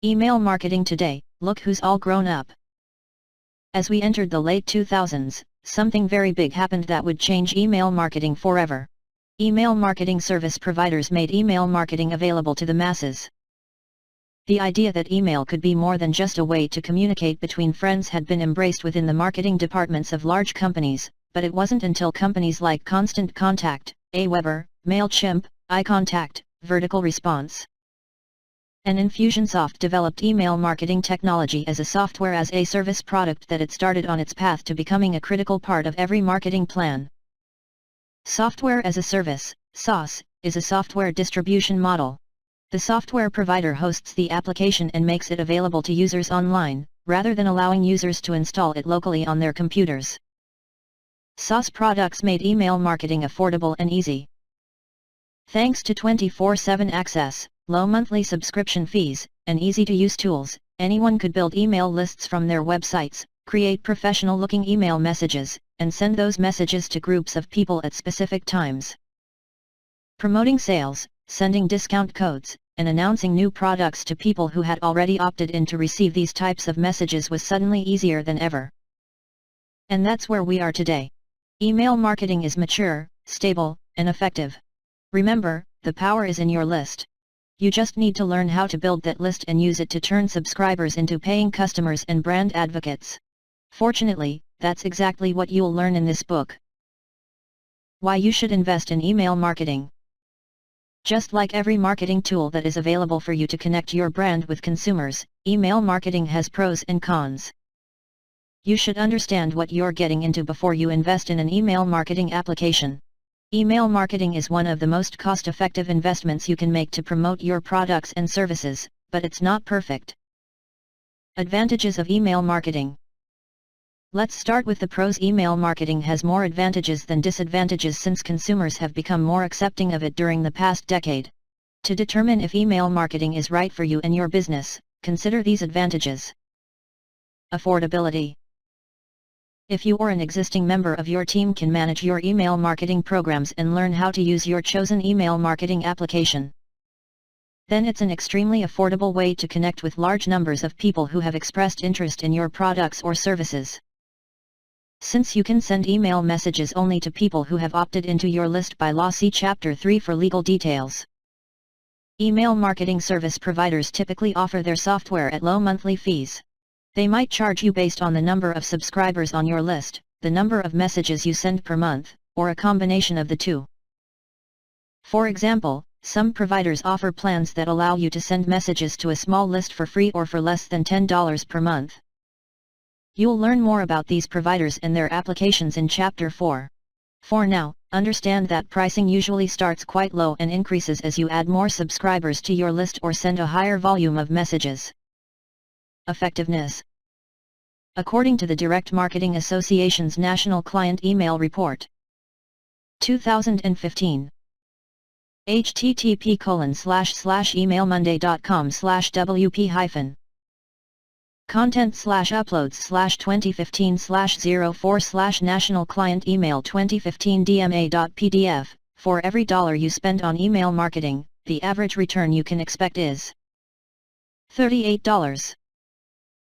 Email marketing today, look who's all grown up. As we entered the late 2000s, something very big happened that would change email marketing forever. Email marketing service providers made email marketing available to the masses. The idea that email could be more than just a way to communicate between friends had been embraced within the marketing departments of large companies, but it wasn't until companies like Constant Contact, Aweber, MailChimp, iContact, Vertical Response, and Infusionsoft developed email marketing technology as a software-as-a-service product that it started on its path to becoming a critical part of every marketing plan. Software as a Service, SaaS, is a software distribution model. The software provider hosts the application and makes it available to users online, rather than allowing users to install it locally on their computers. SaaS products made email marketing affordable and easy. Thanks to 24/7 access, low monthly subscription fees, and easy-to-use tools, anyone could build email lists from their websites, create professional-looking email messages, and send those messages to groups of people at specific times. Promoting sales, sending discount codes, and announcing new products to people who had already opted in to receive these types of messages was suddenly easier than ever. And that's where we are today. Email marketing is mature, stable, and effective. Remember, the power is in your list. You just need to learn how to build that list and use it to turn subscribers into paying customers and brand advocates. Fortunately, that's exactly what you'll learn in this book. Why you should invest in email marketing. Just like every marketing tool that is available for you to connect your brand with consumers, email marketing has pros and cons. You should understand what you're getting into before you invest in an email marketing application. Email marketing is one of the most cost-effective investments you can make to promote your products and services, but it's not perfect. Advantages of email marketing. Let's start with the pros. Email marketing has more advantages than disadvantages since consumers have become more accepting of it during the past decade. To determine if email marketing is right for you and your business, consider these advantages. Affordability. If you or an existing member of your team can manage your email marketing programs and learn how to use your chosen email marketing application, then it's an extremely affordable way to connect with large numbers of people who have expressed interest in your products or services. Since you can send email messages only to people who have opted into your list by law, see Chapter 3 for legal details. Email marketing service providers typically offer their software at low monthly fees. They might charge you based on the number of subscribers on your list, the number of messages you send per month, or a combination of the two. For example, some providers offer plans that allow you to send messages to a small list for free or for less than $10 per month. You'll learn more about these providers and their applications in Chapter 4. For now, understand that pricing usually starts quite low and increases as you add more subscribers to your list or send a higher volume of messages. Effectiveness. According to the Direct Marketing Association's National Client Email Report 2015, http://emailmonday.com/wp- content/uploads/2015/04/National Client Email 2015 DMA.pdf. For every dollar you spend on email marketing, the average return you can expect is $38.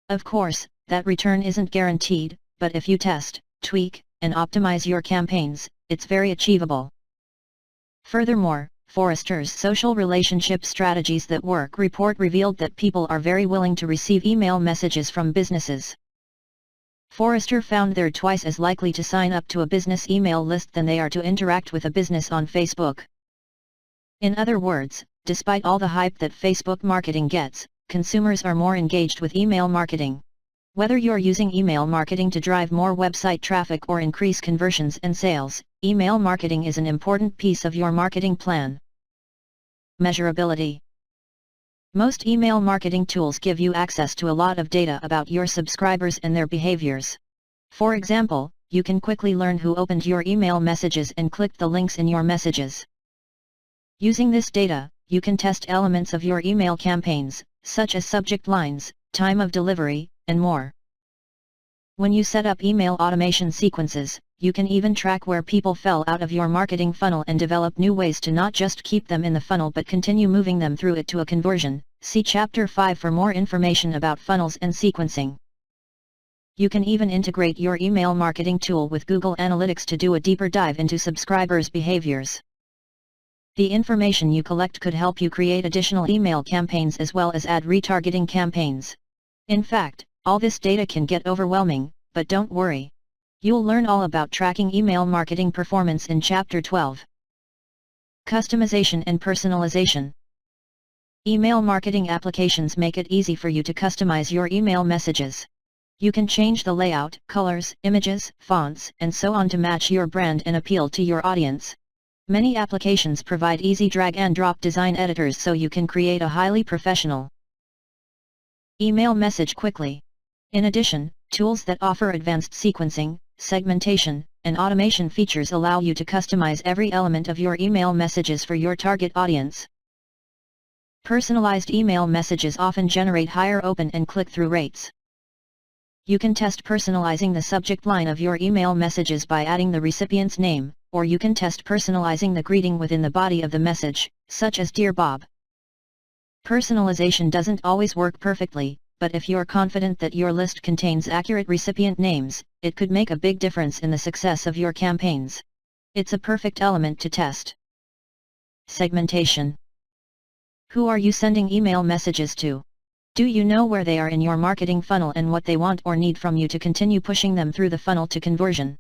Of course, that return isn't guaranteed, but if you test, tweak, and optimize your campaigns, it's very achievable. Furthermore, Forrester's Social Relationship Strategies That Work report revealed that people are very willing to receive email messages from businesses. Forrester found they're twice as likely to sign up to a business email list than they are to interact with a business on Facebook. In other words, despite all the hype that Facebook marketing gets, consumers are more engaged with email marketing. Whether you're using email marketing to drive more website traffic or increase conversions and sales, email marketing is an important piece of your marketing plan. Measurability. Most email marketing tools give you access to a lot of data about your subscribers and their behaviors. For example, you can quickly learn who opened your email messages and clicked the links in your messages. Using this data, you can test elements of your email campaigns, such as subject lines, time of delivery, and more. When you set up email automation sequences, you can even track where people fell out of your marketing funnel and develop new ways to not just keep them in the funnel but continue moving them through it to a conversion, see Chapter 5 for more information about funnels and sequencing. You can even integrate your email marketing tool with Google Analytics to do a deeper dive into subscribers' behaviors. The information you collect could help you create additional email campaigns as well as add retargeting campaigns. In fact, all this data can get overwhelming, but don't worry. You'll learn all about tracking email marketing performance in Chapter 12. Customization and personalization. Email marketing applications make it easy for you to customize your email messages. You can change the layout, colors, images, fonts, and so on to match your brand and appeal to your audience. Many applications provide easy drag-and-drop design editors so you can create a highly professional email message quickly. In addition, tools that offer advanced sequencing, segmentation, and automation features allow you to customize every element of your email messages for your target audience. Personalized email messages often generate higher open and click-through rates. You can test personalizing the subject line of your email messages by adding the recipient's name, or you can test personalizing the greeting within the body of the message, such as Dear Bob. Personalization doesn't always work perfectly, but if you're confident that your list contains accurate recipient names, it could make a big difference in the success of your campaigns. It's a perfect element to test. Segmentation. Who are you sending email messages to? Do you know where they are in your marketing funnel and what they want or need from you to continue pushing them through the funnel to conversion?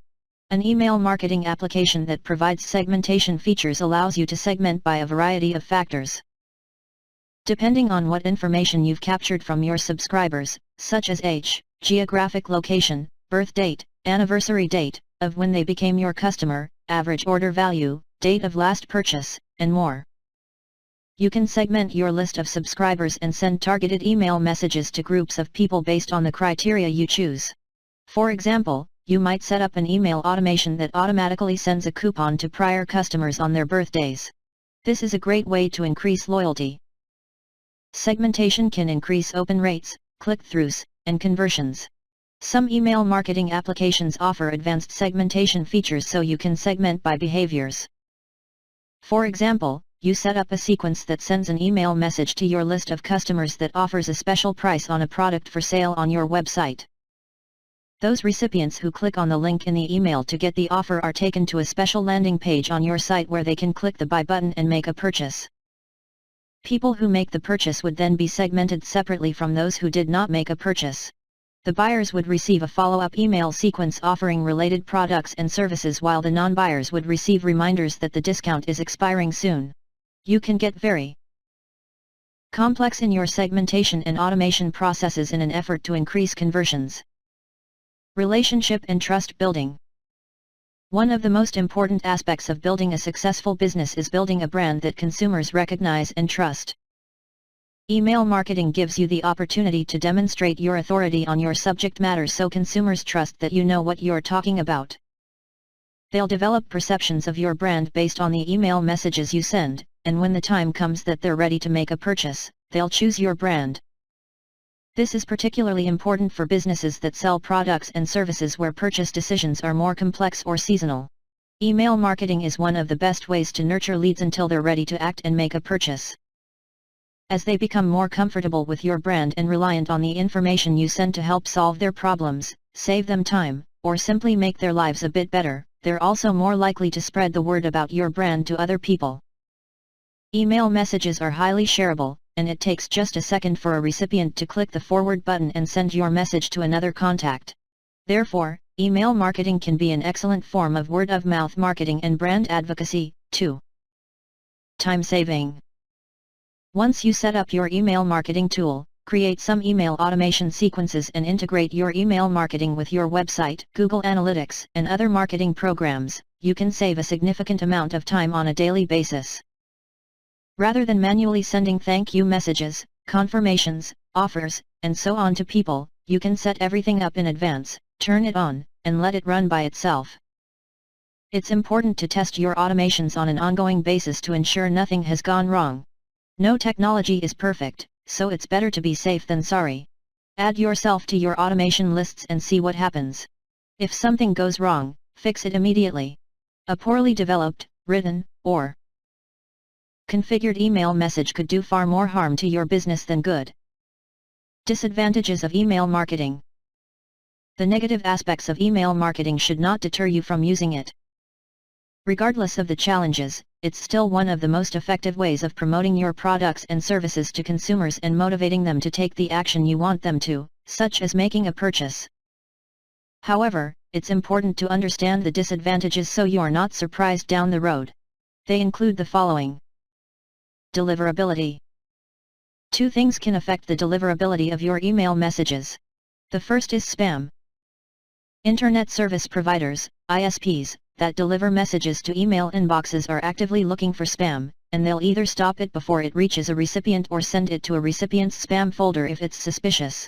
An email marketing application that provides segmentation features allows you to segment by a variety of factors. Depending on what information you've captured from your subscribers, such as age, geographic location, birth date, anniversary date, of when they became your customer, average order value, date of last purchase, and more. You can segment your list of subscribers and send targeted email messages to groups of people based on the criteria you choose. For example, you might set up an email automation that automatically sends a coupon to prior customers on their birthdays. This is a great way to increase loyalty. Segmentation can increase open rates, click-throughs, and conversions. Some email marketing applications offer advanced segmentation features so you can segment by behaviors. For example, you set up a sequence that sends an email message to your list of customers that offers a special price on a product for sale on your website. Those recipients who click on the link in the email to get the offer are taken to a special landing page on your site where they can click the buy button and make a purchase. People who make the purchase would then be segmented separately from those who did not make a purchase. The buyers would receive a follow-up email sequence offering related products and services while the non-buyers would receive reminders that the discount is expiring soon. You can get very complex in your segmentation and automation processes in an effort to increase conversions. Relationship and trust building. One of the most important aspects of building a successful business is building a brand that consumers recognize and trust. Email marketing gives you the opportunity to demonstrate your authority on your subject matter so consumers trust that you know what you're talking about. They'll develop perceptions of your brand based on the email messages you send, and when the time comes that they're ready to make a purchase, they'll choose your brand. This is particularly important for businesses that sell products and services where purchase decisions are more complex or seasonal. Email marketing is one of the best ways to nurture leads until they're ready to act and make a purchase. As they become more comfortable with your brand and reliant on the information you send to help solve their problems, save them time, or simply make their lives a bit better, they're also more likely to spread the word about your brand to other people. Email messages are highly shareable, and it takes just a second for a recipient to click the forward button and send your message to another contact. Therefore, email marketing can be an excellent form of word-of-mouth marketing and brand advocacy, too. Time saving. Once you set up your email marketing tool, create some email automation sequences and integrate your email marketing with your website, Google Analytics, and other marketing programs, you can save a significant amount of time on a daily basis. Rather than manually sending thank you messages, confirmations, offers, and so on to people, you can set everything up in advance, turn it on, and let it run by itself. It's important to test your automations on an ongoing basis to ensure nothing has gone wrong. No technology is perfect, so it's better to be safe than sorry. Add yourself to your automation lists and see what happens. If something goes wrong, fix it immediately. A poorly developed, written, or Configured email message could do far more harm to your business than good. Disadvantages of email marketing. The negative aspects of email marketing should not deter you from using it. Regardless of the challenges, it's still one of the most effective ways of promoting your products and services to consumers and motivating them to take the action you want them to, such as making a purchase. However, it's important to understand the disadvantages so you're not surprised down the road. They include the following. Deliverability. Two things can affect the deliverability of your email messages. The first is spam. Internet service providers, ISPs, that deliver messages to email inboxes are actively looking for spam, and they'll either stop it before it reaches a recipient or send it to a recipient's spam folder if it's suspicious.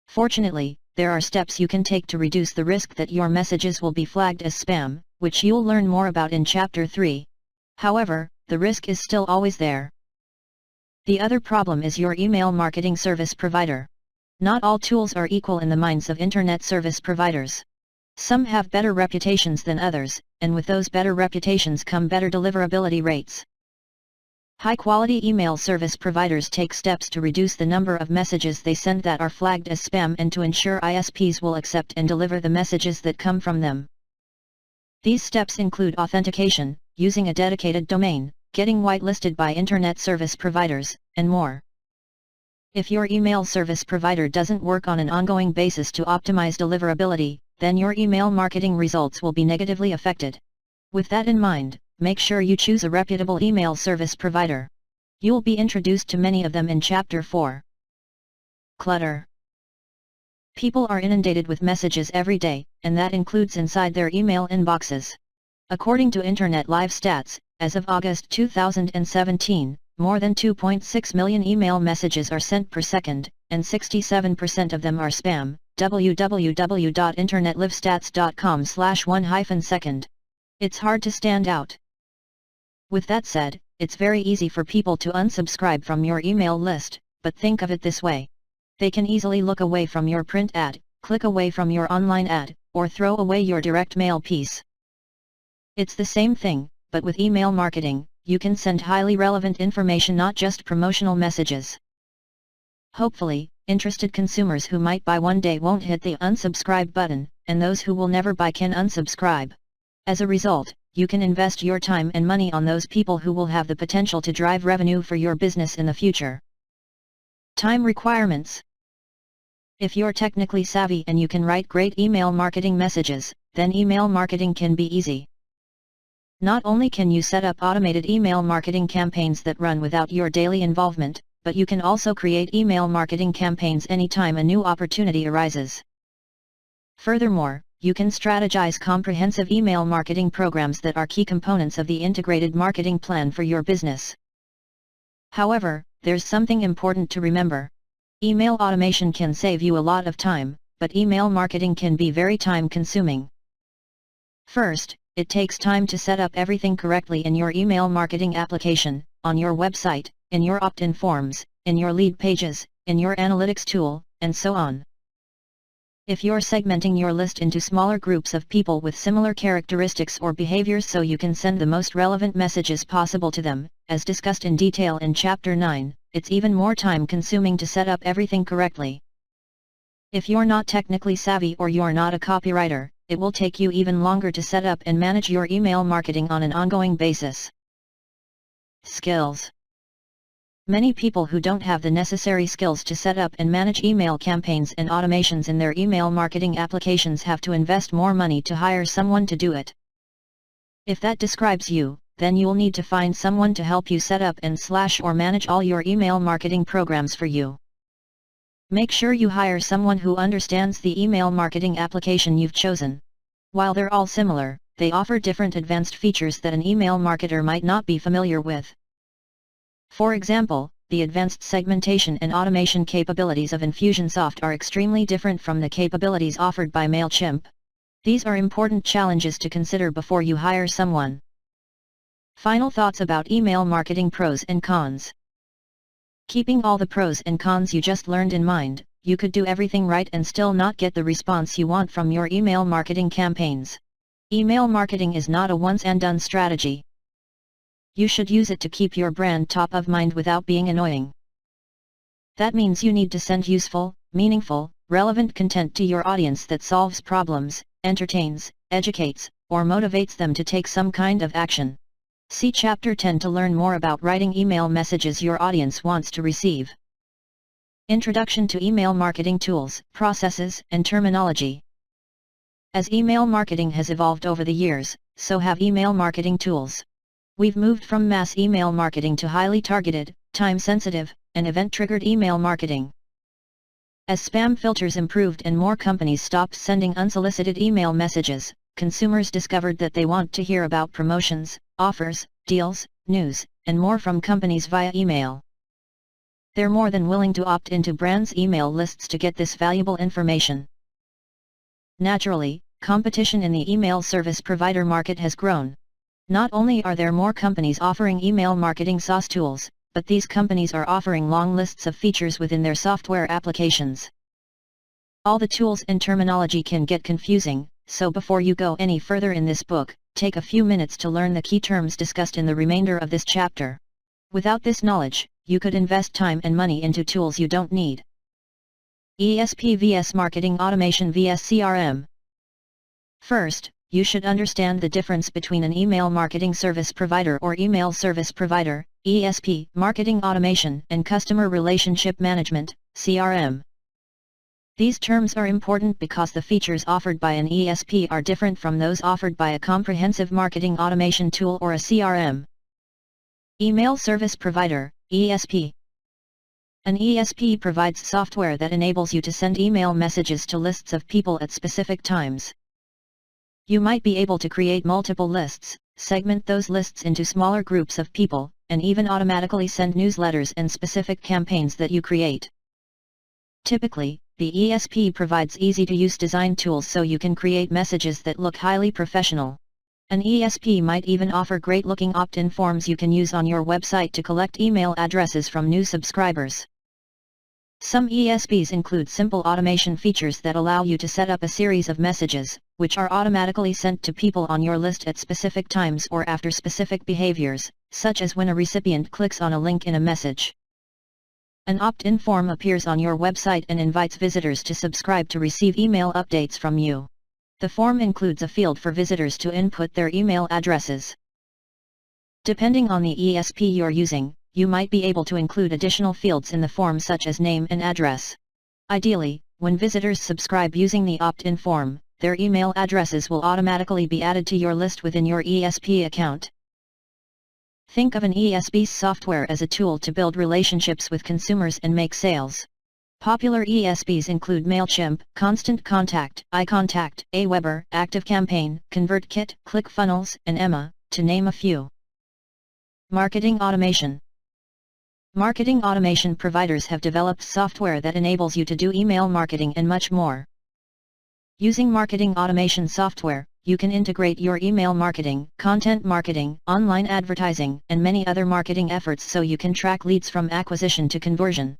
Fortunately, there are steps you can take to reduce the risk that your messages will be flagged as spam, which you'll learn more about in Chapter 3. However, the risk is still always there. The other problem is your email marketing service provider. Not all tools are equal in the minds of internet service providers. Some have better reputations than others, and with those better reputations come better deliverability rates. High-quality email service providers take steps to reduce the number of messages they send that are flagged as spam and to ensure ISPs will accept and deliver the messages that come from them. These steps include authentication, using a dedicated domain, getting whitelisted by internet service providers, and more. If your email service provider doesn't work on an ongoing basis to optimize deliverability, then your email marketing results will be negatively affected. With that in mind, make sure you choose a reputable email service provider. You'll be introduced to many of them in Chapter 4. Clutter. People are inundated with messages every day, and that includes inside their email inboxes. According to Internet Live Stats, as of August 2017, more than 2.6 million email messages are sent per second, and 67% of them are spam. www.internetlivestats.com/1-second. It's hard to stand out. With that said, it's very easy for people to unsubscribe from your email list, but think of it this way. They can easily look away from your print ad, click away from your online ad, or throw away your direct mail piece. It's the same thing, but with email marketing, you can send highly relevant information, not just promotional messages. Hopefully, interested consumers who might buy one day won't hit the unsubscribe button, and those who will never buy can unsubscribe. As a result, you can invest your time and money on those people who will have the potential to drive revenue for your business in the future. Time requirements. If you're technically savvy and you can write great email marketing messages, then email marketing can be easy. Not only can you set up automated email marketing campaigns that run without your daily involvement, but you can also create email marketing campaigns anytime a new opportunity arises. Furthermore, you can strategize comprehensive email marketing programs that are key components of the integrated marketing plan for your business. However, there's something important to remember. Email automation can save you a lot of time, but email marketing can be very time-consuming. First, it takes time to set up everything correctly in your email marketing application, on your website, in your opt-in forms, in your lead pages, in your analytics tool, and so on. If you're segmenting your list into smaller groups of people with similar characteristics or behaviors so you can send the most relevant messages possible to them, as discussed in detail in Chapter 9, it's even more time-consuming to set up everything correctly. If you're not technically savvy or you're not a copywriter, it will take you even longer to set up and manage your email marketing on an ongoing basis. Skills. Many people who don't have the necessary skills to set up and manage email campaigns and automations in their email marketing applications have to invest more money to hire someone to do it. If that describes you, then you'll need to find someone to help you set up and or manage all your email marketing programs for you. Make sure you hire someone who understands the email marketing application you've chosen. While they're all similar, they offer different advanced features that an email marketer might not be familiar with. For example, the advanced segmentation and automation capabilities of Infusionsoft are extremely different from the capabilities offered by MailChimp. These are important challenges to consider before you hire someone. Final thoughts about email marketing pros and cons. Keeping all the pros and cons you just learned in mind, you could do everything right and still not get the response you want from your email marketing campaigns. Email marketing is not a once-and-done strategy. You should use it to keep your brand top of mind without being annoying. That means you need to send useful, meaningful, relevant content to your audience that solves problems, entertains, educates, or motivates them to take some kind of action. See Chapter 10 to learn more about writing email messages your audience wants to receive. Introduction to email marketing tools, processes, and terminology. As email marketing has evolved over the years, so have email marketing tools. We've moved from mass email marketing to highly targeted, time-sensitive, and event-triggered email marketing. As spam filters improved and more companies stopped sending unsolicited email messages, consumers discovered that they want to hear about promotions, offers, deals, news, and more from companies via email. They're more than willing to opt into brands' email lists to get this valuable information. Naturally, competition in the email service provider market has grown. Not only are there more companies offering email marketing SaaS tools, but these companies are offering long lists of features within their software applications. All the tools and terminology can get confusing, so before you go any further in this book, take a few minutes to learn the key terms discussed in the remainder of this chapter. Without this knowledge, you could invest time and money into tools you don't need. ESP vs Marketing Automation vs CRM. First, you should understand the difference between an email marketing service provider or email service provider, ESP, marketing automation, and customer relationship management, CRM. These terms are important because the features offered by an ESP are different from those offered by a comprehensive marketing automation tool or a CRM. Email Service Provider, ESP. An ESP provides software that enables you to send email messages to lists of people at specific times. You might be able to create multiple lists, segment those lists into smaller groups of people, and even automatically send newsletters and specific campaigns that you create. Typically, the ESP provides easy-to-use design tools so you can create messages that look highly professional. An ESP might even offer great-looking opt-in forms you can use on your website to collect email addresses from new subscribers. Some ESPs include simple automation features that allow you to set up a series of messages, which are automatically sent to people on your list at specific times or after specific behaviors, such as when a recipient clicks on a link in a message. An opt-in form appears on your website and invites visitors to subscribe to receive email updates from you. The form includes a field for visitors to input their email addresses. Depending on the ESP you're using, you might be able to include additional fields in the form such as name and address. Ideally, when visitors subscribe using the opt-in form, their email addresses will automatically be added to your list within your ESP account. Think of an ESP's software as a tool to build relationships with consumers and make sales. Popular ESPs include MailChimp, Constant Contact, iContact, Aweber, ActiveCampaign, ConvertKit, ClickFunnels, and Emma, to name a few. Marketing Automation. Marketing automation providers have developed software that enables you to do email marketing and much more. Using marketing automation software, you can integrate your email marketing, content marketing, online advertising, and many other marketing efforts so you can track leads from acquisition to conversion.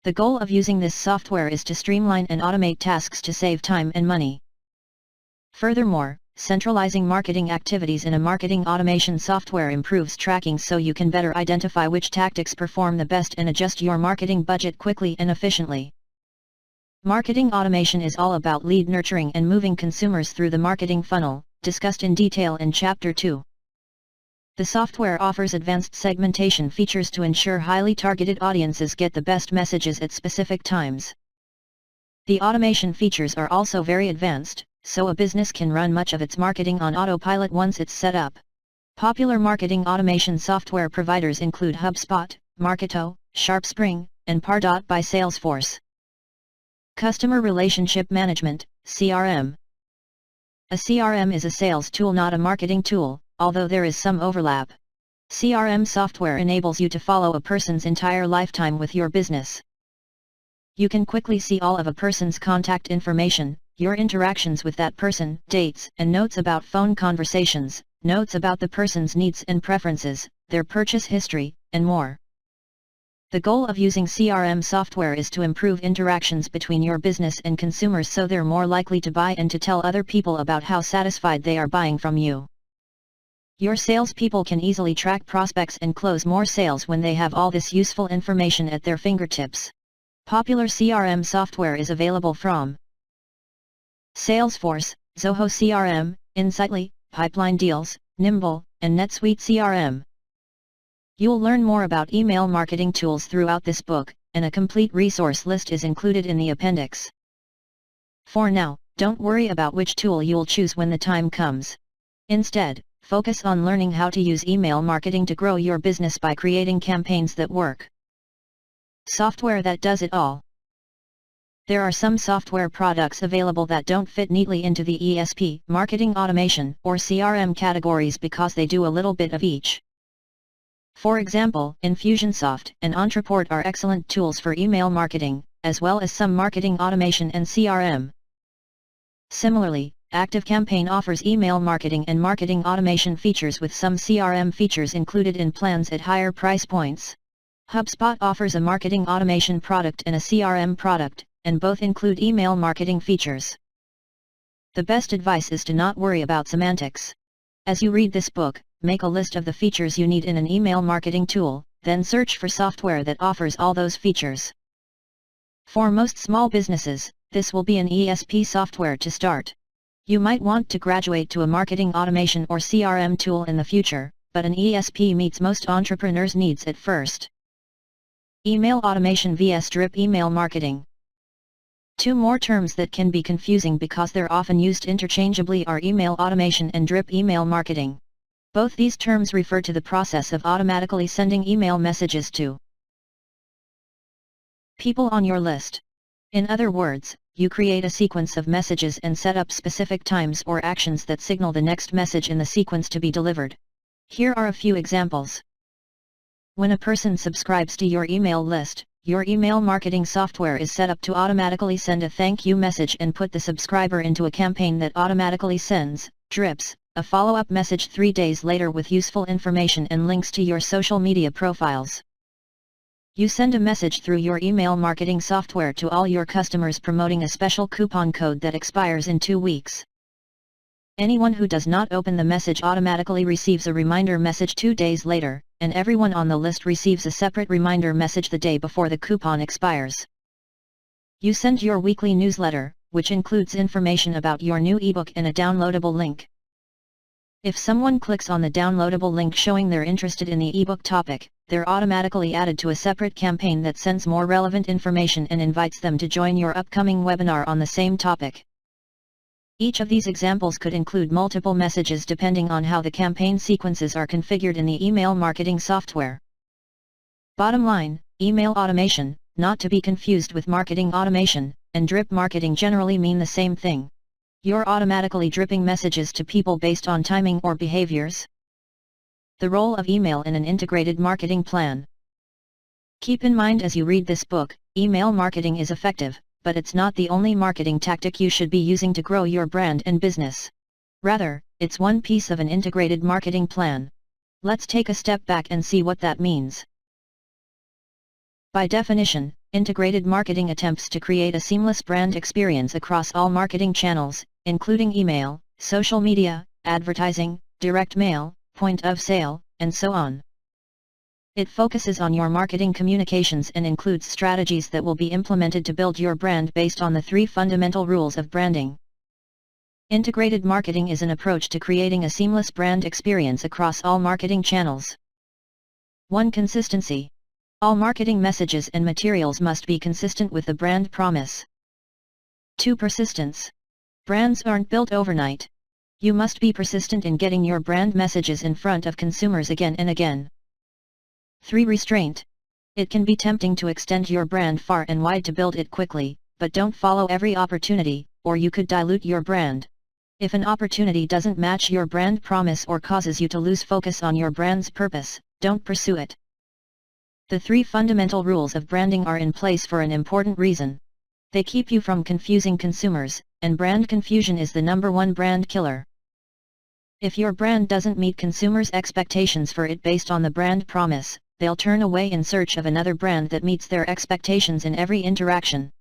The goal of using this software is to streamline and automate tasks to save time and money. Furthermore, centralizing marketing activities in a marketing automation software improves tracking so you can better identify which tactics perform the best and adjust your marketing budget quickly and efficiently. Marketing automation is all about lead nurturing and moving consumers through the marketing funnel, discussed in detail in Chapter 2. The software offers advanced segmentation features to ensure highly targeted audiences get the best messages at specific times. The automation features are also very advanced, so a business can run much of its marketing on autopilot once it's set up. Popular marketing automation software providers include HubSpot, Marketo, SharpSpring, and Pardot by Salesforce. Customer Relationship Management, CRM. A CRM is a sales tool, not a marketing tool, although there is some overlap. CRM software enables you to follow a person's entire lifetime with your business. You can quickly see all of a person's contact information, your interactions with that person, dates and notes about phone conversations, notes about the person's needs and preferences, their purchase history, and more. The goal of using CRM software is to improve interactions between your business and consumers so they're more likely to buy and to tell other people about how satisfied they are buying from you. Your salespeople can easily track prospects and close more sales when they have all this useful information at their fingertips. Popular CRM software is available from Salesforce, Zoho CRM, Insightly, Pipeline Deals, Nimble, and NetSuite CRM. You'll learn more about email marketing tools throughout this book, and a complete resource list is included in the appendix. For now, don't worry about which tool you'll choose when the time comes. Instead, focus on learning how to use email marketing to grow your business by creating campaigns that work. Software that does it all. There are some software products available that don't fit neatly into the ESP, marketing automation, or CRM categories because they do a little bit of each. For example, Infusionsoft and Ontraport are excellent tools for email marketing, as well as some marketing automation and CRM. Similarly, ActiveCampaign offers email marketing and marketing automation features with some CRM features included in plans at higher price points. HubSpot offers a marketing automation product and a CRM product, and both include email marketing features. The best advice is to not worry about semantics. As you read this book, make a list of the features you need in an email marketing tool, then search for software that offers all those features. For most small businesses, this will be an ESP software to start. You might want to graduate to a marketing automation or CRM tool in the future, but an ESP meets most entrepreneurs' needs at first. Email automation vs drip email marketing. Two more terms that can be confusing because they're often used interchangeably are email automation and drip email marketing. Both these terms refer to the process of automatically sending email messages to people on your list. In other words, you create a sequence of messages and set up specific times or actions that signal the next message in the sequence to be delivered. Here are a few examples. When a person subscribes to your email list, your email marketing software is set up to automatically send a thank you message and put the subscriber into a campaign that automatically sends, drips, a follow-up message 3 days later with useful information and links to your social media profiles. You send a message through your email marketing software to all your customers promoting a special coupon code that expires in 2 weeks. Anyone who does not open the message automatically receives a reminder message 2 days later, and everyone on the list receives a separate reminder message the day before the coupon expires. You send your weekly newsletter, which includes information about your new ebook and a downloadable link. If someone clicks on the downloadable link showing they're interested in the ebook topic, they're automatically added to a separate campaign that sends more relevant information and invites them to join your upcoming webinar on the same topic. Each of these examples could include multiple messages depending on how the campaign sequences are configured in the email marketing software. Bottom line, email automation, not to be confused with marketing automation, and drip marketing generally mean the same thing. You're automatically dripping messages to people based on timing or behaviors. The role of email in an integrated marketing plan. Keep in mind as you read this book, email marketing is effective, but it's not the only marketing tactic you should be using to grow your brand and business. Rather, it's one piece of an integrated marketing plan. Let's take a step back and see what that means. By definition, integrated marketing attempts to create a seamless brand experience across all marketing channels, including email, social media, advertising, direct mail, point of sale, and so on. It focuses on your marketing communications and includes strategies that will be implemented to build your brand based on the 3 fundamental rules of branding. Integrated marketing is an approach to creating a seamless brand experience across all marketing channels. 1. Consistency. All marketing messages and materials must be consistent with the brand promise. 2. Persistence. Brands aren't built overnight. You must be persistent in getting your brand messages in front of consumers again and again. 3. Restraint. It can be tempting to extend your brand far and wide to build it quickly, but don't follow every opportunity, or you could dilute your brand. If an opportunity doesn't match your brand promise or causes you to lose focus on your brand's purpose, don't pursue it. The 3 fundamental rules of branding are in place for an important reason. They keep you from confusing consumers, and brand confusion is the #1 brand killer. If your brand doesn't meet consumers' expectations for it based on the brand promise, they'll turn away in search of another brand that meets their expectations in every interaction.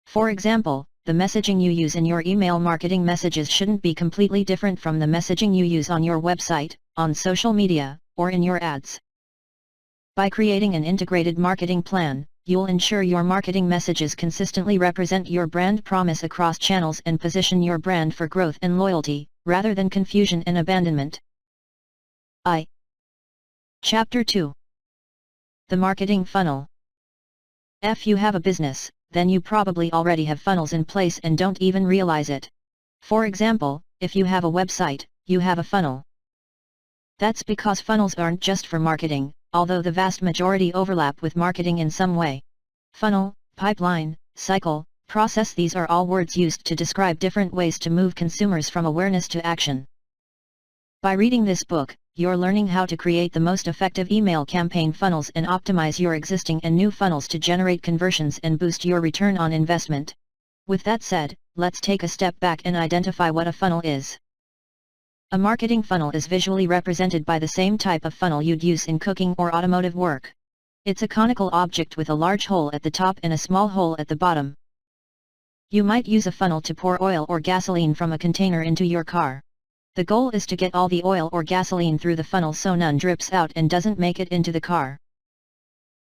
For example, the messaging you use in your email marketing messages shouldn't be completely different from the messaging you use on your website, on social media, or in your ads. By creating an integrated marketing plan, you'll ensure your marketing messages consistently represent your brand promise across channels and position your brand for growth and loyalty, rather than confusion and abandonment. Chapter 2. The Marketing Funnel. If you have a business, then you probably already have funnels in place and don't even realize it. For example, if you have a website, you have a funnel. That's because funnels aren't just for marketing, although the vast majority overlap with marketing in some way. Funnel, pipeline, cycle, process, these are all words used to describe different ways to move consumers from awareness to action. By reading this book, you're learning how to create the most effective email campaign funnels and optimize your existing and new funnels to generate conversions and boost your return on investment. With that said, let's take a step back and identify what a funnel is. A marketing funnel is visually represented by the same type of funnel you'd use in cooking or automotive work. It's a conical object with a large hole at the top and a small hole at the bottom. You might use a funnel to pour oil or gasoline from a container into your car. The goal is to get all the oil or gasoline through the funnel so none drips out and doesn't make it into the car.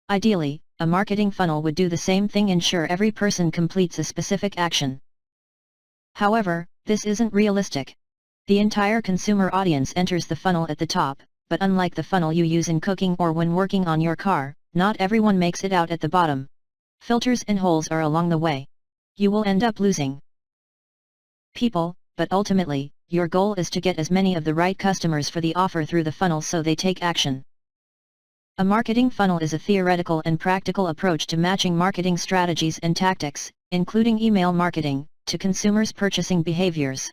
Ideally, a marketing funnel would do the same thing, ensure every person completes a specific action. However, this isn't realistic. The entire consumer audience enters the funnel at the top, but unlike the funnel you use in cooking or when working on your car, not everyone makes it out at the bottom. Filters and holes are along the way. You will end up losing people, but ultimately, your goal is to get as many of the right customers for the offer through the funnel so they take action. A marketing funnel is a theoretical and practical approach to matching marketing strategies and tactics, including email marketing, to consumers' purchasing behaviors.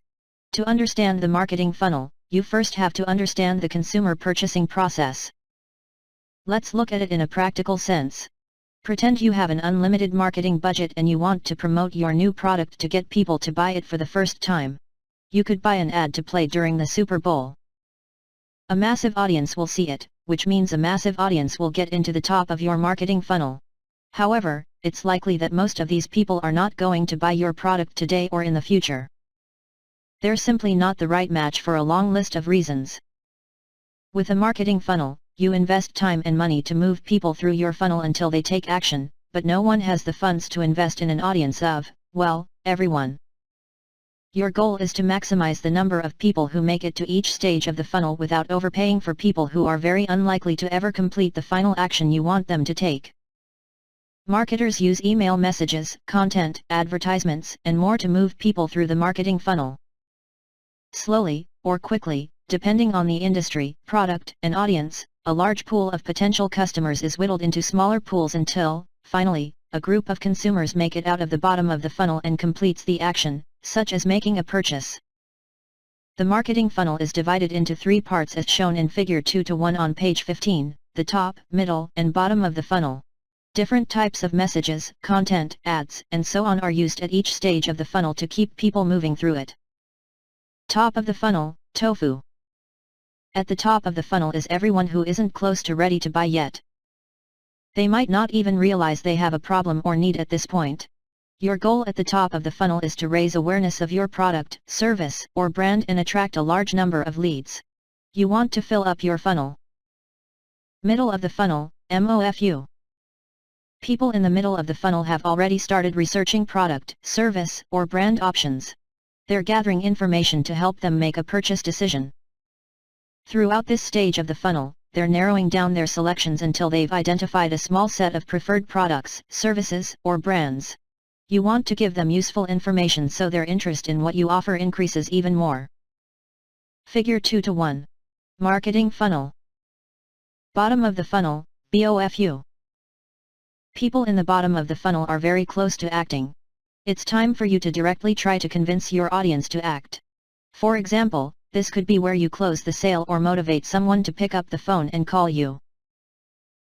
To understand the marketing funnel, you first have to understand the consumer purchasing process. Let's look at it in a practical sense. Pretend you have an unlimited marketing budget and you want to promote your new product to get people to buy it for the first time. You could buy an ad to play during the Super Bowl. A massive audience will see it, which means a massive audience will get into the top of your marketing funnel. However, it's likely that most of these people are not going to buy your product today or in the future. They're simply not the right match for a long list of reasons. With a marketing funnel, you invest time and money to move people through your funnel until they take action, but no one has the funds to invest in an audience of, well, everyone. Your goal is to maximize the number of people who make it to each stage of the funnel without overpaying for people who are very unlikely to ever complete the final action you want them to take. Marketers use email messages, content, advertisements, and more to move people through the marketing funnel. Slowly, or quickly, depending on the industry, product, and audience, a large pool of potential customers is whittled into smaller pools until, finally, a group of consumers make it out of the bottom of the funnel and completes the action, such as making a purchase. The marketing funnel is divided into three parts as shown in figure 2:1 on page 15, the top, middle, and bottom of the funnel. Different types of messages, content, ads, and so on are used at each stage of the funnel to keep people moving through it. Top of the funnel, tofu. At the top of the funnel is everyone who isn't close to ready to buy yet. They might not even realize they have a problem or need at this point. Your goal at the top of the funnel is to raise awareness of your product, service, or brand and attract a large number of leads. You want to fill up your funnel. Middle of the funnel, MOFU. People in the middle of the funnel have already started researching product, service, or brand options. They're gathering information to help them make a purchase decision. Throughout this stage of the funnel, they're narrowing down their selections until they've identified a small set of preferred products, services, or brands. You want to give them useful information so their interest in what you offer increases even more. Figure 2:1. Marketing funnel. Bottom of the funnel, BOFU. People in the bottom of the funnel are very close to acting. It's time for you to directly try to convince your audience to act. For example, this could be where you close the sale or motivate someone to pick up the phone and call you.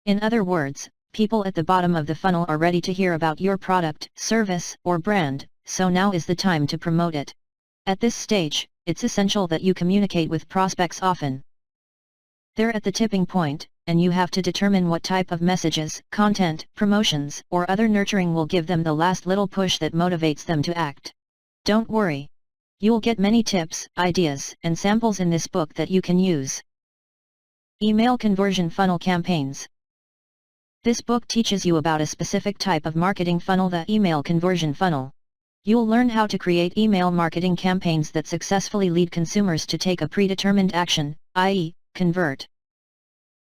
In other words, people at the bottom of the funnel are ready to hear about your product, service, or brand, so now is the time to promote it. At this stage, it's essential that you communicate with prospects often. They're at the tipping point, and you have to determine what type of messages, content, promotions, or other nurturing will give them the last little push that motivates them to act. Don't worry. You'll get many tips, ideas, and samples in this book that you can use. Email conversion funnel campaigns. This book teaches you about a specific type of marketing funnel, the email conversion funnel. You'll learn how to create email marketing campaigns that successfully lead consumers to take a predetermined action, i.e., convert.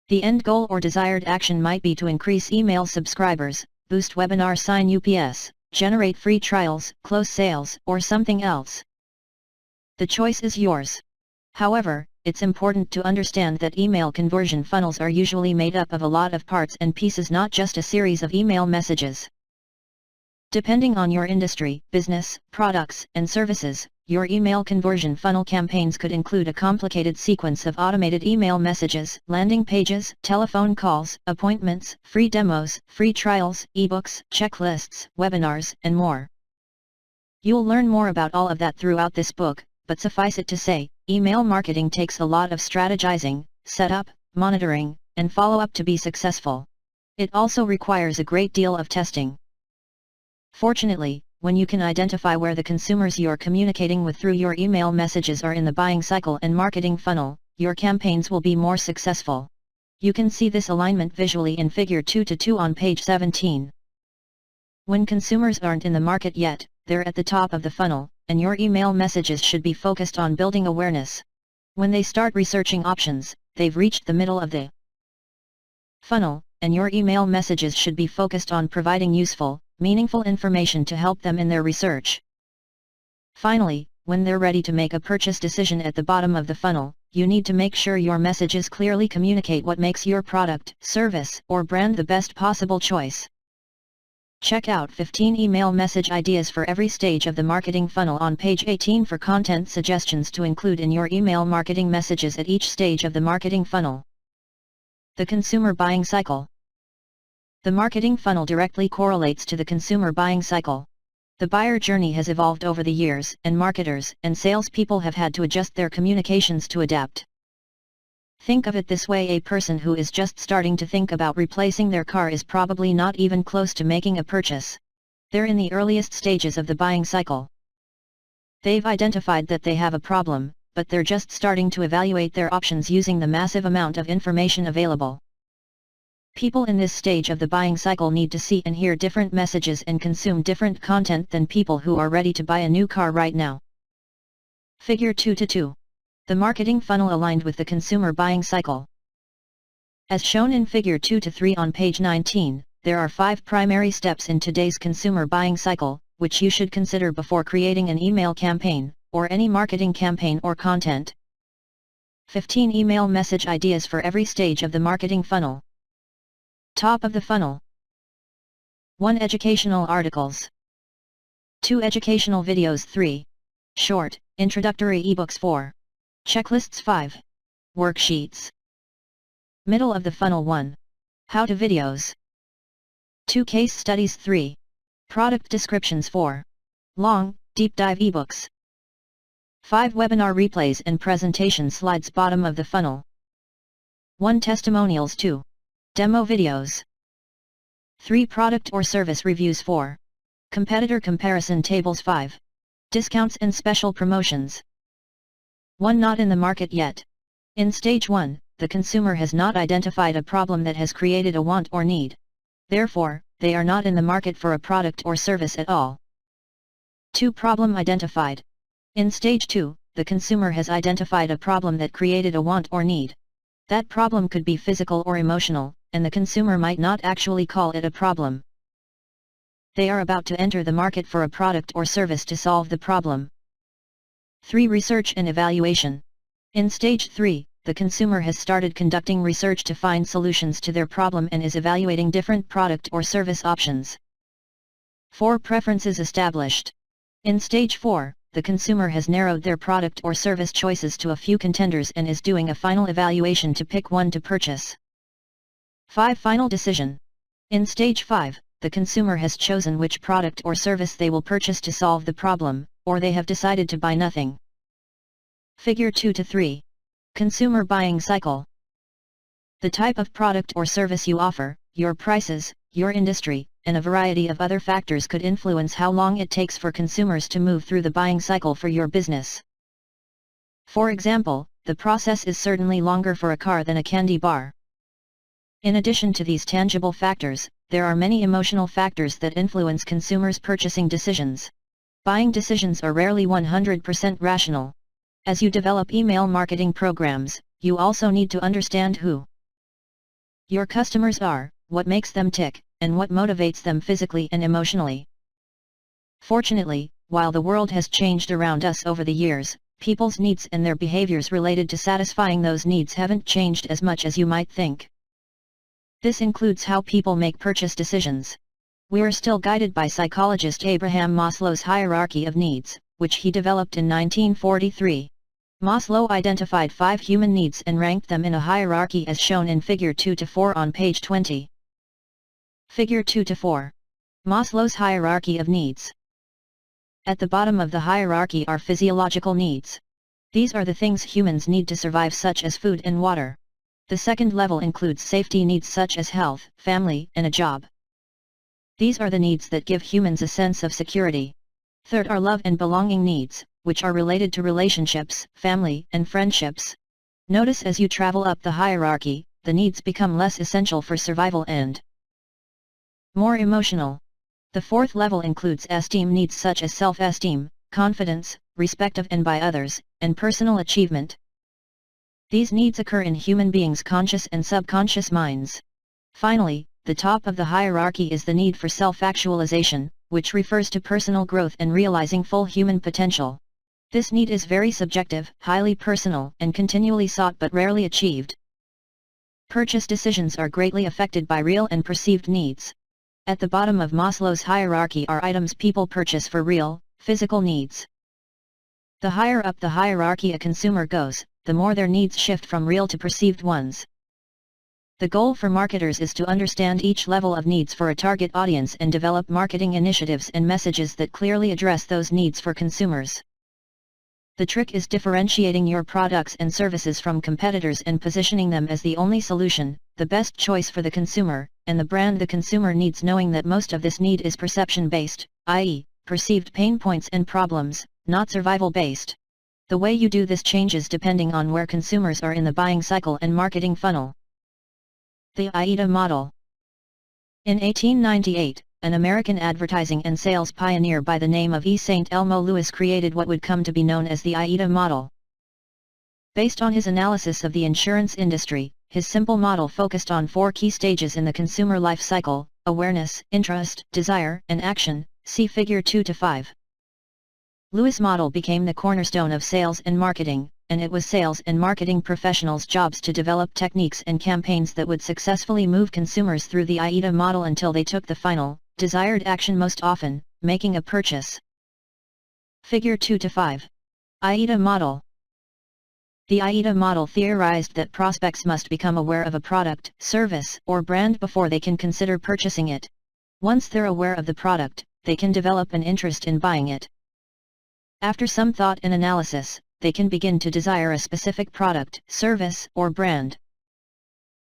The end goal or desired action might be to increase email subscribers, boost webinar sign UPS, generate free trials, close sales, or something else. The choice is yours. However, it's important to understand that email conversion funnels are usually made up of a lot of parts and pieces, not just a series of email messages. Depending on your industry, business, products, and services, your email conversion funnel campaigns could include a complicated sequence of automated email messages, landing pages, telephone calls, appointments, free demos, free trials, ebooks, checklists, webinars, and more. You'll learn more about all of that throughout this book, but suffice it to say, email marketing takes a lot of strategizing, setup, monitoring, and follow-up to be successful. It also requires a great deal of testing. Fortunately, when you can identify where the consumers you're communicating with through your email messages are in the buying cycle and marketing funnel, your campaigns will be more successful. You can see this alignment visually in Figure 2:2 on page 17. When consumers aren't in the market yet, they're at the top of the funnel, and your email messages should be focused on building awareness. When they start researching options, they've reached the middle of the funnel, and your email messages should be focused on providing useful, meaningful information to help them in their research. Finally, when they're ready to make a purchase decision at the bottom of the funnel, you need to make sure your messages clearly communicate what makes your product, service, or brand the best possible choice. Check out 15 email message ideas for every stage of the marketing funnel on page 18 for content suggestions to include in your email marketing messages at each stage of the marketing funnel. The consumer buying cycle. The marketing funnel directly correlates to the consumer buying cycle. The buyer journey has evolved over the years, and marketers and salespeople have had to adjust their communications to adapt. Think of it this way: a person who is just starting to think about replacing their car is probably not even close to making a purchase. They're in the earliest stages of the buying cycle. They've identified that they have a problem, but they're just starting to evaluate their options using the massive amount of information available. People in this stage of the buying cycle need to see and hear different messages and consume different content than people who are ready to buy a new car right now. Figure 2:2. The marketing funnel aligned with the consumer buying cycle. As shown in Figure 2-3 on page 19, there are 5 primary steps in today's consumer buying cycle, which you should consider before creating an email campaign, or any marketing campaign or content. 15 email message ideas for every stage of the marketing funnel. Top of the funnel. 1. Educational articles. 2. Educational videos. 3. Short, introductory ebooks. 4. Checklists. 5. Worksheets. Middle of the funnel. 1. How-to videos. 2. Case studies. 3. Product descriptions. 4. Long, deep dive ebooks. 5. Webinar replays and presentation slides. Bottom of the funnel. 1. Testimonials. 2. Demo videos. 3. Product or service reviews. 4. Competitor comparison tables. 5. Discounts and special promotions. 1. Not in the market yet. In stage 1, the consumer has not identified a problem that has created a want or need. Therefore, they are not in the market for a product or service at all. 2. Problem identified. In stage 2, the consumer has identified a problem that created a want or need. That problem could be physical or emotional, and the consumer might not actually call it a problem. They are about to enter the market for a product or service to solve the problem. 3. Research and evaluation. In stage 3, the consumer has started conducting research to find solutions to their problem and is evaluating different product or service options. 4. Preferences established. In stage 4, the consumer has narrowed their product or service choices to a few contenders and is doing a final evaluation to pick one to purchase. 5. Final decision. In stage 5, the consumer has chosen which product or service they will purchase to solve the problem, or they have decided to buy nothing. Figure 2-3. Consumer buying cycle. the type of product or service you offer, your prices, your industry, and a variety of other factors could influence how long it takes for consumers to move through the buying cycle for your business. For example, the process is certainly longer for a car than a candy bar. In addition to these tangible factors, there are many emotional factors that influence consumers' purchasing decisions. Buying decisions are rarely 100% rational. As you develop email marketing programs, you also need to understand who your customers are, what makes them tick, and what motivates them physically and emotionally. Fortunately, while the world has changed around us over the years, people's needs and their behaviors related to satisfying those needs haven't changed as much as you might think. This includes how people make purchase decisions. We are still guided by psychologist Abraham Maslow's hierarchy of needs, which he developed in 1943. Maslow identified 5 human needs and ranked them in a hierarchy as shown in Figure 2-4 on page 20. Figure 2-4. Maslow's hierarchy of needs. At the bottom of the hierarchy are physiological needs. These are the things humans need to survive, such as food and water. The second level includes safety needs such as health, family, and a job. These are the needs that give humans a sense of security. Third are love and belonging needs, which are related to relationships, family, and friendships. Notice as you travel up the hierarchy, the needs become less essential for survival and more emotional. The fourth level includes esteem needs such as self-esteem, confidence, respect of and by others, and personal achievement. These needs occur in human beings' conscious and subconscious minds. Finally, the top of the hierarchy is the need for self-actualization, which refers to personal growth and realizing full human potential. This need is very subjective, highly personal, and continually sought but rarely achieved. Purchase decisions are greatly affected by real and perceived needs. At the bottom of Maslow's hierarchy are items people purchase for real, physical needs. The higher up the hierarchy a consumer goes, the more their needs shift from real to perceived ones. The goal for marketers is to understand each level of needs for a target audience and develop marketing initiatives and messages that clearly address those needs for consumers. The trick is differentiating your products and services from competitors and positioning them as the only solution, the best choice for the consumer, and the brand the consumer needs, knowing that most of this need is perception-based, i.e., perceived pain points and problems, not survival-based. The way you do this changes depending on where consumers are in the buying cycle and marketing funnel. The AIDA model. In 1898, an American advertising and sales pioneer by the name of E. St. Elmo Lewis created what would come to be known as the AIDA model. Based on his analysis of the insurance industry, his simple model focused on 4 key stages in the consumer life cycle: awareness, interest, desire, and action. See Figure 2-5. Lewis' model became the cornerstone of sales and marketing, and it was sales and marketing professionals' jobs to develop techniques and campaigns that would successfully move consumers through the AIDA model until they took the final, desired action, most often, making a purchase. Figure 2-5. AIDA model. The AIDA model theorized that prospects must become aware of a product, service, or brand before they can consider purchasing it. Once they're aware of the product, they can develop an interest in buying it. After some thought and analysis, they can begin to desire a specific product, service, or brand.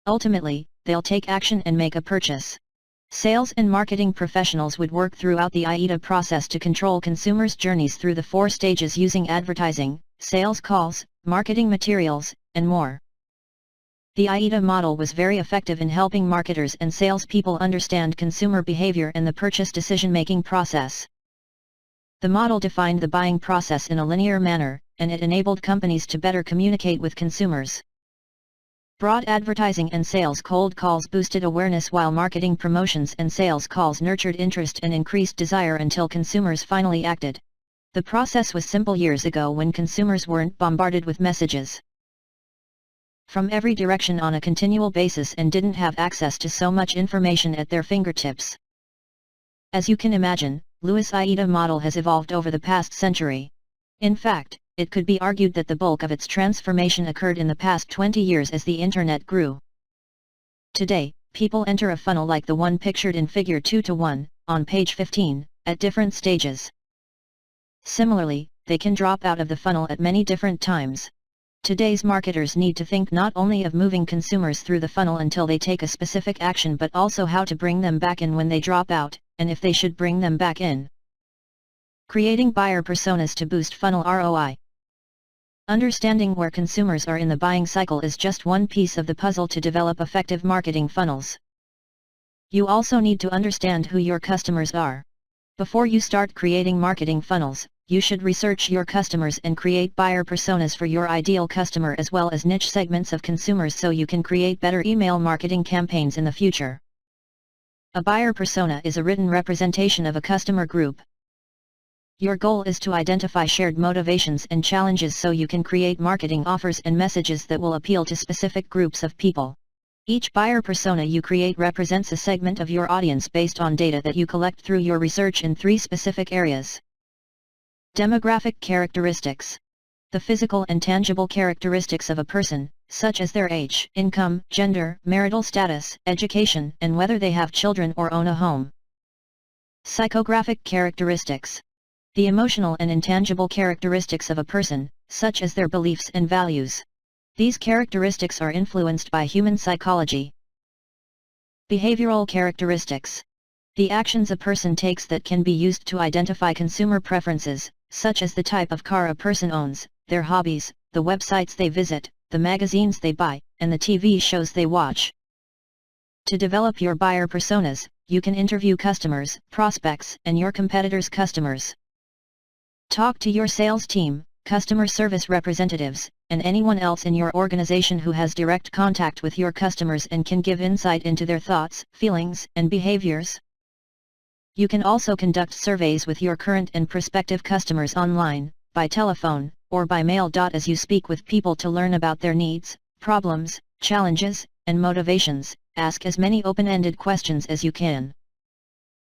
Ultimately, they'll take action and make a purchase. Sales and marketing professionals would work throughout the AIDA process to control consumers' journeys through the 4 stages using advertising, sales calls, marketing materials, and more. The AIDA model was very effective in helping marketers and salespeople understand consumer behavior and the purchase decision-making process. The model defined the buying process in a linear manner, and it enabled companies to better communicate with consumers. Broad advertising and sales cold calls boosted awareness, while marketing promotions and sales calls nurtured interest and increased desire until consumers finally acted. The process was simple years ago when consumers weren't bombarded with messages from every direction on a continual basis and didn't have access to so much information at their fingertips. As you can imagine, Lewis' AIDA model has evolved over the past century. In fact, it could be argued that the bulk of its transformation occurred in the past 20 years as the Internet grew. Today, people enter a funnel like the one pictured in Figure 2-1, on page 15, at different stages. Similarly, they can drop out of the funnel at many different times. Today's marketers need to think not only of moving consumers through the funnel until they take a specific action but also how to bring them back in when they drop out, and if they should bring them back in. Creating buyer personas to boost funnel ROI. Understanding where consumers are in the buying cycle is just one piece of the puzzle to develop effective marketing funnels. You also need to understand who your customers are. Before you start creating marketing funnels, you should research your customers and create buyer personas for your ideal customer as well as niche segments of consumers so you can create better email marketing campaigns in the future. A buyer persona is a written representation of a customer group. Your goal is to identify shared motivations and challenges so you can create marketing offers and messages that will appeal to specific groups of people. Each buyer persona you create represents a segment of your audience based on data that you collect through your research in 3 specific areas. Demographic characteristics. The physical and tangible characteristics of a person, such as their age, income, gender, marital status, education, and whether they have children or own a home. Psychographic characteristics. The emotional and intangible characteristics of a person, such as their beliefs and values. These characteristics are influenced by human psychology. Behavioral characteristics. The actions a person takes that can be used to identify consumer preferences, such as the type of car a person owns, their hobbies, the websites they visit, the magazines they buy, and the TV shows they watch. To develop your buyer personas, you can interview customers, prospects, and your competitors' customers. Talk to your sales team, customer service representatives, and anyone else in your organization who has direct contact with your customers and can give insight into their thoughts, feelings, and behaviors. You can also conduct surveys with your current and prospective customers online, by telephone, or by mail. As you speak with people to learn about their needs, problems, challenges, and motivations, ask as many open-ended questions as you can.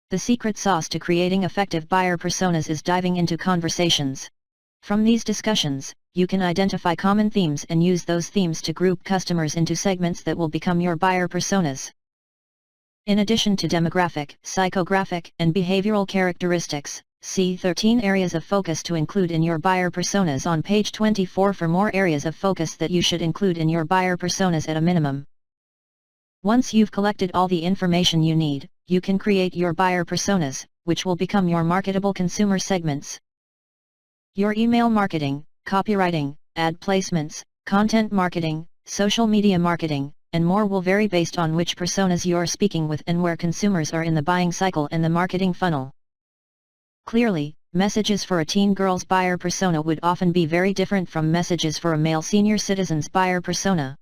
The secret sauce to creating effective buyer personas is diving into conversations. From these discussions, you can identify common themes and use those themes to group customers into segments that will become your buyer personas. In addition to demographic, psychographic, and behavioral characteristics, see 13 areas of focus to include in your buyer personas on page 24 for more areas of focus that you should include in your buyer personas at a minimum. Once you've collected all the information you need, you can create your buyer personas, which will become your marketable consumer segments. Your email marketing, copywriting, ad placements, content marketing, social media marketing, and more will vary based on which personas you're speaking with and where consumers are in the buying cycle and the marketing funnel. Clearly, messages for a teen girl's buyer persona would often be very different from messages for a male senior citizen's buyer persona.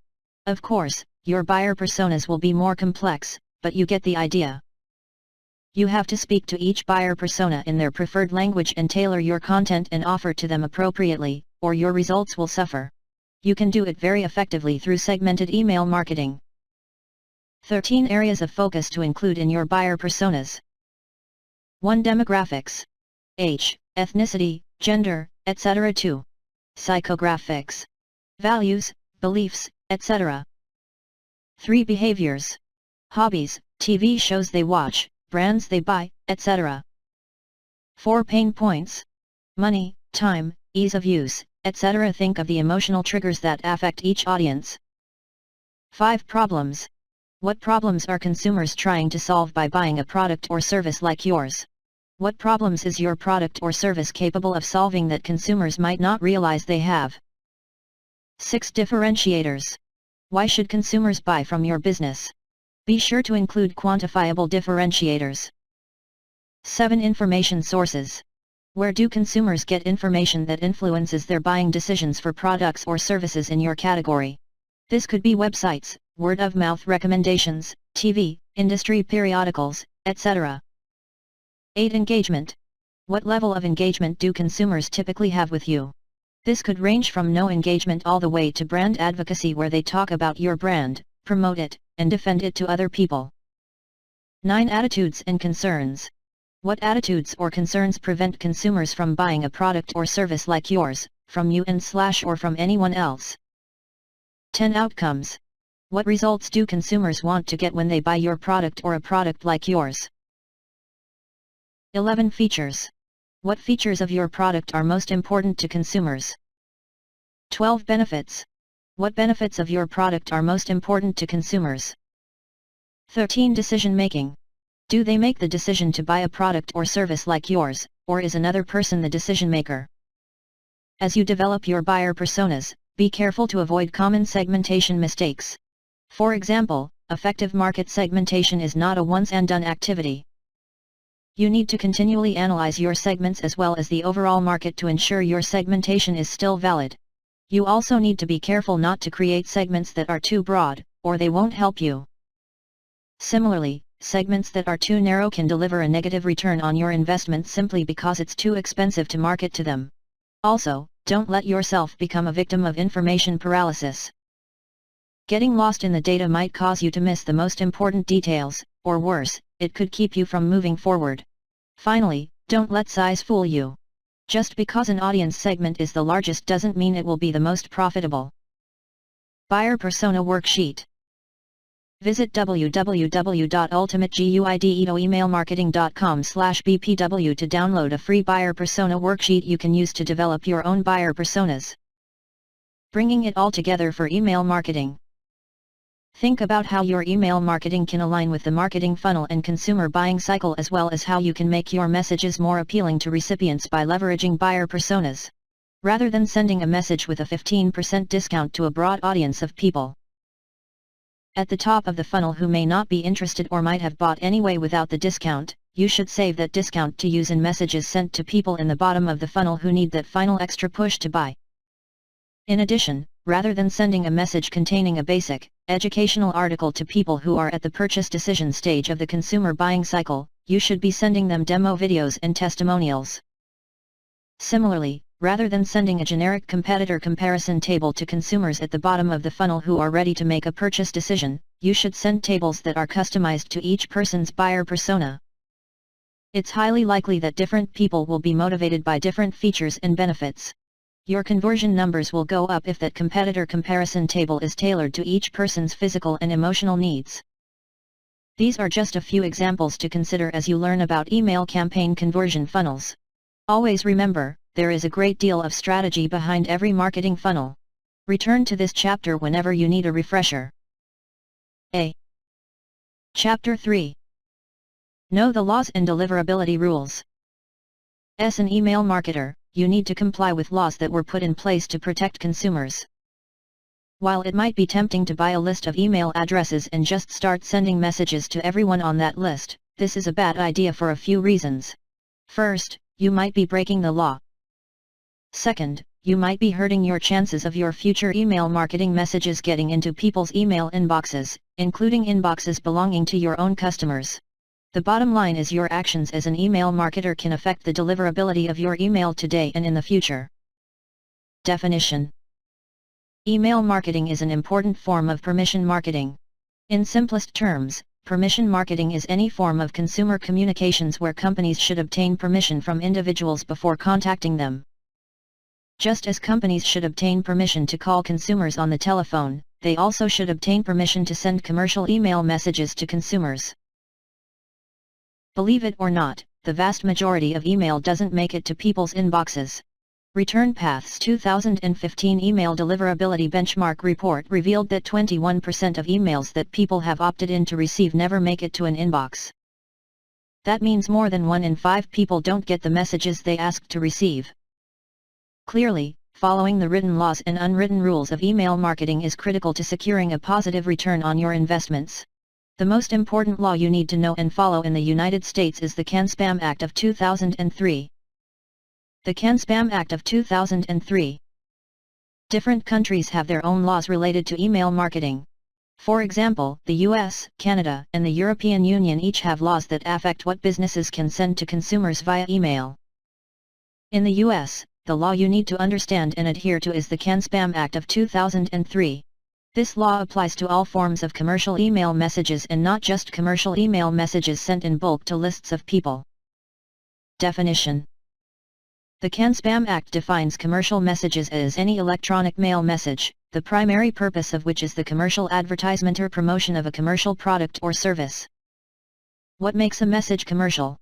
Of course, your buyer personas will be more complex, but you get the idea. You have to speak to each buyer persona in their preferred language and tailor your content and offer to them appropriately, or your results will suffer. You can do it very effectively through segmented email marketing. 13 areas of focus to include in your buyer personas. 1. Demographics. Age, ethnicity, gender, etc. 2. Psychographics. Values, beliefs, etc. 3. Behaviors. Hobbies, TV shows they watch, brands they buy, etc. 4. Pain points. Money, time, ease of use, etc. Think of the emotional triggers that affect each audience. 5. Problems. What problems are consumers trying to solve by buying a product or service like yours? What problems is your product or service capable of solving that consumers might not realize they have? 6. Differentiators. Why should consumers buy from your business? Be sure to include quantifiable differentiators. 7. Information sources. Where do consumers get information that influences their buying decisions for products or services in your category? This could be websites, word-of-mouth recommendations, TV, industry periodicals, etc. 8. Engagement. What level of engagement do consumers typically have with you? This could range from no engagement all the way to brand advocacy where they talk about your brand, promote it, and defend it to other people. 9. Attitudes and concerns. What attitudes or concerns prevent consumers from buying a product or service like yours, from you or from anyone else? 10. Outcomes. What results do consumers want to get when they buy your product or a product like yours? 11. Features. What features of your product are most important to consumers? 12 benefits. What benefits of your product are most important to consumers? 13 decision making. Do they make the decision to buy a product or service like yours, or is another person the decision maker? As you develop your buyer personas, be careful to avoid common segmentation mistakes. For example, effective market segmentation is not a once-and-done activity. You need to continually analyze your segments as well as the overall market to ensure your segmentation is still valid. You also need to be careful not to create segments that are too broad, or they won't help you. Similarly, segments that are too narrow can deliver a negative return on your investment simply because it's too expensive to market to them. Also, don't let yourself become a victim of information paralysis. Getting lost in the data might cause you to miss the most important details, or worse, it could keep you from moving forward. Finally, don't let size fool you. Just because an audience segment is the largest doesn't mean it will be the most profitable. Buyer Persona Worksheet. Visit www.ultimateguideoemailmarketing.com/bpw to download a free buyer persona worksheet you can use to develop your own buyer personas. Bringing it all together for email marketing. Think about how your email marketing can align with the marketing funnel and consumer buying cycle, as well as how you can make your messages more appealing to recipients by leveraging buyer personas, rather than sending a message with a 15% discount to a broad audience of people at the top of the funnel who may not be interested or might have bought anyway without the discount. You should save that discount to use in messages sent to people in the bottom of the funnel who need that final extra push to buy. In addition, rather than sending a message containing a basic, educational article to people who are at the purchase decision stage of the consumer buying cycle, you should be sending them demo videos and testimonials. Similarly, rather than sending a generic competitor comparison table to consumers at the bottom of the funnel who are ready to make a purchase decision, you should send tables that are customized to each person's buyer persona. It's highly likely that different people will be motivated by different features and benefits. Your conversion numbers will go up if that competitor comparison table is tailored to each person's physical and emotional needs. These are just a few examples to consider as you learn about email campaign conversion funnels. Always remember, there is a great deal of strategy behind every marketing funnel. Return to this chapter whenever you need a refresher. Chapter 3. Know the laws and deliverability rules. As an email marketer, you need to comply with laws that were put in place to protect consumers. While it might be tempting to buy a list of email addresses and just start sending messages to everyone on that list, this is a bad idea for a few reasons. First, you might be breaking the law. Second, you might be hurting your chances of your future email marketing messages getting into people's email inboxes, including inboxes belonging to your own customers. The bottom line is your actions as an email marketer can affect the deliverability of your email today and in the future. Definition. Email marketing is an important form of permission marketing. In simplest terms, permission marketing is any form of consumer communications where companies should obtain permission from individuals before contacting them. Just as companies should obtain permission to call consumers on the telephone, they also should obtain permission to send commercial email messages to consumers. Believe it or not, the vast majority of email doesn't make it to people's inboxes. ReturnPath's 2015 Email Deliverability Benchmark Report revealed that 21% of emails that people have opted in to receive never make it to an inbox. That means more than 1 in 5 people don't get the messages they asked to receive. Clearly, following the written laws and unwritten rules of email marketing is critical to securing a positive return on your investments. The most important law you need to know and follow in the United States is the CAN-SPAM Act of 2003. The CAN-SPAM Act of 2003. Different countries have their own laws related to email marketing. For example, the US, Canada, and the European Union each have laws that affect what businesses can send to consumers via email. In the US, the law you need to understand and adhere to is the CAN-SPAM Act of 2003. This law applies to all forms of commercial email messages and not just commercial email messages sent in bulk to lists of people. Definition. The CAN-SPAM Act defines commercial messages as any electronic mail message, the primary purpose of which is the commercial advertisement or promotion of a commercial product or service. What makes a message commercial?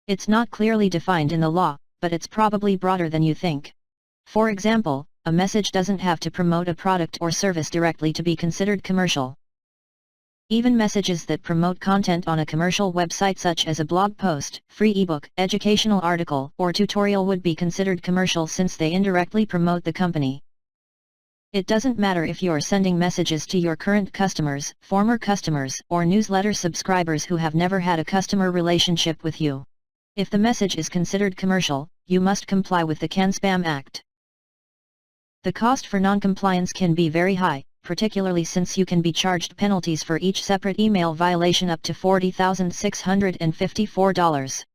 It's not clearly defined in the law, but it's probably broader than you think. For example, a message doesn't have to promote a product or service directly to be considered commercial. Even messages that promote content on a commercial website such as a blog post, free ebook, educational article, or tutorial would be considered commercial since they indirectly promote the company. It doesn't matter if you're sending messages to your current customers, former customers, or newsletter subscribers who have never had a customer relationship with you. If the message is considered commercial, you must comply with the CAN-SPAM Act. The cost for non-compliance can be very high, particularly since you can be charged penalties for each separate email violation up to $40,654.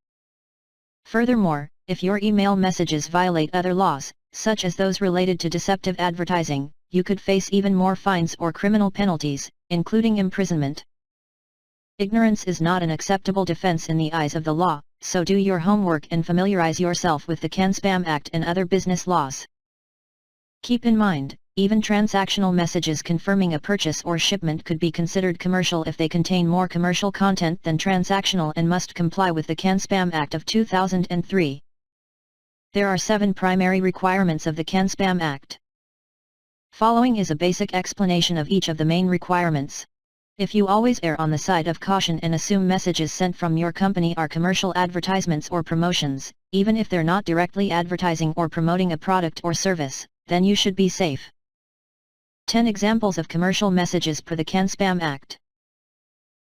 Furthermore, if your email messages violate other laws, such as those related to deceptive advertising, you could face even more fines or criminal penalties, including imprisonment. Ignorance is not an acceptable defense in the eyes of the law, so do your homework and familiarize yourself with the CAN-SPAM Act and other business laws. Keep in mind, even transactional messages confirming a purchase or shipment could be considered commercial if they contain more commercial content than transactional and must comply with the CAN-SPAM Act of 2003. There are 7 primary requirements of the CAN-SPAM Act. Following is a basic explanation of each of the main requirements. If you always err on the side of caution and assume messages sent from your company are commercial advertisements or promotions, even if they're not directly advertising or promoting a product or service, then you should be safe. 10 examples of commercial messages per the CAN-SPAM Act.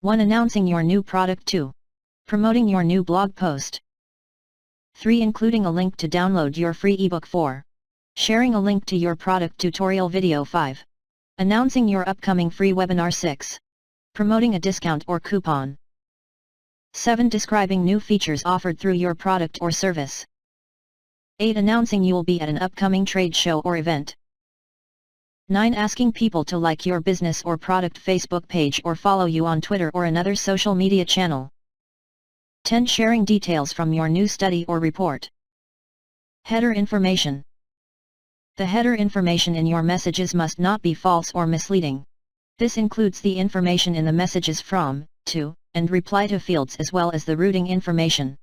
1. Announcing your new product. 2. Promoting your new blog post. 3. Including a link to download your free ebook. 4. Sharing a link to your product tutorial video. 5. Announcing your upcoming free webinar. 6. Promoting a discount or coupon. 7. Describing new features offered through your product or service. 8. Announcing you will be at an upcoming trade show or event. 9. Asking people to like your business or product Facebook page or follow you on Twitter or another social media channel. 10. Sharing details from your new study or report. Header information. The header information in your messages must not be false or misleading. This includes the information in the messages from, to, and reply to fields as well as the routing information.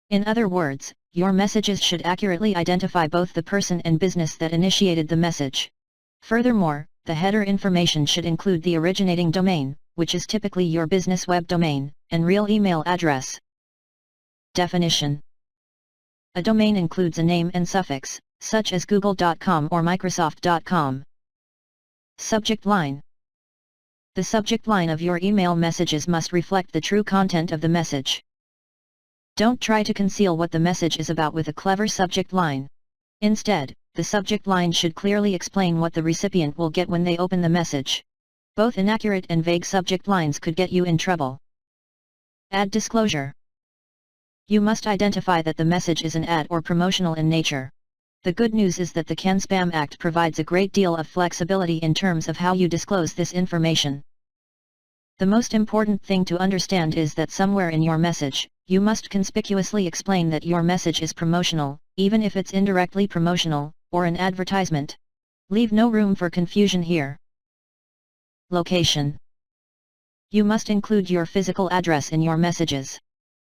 In other words, your messages should accurately identify both the person and business that initiated the message. Furthermore, the header information should include the originating domain, which is typically your business web domain, and real email address. Definition. A domain includes a name and suffix, such as google.com or microsoft.com. Subject line. The subject line of your email messages must reflect the true content of the message. Don't try to conceal what the message is about with a clever subject line. Instead, the subject line should clearly explain what the recipient will get when they open the message. Both inaccurate and vague subject lines could get you in trouble. Ad disclosure. You must identify that the message is an ad or promotional in nature. The good news is that the CAN-SPAM Act provides a great deal of flexibility in terms of how you disclose this information. The most important thing to understand is that somewhere in your message, you must conspicuously explain that your message is promotional, even if it's indirectly promotional, or an advertisement. Leave no room for confusion here. Location. You must include your physical address in your messages.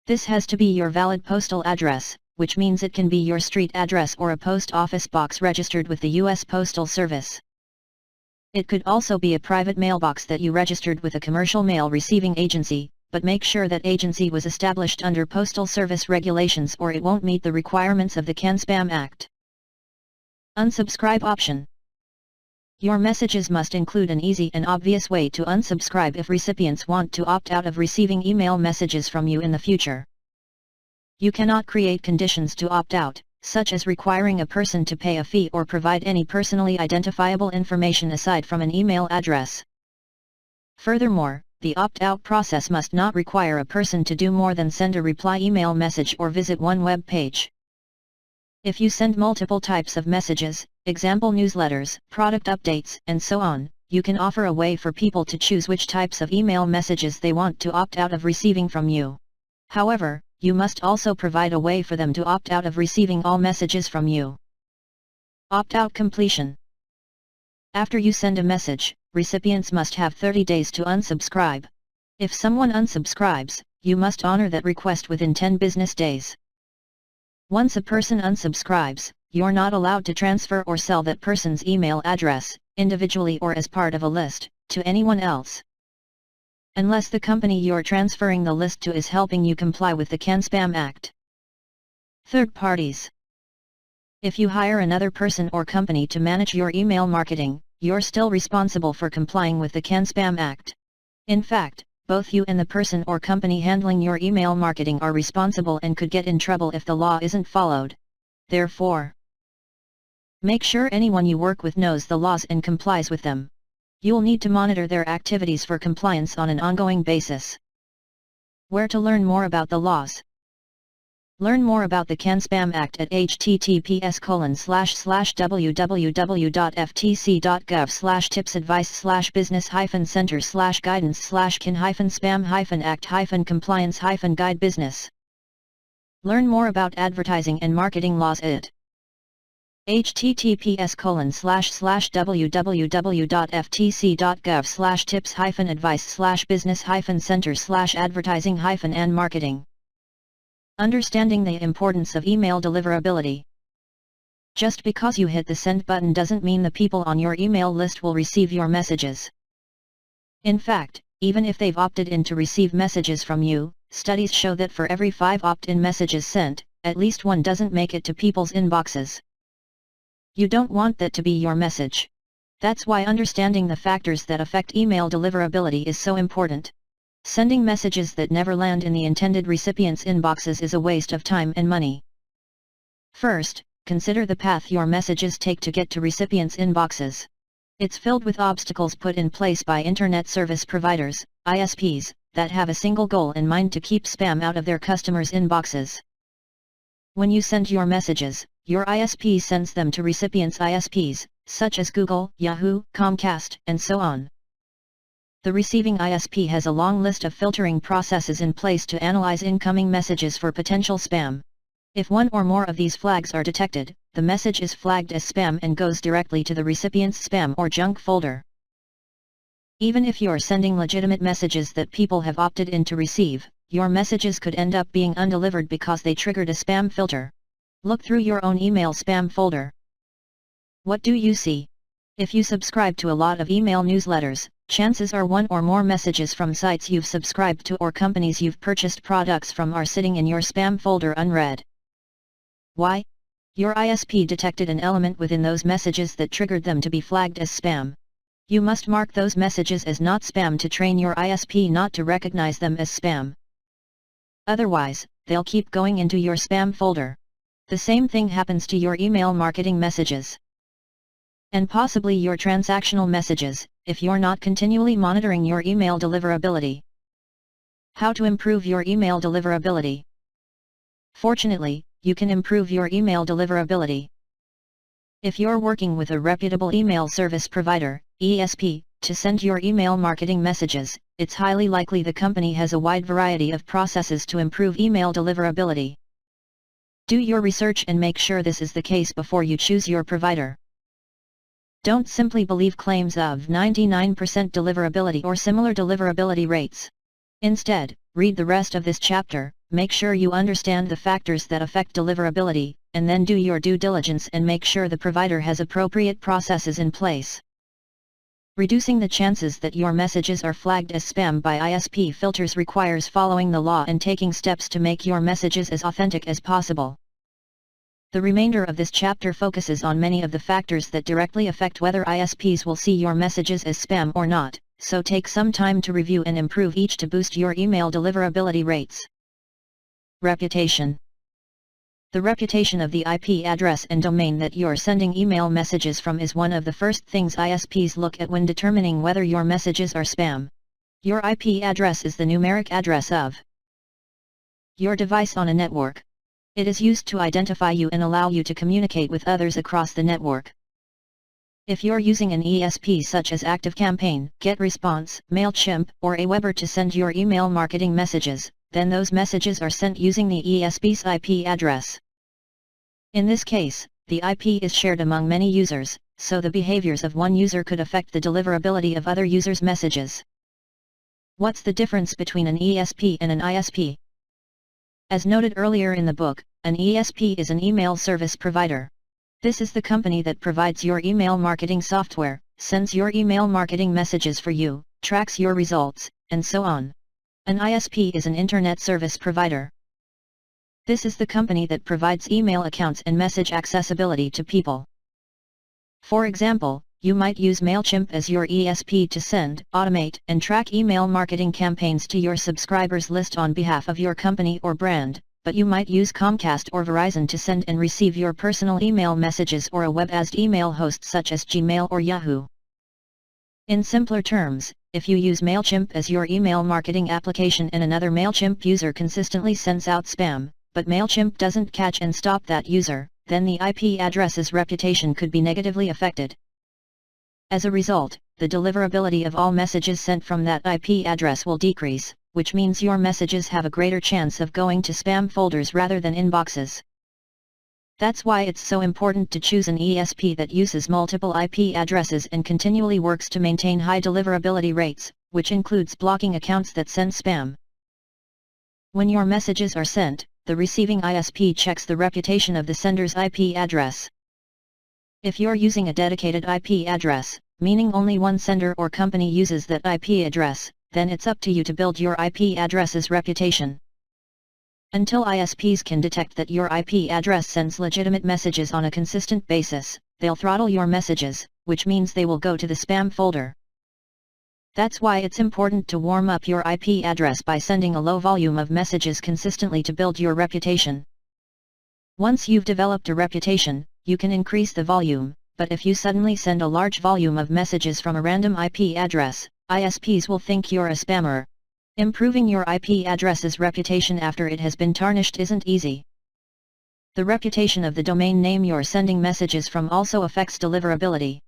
This has to be your valid postal address, which means it can be your street address or a post office box registered with the U.S. Postal Service. It could also be a private mailbox that you registered with a commercial mail receiving agency, but make sure that agency was established under Postal Service regulations or it won't meet the requirements of the CAN-SPAM Act. Unsubscribe option. Your messages must include an easy and obvious way to unsubscribe if recipients want to opt out of receiving email messages from you in the future. You cannot create conditions to opt out, such as requiring a person to pay a fee or provide any personally identifiable information aside from an email address. Furthermore, the opt-out process must not require a person to do more than send a reply email message or visit one web page. If you send multiple types of messages, example newsletters, product updates, and so on, you can offer a way for people to choose which types of email messages they want to opt out of receiving from you. However, you must also provide a way for them to opt out of receiving all messages from you. Opt-out completion. After you send a message, recipients must have 30 days to unsubscribe. If someone unsubscribes, you must honor that request within 10 business days. Once a person unsubscribes, you're not allowed to transfer or sell that person's email address, individually or as part of a list, to anyone else. Unless the company you're transferring the list to is helping you comply with the CAN-SPAM Act. Third parties. If you hire another person or company to manage your email marketing, you're still responsible for complying with the CAN-SPAM Act. In fact, both you and the person or company handling your email marketing are responsible and could get in trouble if the law isn't followed. Therefore, make sure anyone you work with knows the laws and complies with them. You'll need to monitor their activities for compliance on an ongoing basis. Where to learn more about the laws? Learn more about the CAN-SPAM Act at https://www.ftc.gov/tips-advice/business-center/guidance/kin-spam-act-compliance-guide-business. Learn more about advertising and marketing laws at https://www.ftc.gov/tips-advice/business-center/advertising-and-marketing. Understanding the importance of email deliverability. Just because you hit the send button doesn't mean the people on your email list will receive your messages. In fact, even if they've opted in to receive messages from you, studies show that for every 5 opt-in messages sent, at least 1 doesn't make it to people's inboxes. You don't want that to be your message. That's why understanding the factors that affect email deliverability is so important. Sending messages that never land in the intended recipients' inboxes is a waste of time and money. First, consider the path your messages take to get to recipients' inboxes. It's filled with obstacles put in place by Internet Service Providers, ISPs, that have a single goal in mind: to keep spam out of their customers' inboxes. When you send your messages, your ISP sends them to recipients' ISPs, such as Google, Yahoo, Comcast, and so on. The receiving ISP has a long list of filtering processes in place to analyze incoming messages for potential spam. If 1 or more of these flags are detected, the message is flagged as spam and goes directly to the recipient's spam or junk folder. Even if you're sending legitimate messages that people have opted in to receive, your messages could end up being undelivered because they triggered a spam filter. Look through your own email spam folder. What do you see? If you subscribe to a lot of email newsletters, chances are 1 or more messages from sites you've subscribed to or companies you've purchased products from are sitting in your spam folder unread. Why? Your ISP detected an element within those messages that triggered them to be flagged as spam. You must mark those messages as not spam to train your ISP not to recognize them as spam. Otherwise, they'll keep going into your spam folder. The same thing happens to your email marketing messages. And possibly your transactional messages, if you're not continually monitoring your email deliverability. How to improve your email deliverability? Fortunately, you can improve your email deliverability. If you're working with a reputable email service provider, ESP, to send your email marketing messages, it's highly likely the company has a wide variety of processes to improve email deliverability. Do your research and make sure this is the case before you choose your provider. Don't simply believe claims of 99% deliverability or similar deliverability rates. Instead, read the rest of this chapter, make sure you understand the factors that affect deliverability, and then do your due diligence and make sure the provider has appropriate processes in place. Reducing the chances that your messages are flagged as spam by ISP filters requires following the law and taking steps to make your messages as authentic as possible. The remainder of this chapter focuses on many of the factors that directly affect whether ISPs will see your messages as spam or not, so take some time to review and improve each to boost your email deliverability rates. Reputation. The reputation of the IP address and domain that you're sending email messages from is one of the first things ISPs look at when determining whether your messages are spam. Your IP address is the numeric address of your device on a network. It is used to identify you and allow you to communicate with others across the network. If you're using an ESP such as ActiveCampaign, GetResponse, MailChimp, or Aweber to send your email marketing messages, then those messages are sent using the ESP's IP address. In this case, the IP is shared among many users, so the behaviors of one user could affect the deliverability of other users' messages. What's the difference between an ESP and an ISP? As noted earlier in the book, an ESP is an email service provider. This is the company that provides your email marketing software, sends your email marketing messages for you, tracks your results, and so on. An ISP is an internet service provider. This is the company that provides email accounts and message accessibility to people. For example, you might use MailChimp as your ESP to send, automate, and track email marketing campaigns to your subscribers list on behalf of your company or brand, but you might use Comcast or Verizon to send and receive your personal email messages or a web-based email host such as Gmail or Yahoo. In simpler terms, if you use MailChimp as your email marketing application and another MailChimp user consistently sends out spam, but MailChimp doesn't catch and stop that user, then the IP address's reputation could be negatively affected. As a result, the deliverability of all messages sent from that IP address will decrease, which means your messages have a greater chance of going to spam folders rather than inboxes. That's why it's so important to choose an ESP that uses multiple IP addresses and continually works to maintain high deliverability rates, which includes blocking accounts that send spam. When your messages are sent, the receiving ISP checks the reputation of the sender's IP address. If you're using a dedicated IP address, meaning only one sender or company uses that IP address, then it's up to you to build your IP address's reputation. Until ISPs can detect that your IP address sends legitimate messages on a consistent basis, they'll throttle your messages, which means they will go to the spam folder. That's why it's important to warm up your IP address by sending a low volume of messages consistently to build your reputation. Once you've developed a reputation, you can increase the volume, but if you suddenly send a large volume of messages from a random IP address, ISPs will think you're a spammer. Improving your IP address's reputation after it has been tarnished isn't easy. The reputation of the domain name you're sending messages from also affects deliverability.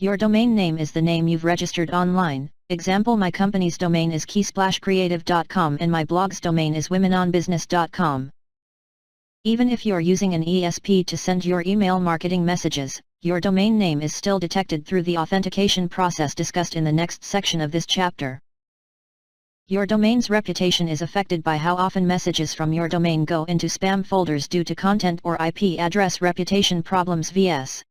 Your domain name is the name you've registered online. Example: my company's domain is keysplashcreative.com and my blog's domain is womenonbusiness.com. Even if you're using an ESP to send your email marketing messages, your domain name is still detected through the authentication process discussed in the next section of this chapter. Your domain's reputation is affected by how often messages from your domain go into spam folders due to content or IP address reputation problems vs.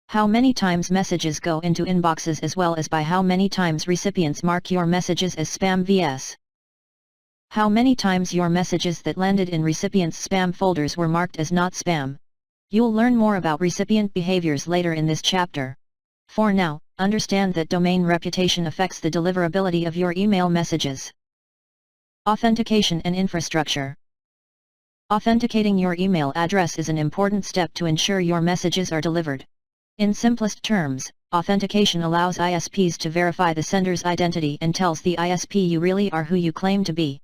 how many times messages go into inboxes, as well as by how many times recipients mark your messages as spam vs. how many times your messages that landed in recipients' spam folders were marked as not spam. You'll learn more about recipient behaviors later in this chapter. For now, understand that domain reputation affects the deliverability of your email messages. Authentication and infrastructure. Authenticating your email address is an important step to ensure your messages are delivered. In simplest terms, authentication allows ISPs to verify the sender's identity and tells the ISP you really are who you claim to be.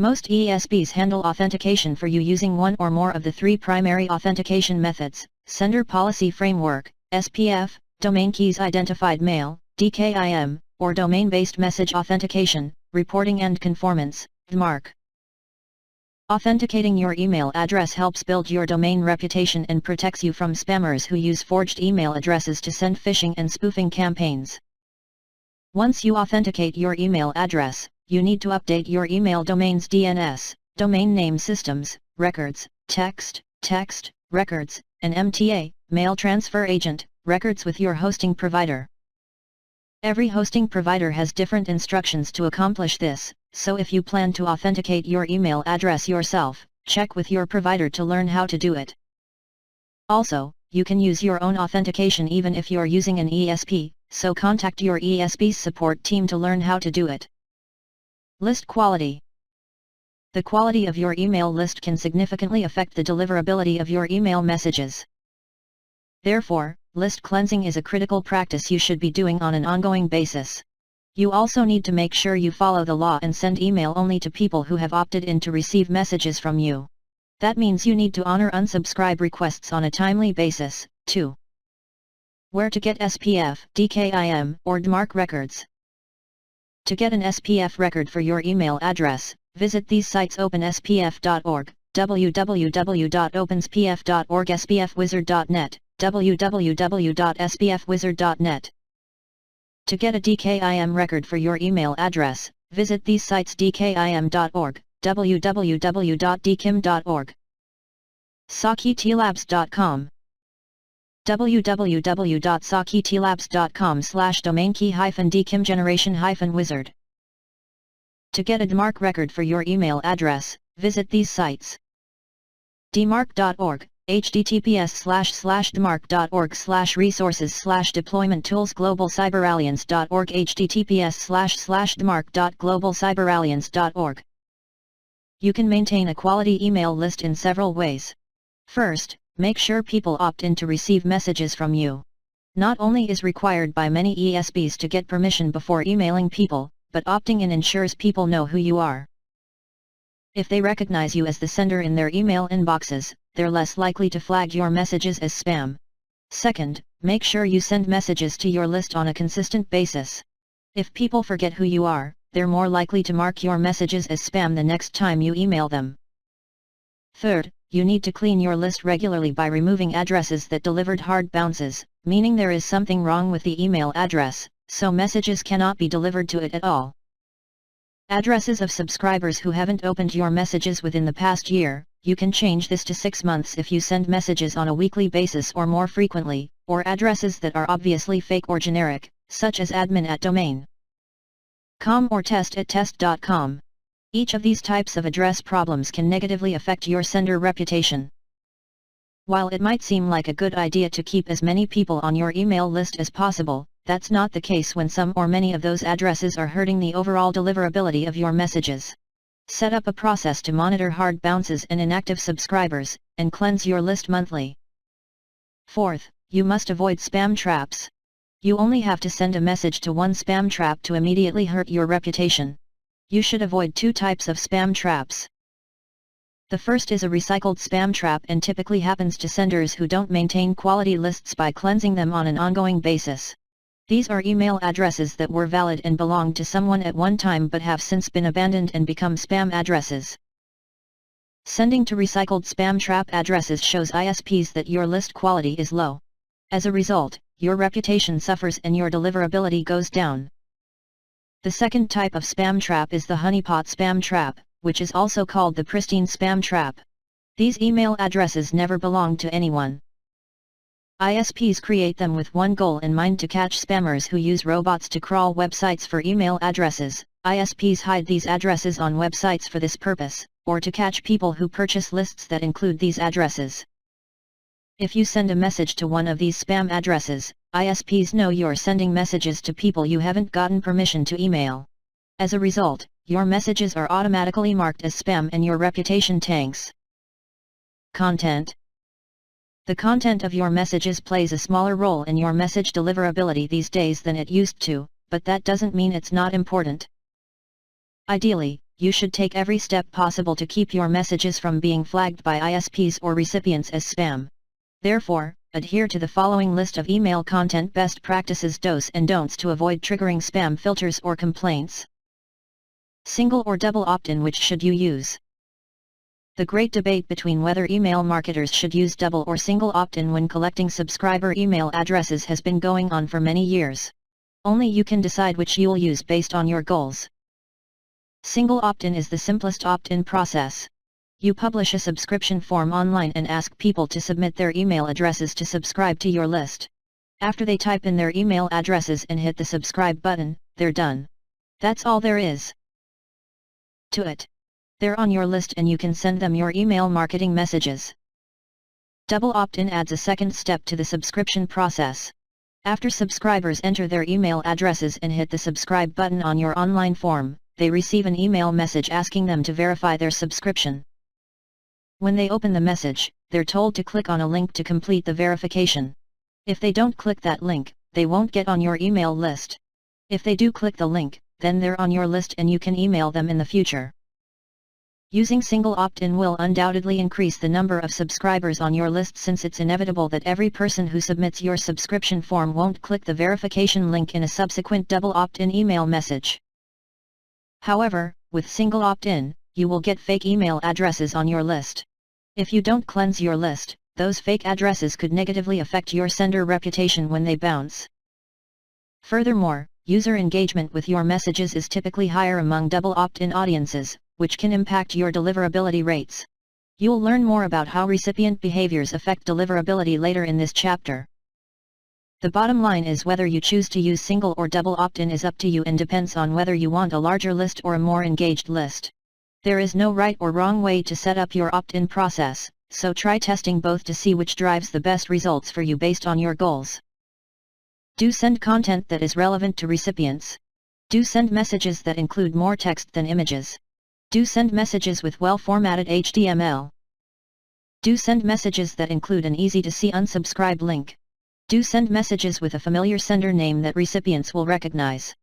Most ESPs handle authentication for you using one or more of the three primary authentication methods: Sender Policy Framework, SPF, Domain Keys Identified Mail, DKIM, or Domain-Based Message Authentication, Reporting and Conformance, DMARC. Authenticating your email address helps build your domain reputation and protects you from spammers who use forged email addresses to send phishing and spoofing campaigns. Once you authenticate your email address, you need to update your email domain's DNS, domain name systems, records, text, records, and MTA, mail transfer agent, records with your hosting provider. Every hosting provider has different instructions to accomplish this, so if you plan to authenticate your email address yourself, check with your provider to learn how to do it. Also, you can use your own authentication even if you're using an ESP, so contact your ESP's support team to learn how to do it. List quality. The quality of your email list can significantly affect the deliverability of your email messages. Therefore, list cleansing is a critical practice you should be doing on an ongoing basis. You also need to make sure you follow the law and send email only to people who have opted in to receive messages from you. That means you need to honor unsubscribe requests on a timely basis, too. Where to get SPF, DKIM, or DMARC records. To get an SPF record for your email address, visit these sites: openspf.org, www.openspf.org, spfwizard.net, www.spfwizard.net. To get a DKIM record for your email address, visit these sites: dkim.org, www.dkim.org. SakiTLabs.com, www.sakitlabs.com/domain-key-d-kim-generation-wizard. To get a DMARC record for your email address, visit these sites. dmarc.org, https://dmarc.org/resources/deployment-tools globalcyberalliance.org, https://dmarc.globalcyberalliance.org. You can maintain a quality email list in several ways. First, make sure people opt in to receive messages from you. Not only is required by many ESPs to get permission before emailing people, but opting in ensures people know who you are. If they recognize you as the sender in their email inboxes, they're less likely to flag your messages as spam. Second, make sure you send messages to your list on a consistent basis. If people forget who you are, they're more likely to mark your messages as spam the next time you email them. Third, you need to clean your list regularly by removing addresses that delivered hard bounces, meaning there is something wrong with the email address, so messages cannot be delivered to it at all. Addresses of subscribers who haven't opened your messages within the past year, you can change this to 6 months if you send messages on a weekly basis or more frequently, or addresses that are obviously fake or generic, such as admin@domain.com or test@test.com. Each of these types of address problems can negatively affect your sender reputation. While it might seem like a good idea to keep as many people on your email list as possible, that's not the case when some or many of those addresses are hurting the overall deliverability of your messages. Set up a process to monitor hard bounces and inactive subscribers, and cleanse your list monthly. Fourth, you must avoid spam traps. You only have to send a message to one spam trap to immediately hurt your reputation. You should avoid 2 types of spam traps. The first is a recycled spam trap and typically happens to senders who don't maintain quality lists by cleansing them on an ongoing basis. These are email addresses that were valid and belonged to someone at one time but have since been abandoned and become spam addresses. Sending to recycled spam trap addresses shows ISPs that your list quality is low. As a result, your reputation suffers and your deliverability goes down. The second type of spam trap is the honeypot spam trap, which is also called the pristine spam trap. These email addresses never belong to anyone. ISPs create them with one goal in mind: to catch spammers who use robots to crawl websites for email addresses. ISPs hide these addresses on websites for this purpose, or to catch people who purchase lists that include these addresses. If you send a message to one of these spam addresses, ISPs know you're sending messages to people you haven't gotten permission to email. As a result, your messages are automatically marked as spam and your reputation tanks. Content. The content of your messages plays a smaller role in your message deliverability these days than it used to, but that doesn't mean it's not important. Ideally, you should take every step possible to keep your messages from being flagged by ISPs or recipients as spam. Therefore, adhere to the following list of email content best practices, do's and don'ts to avoid triggering spam filters or complaints. Single or double opt-in, which should you use? The great debate between whether email marketers should use double or single opt-in when collecting subscriber email addresses has been going on for many years. Only you can decide which you'll use based on your goals. Single opt-in is the simplest opt-in process. You publish a subscription form online and ask people to submit their email addresses to subscribe to your list. After they type in their email addresses and hit the subscribe button, they're done. That's all there is to it. They're on your list and you can send them your email marketing messages. Double opt-in adds a second step to the subscription process. After subscribers enter their email addresses and hit the subscribe button on your online form, they receive an email message asking them to verify their subscription. When they open the message, they're told to click on a link to complete the verification. If they don't click that link, they won't get on your email list. If they do click the link, then they're on your list and you can email them in the future. Using single opt-in will undoubtedly increase the number of subscribers on your list, since it's inevitable that every person who submits your subscription form won't click the verification link in a subsequent double opt-in email message. However, with single opt-in, you will get fake email addresses on your list. If you don't cleanse your list, those fake addresses could negatively affect your sender reputation when they bounce. Furthermore, user engagement with your messages is typically higher among double opt-in audiences, which can impact your deliverability rates. You'll learn more about how recipient behaviors affect deliverability later in this chapter. The bottom line is whether you choose to use single or double opt-in is up to you and depends on whether you want a larger list or a more engaged list. There is no right or wrong way to set up your opt-in process, so try testing both to see which drives the best results for you based on your goals. Do send content that is relevant to recipients. Do send messages that include more text than images. Do send messages with well-formatted HTML. Do send messages that include an easy-to-see unsubscribe link. Do send messages with a familiar sender name that recipients will recognize.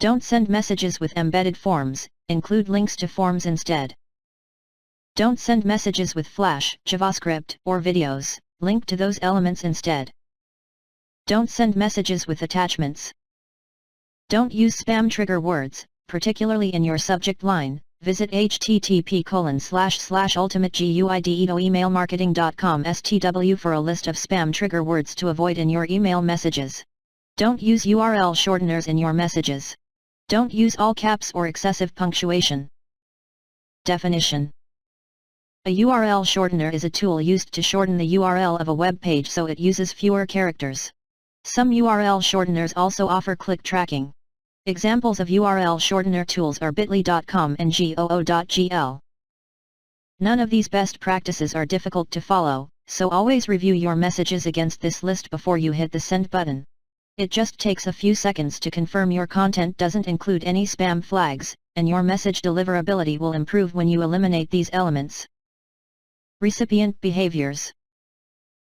Don't send messages with embedded forms, include links to forms instead. Don't send messages with Flash, JavaScript, or videos, link to those elements instead. Don't send messages with attachments. Don't use spam trigger words, particularly in your subject line. Visit http://ultimateguideemailmarketing.com/stw for a list of spam trigger words to avoid in your email messages. Don't use URL shorteners in your messages. Don't use all caps or excessive punctuation. Definition: a URL shortener is a tool used to shorten the URL of a web page so it uses fewer characters. Some URL shorteners also offer click tracking. Examples of URL shortener tools are bitly.com and goo.gl. None of these best practices are difficult to follow, so always review your messages against this list before you hit the send button. It just takes a few seconds to confirm your content doesn't include any spam flags, and your message deliverability will improve when you eliminate these elements. Recipient behaviors.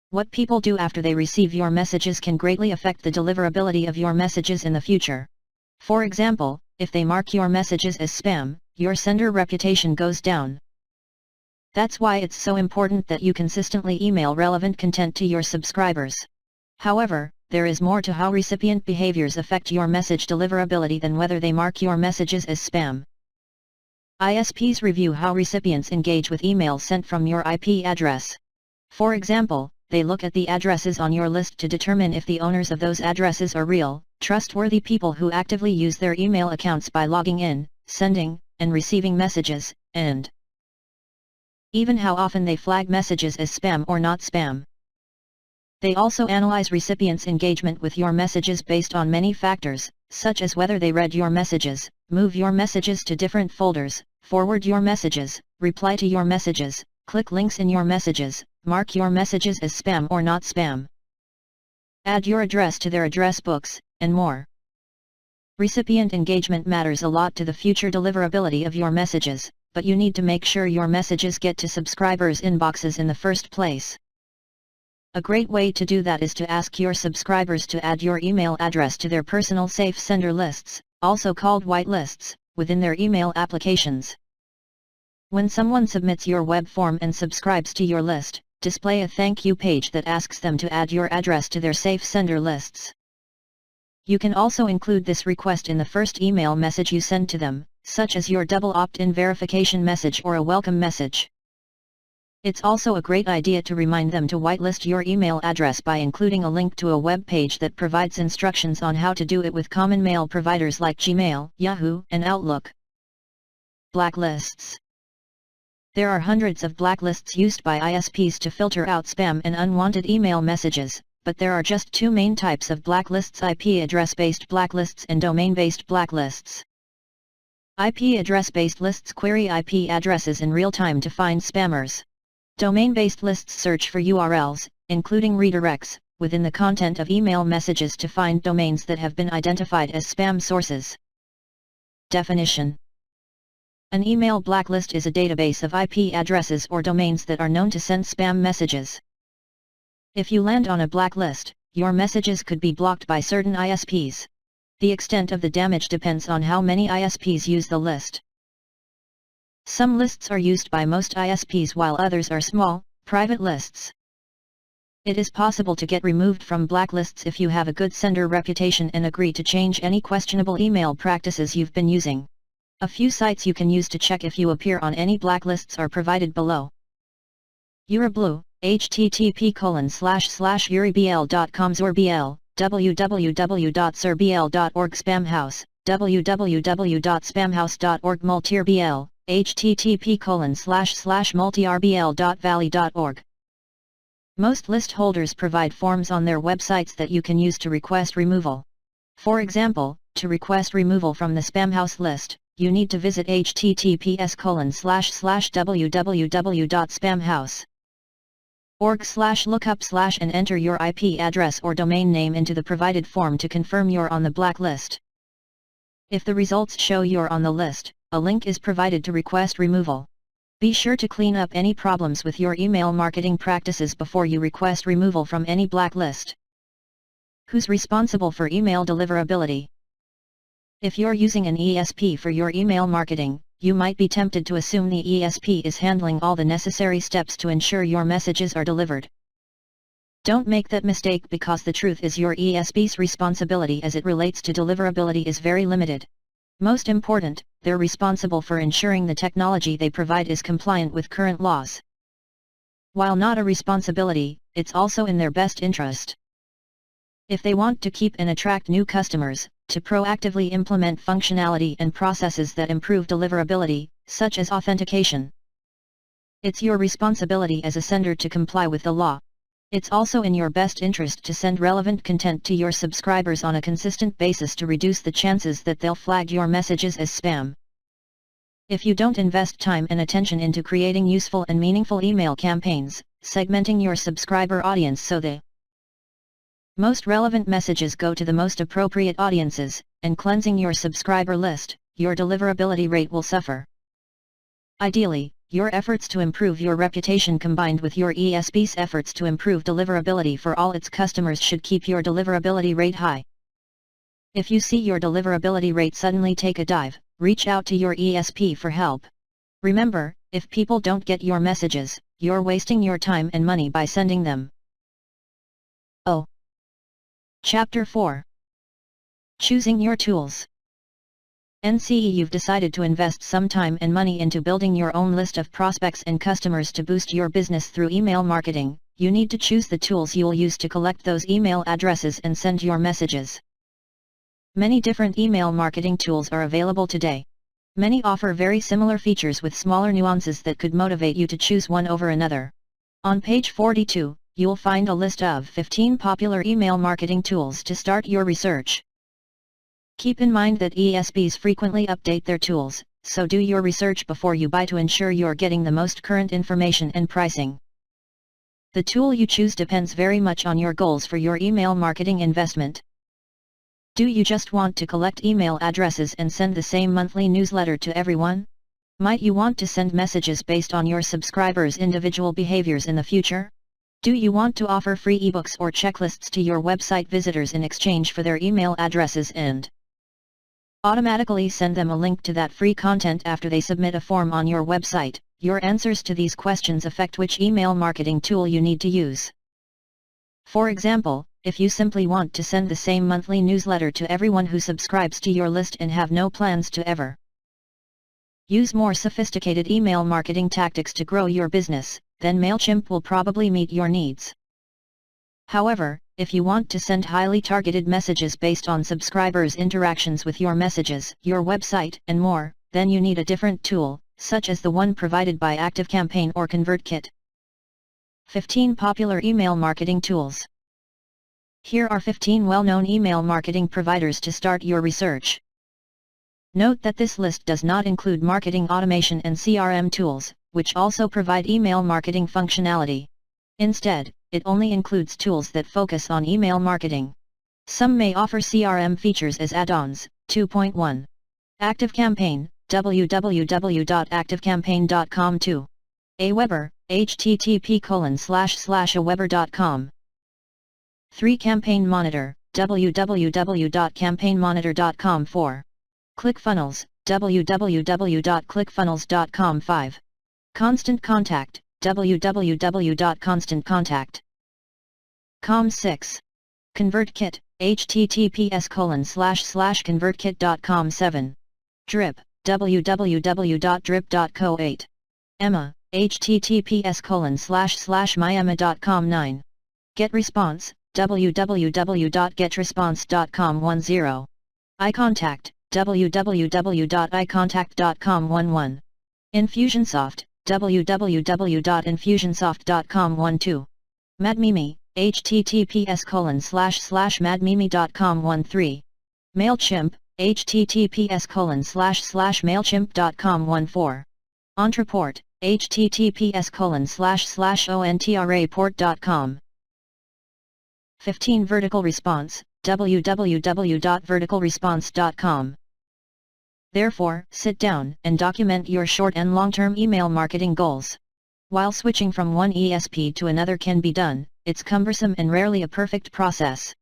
What people do after they receive your messages can greatly affect the deliverability of your messages in the future. For example, if they mark your messages as spam, your sender reputation goes down. That's why it's so important that you consistently email relevant content to your subscribers. However, there is more to how recipient behaviors affect your message deliverability than whether they mark your messages as spam. ISPs review how recipients engage with emails sent from your IP address. For example, they look at the addresses on your list to determine if the owners of those addresses are real, trustworthy people who actively use their email accounts by logging in, sending, and receiving messages, and even how often they flag messages as spam or not spam. They also analyze recipients' engagement with your messages based on many factors, such as whether they read your messages, move your messages to different folders, forward your messages, reply to your messages, click links in your messages, mark your messages as spam or not spam, add your address to their address books, and more. Recipient engagement matters a lot to the future deliverability of your messages, but you need to make sure your messages get to subscribers' inboxes in the first place. A great way to do that is to ask your subscribers to add your email address to their personal safe sender lists, also called whitelists, within their email applications. When someone submits your web form and subscribes to your list, display a thank you page that asks them to add your address to their safe sender lists. You can also include this request in the first email message you send to them, such as your double opt-in verification message or a welcome message. It's also a great idea to remind them to whitelist your email address by including a link to a web page that provides instructions on how to do it with common mail providers like Gmail, Yahoo, and Outlook. Blacklists. There are hundreds of blacklists used by ISPs to filter out spam and unwanted email messages, but there are just two main types of blacklists: IP address-based blacklists and domain-based blacklists. IP address-based lists query IP addresses in real time to find spammers. Domain-based lists search for URLs, including redirects, within the content of email messages to find domains that have been identified as spam sources. Definition: an email blacklist is a database of IP addresses or domains that are known to send spam messages. If you land on a blacklist, your messages could be blocked by certain ISPs. The extent of the damage depends on how many ISPs use the list. Some lists are used by most ISPs while others are small, private lists. It is possible to get removed from blacklists if you have a good sender reputation and agree to change any questionable email practices you've been using. A few sites you can use to check if you appear on any blacklists are provided below. Euriblu, http://euribl.com, Zorbl, www.zorbl.org, Spamhaus, www.spamhaus.org, Multirbl, http://multirbl.valley.org. Most list holders provide forms on their websites that you can use to request removal. For example, to request removal from the Spamhaus list, you need to visit https://www.spamhaus.org/lookup/ and enter your IP address or domain name into the provided form to confirm you're on the blacklist. If the results show you're on the list, a link is provided to request removal. Be sure to clean up any problems with your email marketing practices before you request removal from any blacklist. Who's responsible for email deliverability? If you're using an ESP for your email marketing, you might be tempted to assume the ESP is handling all the necessary steps to ensure your messages are delivered. Don't make that mistake, because the truth is your ESP's responsibility as it relates to deliverability is very limited. Most important, they're responsible for ensuring the technology they provide is compliant with current laws. While not a responsibility, it's also in their best interest. If they want to keep and attract new customers, to proactively implement functionality and processes that improve deliverability, such as authentication. It's your responsibility as a sender to comply with the law. It's also in your best interest to send relevant content to your subscribers on a consistent basis to reduce the chances that they'll flag your messages as spam. If you don't invest time and attention into creating useful and meaningful email campaigns, segmenting your subscriber audience so the most relevant messages go to the most appropriate audiences, and cleansing your subscriber list, your deliverability rate will suffer. Ideally, your efforts to improve your reputation combined with your ESP's efforts to improve deliverability for all its customers should keep your deliverability rate high. If you see your deliverability rate suddenly take a dive, reach out to your ESP for help. Remember, if people don't get your messages, you're wasting your time and money by sending them. Oh. Chapter 4. Choosing your tools. NCE, you've decided to invest some time and money into building your own list of prospects and customers to boost your business through email marketing. You need to choose the tools you'll use to collect those email addresses and send your messages. Many different email marketing tools are available today. Many offer very similar features with smaller nuances that could motivate you to choose one over another. On page 42, you'll find a list of 15 popular email marketing tools to start your research. Keep in mind that ESPs frequently update their tools, so do your research before you buy to ensure you're getting the most current information and pricing. The tool you choose depends very much on your goals for your email marketing investment. Do you just want to collect email addresses and send the same monthly newsletter to everyone? Might you want to send messages based on your subscribers' individual behaviors in the future? Do you want to offer free ebooks or checklists to your website visitors in exchange for their email addresses and automatically send them a link to that free content after they submit a form on your website? Your answers to these questions affect which email marketing tool you need to use. For example, if you simply want to send the same monthly newsletter to everyone who subscribes to your list and have no plans to ever use more sophisticated email marketing tactics to grow your business, then MailChimp will probably meet your needs. However, if you want to send highly targeted messages based on subscribers' interactions with your messages, your website, and more, then you need a different tool, such as the one provided by ActiveCampaign or ConvertKit. 15 popular email marketing tools. Here are 15 well-known email marketing providers to start your research. Note that this list does not include marketing automation and CRM tools, which also provide email marketing functionality. Instead, it only includes tools that focus on email marketing. Some may offer CRM features as add-ons. 2.1. ActiveCampaign, www.activecampaign.com. 2. Aweber, http://aweber.com. 3. Campaign Monitor, www.campaignmonitor.com. 4. ClickFunnels, www.clickfunnels.com. 5. Constant Contact, www.constantcontact.com. 6. ConvertKit, https://convertkit.com. 7. Drip, www.drip.co. 8. Emma, https://myemma.com. 9. GetResponse, www.getresponse.com. 10. iContact, www.icontact.com. 11. Infusionsoft, www.infusionsoft.com. 12. MadMimi, https://madmimi.com 13. MailChimp, https://mailchimp.com 14. Ontraport, https://ontraport.com. 15. Vertical Response, www.verticalresponse.com. Therefore, sit down and document your short and long-term email marketing goals. While switching from one ESP to another can be done, it's cumbersome and rarely a perfect process.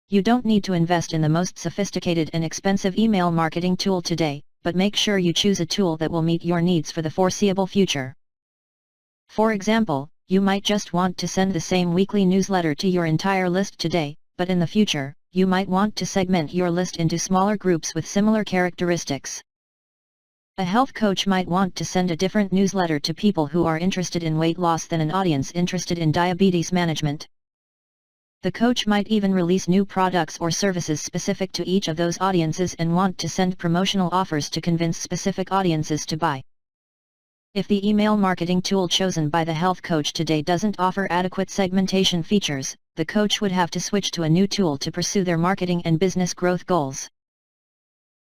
You don't need to invest in the most sophisticated and expensive email marketing tool today, but make sure you choose a tool that will meet your needs for the foreseeable future. For example, you might just want to send the same weekly newsletter to your entire list today, but in the future, you might want to segment your list into smaller groups with similar characteristics. A health coach might want to send a different newsletter to people who are interested in weight loss than an audience interested in diabetes management. The coach might even release new products or services specific to each of those audiences and want to send promotional offers to convince specific audiences to buy. If the email marketing tool chosen by the health coach today doesn't offer adequate segmentation features, the coach would have to switch to a new tool to pursue their marketing and business growth goals.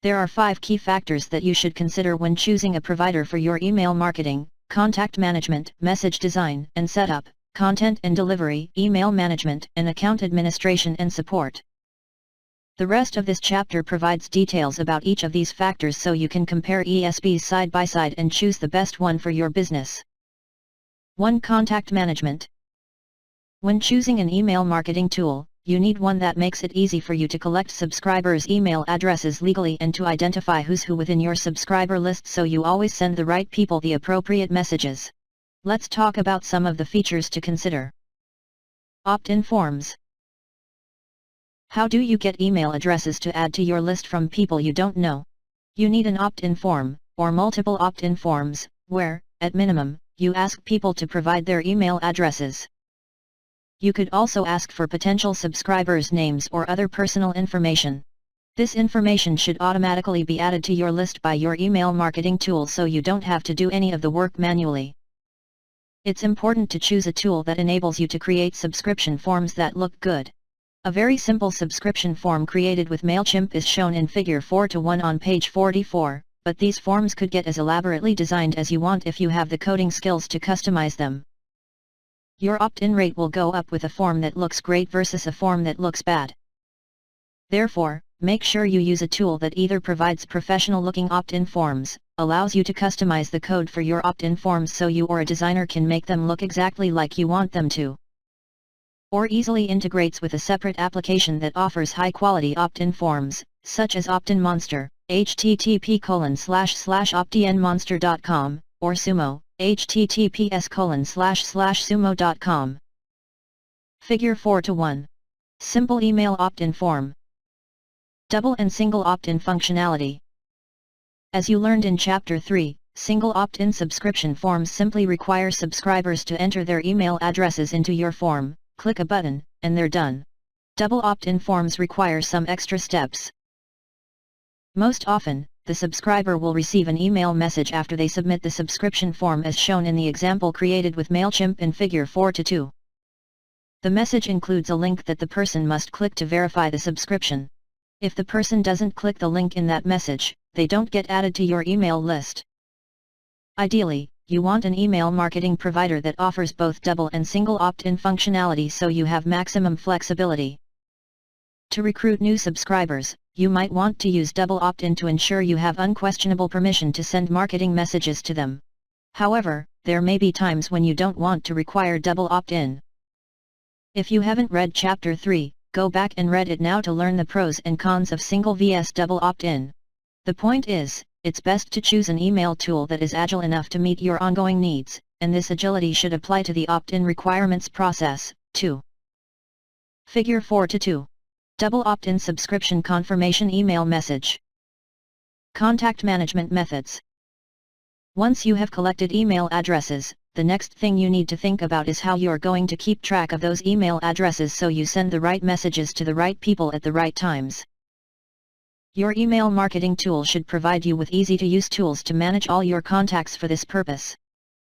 There are 5 key factors that you should consider when choosing a provider for your email marketing: contact management, message design and setup, content and delivery, email management, and account administration and support. The rest of this chapter provides details about each of these factors so you can compare ESPs side by side and choose the best one for your business. 1. Contact management. When choosing an email marketing tool, you need one that makes it easy for you to collect subscribers' email addresses legally and to identify who's who within your subscriber list so you always send the right people the appropriate messages. Let's talk about some of the features to consider. Opt-in forms. How do you get email addresses to add to your list from people you don't know? You need an opt-in form, or multiple opt-in forms, where, at minimum, you ask people to provide their email addresses. You could also ask for potential subscribers' names or other personal information. This information should automatically be added to your list by your email marketing tool so you don't have to do any of the work manually. It's important to choose a tool that enables you to create subscription forms that look good. A very simple subscription form created with MailChimp is shown in Figure 4:1 on page 44, but these forms could get as elaborately designed as you want if you have the coding skills to customize them. Your opt-in rate will go up with a form that looks great versus a form that looks bad. Therefore, make sure you use a tool that either provides professional-looking opt-in forms, allows you to customize the code for your opt-in forms so you or a designer can make them look exactly like you want them to, or easily integrates with a separate application that offers high-quality opt-in forms, such as Opt-in Monster, http://optinmonster.com, or Sumo, https://sumo.com. Figure 4:1. Simple email opt-in form. Double and single opt-in functionality. As you learned in Chapter 3, single opt-in subscription forms simply require subscribers to enter their email addresses into your form, click a button, and they're done. Double opt-in forms require some extra steps. Most often, the subscriber will receive an email message after they submit the subscription form as shown in the example created with MailChimp in Figure 4:2. The message includes a link that the person must click to verify the subscription. If the person doesn't click the link in that message, they don't get added to your email list. Ideally, you want an email marketing provider that offers both double and single opt-in functionality so you have maximum flexibility. To recruit new subscribers, you might want to use double opt-in to ensure you have unquestionable permission to send marketing messages to them. However, there may be times when you don't want to require double opt-in. If you haven't read Chapter 3, go back and read it now to learn the pros and cons of single vs double opt-in. The point is, it's best to choose an email tool that is agile enough to meet your ongoing needs, and this agility should apply to the opt-in requirements process, too. Figure 4:2. Double opt-in subscription confirmation email message. Contact management methods. Once you have collected email addresses, the next thing you need to think about is how you're going to keep track of those email addresses so you send the right messages to the right people at the right times. Your email marketing tool should provide you with easy-to-use tools to manage all your contacts for this purpose.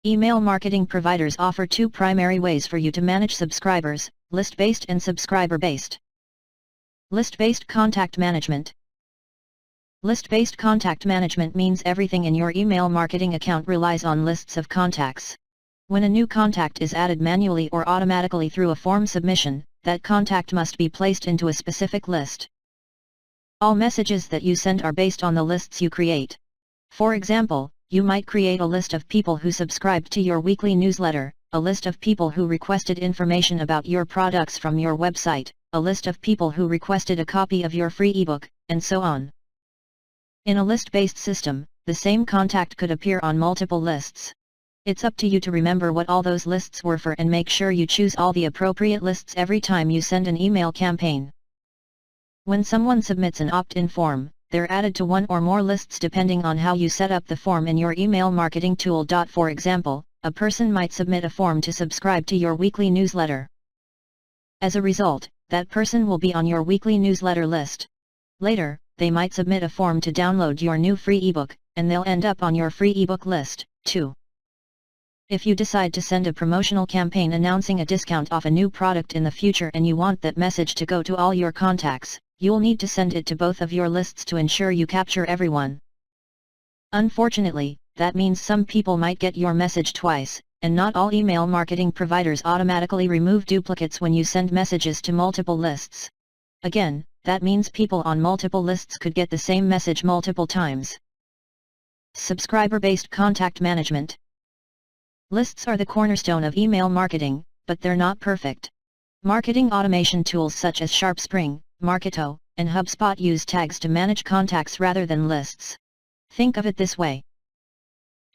Email marketing providers offer two primary ways for you to manage subscribers, list-based and subscriber-based. List-based contact management. List-based contact management means everything in your email marketing account relies on lists of contacts. When a new contact is added manually or automatically through a form submission, that contact must be placed into a specific list. All messages that you send are based on the lists you create. For example, you might create a list of people who subscribed to your weekly newsletter, a list of people who requested information about your products from your website, a list of people who requested a copy of your free ebook, and so on. In a list-based system, the same contact could appear on multiple lists. It's up to you to remember what all those lists were for and make sure you choose all the appropriate lists every time you send an email campaign. When someone submits an opt-in form, they're added to one or more lists depending on how you set up the form in your email marketing tool. For example, a person might submit a form to subscribe to your weekly newsletter. As a result, that person will be on your weekly newsletter list. Later, they might submit a form to download your new free ebook, and they'll end up on your free ebook list, too. If you decide to send a promotional campaign announcing a discount off a new product in the future and you want that message to go to all your contacts, you'll need to send it to both of your lists to ensure you capture everyone. Unfortunately, that means some people might get your message twice, and not all email marketing providers automatically remove duplicates when you send messages to multiple lists. Again, that means people on multiple lists could get the same message multiple times. Subscriber-based contact management. Lists are the cornerstone of email marketing, but they're not perfect. Marketing automation tools such as SharpSpring, Marketo, and HubSpot use tags to manage contacts rather than lists. Think of it this way.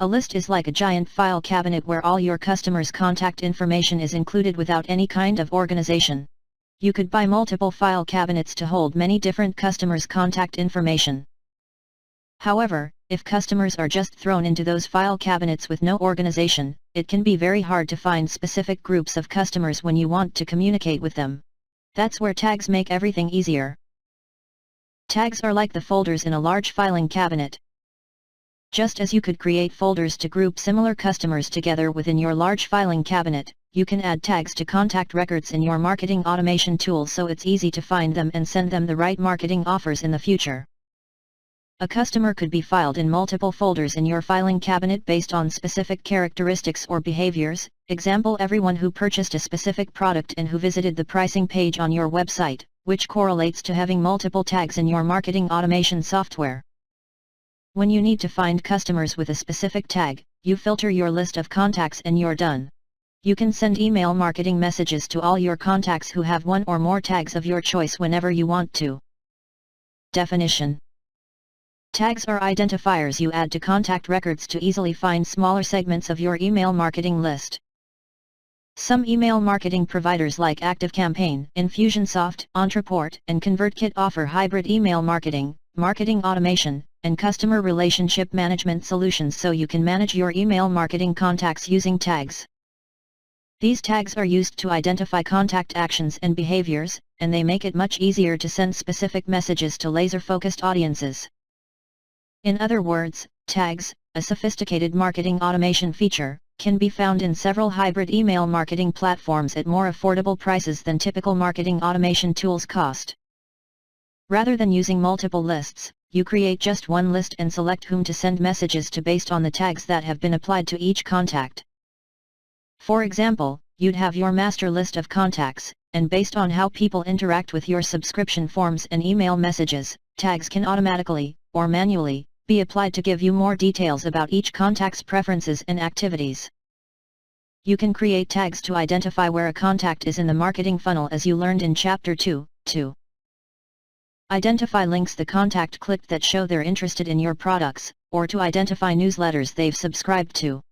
A list is like a giant file cabinet where all your customers' contact information is included without any kind of organization. You could buy multiple file cabinets to hold many different customers' contact information. However, if customers are just thrown into those file cabinets with no organization, it can be very hard to find specific groups of customers when you want to communicate with them. That's where tags make everything easier. Tags are like the folders in a large filing cabinet. Just as you could create folders to group similar customers together within your large filing cabinet, you can add tags to contact records in your marketing automation tool so it's easy to find them and send them the right marketing offers in the future. A customer could be filed in multiple folders in your filing cabinet based on specific characteristics or behaviors, example everyone who purchased a specific product and who visited the pricing page on your website, which correlates to having multiple tags in your marketing automation software. When you need to find customers with a specific tag, you filter your list of contacts and you're done. You can send email marketing messages to all your contacts who have one or more tags of your choice whenever you want to. Definition. Tags are identifiers you add to contact records to easily find smaller segments of your email marketing list. Some email marketing providers like ActiveCampaign, Infusionsoft, Ontraport, and ConvertKit offer hybrid email marketing, marketing automation, and customer relationship management solutions so you can manage your email marketing contacts using tags. These tags are used to identify contact actions and behaviors, and they make it much easier to send specific messages to laser-focused audiences. In other words, tags, a sophisticated marketing automation feature, can be found in several hybrid email marketing platforms at more affordable prices than typical marketing automation tools cost. Rather than using multiple lists, you create just one list and select whom to send messages to based on the tags that have been applied to each contact. For example, you'd have your master list of contacts, and based on how people interact with your subscription forms and email messages, tags can automatically, or manually, be applied to give you more details about each contact's preferences and activities. You can create tags to identify where a contact is in the marketing funnel as you learned in Chapter 2. Identify links the contact clicked that show they're interested in your products, or to identify newsletters they've subscribed to.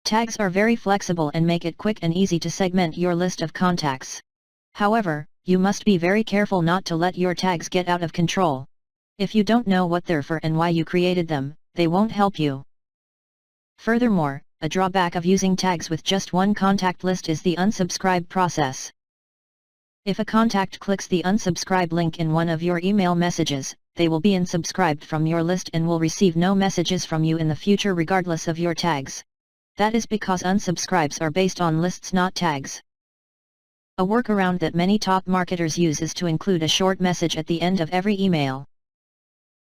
Tags are very flexible and make it quick and easy to segment your list of contacts. However, you must be very careful not to let your tags get out of control. If you don't know what they're for and why you created them, they won't help you. Furthermore, a drawback of using tags with just one contact list is the unsubscribe process. If a contact clicks the unsubscribe link in one of your email messages, they will be unsubscribed from your list and will receive no messages from you in the future regardless of your tags. That is because unsubscribes are based on lists, not tags. A workaround that many top marketers use is to include a short message at the end of every email.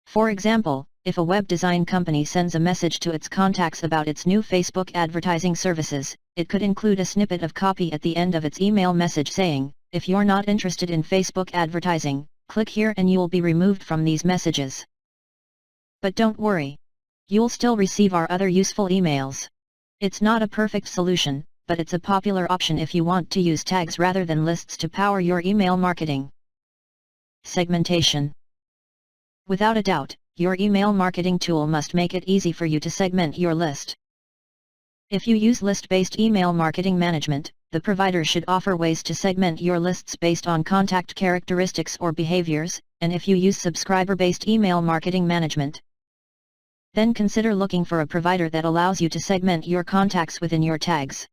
For example, if a web design company sends a message to its contacts about its new Facebook advertising services, it could include a snippet of copy at the end of its email message saying, "If you're not interested in Facebook advertising, click here and you'll be removed from these messages." But don't worry. You'll still receive our other useful emails. It's not a perfect solution, but it's a popular option if you want to use tags rather than lists to power your email marketing. Segmentation. Without a doubt, your email marketing tool must make it easy for you to segment your list. If you use list-based email marketing management, the provider should offer ways to segment your lists based on contact characteristics or behaviors, and if you use subscriber-based email marketing management, then consider looking for a provider that allows you to segment your contacts within your tags.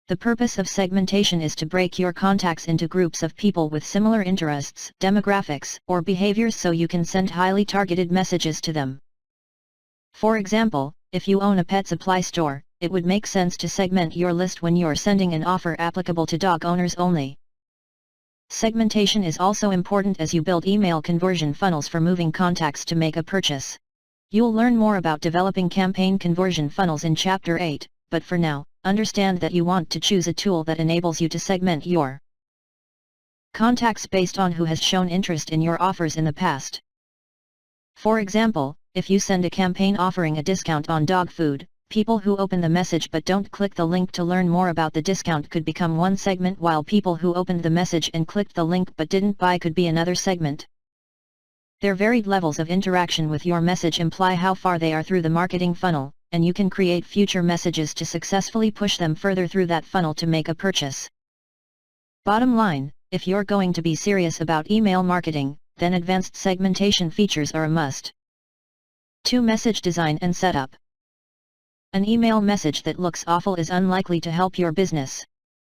The purpose of segmentation is to break your contacts into groups of people with similar interests, demographics, or behaviors so you can send highly targeted messages to them. For example, if you own a pet supply store, it would make sense to segment your list when you're sending an offer applicable to dog owners only. Segmentation is also important as you build email conversion funnels for moving contacts to make a purchase. You'll learn more about developing campaign conversion funnels in Chapter 8, but for now, understand that you want to choose a tool that enables you to segment your contacts based on who has shown interest in your offers in the past. For example, if you send a campaign offering a discount on dog food, people who open the message but don't click the link to learn more about the discount could become one segment, while people who opened the message and clicked the link but didn't buy could be another segment. Their varied levels of interaction with your message imply how far they are through the marketing funnel, and you can create future messages to successfully push them further through that funnel to make a purchase. Bottom line, if you're going to be serious about email marketing, then advanced segmentation features are a must. 2. Message design and setup. An email message that looks awful is unlikely to help your business.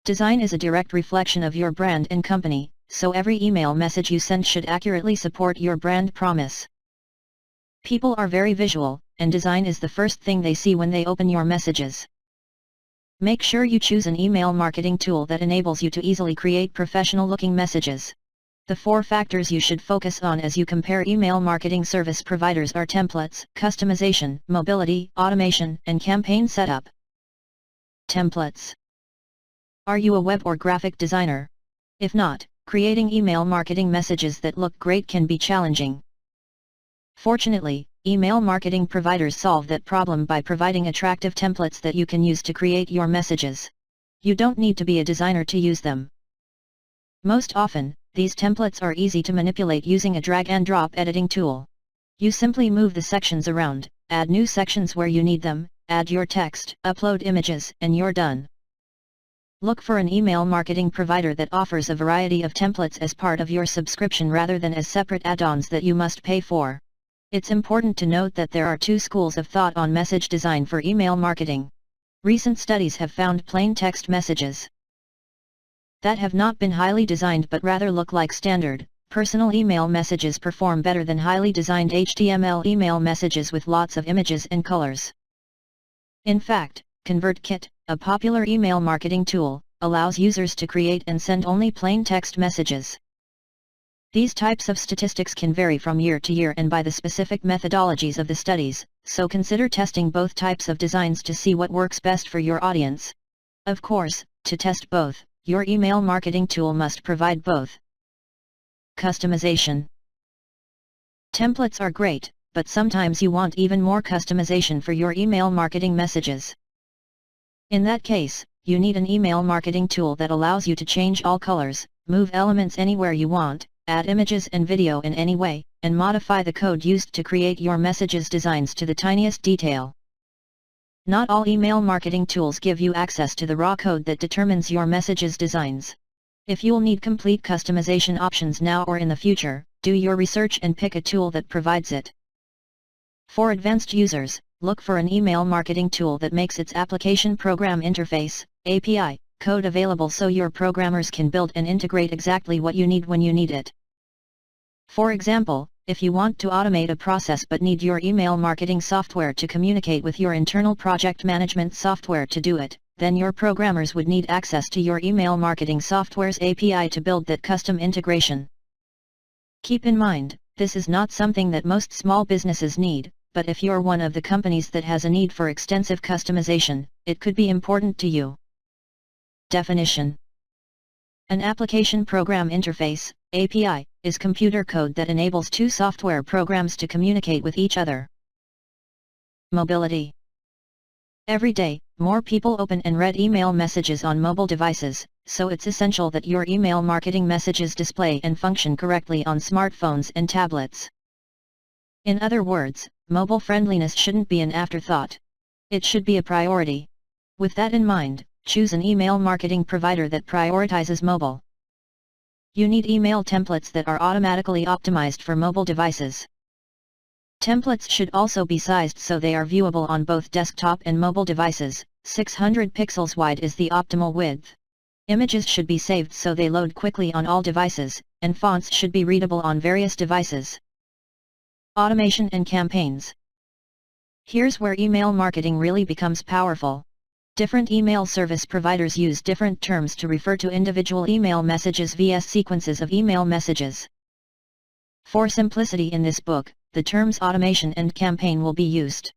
Design is a direct reflection of your brand and company, so every email message you send should accurately support your brand promise. People are very visual, and design is the first thing they see when they open your messages. Make sure you choose an email marketing tool that enables you to easily create professional-looking messages. The 4 factors you should focus on as you compare email marketing service providers are templates, customization, mobility, automation, and campaign setup. Templates. Are you a web or graphic designer? If not, creating email marketing messages that look great can be challenging. Fortunately, email marketing providers solve that problem by providing attractive templates that you can use to create your messages. You don't need to be a designer to use them. Most often, these templates are easy to manipulate using a drag-and-drop editing tool. You simply move the sections around, add new sections where you need them, add your text, upload images, and you're done. Look for an email marketing provider that offers a variety of templates as part of your subscription rather than as separate add-ons that you must pay for. It's important to note that there are 2 schools of thought on message design for email marketing. Recent studies have found plain text messages that have not been highly designed but rather look like standard, personal email messages perform better than highly designed HTML email messages with lots of images and colors. In fact, ConvertKit, a popular email marketing tool, allows users to create and send only plain text messages. These types of statistics can vary from year to year and by the specific methodologies of the studies, so consider testing both types of designs to see what works best for your audience. Of course, to test both, your email marketing tool must provide both. Customization. Templates are great, but sometimes you want even more customization for your email marketing messages. In that case, you need an email marketing tool that allows you to change all colors, move elements anywhere you want, add images and video in any way, and modify the code used to create your messages designs to the tiniest detail. Not all email marketing tools give you access to the raw code that determines your messages designs. If you'll need complete customization options now or in the future, do your research and pick a tool that provides it. For advanced users, look for an email marketing tool that makes its application program interface, API, code available so your programmers can build and integrate exactly what you need when you need it. For example, if you want to automate a process but need your email marketing software to communicate with your internal project management software to do it, then your programmers would need access to your email marketing software's API to build that custom integration. Keep in mind, this is not something that most small businesses need, but if you're one of the companies that has a need for extensive customization, it could be important to you. Definition: an application program interface, API, is computer code that enables two software programs to communicate with each other. Mobility: every day, more people open and read email messages on mobile devices, so it's essential that your email marketing messages display and function correctly on smartphones and tablets. In other words, mobile friendliness shouldn't be an afterthought. It should be a priority. With that in mind, choose an email marketing provider that prioritizes mobile. You need email templates that are automatically optimized for mobile devices. Templates should also be sized so they are viewable on both desktop and mobile devices. 600 pixels wide is the optimal width. Images should be saved so they load quickly on all devices, and fonts should be readable on various devices. Automation and campaigns. Here's where email marketing really becomes powerful. Different email service providers use different terms to refer to individual email messages via sequences of email messages. For simplicity in this book, the terms automation and campaign will be used.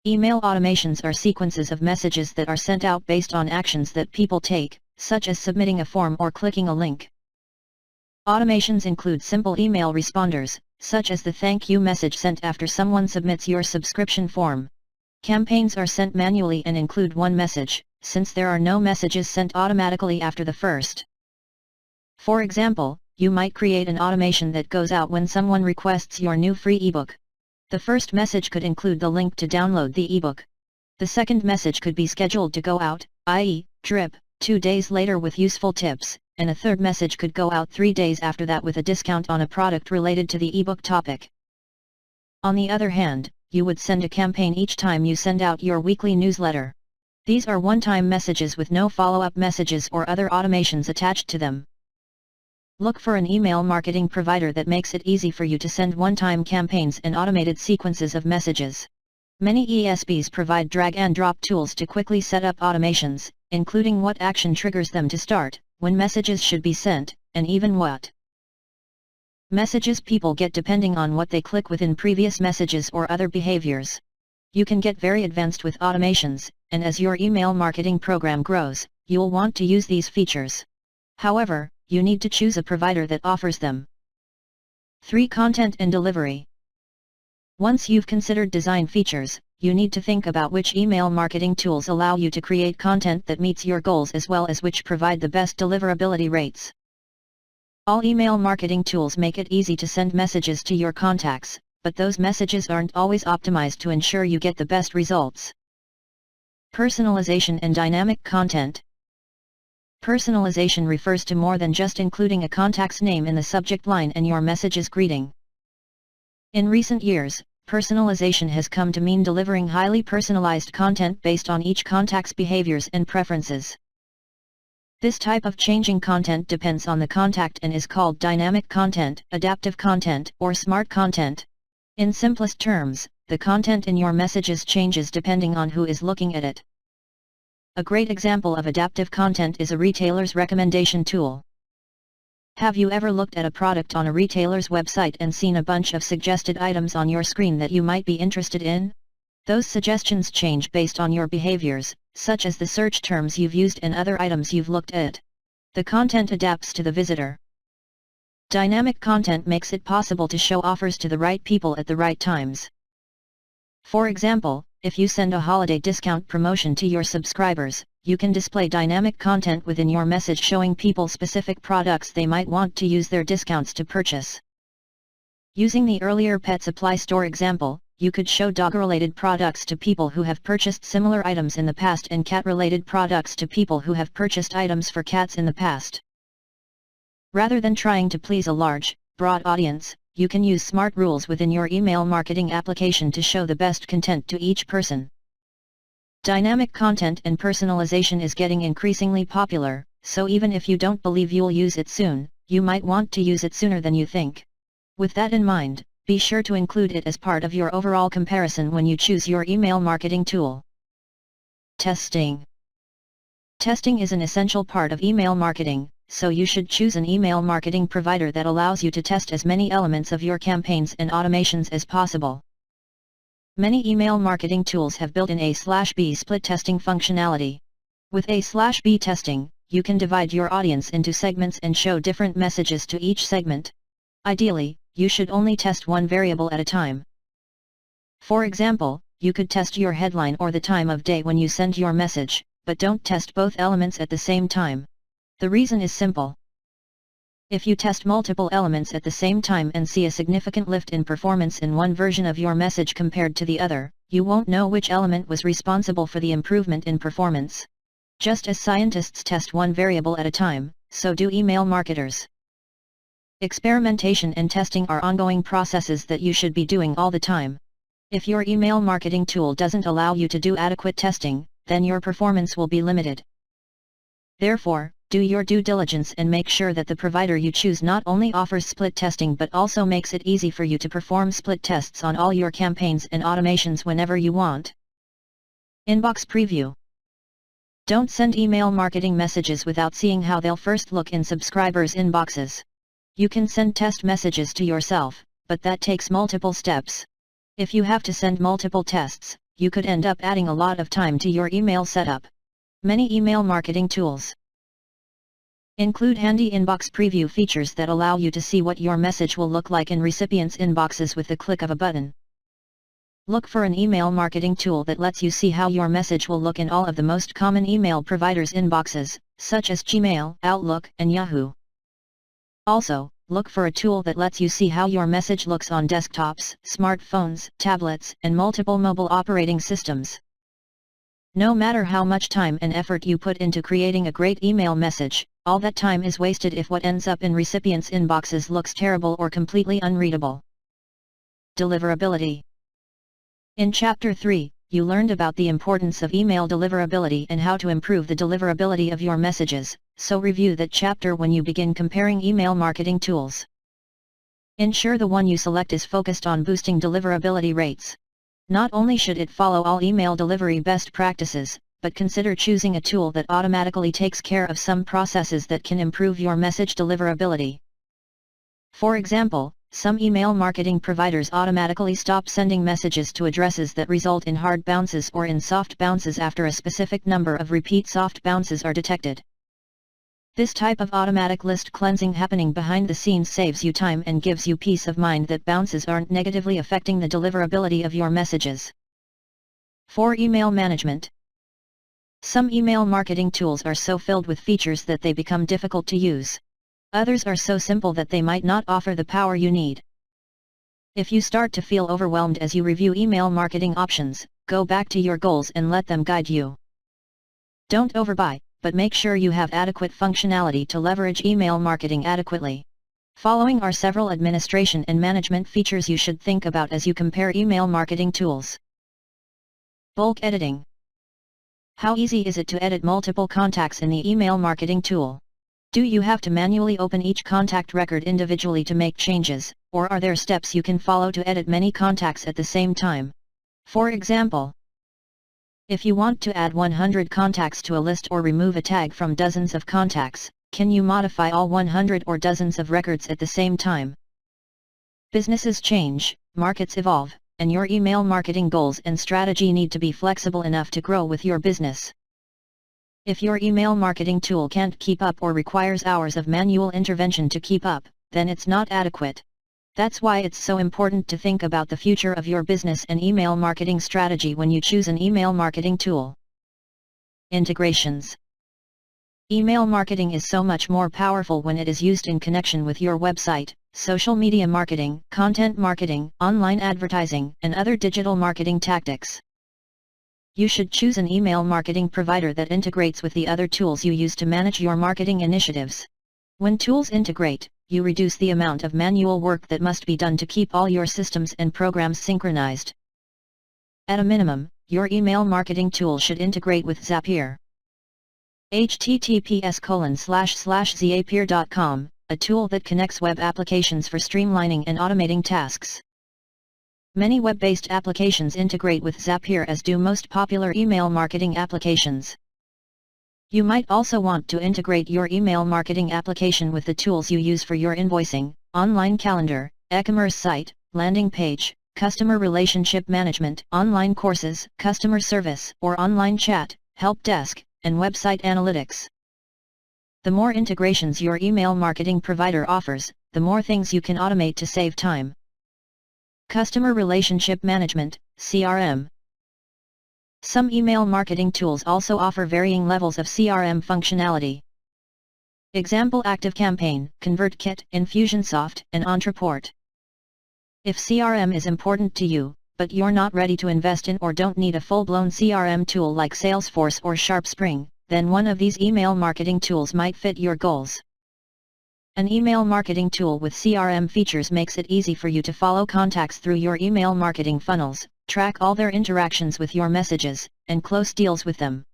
Email automations are sequences of messages that are sent out based on actions that people take, such as submitting a form or clicking a link. Automations include simple email responders, such as the thank you message sent after someone submits your subscription form. Campaigns are sent manually and include one message, since there are no messages sent automatically after the first. For example, you might create an automation that goes out when someone requests your new free ebook. The first message could include the link to download the ebook. The second message could be scheduled to go out, i.e., drip, 2 days later with useful tips, and a third message could go out 3 days after that with a discount on a product related to the ebook topic. On the other hand, you would send a campaign each time you send out your weekly newsletter. These are one-time messages with no follow-up messages or other automations attached to them. Look for an email marketing provider that makes it easy for you to send one-time campaigns and automated sequences of messages. Many ESPs provide drag-and-drop tools to quickly set up automations, including what action triggers them to start, when messages should be sent, and even what messages people get depending on what they click within previous messages or other behaviors. You can get very advanced with automations, and as your email marketing program grows, you'll want to use these features. However, you need to choose a provider that offers them. 3. Content and delivery. Once you've considered design features, you need to think about which email marketing tools allow you to create content that meets your goals as well as which provide the best deliverability rates. All email marketing tools make it easy to send messages to your contacts, but those messages aren't always optimized to ensure you get the best results. Personalization and dynamic content. Personalization refers to more than just including a contact's name in the subject line and your message's greeting. In recent years, personalization has come to mean delivering highly personalized content based on each contact's behaviors and preferences. This type of changing content depends on the contact and is called dynamic content, adaptive content, or smart content. In simplest terms, the content in your messages changes depending on who is looking at it. A great example of adaptive content is a retailer's recommendation tool. Have you ever looked at a product on a retailer's website and seen a bunch of suggested items on your screen that you might be interested in? Those suggestions change based on your behaviors, such as the search terms you've used and other items you've looked at. The content adapts to the visitor. Dynamic content makes it possible to show offers to the right people at the right times. For example, if you send a holiday discount promotion to your subscribers, you can display dynamic content within your message showing people specific products they might want to use their discounts to purchase. Using the earlier pet supply store example, you could show dog-related products to people who have purchased similar items in the past and cat-related products to people who have purchased items for cats in the past. Rather than trying to please a large, broad audience, you can use smart rules within your email marketing application to show the best content to each person. Dynamic content and personalization is getting increasingly popular, so even if you don't believe you'll use it soon, you might want to use it sooner than you think. With that in mind, Be sure to include it as part of your overall comparison when you choose your email marketing tool. Testing. Testing is an essential part of email marketing, so you should choose an email marketing provider that allows you to test as many elements of your campaigns and automations as possible. Many email marketing tools have built-in A/B split testing functionality. With A/B testing, you can divide your audience into segments and show different messages to each segment. Ideally, you should only test one variable at a time. For example, you could test your headline or the time of day when you send your message, but don't test both elements at the same time. The reason is simple. If you test multiple elements at the same time and see a significant lift in performance in one version of your message compared to the other, you won't know which element was responsible for the improvement in performance. Just as scientists test one variable at a time, so do email marketers. Experimentation and testing are ongoing processes that you should be doing all the time. If your email marketing tool doesn't allow you to do adequate testing, then your performance will be limited. Therefore, do your due diligence and make sure that the provider you choose not only offers split testing but also makes it easy for you to perform split tests on all your campaigns and automations whenever you want. Inbox Preview. Don't send email marketing messages without seeing how they'll first look in subscribers' inboxes. You can send test messages to yourself, but that takes multiple steps. If you have to send multiple tests, you could end up adding a lot of time to your email setup. Many email marketing tools include handy inbox preview features that allow you to see what your message will look like in recipients' inboxes with the click of a button. Look for an email marketing tool that lets you see how your message will look in all of the most common email providers' inboxes, such as Gmail, Outlook, and Yahoo. Also, look for a tool that lets you see how your message looks on desktops, smartphones, tablets, and multiple mobile operating systems. No matter how much time and effort you put into creating a great email message, all that time is wasted if what ends up in recipients' inboxes looks terrible or completely unreadable. Deliverability. In Chapter 3, you learned about the importance of email deliverability and how to improve the deliverability of your messages, so review that chapter when you begin comparing email marketing tools. Ensure the one you select is focused on boosting deliverability rates. Not only should it follow all email delivery best practices, but consider choosing a tool that automatically takes care of some processes that can improve your message deliverability. For example, some email marketing providers automatically stop sending messages to addresses that result in hard bounces or in soft bounces after a specific number of repeat soft bounces are detected. This type of automatic list cleansing happening behind the scenes saves you time and gives you peace of mind that bounces aren't negatively affecting the deliverability of your messages. For email management. Some email marketing tools are so filled with features that they become difficult to use. Others are so simple that they might not offer the power you need. If you start to feel overwhelmed as you review email marketing options, go back to your goals and let them guide you. Don't overbuy, but make sure you have adequate functionality to leverage email marketing adequately. Following are several administration and management features you should think about as you compare email marketing tools. Bulk editing. How easy is it to edit multiple contacts in the email marketing tool? Do you have to manually open each contact record individually to make changes, or are there steps you can follow to edit many contacts at the same time? For example, if you want to add 100 contacts to a list or remove a tag from dozens of contacts, can you modify all 100 or dozens of records at the same time? Businesses change, markets evolve, and your email marketing goals and strategy need to be flexible enough to grow with your business. If your email marketing tool can't keep up or requires hours of manual intervention to keep up, then it's not adequate. That's why it's so important to think about the future of your business and email marketing strategy when you choose an email marketing tool. Integrations. Email marketing is so much more powerful when it is used in connection with your website, social media marketing, content marketing, online advertising, and other digital marketing tactics. You should choose an email marketing provider that integrates with the other tools you use to manage your marketing initiatives. When tools integrate, you reduce the amount of manual work that must be done to keep all your systems and programs synchronized. At a minimum, your email marketing tool should integrate with Zapier. https://zapier.com, a tool that connects web applications for streamlining and automating tasks. Many web-based applications integrate with Zapier, as do most popular email marketing applications. You might also want to integrate your email marketing application with the tools you use for your invoicing, online calendar, e-commerce site, landing page, customer relationship management, online courses, customer service, or online chat, help desk, and website analytics. The more integrations your email marketing provider offers, the more things you can automate to save time. Customer Relationship Management, CRM. Some email marketing tools also offer varying levels of CRM functionality. Example: ActiveCampaign, ConvertKit, Infusionsoft, and Ontraport. If CRM is important to you, but you're not ready to invest in or don't need a full-blown CRM tool like Salesforce or SharpSpring, then one of these email marketing tools might fit your goals. An email marketing tool with CRM features makes it easy for you to follow contacts through your email marketing funnels, track all their interactions with your messages, and close deals with them.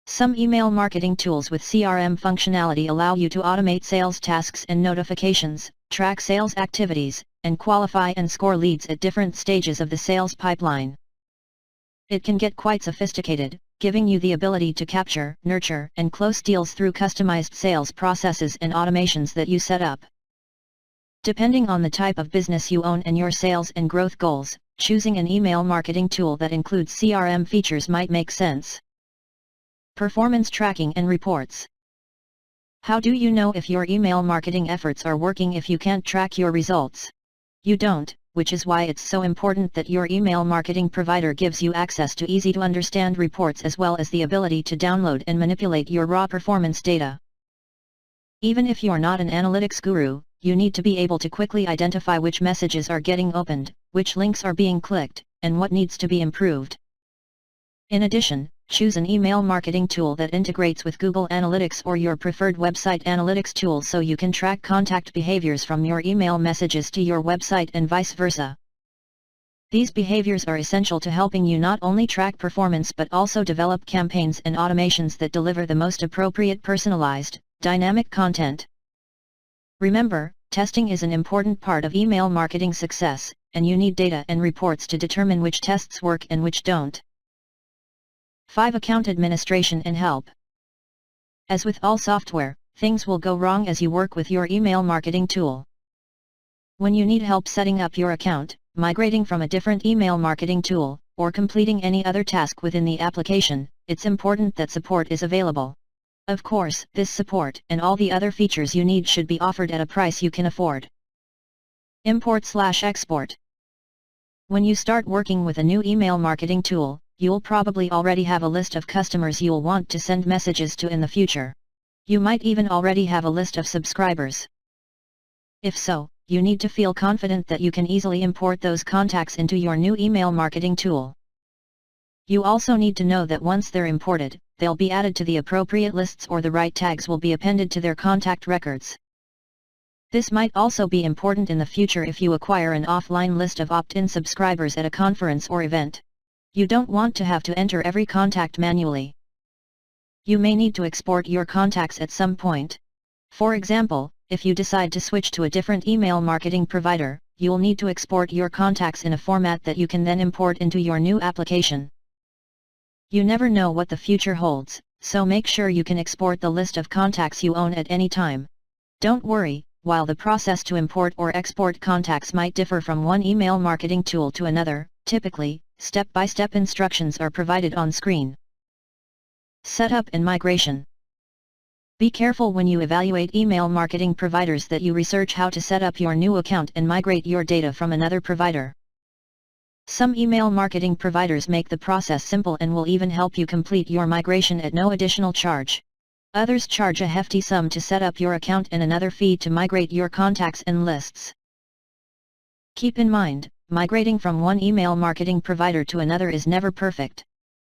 Some email marketing tools with CRM functionality allow you to automate sales tasks and notifications, track sales activities, and qualify and score leads at different stages of the sales pipeline. It can get quite sophisticated, giving you the ability to capture, nurture, and close deals through customized sales processes and automations that you set up. Depending on the type of business you own and your sales and growth goals, choosing an email marketing tool that includes CRM features might make sense. Performance tracking and reports. How do you know if your email marketing efforts are working if you can't track your results? You don't, which is why it's so important that your email marketing provider gives you access to easy-to-understand reports as well as the ability to download and manipulate your raw performance data. Even if you're not an analytics guru, you need to be able to quickly identify which messages are getting opened, which links are being clicked, and what needs to be improved. In addition, choose an email marketing tool that integrates with Google Analytics or your preferred website analytics tool so you can track contact behaviors from your email messages to your website and vice versa. These behaviors are essential to helping you not only track performance but also develop campaigns and automations that deliver the most appropriate personalized, dynamic content. Remember, testing is an important part of email marketing success, and you need data and reports to determine which tests work and which don't. 5. Account administration and help. As with all software, things will go wrong as you work with your email marketing tool. When you need help setting up your account, migrating from a different email marketing tool, or completing any other task within the application, it's important that support is available. Of course, this support and all the other features you need should be offered at a price you can afford. Import/export. When you start working with a new email marketing tool, you'll probably already have a list of customers you'll want to send messages to in the future. You might even already have a list of subscribers. If so, you need to feel confident that you can easily import those contacts into your new email marketing tool. You also need to know that once they're imported, they'll be added to the appropriate lists or the right tags will be appended to their contact records. This might also be important in the future if you acquire an offline list of opt-in subscribers at a conference or event. You don't want to have to enter every contact manually. You may need to export your contacts at some point. For example, if you decide to switch to a different email marketing provider, you'll need to export your contacts in a format that you can then import into your new application. You never know what the future holds, so make sure you can export the list of contacts you own at any time. Don't worry, while the process to import or export contacts might differ from one email marketing tool to another, typically, step-by-step instructions are provided on screen. Setup and migration. Be careful when you evaluate email marketing providers that you research how to set up your new account and migrate your data from another provider. Some email marketing providers make the process simple and will even help you complete your migration at no additional charge. Others charge a hefty sum to set up your account and another fee to migrate your contacts and lists. Keep in mind, migrating from one email marketing provider to another is never perfect.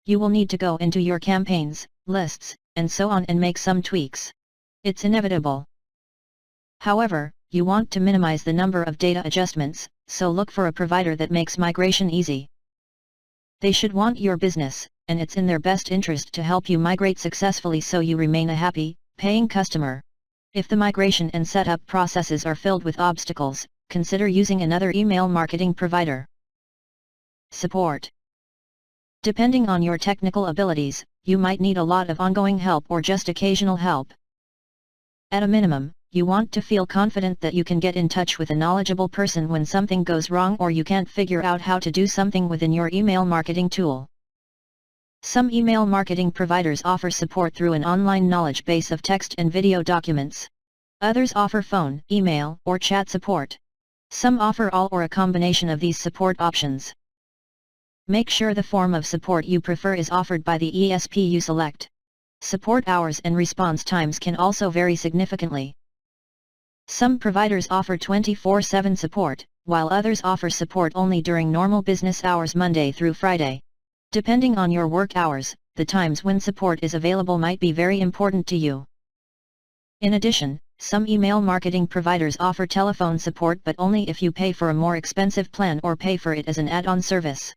You will need to go into your campaigns, lists, and so on and make some tweaks. It's inevitable. However, you want to minimize the number of data adjustments, so look for a provider that makes migration easy. They should want your business, and it's in their best interest to help you migrate successfully so you remain a happy, paying customer. If the migration and setup processes are filled with obstacles, consider using another email marketing provider. Support. Depending on your technical abilities, you might need a lot of ongoing help or just occasional help. At a minimum, you want to feel confident that you can get in touch with a knowledgeable person when something goes wrong or you can't figure out how to do something within your email marketing tool. Some email marketing providers offer support through an online knowledge base of text and video documents. Others offer phone, email, or chat support. Some offer all or a combination of these support options. Make sure the form of support you prefer is offered by the ESP you select. Support hours and response times can also vary significantly. Some providers offer 24/7 support, while others offer support only during normal business hours Monday through Friday. Depending on your work hours, the times when support is available might be very important to you. In addition, some email marketing providers offer telephone support but only if you pay for a more expensive plan or pay for it as an add-on service.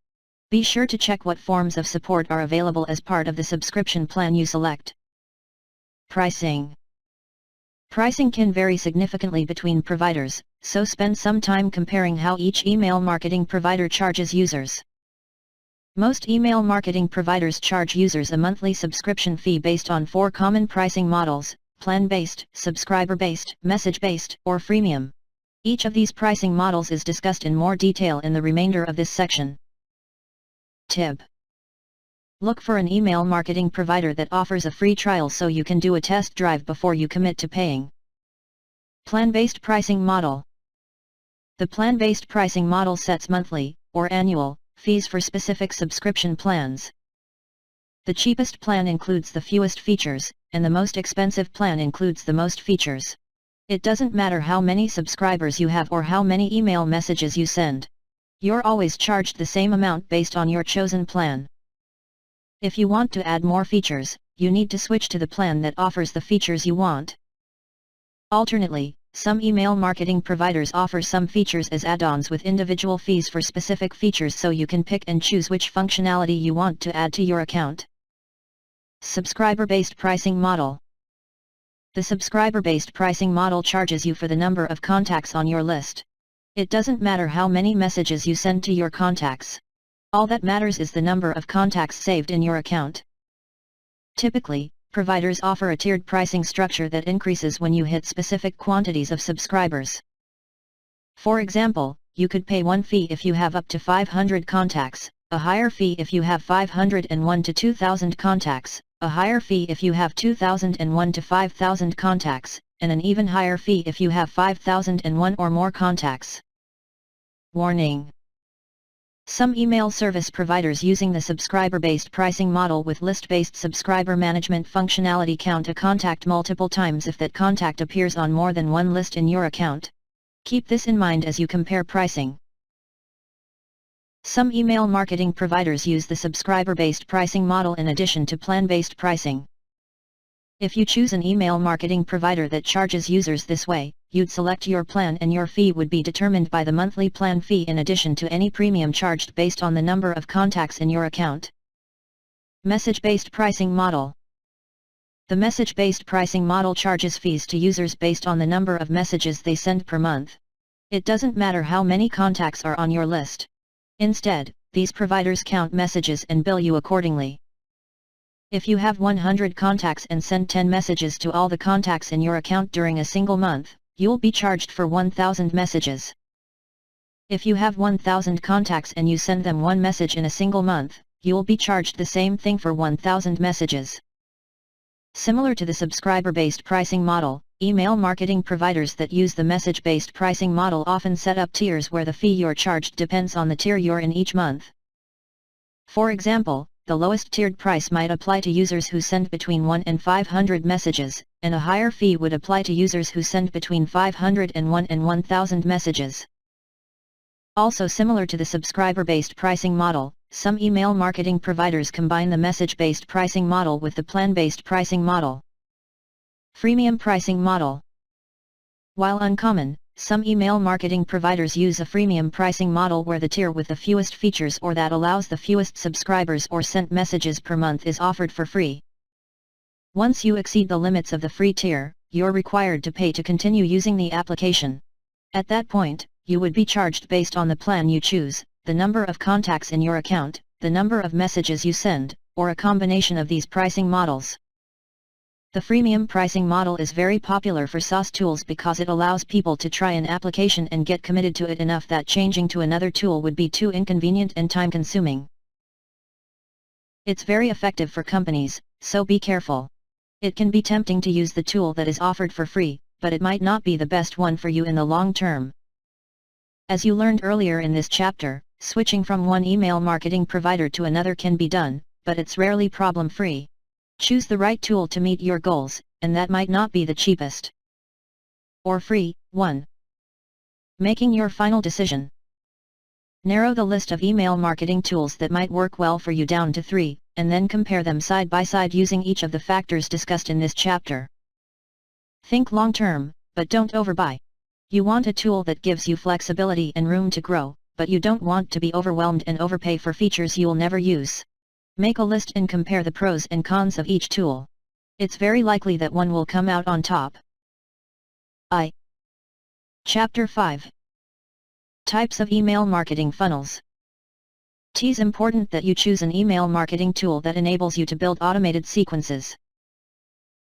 Be sure to check what forms of support are available as part of the subscription plan you select. Pricing. Pricing can vary significantly between providers, so spend some time comparing how each email marketing provider charges users. Most email marketing providers charge users a monthly subscription fee based on 4 common pricing models: plan-based, subscriber-based, message-based, or freemium. Each of these pricing models is discussed in more detail in the remainder of this section. Tip: look for an email marketing provider that offers a free trial so you can do a test drive before you commit to paying. Plan-based pricing model. The plan-based pricing model sets monthly, or annual, fees for specific subscription plans. The cheapest plan includes the fewest features, and the most expensive plan includes the most features. It doesn't matter how many subscribers you have or how many email messages you send. You're always charged the same amount based on your chosen plan. If you want to add more features, you need to switch to the plan that offers the features you want. Alternately, some email marketing providers offer some features as add-ons with individual fees for specific features so you can pick and choose which functionality you want to add to your account. Subscriber-based pricing model. The subscriber-based pricing model charges you for the number of contacts on your list. It doesn't matter how many messages you send to your contacts. All that matters is the number of contacts saved in your account. Typically, providers offer a tiered pricing structure that increases when you hit specific quantities of subscribers. For example, you could pay one fee if you have up to 500 contacts, a higher fee if you have 501 to 2000 contacts, a higher fee if you have 2001 to 5000 contacts, and an even higher fee if you have 5001 or more contacts. Warning: some email service providers using the subscriber-based pricing model with list-based subscriber management functionality count a contact multiple times if that contact appears on more than one list in your account. Keep this in mind as you compare pricing. Some email marketing providers use the subscriber-based pricing model in addition to plan-based pricing. If you choose an email marketing provider that charges users this way, you'd select your plan and your fee would be determined by the monthly plan fee in addition to any premium charged based on the number of contacts in your account. Message-based pricing model. The message-based pricing model charges fees to users based on the number of messages they send per month. It doesn't matter how many contacts are on your list. Instead, these providers count messages and bill you accordingly. If you have 100 contacts and send 10 messages to all the contacts in your account during a single month, you'll be charged for 1000 messages. If you have 1000 contacts and you send them one message in a single month, you'll be charged the same thing for 1000 messages. Similar to the subscriber-based pricing model, email marketing providers that use the message-based pricing model often set up tiers where the fee you're charged depends on the tier you're in each month. For example, the lowest tiered price might apply to users who send between 1 and 500 messages, and a higher fee would apply to users who send between 501 and 1000 messages. Also similar to the subscriber-based pricing model, some email marketing providers combine the message-based pricing model with the plan-based pricing model. Freemium pricing model. While uncommon, some email marketing providers use a freemium pricing model where the tier with the fewest features or that allows the fewest subscribers or sent messages per month is offered for free. Once you exceed the limits of the free tier, you're required to pay to continue using the application. At that point, you would be charged based on the plan you choose, the number of contacts in your account, the number of messages you send, or a combination of these pricing models. The freemium pricing model is very popular for SaaS tools because it allows people to try an application and get committed to it enough that changing to another tool would be too inconvenient and time-consuming. It's very effective for companies, so be careful. It can be tempting to use the tool that is offered for free, but it might not be the best one for you in the long term. As you learned earlier in this chapter, switching from one email marketing provider to another can be done, but it's rarely problem-free. Choose the right tool to meet your goals, and that might not be the cheapest or free one. Making your final decision. Narrow the list of email marketing tools that might work well for you down to 3, and then compare them side by side using each of the factors discussed in this chapter. Think long-term, but don't overbuy. You want a tool that gives you flexibility and room to grow, but you don't want to be overwhelmed and overpay for features you'll never use. Make a list and compare the pros and cons of each tool. It's very likely that one will come out on top. Chapter 5. Types of email marketing funnels. It's important that you choose an email marketing tool that enables you to build automated sequences.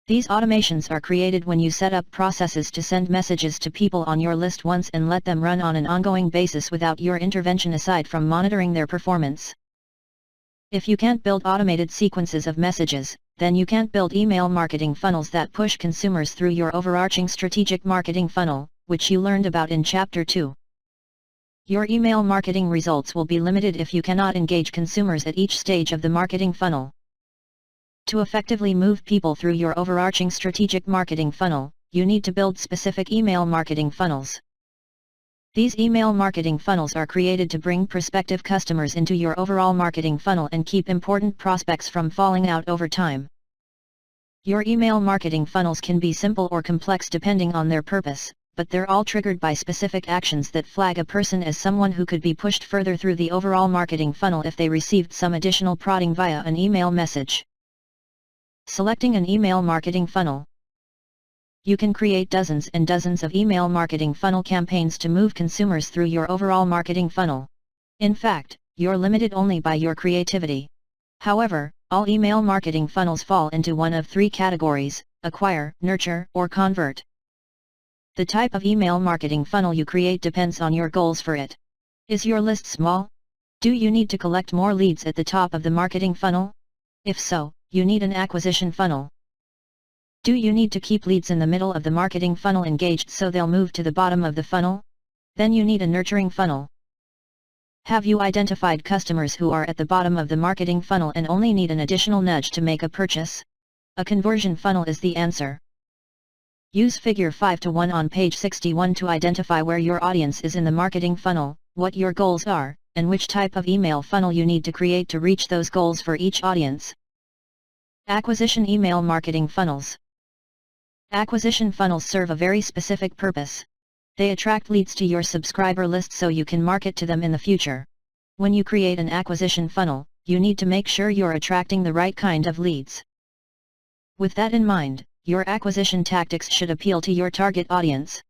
These automations are created when you set up processes to send messages to people on your list once and let them run on an ongoing basis without your intervention aside from monitoring their performance. If you can't build automated sequences of messages, then you can't build email marketing funnels that push consumers through your overarching strategic marketing funnel, which you learned about in Chapter 2. Your email marketing results will be limited if you cannot engage consumers at each stage of the marketing funnel. To effectively move people through your overarching strategic marketing funnel, you need to build specific email marketing funnels. These email marketing funnels are created to bring prospective customers into your overall marketing funnel and keep important prospects from falling out over time. Your email marketing funnels can be simple or complex depending on their purpose, but they're all triggered by specific actions that flag a person as someone who could be pushed further through the overall marketing funnel if they received some additional prodding via an email message. Selecting an email marketing funnel. You can create dozens and dozens of email marketing funnel campaigns to move consumers through your overall marketing funnel. In fact, you're limited only by your creativity. However, all email marketing funnels fall into one of 3 categories: acquire, nurture, or convert. The type of email marketing funnel you create depends on your goals for it. Is your list small? Do you need to collect more leads at the top of the marketing funnel? If so, you need an acquisition funnel. Do you need to keep leads in the middle of the marketing funnel engaged so they'll move to the bottom of the funnel? Then you need a nurturing funnel. Have you identified customers who are at the bottom of the marketing funnel and only need an additional nudge to make a purchase? A conversion funnel is the answer. Use figure 5:1 on page 61 to identify where your audience is in the marketing funnel, what your goals are, and which type of email funnel you need to create to reach those goals for each audience. Acquisition email marketing funnels. Acquisition funnels serve a very specific purpose. They attract leads to your subscriber list so you can market to them in the future. When you create an acquisition funnel, you need to make sure you're attracting the right kind of leads. With that in mind, your acquisition tactics should appeal to your target audience.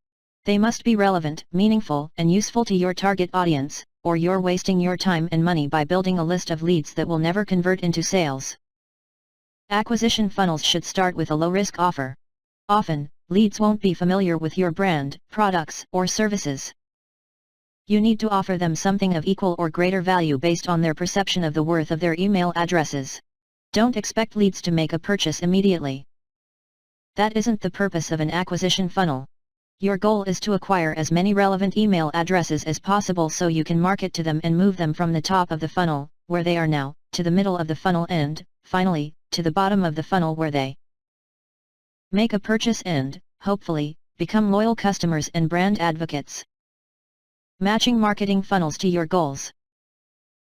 They must be relevant, meaningful, and useful to your target audience, or you're wasting your time and money by building a list of leads that will never convert into sales. Acquisition funnels should start with a low-risk offer. Often, leads won't be familiar with your brand, products, or services. You need to offer them something of equal or greater value based on their perception of the worth of their email addresses. Don't expect leads to make a purchase immediately. That isn't the purpose of an acquisition funnel. Your goal is to acquire as many relevant email addresses as possible so you can market to them and move them from the top of the funnel, where they are now, to the middle of the funnel and, finally, to the bottom of the funnel where they make a purchase and, hopefully, become loyal customers and brand advocates. Matching marketing funnels to your goals.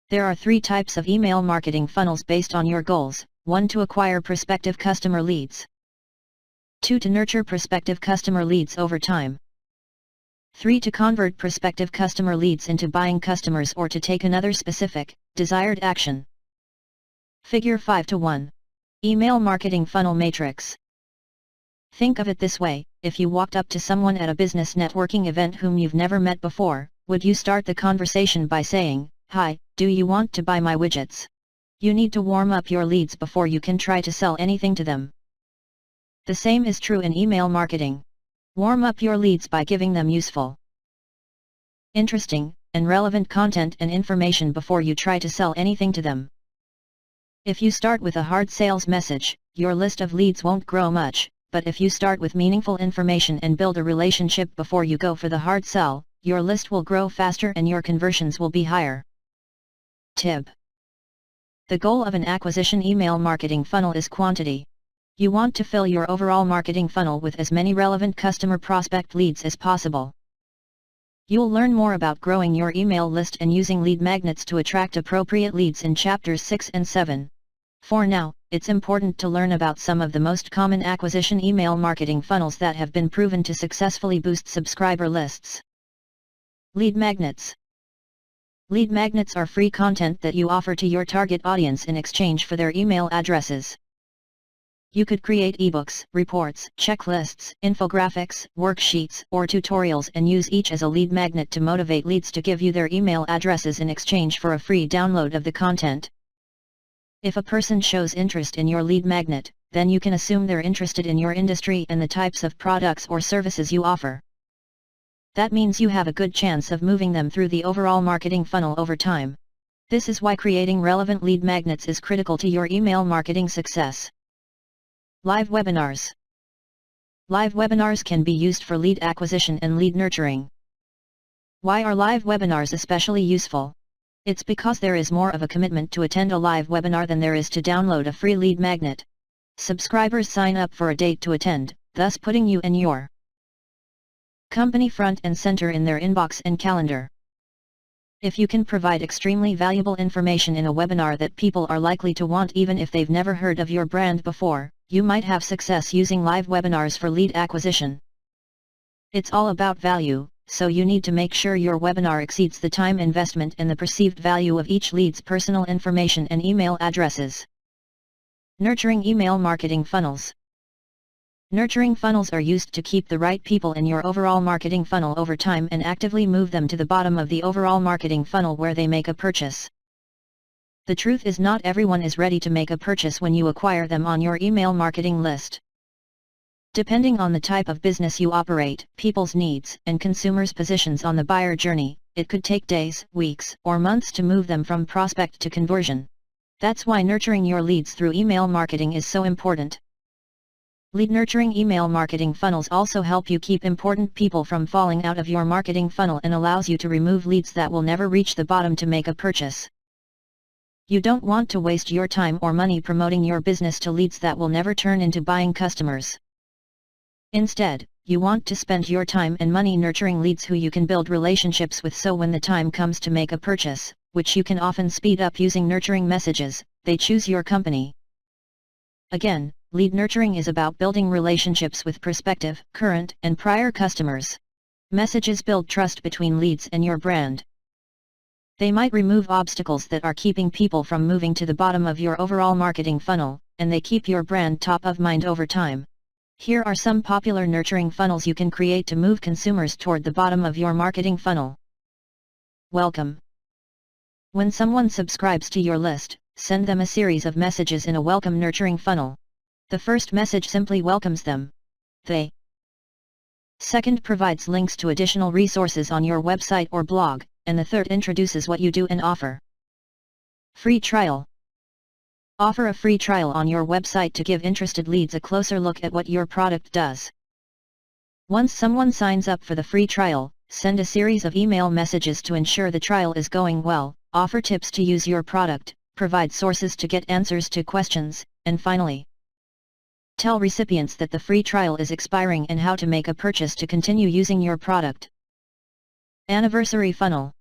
There are 3 types of email marketing funnels based on your goals: 1 to acquire prospective customer leads, 2 to nurture prospective customer leads over time, 3 to convert prospective customer leads into buying customers or to take another specific, desired action. Figure 5:1. Email Marketing Funnel Matrix. Think of it this way: if you walked up to someone at a business networking event whom you've never met before, would you start the conversation by saying, "Hi, do you want to buy my widgets?" You need to warm up your leads before you can try to sell anything to them. The same is true in email marketing. Warm up your leads by giving them useful, interesting, and relevant content and information before you try to sell anything to them. If you start with a hard sales message, your list of leads won't grow much, but if you start with meaningful information and build a relationship before you go for the hard sell, your list will grow faster and your conversions will be higher. Tip: the goal of an acquisition email marketing funnel is quantity. You want to fill your overall marketing funnel with as many relevant customer prospect leads as possible. You'll learn more about growing your email list and using lead magnets to attract appropriate leads in chapters 6 and 7. For now, it's important to learn about some of the most common acquisition email marketing funnels that have been proven to successfully boost subscriber lists. Lead magnets. Lead magnets are free content that you offer to your target audience in exchange for their email addresses. You could create ebooks, reports, checklists, infographics, worksheets, or tutorials and use each as a lead magnet to motivate leads to give you their email addresses in exchange for a free download of the content. If a person shows interest in your lead magnet, then you can assume they're interested in your industry and the types of products or services you offer. That means you have a good chance of moving them through the overall marketing funnel over time. This is why creating relevant lead magnets is critical to your email marketing success. Live webinars. Live webinars can be used for lead acquisition and lead nurturing. Why are live webinars especially useful? It's because there is more of a commitment to attend a live webinar than there is to download a free lead magnet. Subscribers sign up for a date to attend, thus putting you and your company front and center in their inbox and calendar. If you can provide extremely valuable information in a webinar that people are likely to want even if they've never heard of your brand before, you might have success using live webinars for lead acquisition. It's all about value, so you need to make sure your webinar exceeds the time investment and the perceived value of each lead's personal information and email addresses. Nurturing email marketing funnels. Nurturing funnels are used to keep the right people in your overall marketing funnel over time and actively move them to the bottom of the overall marketing funnel where they make a purchase. The truth is, not everyone is ready to make a purchase when you acquire them on your email marketing list. Depending on the type of business you operate, people's needs, and consumers' positions on the buyer journey, it could take days, weeks, or months to move them from prospect to conversion. That's why nurturing your leads through email marketing is so important. Lead nurturing email marketing funnels also help you keep important people from falling out of your marketing funnel and allows you to remove leads that will never reach the bottom to make a purchase. You don't want to waste your time or money promoting your business to leads that will never turn into buying customers. Instead, you want to spend your time and money nurturing leads who you can build relationships with, so when the time comes to make a purchase, which you can often speed up using nurturing messages, they choose your company. Again, lead nurturing is about building relationships with prospective, current, and prior customers. Messages build trust between leads and your brand. They might remove obstacles that are keeping people from moving to the bottom of your overall marketing funnel, and they keep your brand top of mind over time. Here are some popular nurturing funnels you can create to move consumers toward the bottom of your marketing funnel. Welcome. When someone subscribes to your list, send them a series of messages in a welcome nurturing funnel. The first message simply welcomes them. The second provides links to additional resources on your website or blog, and the third introduces what you do and offer. Free trial. Offer a free trial on your website to give interested leads a closer look at what your product does. Once someone signs up for the free trial, send a series of email messages to ensure the trial is going well, offer tips to use your product, provide sources to get answers to questions, and finally, tell recipients that the free trial is expiring and how to make a purchase to continue using your product. Anniversary funnel.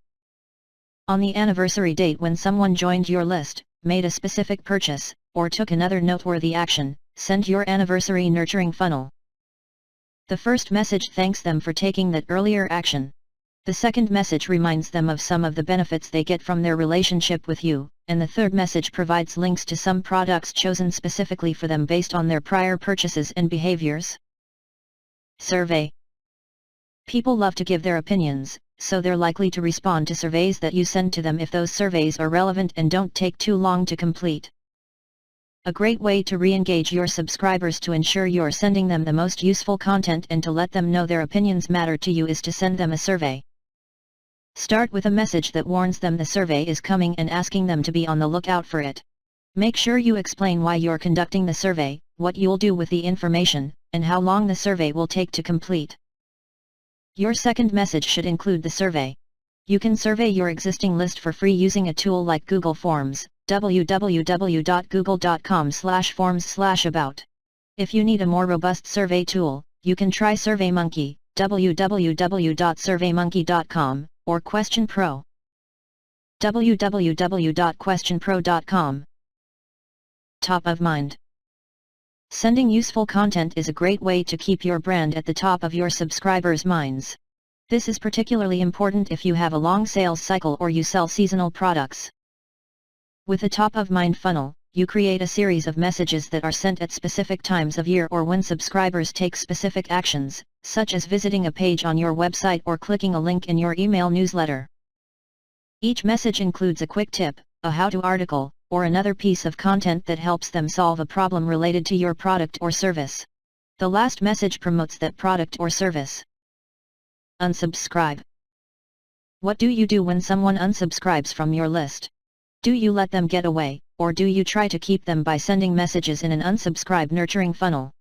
On the anniversary date when someone joined your list, made a specific purchase, or took another noteworthy action, send your anniversary nurturing funnel. The first message thanks them for taking that earlier action. The second message reminds them of some of the benefits they get from their relationship with you, and the third message provides links to some products chosen specifically for them based on their prior purchases and behaviors. Survey. People love to give their opinions, so they're likely to respond to surveys that you send to them if those surveys are relevant and don't take too long to complete. A great way to re-engage your subscribers to ensure you're sending them the most useful content and to let them know their opinions matter to you is to send them a survey. Start with a message that warns them the survey is coming and asking them to be on the lookout for it. Make sure you explain why you're conducting the survey, what you'll do with the information, and how long the survey will take to complete. Your second message should include the survey. You can survey your existing list for free using a tool like Google Forms, www.google.com/forms/about. If you need a more robust survey tool, you can try SurveyMonkey, www.surveymonkey.com, or QuestionPro, www.questionpro.com. Top of mind. Sending useful content is a great way to keep your brand at the top of your subscribers' minds. This is particularly important if you have a long sales cycle or you sell seasonal products. With a top-of-mind funnel, you create a series of messages that are sent at specific times of year or when subscribers take specific actions, such as visiting a page on your website or clicking a link in your email newsletter. Each message includes a quick tip, a how-to article, or another piece of content that helps them solve a problem related to your product or service. The last message promotes that product or service. Unsubscribe. What do you do when someone unsubscribes from your list? Do you let them get away, or do you try to keep them by sending messages in an unsubscribe nurturing funnel?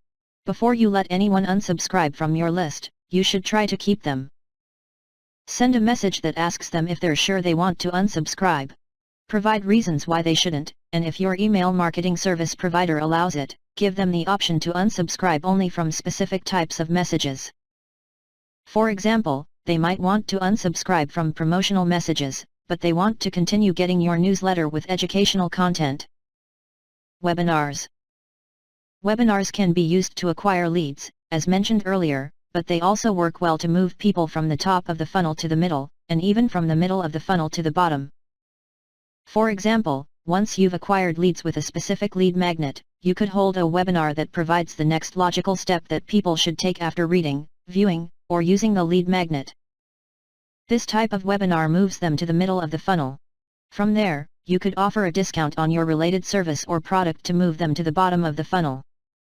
Before you let anyone unsubscribe from your list, you should try to keep them. Send a message that asks them if they're sure they want to unsubscribe. Provide reasons why they shouldn't, and if your email marketing service provider allows it, give them the option to unsubscribe only from specific types of messages. For example, they might want to unsubscribe from promotional messages, but they want to continue getting your newsletter with educational content. Webinars. Webinars can be used to acquire leads, as mentioned earlier, but they also work well to move people from the top of the funnel to the middle, and even from the middle of the funnel to the bottom. For example, once you've acquired leads with a specific lead magnet, you could hold a webinar that provides the next logical step that people should take after reading, viewing, or using the lead magnet. This type of webinar moves them to the middle of the funnel. From there, you could offer a discount on your related service or product to move them to the bottom of the funnel.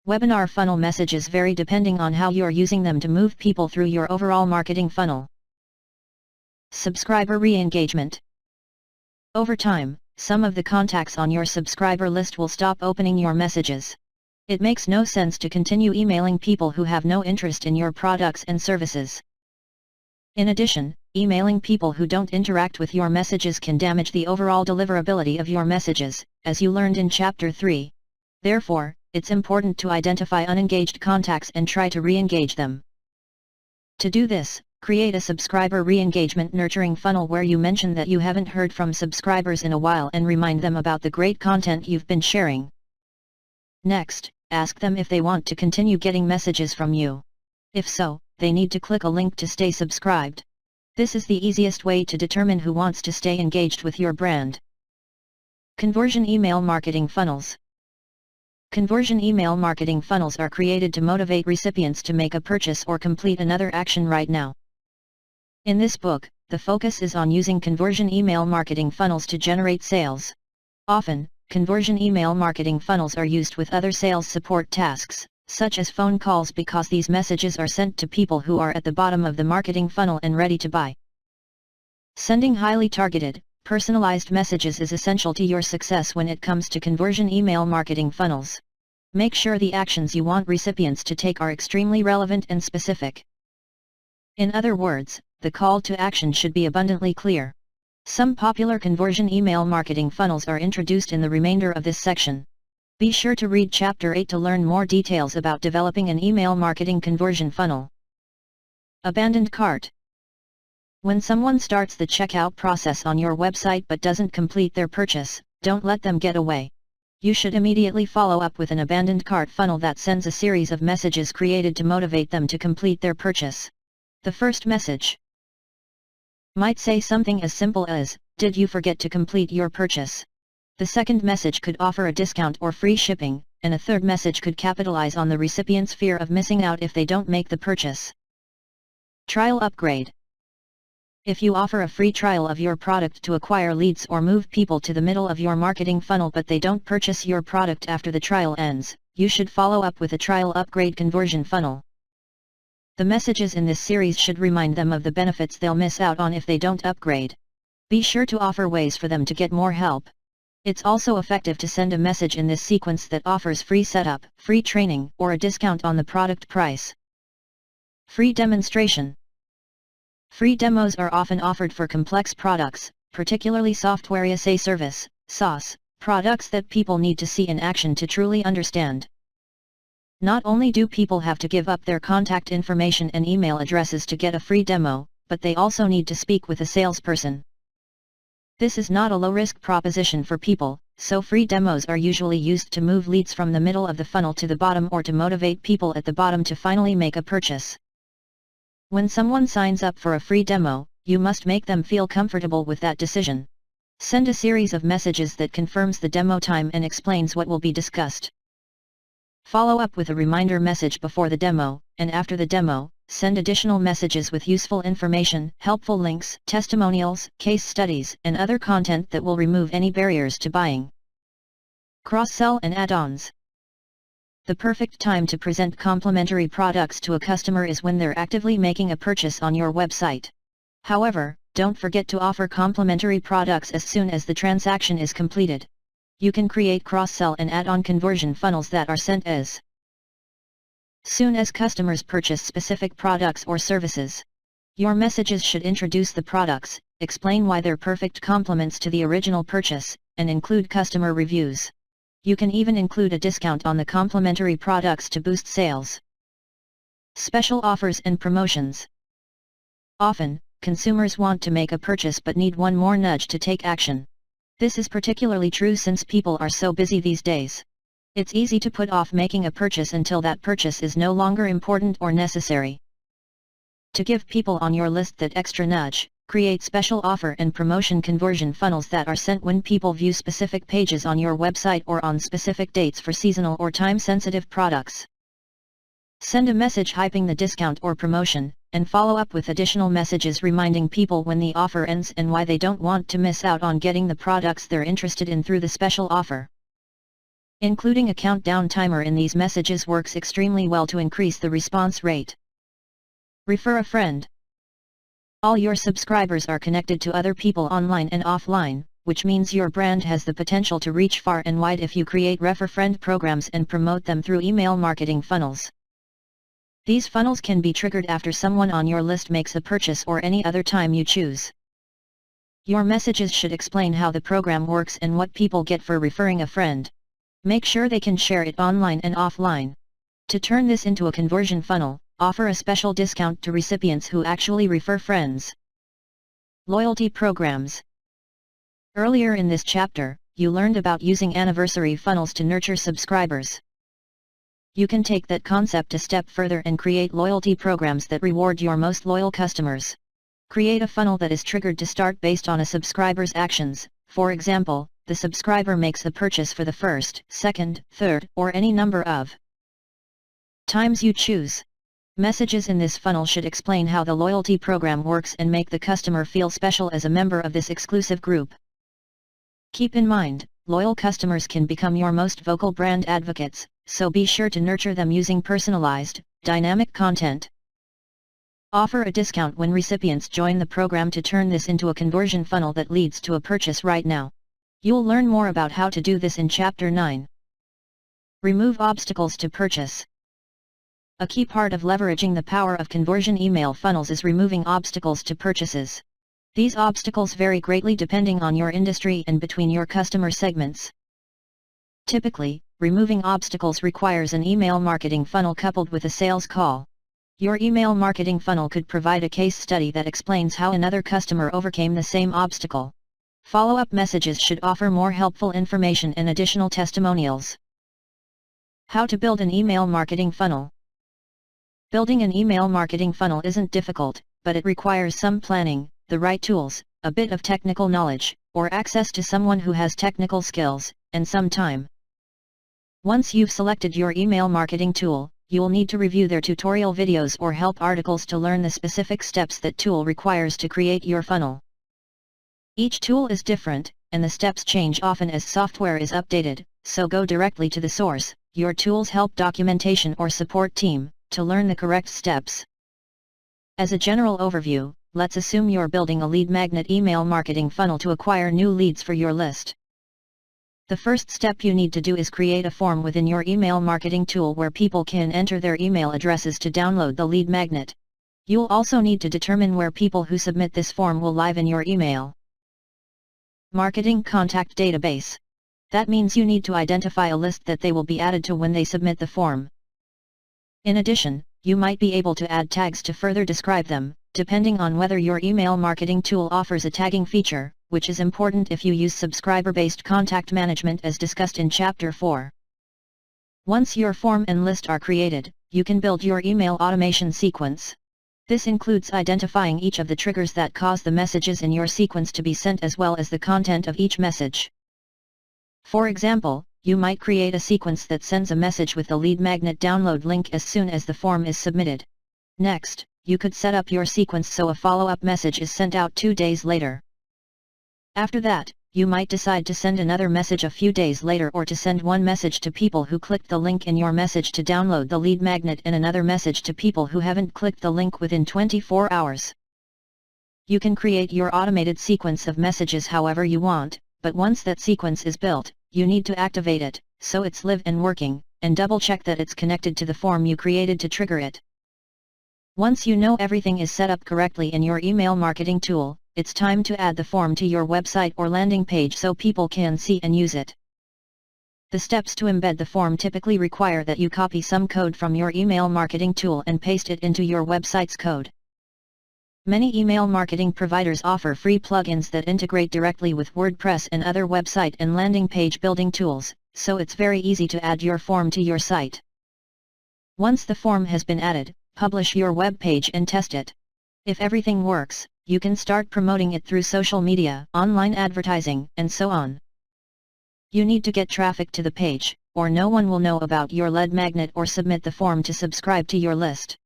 Webinar funnel messages vary depending on how you're using them to move people through your overall marketing funnel. Subscriber re-engagement. Over time, some of the contacts on your subscriber list will stop opening your messages. It makes no sense to continue emailing people who have no interest in your products and services. In addition, emailing people who don't interact with your messages can damage the overall deliverability of your messages, as you learned in Chapter 3. Therefore, it's important to identify unengaged contacts and try to re-engage them. To do this, create a subscriber re-engagement nurturing funnel where you mention that you haven't heard from subscribers in a while and remind them about the great content you've been sharing. Next, ask them if they want to continue getting messages from you. If so, they need to click a link to stay subscribed. This is the easiest way to determine who wants to stay engaged with your brand. Conversion email marketing funnels. Conversion email marketing funnels are created to motivate recipients to make a purchase or complete another action right now. In this book, the focus is on using conversion email marketing funnels to generate sales. Often, conversion email marketing funnels are used with other sales support tasks, such as phone calls, because these messages are sent to people who are at the bottom of the marketing funnel and ready to buy. Sending highly targeted, personalized messages is essential to your success when it comes to conversion email marketing funnels. Make sure the actions you want recipients to take are extremely relevant and specific. In other words, the call to action should be abundantly clear. Some popular conversion email marketing funnels are introduced in the remainder of this section. Be sure to read Chapter 8 to learn more details about developing an email marketing conversion funnel. Abandoned cart. When someone starts the checkout process on your website but doesn't complete their purchase, don't let them get away. You should immediately follow up with an abandoned cart funnel that sends a series of messages created to motivate them to complete their purchase. The first message might say something as simple as, "Did you forget to complete your purchase?" The second message could offer a discount or free shipping, and a third message could capitalize on the recipient's fear of missing out if they don't make the purchase. Trial upgrade. If you offer a free trial of your product to acquire leads or move people to the middle of your marketing funnel but they don't purchase your product after the trial ends, you should follow up with a trial upgrade conversion funnel. The messages in this series should remind them of the benefits they'll miss out on if they don't upgrade. Be sure to offer ways for them to get more help. It's also effective to send a message in this sequence that offers free setup, free training, or a discount on the product price. Free demonstration. Free demos are often offered for complex products, particularly software as a service, SaaS, products that people need to see in action to truly understand. Not only do people have to give up their contact information and email addresses to get a free demo, but they also need to speak with a salesperson. This is not a low-risk proposition for people, so free demos are usually used to move leads from the middle of the funnel to the bottom or to motivate people at the bottom to finally make a purchase. When someone signs up for a free demo, you must make them feel comfortable with that decision. Send a series of messages that confirms the demo time and explains what will be discussed. Follow up with a reminder message before the demo, and after the demo, send additional messages with useful information, helpful links, testimonials, case studies, and other content that will remove any barriers to buying. Cross-sell and add-ons. The perfect time to present complementary products to a customer is when they're actively making a purchase on your website. However, don't forget to offer complementary products as soon as the transaction is completed. You can create cross-sell and add-on conversion funnels that are sent as soon as customers purchase specific products or services. Your messages should introduce the products, explain why they're perfect complements to the original purchase, and include customer reviews. You can even include a discount on the complementary products to boost sales. Special offers and promotions. Often, consumers want to make a purchase but need one more nudge to take action. This is particularly true since people are so busy these days. It's easy to put off making a purchase until that purchase is no longer important or necessary. To give people on your list that extra nudge, create special offer and promotion conversion funnels that are sent when people view specific pages on your website or on specific dates for seasonal or time-sensitive products. Send a message hyping the discount or promotion, and follow up with additional messages reminding people when the offer ends and why they don't want to miss out on getting the products they're interested in through the special offer. Including a countdown timer in these messages works extremely well to increase the response rate. Refer a friend. All your subscribers are connected to other people online and offline, which means your brand has the potential to reach far and wide if you create refer-friend programs and promote them through email marketing funnels. These funnels can be triggered after someone on your list makes a purchase or any other time you choose. Your messages should explain how the program works and what people get for referring a friend. Make sure they can share it online and offline. To turn this into a conversion funnel, offer a special discount to recipients who actually refer friends. Loyalty programs. Earlier in this chapter, you learned about using anniversary funnels to nurture subscribers. You can take that concept a step further and create loyalty programs that reward your most loyal customers. Create a funnel that is triggered to start based on a subscriber's actions. For example, the subscriber makes a purchase for the first, second, third, or any number of times you choose. Messages in this funnel should explain how the loyalty program works and make the customer feel special as a member of this exclusive group. Keep in mind, loyal customers can become your most vocal brand advocates, so be sure to nurture them using personalized, dynamic content. Offer a discount when recipients join the program to turn this into a conversion funnel that leads to a purchase right now. You'll learn more about how to do this in Chapter 9. Remove obstacles to purchase. A key part of leveraging the power of conversion email funnels is removing obstacles to purchases. These obstacles vary greatly depending on your industry and between your customer segments. Typically, removing obstacles requires an email marketing funnel coupled with a sales call. Your email marketing funnel could provide a case study that explains how another customer overcame the same obstacle. Follow-up messages should offer more helpful information and additional testimonials. How to build an email marketing funnel. Building an email marketing funnel isn't difficult, but it requires some planning, the right tools, a bit of technical knowledge, or access to someone who has technical skills, and some time. Once you've selected your email marketing tool, you'll need to review their tutorial videos or help articles to learn the specific steps that tool requires to create your funnel. Each tool is different, and the steps change often as software is updated, so go directly to the source, your tool's help documentation or support team, to learn the correct steps. As a general overview, let's assume you're building a lead magnet email marketing funnel to acquire new leads for your list. The first step you need to do is create a form within your email marketing tool where people can enter their email addresses to download the lead magnet. You'll also need to determine where people who submit this form will live in your email marketing contact database. That means you need to identify a list that they will be added to when they submit the form. In addition, you might be able to add tags to further describe them, depending on whether your email marketing tool offers a tagging feature, which is important if you use subscriber-based contact management as discussed in Chapter 4. Once your form and list are created, you can build your email automation sequence. This includes identifying each of the triggers that cause the messages in your sequence to be sent as well as the content of each message. For example, you might create a sequence that sends a message with the lead magnet download link as soon as the form is submitted. Next, you could set up your sequence so a follow-up message is sent out 2 days later. After that, you might decide to send another message a few days later or to send one message to people who clicked the link in your message to download the lead magnet and another message to people who haven't clicked the link within 24 hours. You can create your automated sequence of messages however you want, but once that sequence is built, you need to activate it, so it's live and working, and double check that it's connected to the form you created to trigger it. Once you know everything is set up correctly in your email marketing tool, it's time to add the form to your website or landing page so people can see and use it. The steps to embed the form typically require that you copy some code from your email marketing tool and paste it into your website's code. Many email marketing providers offer free plugins that integrate directly with WordPress and other website and landing page building tools, so it's very easy to add your form to your site. Once the form has been added, publish your web page and test it. If everything works, you can start promoting it through social media, online advertising, and so on. You need to get traffic to the page, or no one will know about your lead magnet or submit the form to subscribe to your list.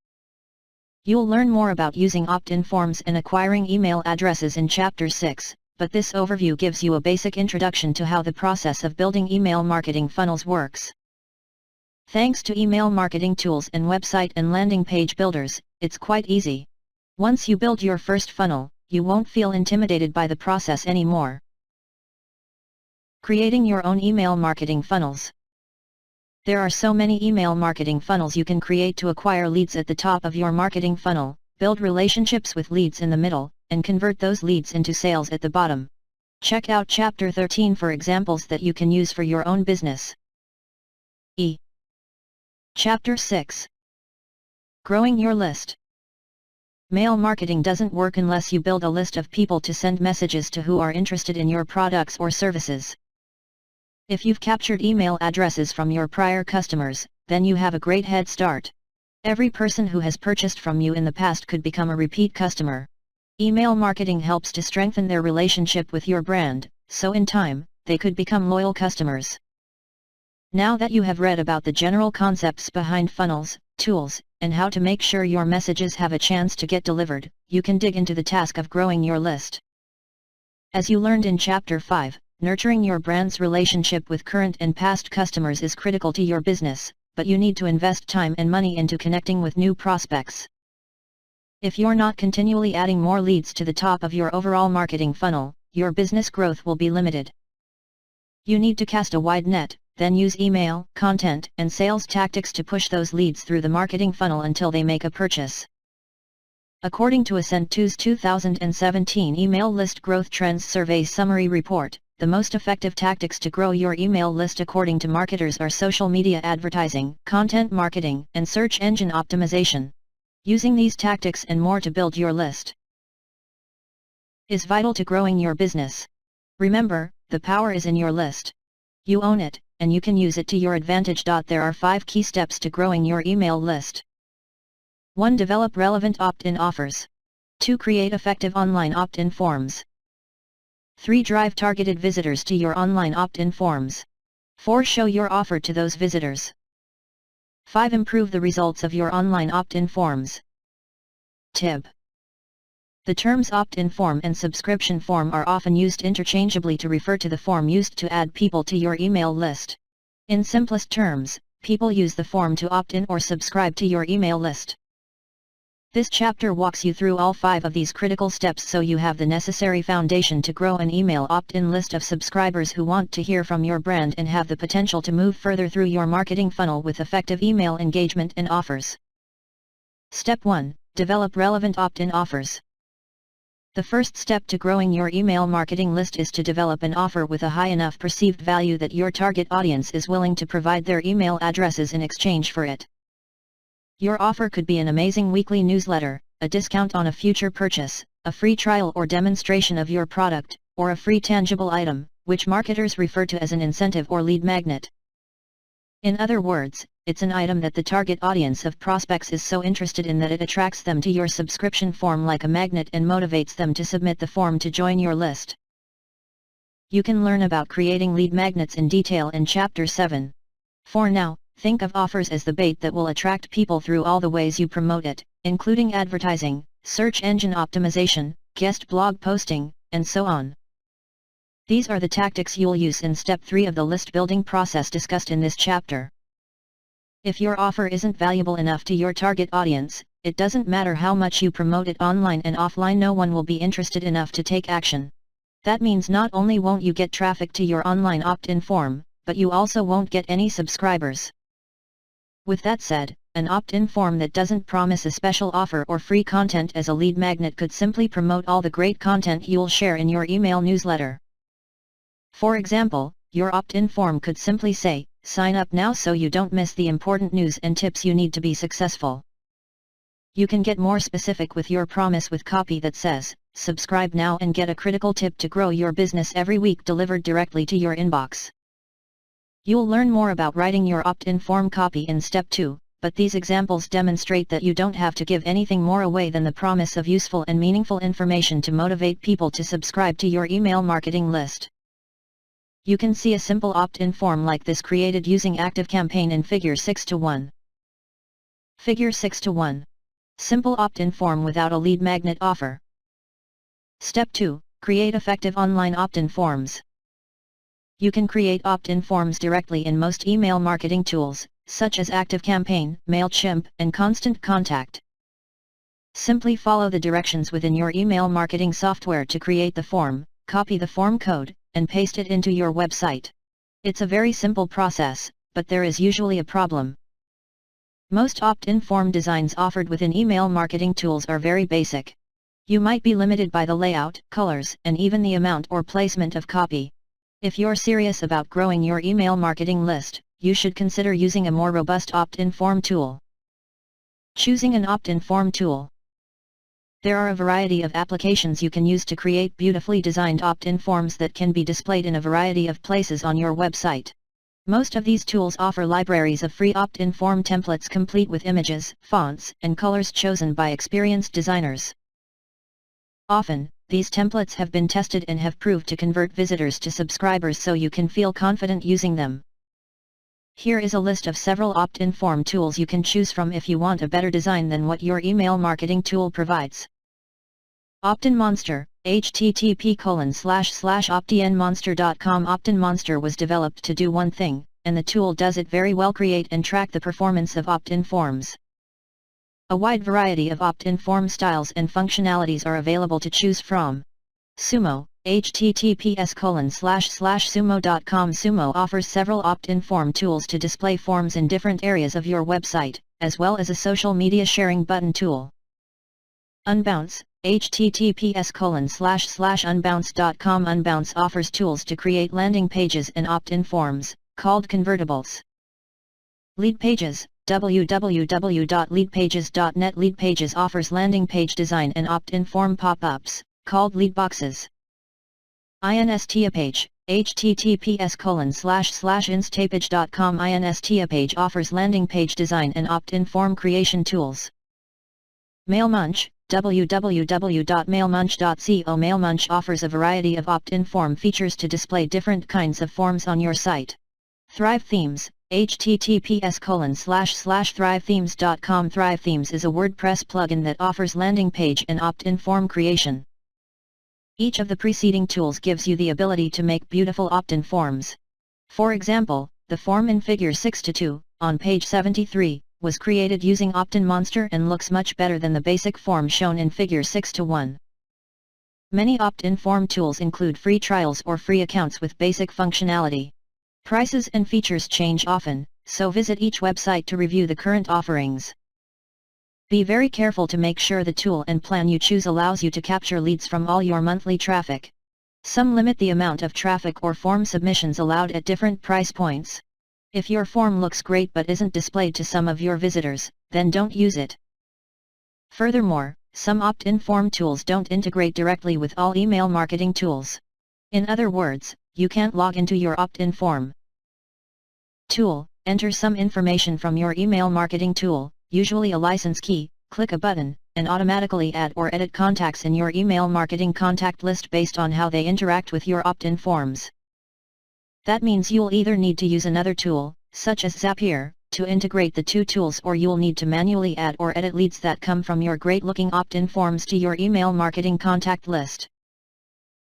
You'll learn more about using opt-in forms and acquiring email addresses in Chapter 6, but this overview gives you a basic introduction to how the process of building email marketing funnels works. Thanks to email marketing tools and website and landing page builders, it's quite easy. Once you build your first funnel, you won't feel intimidated by the process anymore. Creating your own email marketing funnels. There are so many email marketing funnels you can create to acquire leads at the top of your marketing funnel, build relationships with leads in the middle, and convert those leads into sales at the bottom. Check out Chapter 13 for examples that you can use for your own business. Chapter 6. Growing your list. Mail marketing doesn't work unless you build a list of people to send messages to who are interested in your products or services. If you've captured email addresses from your prior customers, then you have a great head start. Every person who has purchased from you in the past could become a repeat customer. Email marketing helps to strengthen their relationship with your brand, so in time, they could become loyal customers. Now that you have read about the general concepts behind funnels, tools, and how to make sure your messages have a chance to get delivered, you can dig into the task of growing your list. As you learned in Chapter 5, nurturing your brand's relationship with current and past customers is critical to your business, but you need to invest time and money into connecting with new prospects. If you're not continually adding more leads to the top of your overall marketing funnel, your business growth will be limited. You need to cast a wide net, then use email, content, and sales tactics to push those leads through the marketing funnel until they make a purchase. According to Ascend2's 2017 Email List Growth Trends Survey Summary Report, the most effective tactics to grow your email list according to marketers are social media advertising, content marketing, and search engine optimization. Using these tactics and more to build your list is vital to growing your business. Remember, the power is in your list. You own it, and you can use it to your advantage. There are 5 key steps to growing your email list. 1. Develop relevant opt-in offers. 2. Create effective online opt-in forms. 3. Drive targeted visitors to your online opt-in forms. 4. Show your offer to those visitors. 5. Improve the results of your online opt-in forms. Tip. The terms opt-in form and subscription form are often used interchangeably to refer to the form used to add people to your email list. In simplest terms, people use the form to opt in or subscribe to your email list. This chapter walks you through all 5 of these critical steps so you have the necessary foundation to grow an email opt-in list of subscribers who want to hear from your brand and have the potential to move further through your marketing funnel with effective email engagement and offers. Step 1. Develop relevant opt-in offers. The first step to growing your email marketing list is to develop an offer with a high enough perceived value that your target audience is willing to provide their email addresses in exchange for it. Your offer could be an amazing weekly newsletter, a discount on a future purchase, a free trial or demonstration of your product, or a free tangible item, which marketers refer to as an incentive or lead magnet. In other words, it's an item that the target audience of prospects is so interested in that it attracts them to your subscription form like a magnet and motivates them to submit the form to join your list. You can learn about creating lead magnets in detail in Chapter 7. For now, think of offers as the bait that will attract people through all the ways you promote it, including advertising, search engine optimization, guest blog posting, and so on. These are the tactics you'll use in Step 3 of the list building process discussed in this chapter. If your offer isn't valuable enough to your target audience, it doesn't matter how much you promote it online and offline, no one will be interested enough to take action. That means not only won't you get traffic to your online opt-in form, but you also won't get any subscribers. With that said, an opt-in form that doesn't promise a special offer or free content as a lead magnet could simply promote all the great content you'll share in your email newsletter. For example, your opt-in form could simply say, "Sign up now so you don't miss the important news and tips you need to be successful." You can get more specific with your promise with copy that says, "Subscribe now and get a critical tip to grow your business every week delivered directly to your inbox." You'll learn more about writing your opt-in form copy in Step 2, but these examples demonstrate that you don't have to give anything more away than the promise of useful and meaningful information to motivate people to subscribe to your email marketing list. You can see a simple opt-in form like this created using ActiveCampaign in Figure 6:1. Figure 6:1. Simple opt-in form without a lead magnet offer. Step 2. Create effective online opt-in forms. You can create opt-in forms directly in most email marketing tools, such as ActiveCampaign, MailChimp, and Constant Contact. Simply follow the directions within your email marketing software to create the form, copy the form code, and paste it into your website. It's a very simple process, but there is usually a problem. Most opt-in form designs offered within email marketing tools are very basic. You might be limited by the layout, colors, and even the amount or placement of copy. If you're serious about growing your email marketing list, you should consider using a more robust opt-in form tool. Choosing an opt-in form tool. There are a variety of applications you can use to create beautifully designed opt-in forms that can be displayed in a variety of places on your website. Most of these tools offer libraries of free opt-in form templates complete with images, fonts, and colors chosen by experienced designers. Often, these templates have been tested and have proved to convert visitors to subscribers, so you can feel confident using them. Here is a list of several opt-in form tools you can choose from if you want a better design than what your email marketing tool provides. Opt-in Monster, http://optinmonster.com. Opt-in Monster was developed to do one thing, and the tool does it very well: create and track the performance of opt-in forms. A wide variety of opt-in form styles and functionalities are available to choose from. Sumo, https://sumo.com. Sumo offers several opt-in form tools to display forms in different areas of your website, as well as a social media sharing button tool. Unbounce, https://unbounce.com. Unbounce offers tools to create landing pages and opt-in forms, called convertibles. Leadpages, www.leadpages.net. Leadpages offers landing page design and opt-in form pop-ups, called leadboxes. Instapage, https://instapage.com. Instapage offers landing page design and opt-in form creation tools. Mailmunch, www.mailmunch.co. Mailmunch offers a variety of opt-in form features to display different kinds of forms on your site. Thrive Themes, https://thrivethemes.com. Thrive Themes is a WordPress plugin that offers landing page and opt-in form creation. Each of the preceding tools gives you the ability to make beautiful opt-in forms. For example, the form in Figure 6-2, on page 73, was created using Opt-in Monster and looks much better than the basic form shown in Figure 6-1. Many opt-in form tools include free trials or free accounts with basic functionality. Prices and features change often, so visit each website to review the current offerings. Be very careful to make sure the tool and plan you choose allows you to capture leads from all your monthly traffic. Some limit the amount of traffic or form submissions allowed at different price points. If your form looks great but isn't displayed to some of your visitors, then don't use it. Furthermore, some opt-in form tools don't integrate directly with all email marketing tools. In other words, you can't log into your opt-in form tool, enter some information from your email marketing tool, usually a license key, click a button, and automatically add or edit contacts in your email marketing contact list based on how they interact with your opt-in forms. That means you'll either need to use another tool, such as Zapier, to integrate the two tools, or you'll need to manually add or edit leads that come from your great-looking opt-in forms to your email marketing contact list.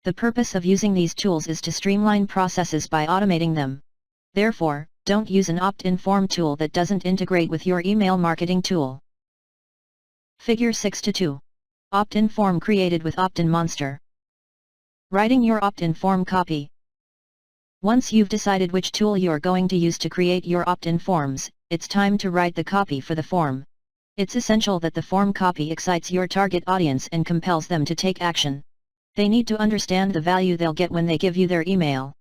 The purpose of using these tools is to streamline processes by automating them. Therefore, don't use an opt-in form tool that doesn't integrate with your email marketing tool. Figure 6-2. Opt-in form created with Opt-in Monster. Writing your opt-in form copy. Once you've decided which tool you're going to use to create your opt-in forms, it's time to write the copy for the form. It's essential that the form copy excites your target audience and compels them to take action. They need to understand the value they'll get when they give you their email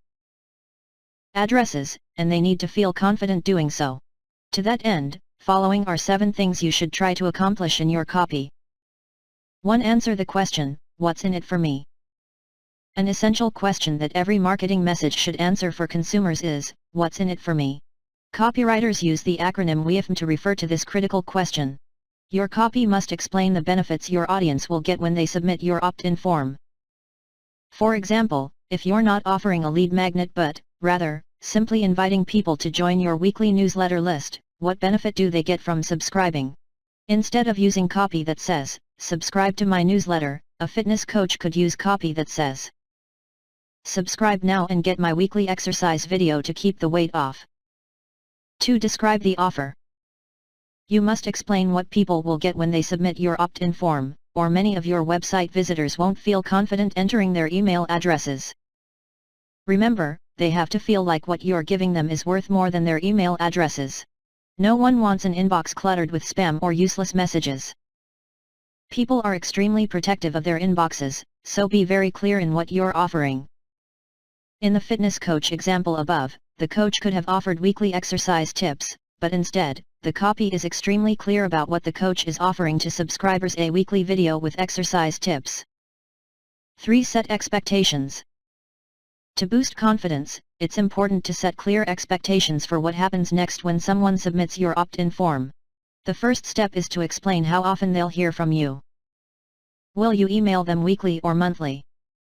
addresses, and they need to feel confident doing so. To that end, following are 7 things you should try to accomplish in your copy. 1. Answer the question, what's in it for me? An essential question that every marketing message should answer for consumers is, what's in it for me? Copywriters use the acronym WIIFM to refer to this critical question. Your copy must explain the benefits your audience will get when they submit your opt-in form. For example, if you're not offering a lead magnet but, rather, simply inviting people to join your weekly newsletter list, what benefit do they get from subscribing? Instead of using copy that says, subscribe to my newsletter, a fitness coach could use copy that says, subscribe now and get my weekly exercise video to keep the weight off. 2. Describe the offer. You must explain what people will get when they submit your opt-in form, or many of your website visitors won't feel confident entering their email addresses. Remember, they have to feel like what you're giving them is worth more than their email addresses. No one wants an inbox cluttered with spam or useless messages. People are extremely protective of their inboxes, so be very clear in what you're offering. In the fitness coach example above, the coach could have offered weekly exercise tips, but instead, the copy is extremely clear about what the coach is offering to subscribers: a weekly video with exercise tips. 3. Set expectations. To boost confidence, it's important to set clear expectations for what happens next when someone submits your opt-in form. The first step is to explain how often they'll hear from you. Will you email them weekly or monthly?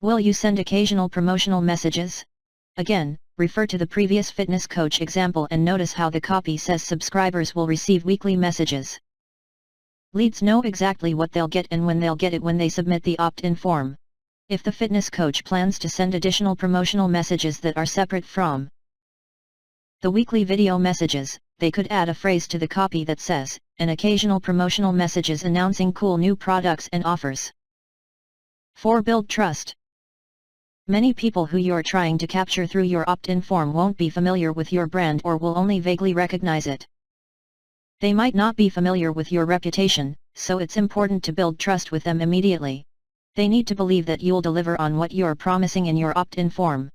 Will you send occasional promotional messages? Again, refer to the previous fitness coach example and notice how the copy says subscribers will receive weekly messages. Leads know exactly what they'll get and when they'll get it when they submit the opt-in form. If the fitness coach plans to send additional promotional messages that are separate from the weekly video messages, they could add a phrase to the copy that says, and occasional promotional messages announcing cool new products and offers. 4. Build trust. Many people who you're trying to capture through your opt-in form won't be familiar with your brand or will only vaguely recognize it. They might not be familiar with your reputation, so it's important to build trust with them immediately. They need to believe that you'll deliver on what you're promising in your opt-in form.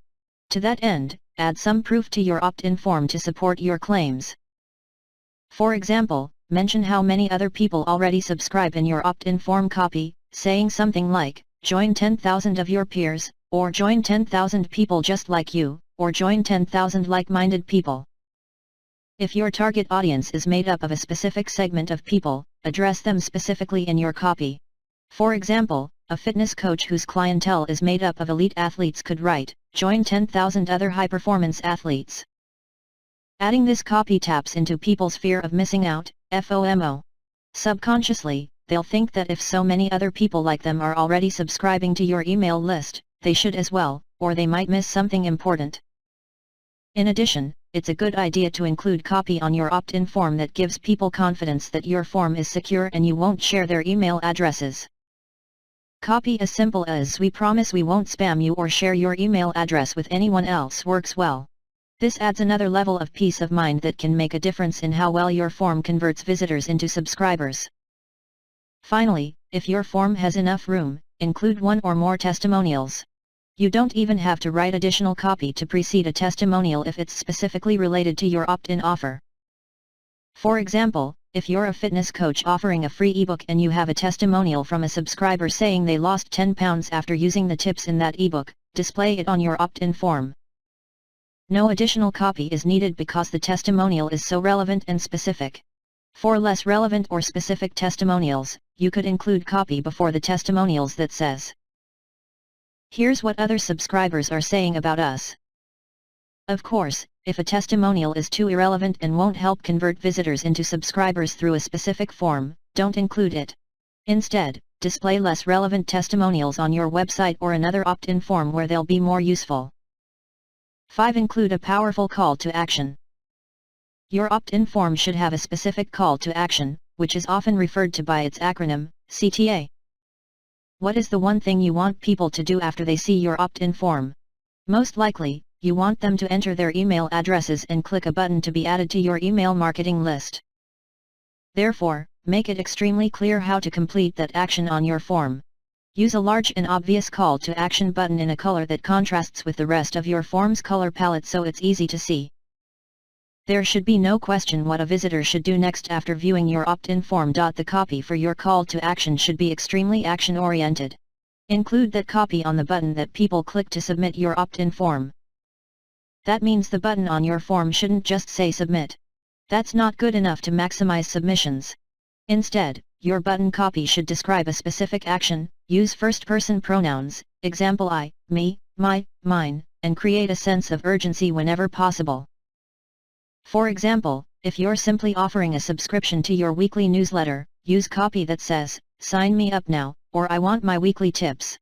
To that end, add some proof to your opt-in form to support your claims. For example, mention how many other people already subscribe in your opt-in form copy, saying something like, join 10,000 of your peers, or join 10,000 people just like you, or join 10,000 like-minded people. If your target audience is made up of a specific segment of people, address them specifically in your copy. For example, a fitness coach whose clientele is made up of elite athletes could write, join 10,000 other high-performance athletes. Adding this copy taps into people's fear of missing out, FOMO. Subconsciously, they'll think that if so many other people like them are already subscribing to your email list, they should as well, or they might miss something important. In addition, it's a good idea to include copy on your opt-in form that gives people confidence that your form is secure and you won't share their email addresses. Copy as simple as "We promise we won't spam you or share your email address with anyone else" works well. This adds another level of peace of mind that can make a difference in how well your form converts visitors into subscribers. Finally, if your form has enough room, include one or more testimonials. You don't even have to write additional copy to precede a testimonial if it's specifically related to your opt-in offer. For example, if you're a fitness coach offering a free ebook and you have a testimonial from a subscriber saying they lost 10 pounds after using the tips in that ebook, display it on your opt-in form. No additional copy is needed because the testimonial is so relevant and specific. For less relevant or specific testimonials, you could include copy before the testimonials that says, "Here's what other subscribers are saying about us." Of course, if a testimonial is too irrelevant and won't help convert visitors into subscribers through a specific form, don't include it. Instead, display less relevant testimonials on your website or another opt-in form where they'll be more useful. 5. Include a powerful call to action. Your opt-in form should have a specific call to action, which is often referred to by its acronym, CTA. What is the one thing you want people to do after they see your opt-in form? Most likely, you want them to enter their email addresses and click a button to be added to your email marketing list. Therefore, make it extremely clear how to complete that action on your form. Use a large and obvious call to action button in a color that contrasts with the rest of your form's color palette so it's easy to see. There should be no question what a visitor should do next after viewing your opt-in form. The copy for your call to action should be extremely action-oriented. Include that copy on the button that people click to submit your opt-in form. That means the button on your form shouldn't just say submit. That's not good enough to maximize submissions. Instead, your button copy should describe a specific action, use first-person pronouns, example I, me, my, mine, and create a sense of urgency whenever possible. For example, if you're simply offering a subscription to your weekly newsletter, use copy that says, "Sign me up now," or "I want my weekly tips."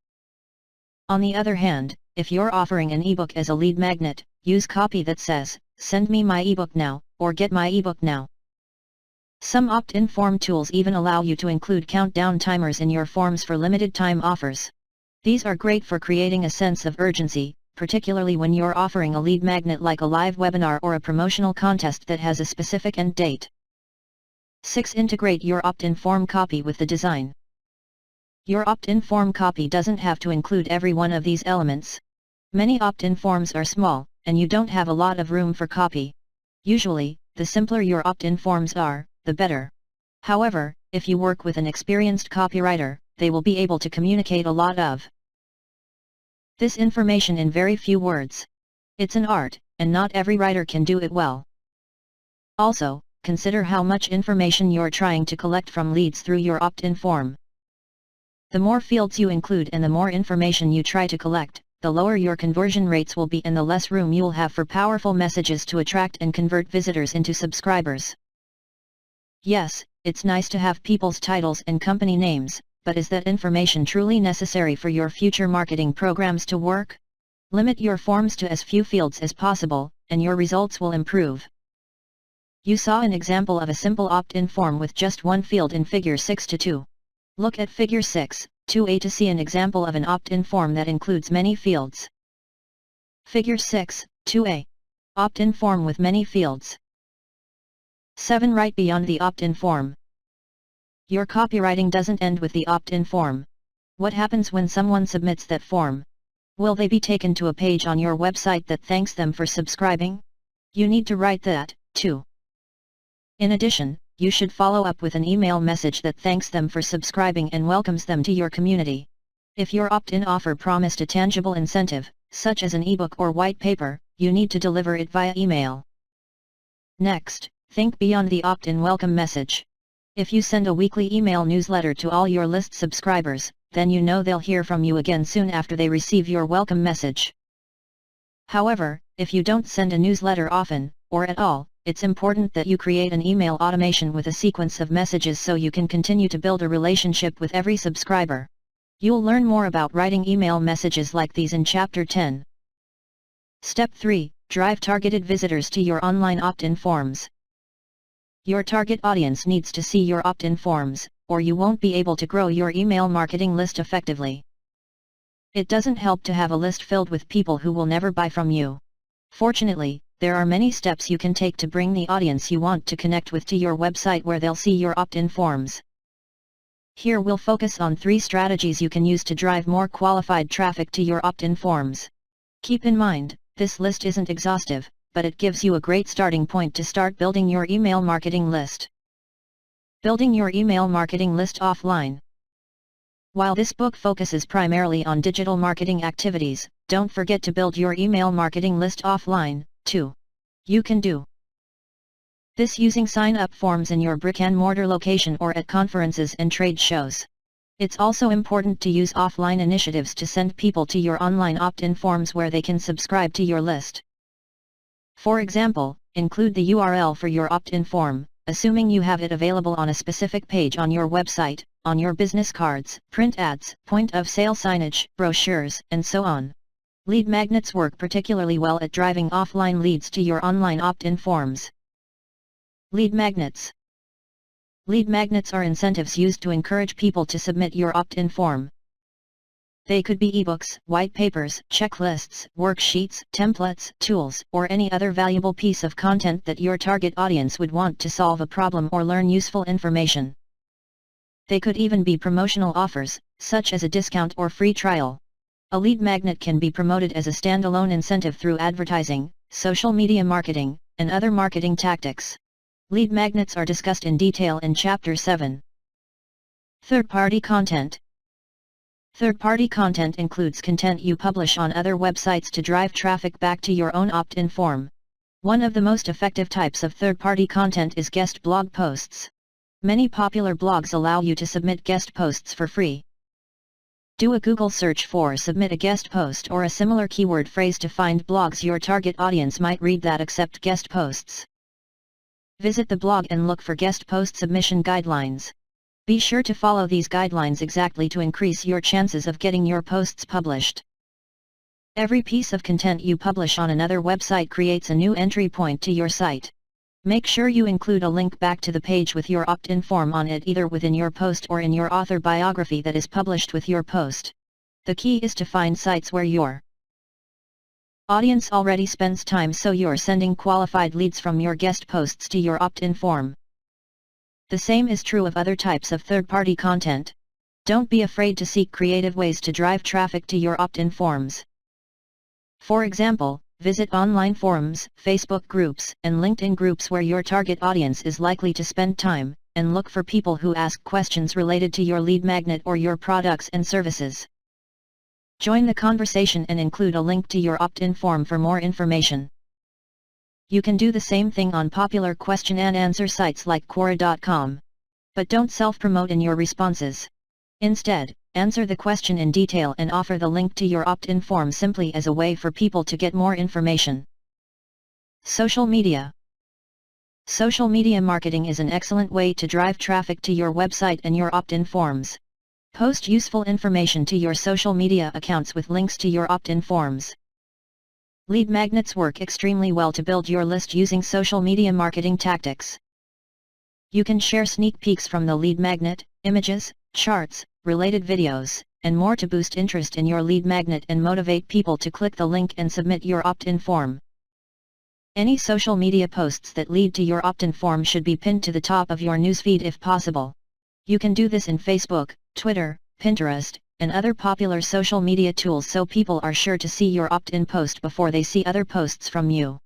On the other hand, if you're offering an ebook as a lead magnet, use copy that says, "Send me my ebook now," or "Get my ebook now." Some opt-in form tools even allow you to include countdown timers in your forms for limited time offers. These are great for creating a sense of urgency, particularly when you're offering a lead magnet like a live webinar or a promotional contest that has a specific end date. 6. Integrate your opt-in form copy with the design. Your opt-in form copy doesn't have to include every one of these elements. Many opt-in forms are small, and you don't have a lot of room for copy. Usually, the simpler your opt-in forms are, the better. However, if you work with an experienced copywriter, they will be able to communicate a lot of this information in very few words. It's an art, and not every writer can do it well. Also, consider how much information you're trying to collect from leads through your opt-in form. The more fields you include and the more information you try to collect, the lower your conversion rates will be and the less room you'll have for powerful messages to attract and convert visitors into subscribers. Yes, it's nice to have people's titles and company names, but is that information truly necessary for your future marketing programs to work? Limit your forms to as few fields as possible, and your results will improve. You saw an example of a simple opt-in form with just one field in Figure 6-2. Look at Figure 6-2A to see an example of an opt-in form that includes many fields. Figure 6-2A. Opt-in form with many fields. 7. Right beyond the opt-in form. Your copywriting doesn't end with the opt-in form. What happens when someone submits that form? Will they be taken to a page on your website that thanks them for subscribing? You need to write that, too. In addition, you should follow up with an email message that thanks them for subscribing and welcomes them to your community. If your opt-in offer promised a tangible incentive, such as an ebook or white paper, you need to deliver it via email. Next, think beyond the opt-in welcome message. If you send a weekly email newsletter to all your list subscribers, then you know they'll hear from you again soon after they receive your welcome message. However, if you don't send a newsletter often, or at all, it's important that you create an email automation with a sequence of messages so you can continue to build a relationship with every subscriber. You'll learn more about writing email messages like these in Chapter 10. Step 3. Drive targeted visitors to your online opt-in forms. Your target audience needs to see your opt-in forms, or you won't be able to grow your email marketing list effectively. It doesn't help to have a list filled with people who will never buy from you. Fortunately, there are many steps you can take to bring the audience you want to connect with to your website where they'll see your opt-in forms. Here we'll focus on 3 strategies you can use to drive more qualified traffic to your opt-in forms. Keep in mind, this list isn't exhaustive, but it gives you a great starting point to start building your email marketing list. Building your email marketing list offline. While this book focuses primarily on digital marketing activities, don't forget to build your email marketing list offline, too. You can do this using sign-up forms in your brick-and-mortar location or at conferences and trade shows. It's also important to use offline initiatives to send people to your online opt-in forms where they can subscribe to your list. For example, include the URL for your opt-in form, assuming you have it available on a specific page on your website, on your business cards, print ads, point-of-sale signage, brochures, and so on. Lead magnets work particularly well at driving offline leads to your online opt-in forms. Lead magnets. Lead magnets are incentives used to encourage people to submit your opt-in form. They could be ebooks, white papers, checklists, worksheets, templates, tools, or any other valuable piece of content that your target audience would want to solve a problem or learn useful information. They could even be promotional offers, such as a discount or free trial. A lead magnet can be promoted as a standalone incentive through advertising, social media marketing, and other marketing tactics. Lead magnets are discussed in detail in Chapter 7. Third-party content. Third-party content includes content you publish on other websites to drive traffic back to your own opt-in form. One of the most effective types of third-party content is guest blog posts. Many popular blogs allow you to submit guest posts for free. Do a Google search for "submit a guest post" or a similar keyword phrase to find blogs your target audience might read that accept guest posts. Visit the blog and look for guest post submission guidelines. Be sure to follow these guidelines exactly to increase your chances of getting your posts published. Every piece of content you publish on another website creates a new entry point to your site. Make sure you include a link back to the page with your opt-in form on it either within your post or in your author biography that is published with your post. The key is to find sites where your audience already spends time so you're sending qualified leads from your guest posts to your opt-in form. The same is true of other types of third-party content. Don't be afraid to seek creative ways to drive traffic to your opt-in forms. For example, visit online forums, Facebook groups, and LinkedIn groups where your target audience is likely to spend time, and look for people who ask questions related to your lead magnet or your products and services. Join the conversation and include a link to your opt-in form for more information. You can do the same thing on popular question and answer sites like Quora.com. But don't self-promote in your responses. Instead, answer the question in detail and offer the link to your opt-in form simply as a way for people to get more information. Social media. Social media marketing is an excellent way to drive traffic to your website and your opt-in forms. Post useful information to your social media accounts with links to your opt-in forms. Lead magnets work extremely well to build your list using social media marketing tactics. You can share sneak peeks from the lead magnet, images, charts, related videos, and more to boost interest in your lead magnet and motivate people to click the link and submit your opt-in form. Any social media posts that lead to your opt-in form should be pinned to the top of your newsfeed if possible. You can do this in Facebook, Twitter, Pinterest, and other popular social media tools so people are sure to see your opt-in post before they see other posts from you.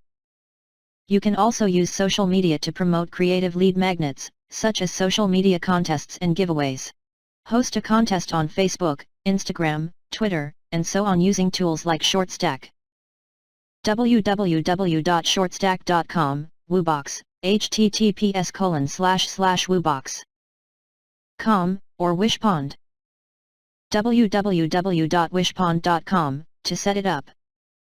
You can also use social media to promote creative lead magnets, such as social media contests and giveaways. Host a contest on Facebook, Instagram, Twitter, and so on using tools like ShortStack. www.shortstack.com, Woobox, https://woobox.com, or Wishpond. www.wishpond.com, to set it up.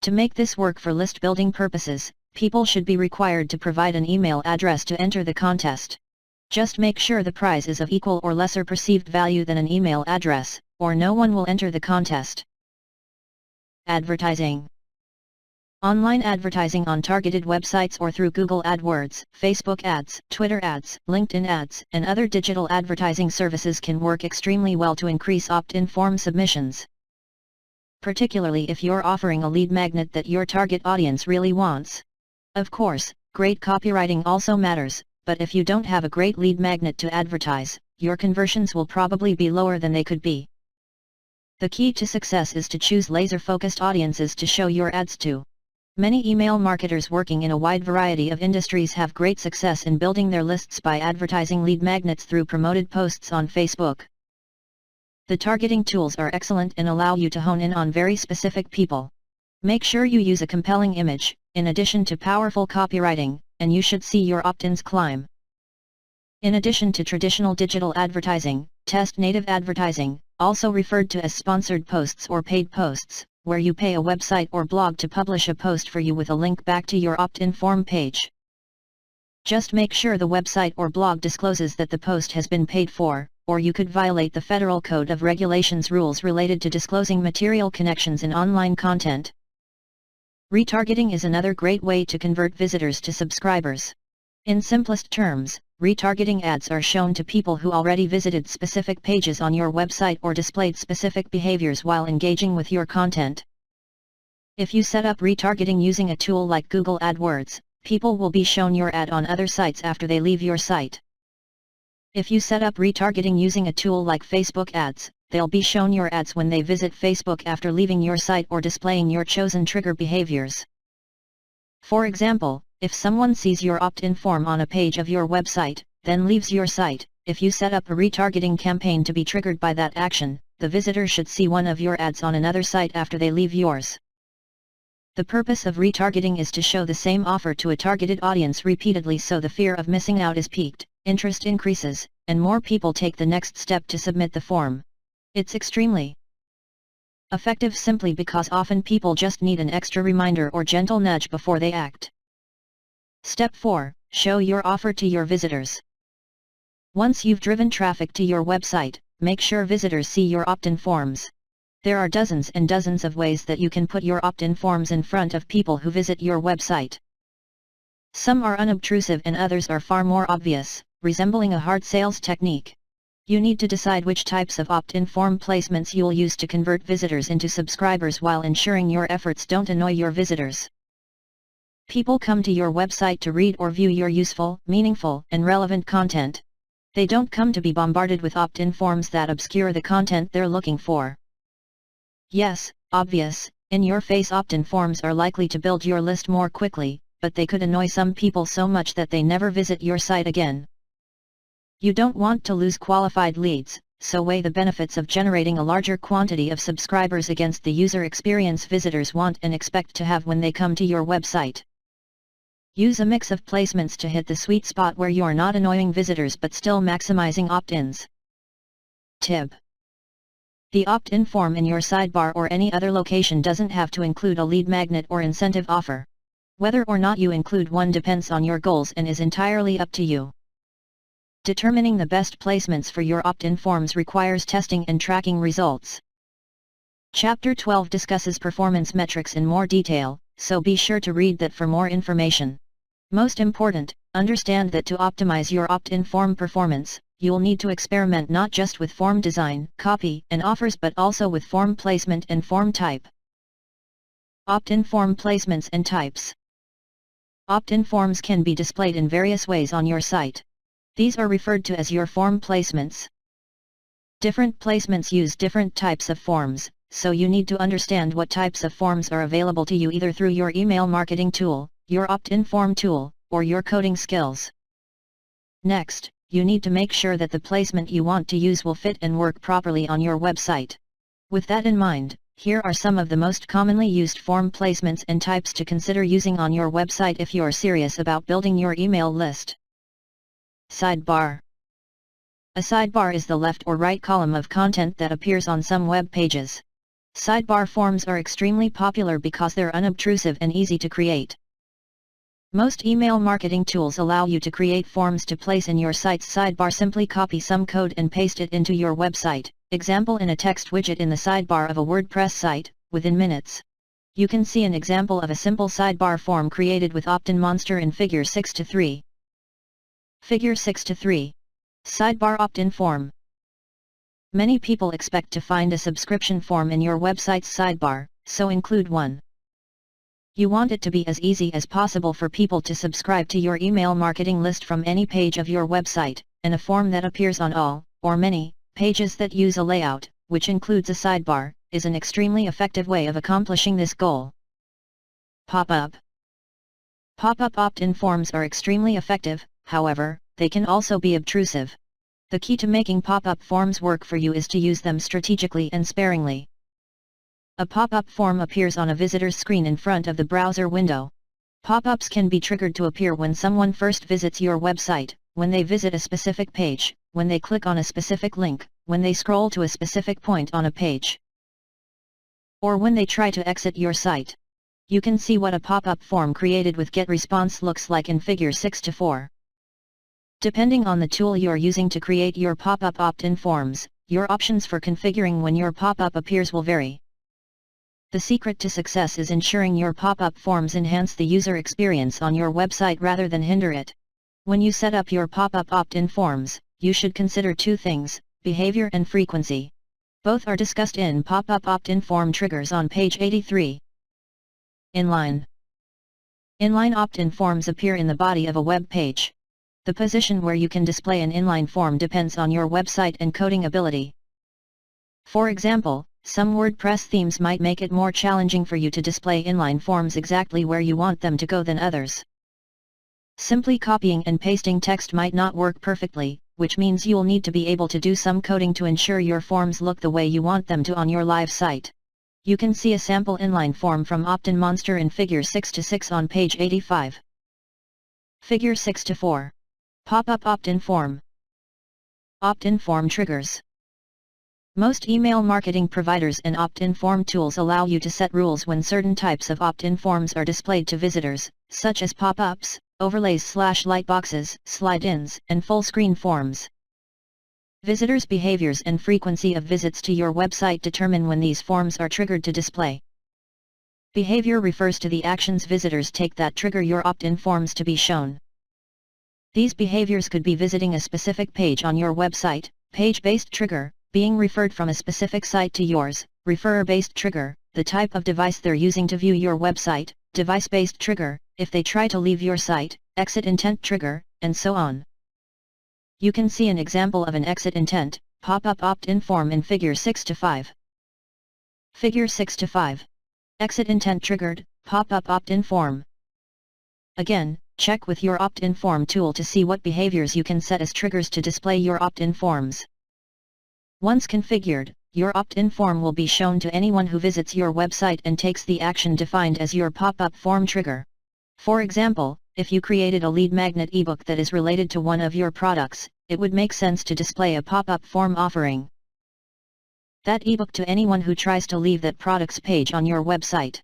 To make this work for list building purposes, people should be required to provide an email address to enter the contest. Just make sure the prize is of equal or lesser perceived value than an email address, or no one will enter the contest. Advertising. Online advertising on targeted websites or through Google AdWords, Facebook ads, Twitter ads, LinkedIn ads, and other digital advertising services can work extremely well to increase opt-in form submissions. Particularly if you're offering a lead magnet that your target audience really wants. Of course, great copywriting also matters, but if you don't have a great lead magnet to advertise, your conversions will probably be lower than they could be. The key to success is to choose laser-focused audiences to show your ads to. Many email marketers working in a wide variety of industries have great success in building their lists by advertising lead magnets through promoted posts on Facebook. The targeting tools are excellent and allow you to hone in on very specific people. Make sure you use a compelling image, in addition to powerful copywriting, and you should see your opt-ins climb. In addition to traditional digital advertising, test native advertising, also referred to as sponsored posts or paid posts, where you pay a website or blog to publish a post for you with a link back to your opt-in form page. Just make sure the website or blog discloses that the post has been paid for, or you could violate the Federal Code of Regulations rules related to disclosing material connections in online content. Retargeting is another great way to convert visitors to subscribers. In simplest terms, retargeting ads are shown to people who already visited specific pages on your website or displayed specific behaviors while engaging with your content. If you set up retargeting using a tool like Google AdWords, people will be shown your ad on other sites after they leave your site. If you set up retargeting using a tool like Facebook ads, they'll be shown your ads when they visit Facebook after leaving your site or displaying your chosen trigger behaviors. For example, if someone sees your opt-in form on a page of your website, then leaves your site, if you set up a retargeting campaign to be triggered by that action, the visitor should see one of your ads on another site after they leave yours. The purpose of retargeting is to show the same offer to a targeted audience repeatedly so the fear of missing out is piqued, interest increases, and more people take the next step to submit the form. It's extremely effective simply because often people just need an extra reminder or gentle nudge before they act. Step 4. Show your offer to your visitors. Once you've driven traffic to your website, make sure visitors see your opt-in forms. There are dozens and dozens of ways that you can put your opt-in forms in front of people who visit your website. Some are unobtrusive and others are far more obvious, resembling a hard sales technique. You need to decide which types of opt-in form placements you'll use to convert visitors into subscribers while ensuring your efforts don't annoy your visitors. People come to your website to read or view your useful, meaningful, and relevant content. They don't come to be bombarded with opt-in forms that obscure the content they're looking for. Yes, obvious, in-your-face opt-in forms are likely to build your list more quickly, but they could annoy some people so much that they never visit your site again. You don't want to lose qualified leads, so weigh the benefits of generating a larger quantity of subscribers against the user experience visitors want and expect to have when they come to your website. Use a mix of placements to hit the sweet spot where you're not annoying visitors but still maximizing opt-ins. Tip: the opt-in form in your sidebar or any other location doesn't have to include a lead magnet or incentive offer. Whether or not you include one depends on your goals and is entirely up to you. Determining the best placements for your opt-in forms requires testing and tracking results. Chapter 12 discusses performance metrics in more detail, so be sure to read that for more information. Most important, understand that to optimize your opt-in form performance, you'll need to experiment not just with form design, copy, and offers but also with form placement and form type. Opt-in form placements and types. Opt-in forms can be displayed in various ways on your site. These are referred to as your form placements. Different placements use different types of forms, so you need to understand what types of forms are available to you either through your email marketing tool, your opt-in form tool, or your coding skills. Next, you need to make sure that the placement you want to use will fit and work properly on your website. With that in mind, here are some of the most commonly used form placements and types to consider using on your website if you're serious about building your email list. Sidebar. A sidebar is the left or right column of content that appears on some web pages. Sidebar forms are extremely popular because they're unobtrusive and easy to create. Most email marketing tools allow you to create forms to place in your site's sidebar. Simply copy some code and paste it into your website, example in a text widget in the sidebar of a WordPress site, within minutes. You can see an example of a simple sidebar form created with OptinMonster in Figure 6-3. Figure 6-3. Sidebar opt-in form. Many people expect to find a subscription form in your website's sidebar, so include one. You want it to be as easy as possible for people to subscribe to your email marketing list from any page of your website, and a form that appears on all, or many, pages that use a layout, which includes a sidebar, is an extremely effective way of accomplishing this goal. Pop-up. Pop-up opt-in forms are extremely effective, however, they can also be obtrusive. The key to making pop-up forms work for you is to use them strategically and sparingly. A pop-up form appears on a visitor's screen in front of the browser window. Pop-ups can be triggered to appear when someone first visits your website, when they visit a specific page, when they click on a specific link, when they scroll to a specific point on a page, or when they try to exit your site. You can see what a pop-up form created with GetResponse looks like in Figure 6-4. Depending on the tool you're using to create your pop-up opt-in forms, your options for configuring when your pop-up appears will vary. The secret to success is ensuring your pop-up forms enhance the user experience on your website rather than hinder it. When you set up your pop-up opt-in forms, you should consider two things: behavior and frequency. Both are discussed in Pop-up Opt-in Form Triggers on page 83. Inline. Inline opt-in forms appear in the body of a web page. The position where you can display an inline form depends on your website and coding ability. For example, some WordPress themes might make it more challenging for you to display inline forms exactly where you want them to go than others. Simply copying and pasting text might not work perfectly, which means you'll need to be able to do some coding to ensure your forms look the way you want them to on your live site. You can see a sample inline form from OptinMonster in Figure 6-6 on page 85. Figure 6-4. Pop-up opt-in form. Opt-in form triggers. Most email marketing providers and opt-in form tools allow you to set rules when certain types of opt-in forms are displayed to visitors, such as pop-ups, overlays / lightboxes, slide-ins, and full-screen forms. Visitors' behaviors and frequency of visits to your website determine when these forms are triggered to display. Behavior refers to the actions visitors take that trigger your opt-in forms to be shown. These behaviors could be visiting a specific page on your website, page-based trigger, being referred from a specific site to yours, referrer-based trigger, the type of device they're using to view your website, device-based trigger, if they try to leave your site, exit intent trigger, and so on. You can see an example of an exit intent, pop-up opt-in form in Figure 6-5. Figure 6-5. Exit intent triggered, pop-up opt-in form. Again, check with your opt-in form tool to see what behaviors you can set as triggers to display your opt-in forms. Once configured, your opt-in form will be shown to anyone who visits your website and takes the action defined as your pop-up form trigger. For example, if you created a lead magnet ebook that is related to one of your products, it would make sense to display a pop-up form offering that ebook to anyone who tries to leave that product's page on your website.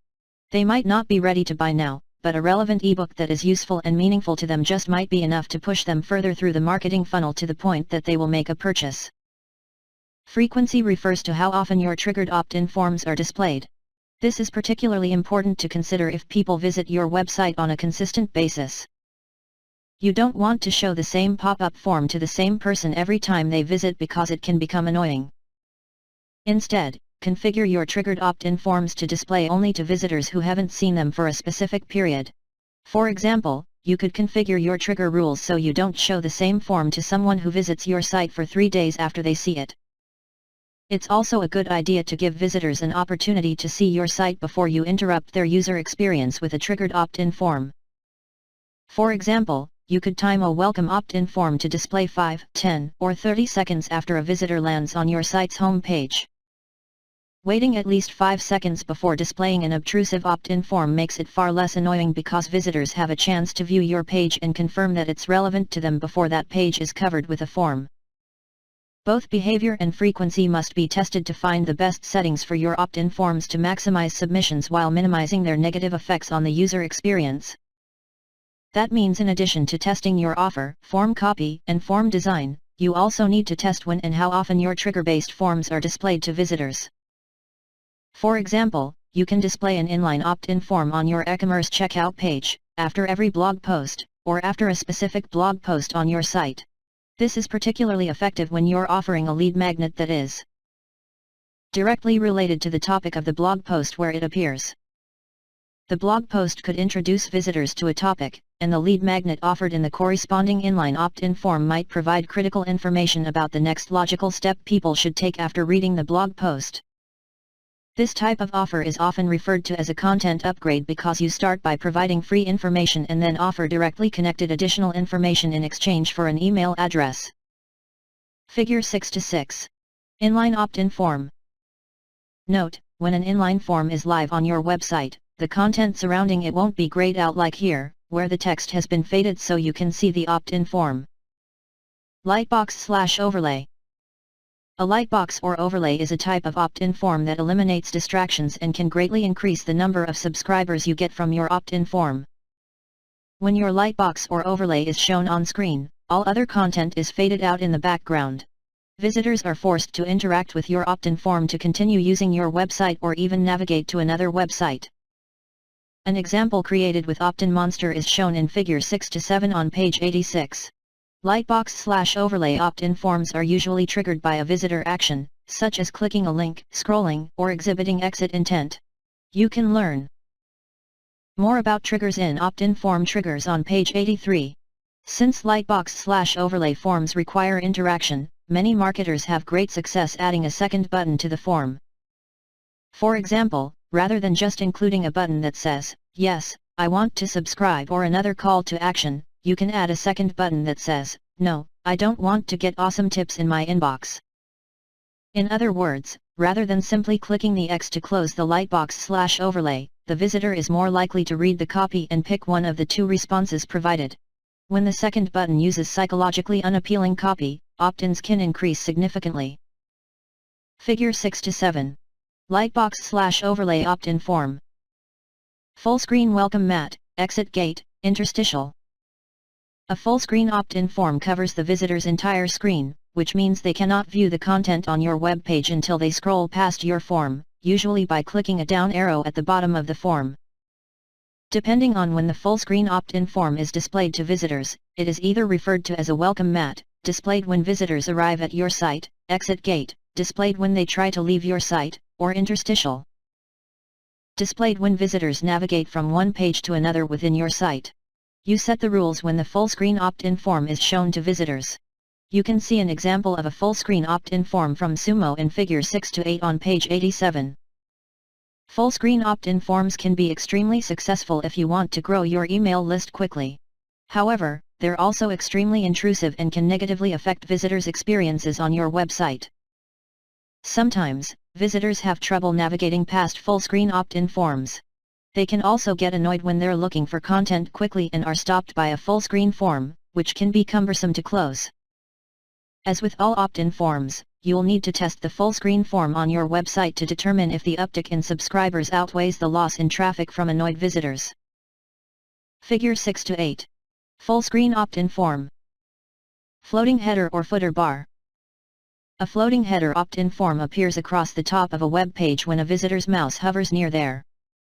They might not be ready to buy now, but a relevant ebook that is useful and meaningful to them just might be enough to push them further through the marketing funnel to the point that they will make a purchase. Frequency refers to how often your triggered opt-in forms are displayed. This is particularly important to consider if people visit your website on a consistent basis. You don't want to show the same pop-up form to the same person every time they visit because it can become annoying. Instead, configure your triggered opt-in forms to display only to visitors who haven't seen them for a specific period. For example, you could configure your trigger rules so you don't show the same form to someone who visits your site for 3 days after they see it. It's also a good idea to give visitors an opportunity to see your site before you interrupt their user experience with a triggered opt-in form. For example, you could time a welcome opt-in form to display 5, 10, or 30 seconds after a visitor lands on your site's home page. Waiting at least 5 seconds before displaying an obtrusive opt-in form makes it far less annoying because visitors have a chance to view your page and confirm that it's relevant to them before that page is covered with a form. Both behavior and frequency must be tested to find the best settings for your opt-in forms to maximize submissions while minimizing their negative effects on the user experience. That means in addition to testing your offer, form copy, and form design, you also need to test when and how often your trigger-based forms are displayed to visitors. For example, you can display an inline opt-in form on your e-commerce checkout page, after every blog post, or after a specific blog post on your site. This is particularly effective when you're offering a lead magnet that is directly related to the topic of the blog post where it appears. The blog post could introduce visitors to a topic, and the lead magnet offered in the corresponding inline opt-in form might provide critical information about the next logical step people should take after reading the blog post. This type of offer is often referred to as a content upgrade because you start by providing free information and then offer directly connected additional information in exchange for an email address. Figure 6-6. Inline opt-in form. Note, when an inline form is live on your website, the content surrounding it won't be grayed out like here, where the text has been faded so you can see the opt-in form. Lightbox/overlay. A lightbox or overlay is a type of opt-in form that eliminates distractions and can greatly increase the number of subscribers you get from your opt-in form. When your lightbox or overlay is shown on screen, all other content is faded out in the background. Visitors are forced to interact with your opt-in form to continue using your website or even navigate to another website. An example created with Opt-in Monster is shown in Figure 6-7 on page 86. Lightbox/overlay opt-in forms are usually triggered by a visitor action, such as clicking a link, scrolling, or exhibiting exit intent. You can learn more about triggers in opt-in form triggers on page 83. Since lightbox/overlay forms require interaction, many marketers have great success adding a second button to the form. For example, rather than just including a button that says, "Yes, I want to subscribe" or another call to action, you can add a second button that says, "No, I don't want to get awesome tips in my inbox." In other words, rather than simply clicking the X to close the lightbox/overlay, the visitor is more likely to read the copy and pick one of the two responses provided. When the second button uses psychologically unappealing copy, opt-ins can increase significantly. Figure 6-7. Lightbox/overlay opt-in form. Full screen welcome mat, exit gate, interstitial. A full screen opt-in form covers the visitor's entire screen, which means they cannot view the content on your web page until they scroll past your form, usually by clicking a down arrow at the bottom of the form. Depending on when the full screen opt-in form is displayed to visitors, it is either referred to as a welcome mat, displayed when visitors arrive at your site, exit gate, displayed when they try to leave your site, or interstitial, displayed when visitors navigate from one page to another within your site. You set the rules when the full screen opt-in form is shown to visitors. You can see an example of a full screen opt-in form from Sumo in Figure 6-8 on page 87. Full screen opt-in forms can be extremely successful if you want to grow your email list quickly. However, they're also extremely intrusive and can negatively affect visitors' experiences on your website. Sometimes, visitors have trouble navigating past full-screen opt-in forms. They can also get annoyed when they're looking for content quickly and are stopped by a full-screen form, which can be cumbersome to close. As with all opt-in forms, you'll need to test the full-screen form on your website to determine if the uptick in subscribers outweighs the loss in traffic from annoyed visitors. Figure 6-8. Full-screen opt-in form. Floating header or footer bar. A floating header opt-in form appears across the top of a web page when a visitor's mouse hovers near there.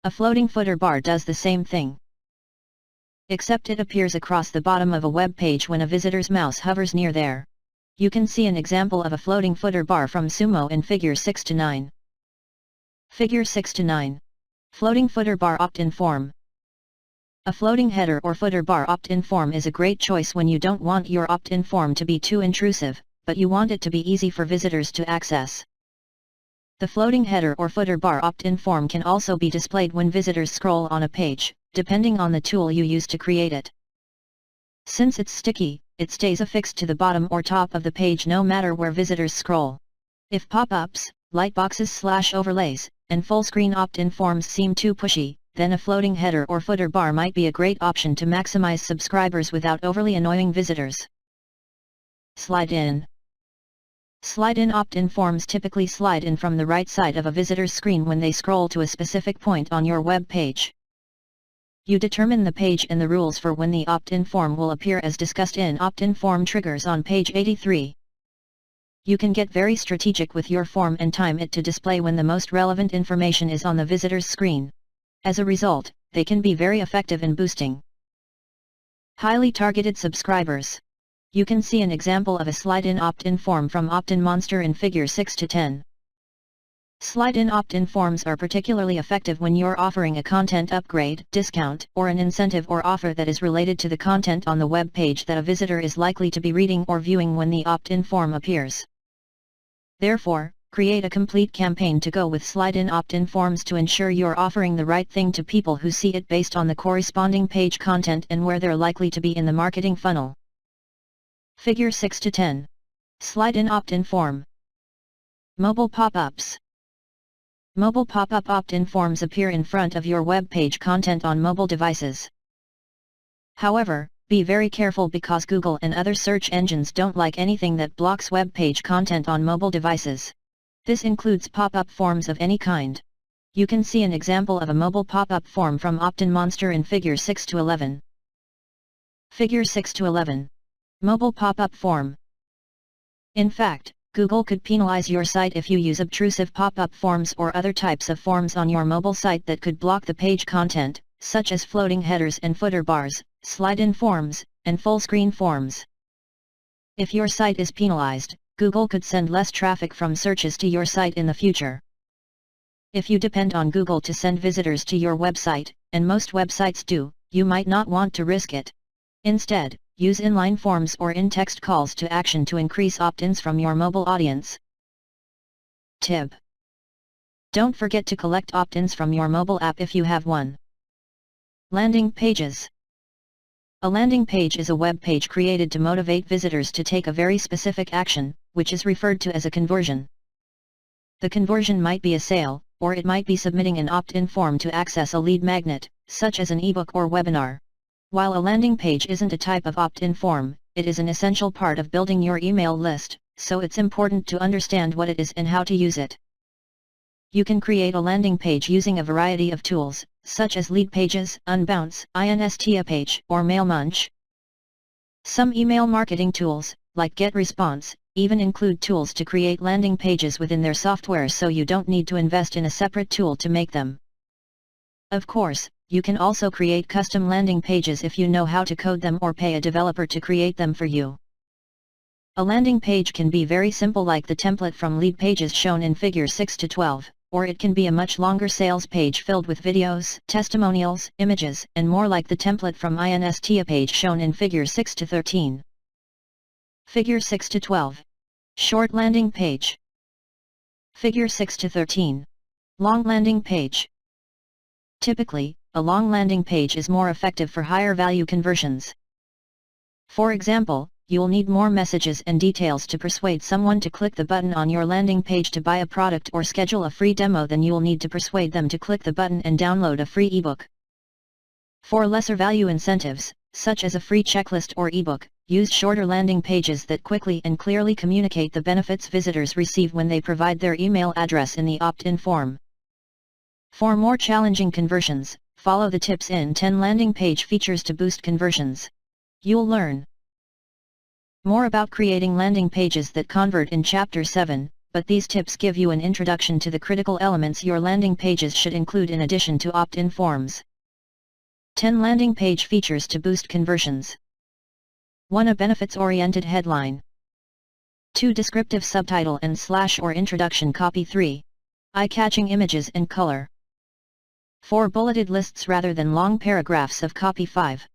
A floating footer bar does the same thing, except it appears across the bottom of a web page when a visitor's mouse hovers near there. You can see an example of a floating footer bar from Sumo in Figure 6-9. Figure 6-9. Floating footer bar opt-in form. A floating header or footer bar opt-in form is a great choice when you don't want your opt-in form to be too intrusive, but you want it to be easy for visitors to access. The floating header or footer bar opt-in form can also be displayed when visitors scroll on a page, depending on the tool you use to create it. Since it's sticky, it stays affixed to the bottom or top of the page no matter where visitors scroll. If pop-ups, lightboxes/overlays, and full-screen opt-in forms seem too pushy, then a floating header or footer bar might be a great option to maximize subscribers without overly annoying visitors. Slide in. Slide-in opt-in forms typically slide in from the right side of a visitor's screen when they scroll to a specific point on your web page. You determine the page and the rules for when the opt-in form will appear as discussed in Opt-in Form Triggers on page 83. You can get very strategic with your form and time it to display when the most relevant information is on the visitor's screen. As a result, they can be very effective in boosting highly targeted subscribers. You can see an example of a slide-in opt-in form from Opt-in Monster in Figure 6 to 10. Slide-in opt-in forms are particularly effective when you're offering a content upgrade, discount, or an incentive or offer that is related to the content on the web page that a visitor is likely to be reading or viewing when the opt-in form appears. Therefore, create a complete campaign to go with slide-in opt-in forms to ensure you're offering the right thing to people who see it based on the corresponding page content and where they're likely to be in the marketing funnel. Figure 6 to 10. Slide-in opt-in form. Mobile pop-ups. Mobile pop-up opt-in forms appear in front of your web page content on mobile devices. However, be very careful because Google and other search engines don't like anything that blocks web page content on mobile devices. This includes pop-up forms of any kind. You can see an example of a mobile pop-up form from Opt-in Monster in Figure 6 to 11. Figure 6 to 11. Mobile pop-up form. In fact, Google could penalize your site if you use obtrusive pop-up forms or other types of forms on your mobile site that could block the page content, such as floating headers and footer bars, slide-in forms, and full-screen forms. If your site is penalized, Google could send less traffic from searches to your site in the future. If you depend on Google to send visitors to your website, and most websites do, you might not want to risk it. Instead, use inline forms or in-text calls to action to increase opt-ins from your mobile audience. Tip: don't forget to collect opt-ins from your mobile app if you have one. Landing pages. A landing page is a web page created to motivate visitors to take a very specific action, which is referred to as a conversion. The conversion might be a sale, or it might be submitting an opt-in form to access a lead magnet, such as an ebook or webinar. While a landing page isn't a type of opt-in form, it is an essential part of building your email list, so it's important to understand what it is and how to use it. You can create a landing page using a variety of tools, such as Leadpages, Unbounce, Instapage, or MailMunch. Some email marketing tools, like GetResponse, even include tools to create landing pages within their software so you don't need to invest in a separate tool to make them. Of course, you can also create custom landing pages if you know how to code them or pay a developer to create them for you. A landing page can be very simple like the template from Leadpages shown in Figure 6 to 12. Or it can be a much longer sales page filled with videos, testimonials, images, and more like the template from Instapage shown in Figure 6 to 13. Figure 6 to 12. Short landing page. Figure 6 to 13. Long landing page. Typically, a long landing page is more effective for higher value conversions. For example, you'll need more messages and details to persuade someone to click the button on your landing page to buy a product or schedule a free demo than you'll need to persuade them to click the button and download a free ebook. For lesser value incentives, such as a free checklist or ebook, use shorter landing pages that quickly and clearly communicate the benefits visitors receive when they provide their email address in the opt-in form. For more challenging conversions, follow the tips in 10 landing page features to boost conversions. You'll learn more about creating landing pages that convert in Chapter 7, but these tips give you an introduction to the critical elements your landing pages should include in addition to opt-in forms. 10 landing page features to boost conversions. 1. A benefits-oriented headline. 2. Descriptive subtitle and / or introduction copy. 3. Eye-catching images and color. 4. Bulleted lists rather than long paragraphs of copy. 5.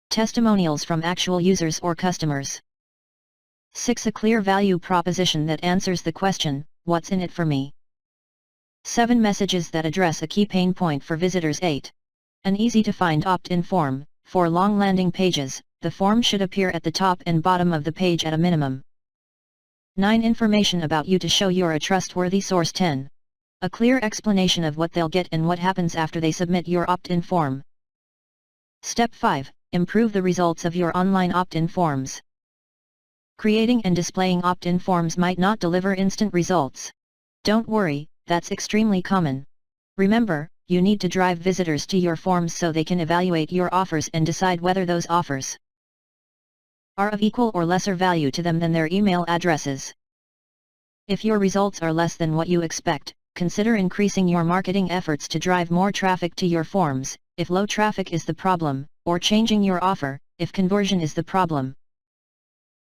Testimonials from actual users or customers. 6. A clear value proposition that answers the question, what's in it for me? 7. Messages that address a key pain point for visitors. 8. An easy-to-find opt-in form. For long landing pages, the form should appear at the top and bottom of the page at a minimum. 9. Information about you to show you're a trustworthy source. 10. A clear explanation of what they'll get and what happens after they submit your opt-in form. Step 5. Improve the results of your online opt-in forms. Creating and displaying opt-in forms might not deliver instant results. Don't worry, that's extremely common. Remember, you need to drive visitors to your forms so they can evaluate your offers and decide whether those offers are of equal or lesser value to them than their email addresses. If your results are less than what you expect, consider increasing your marketing efforts to drive more traffic to your forms, if low traffic is the problem, or changing your offer, if conversion is the problem.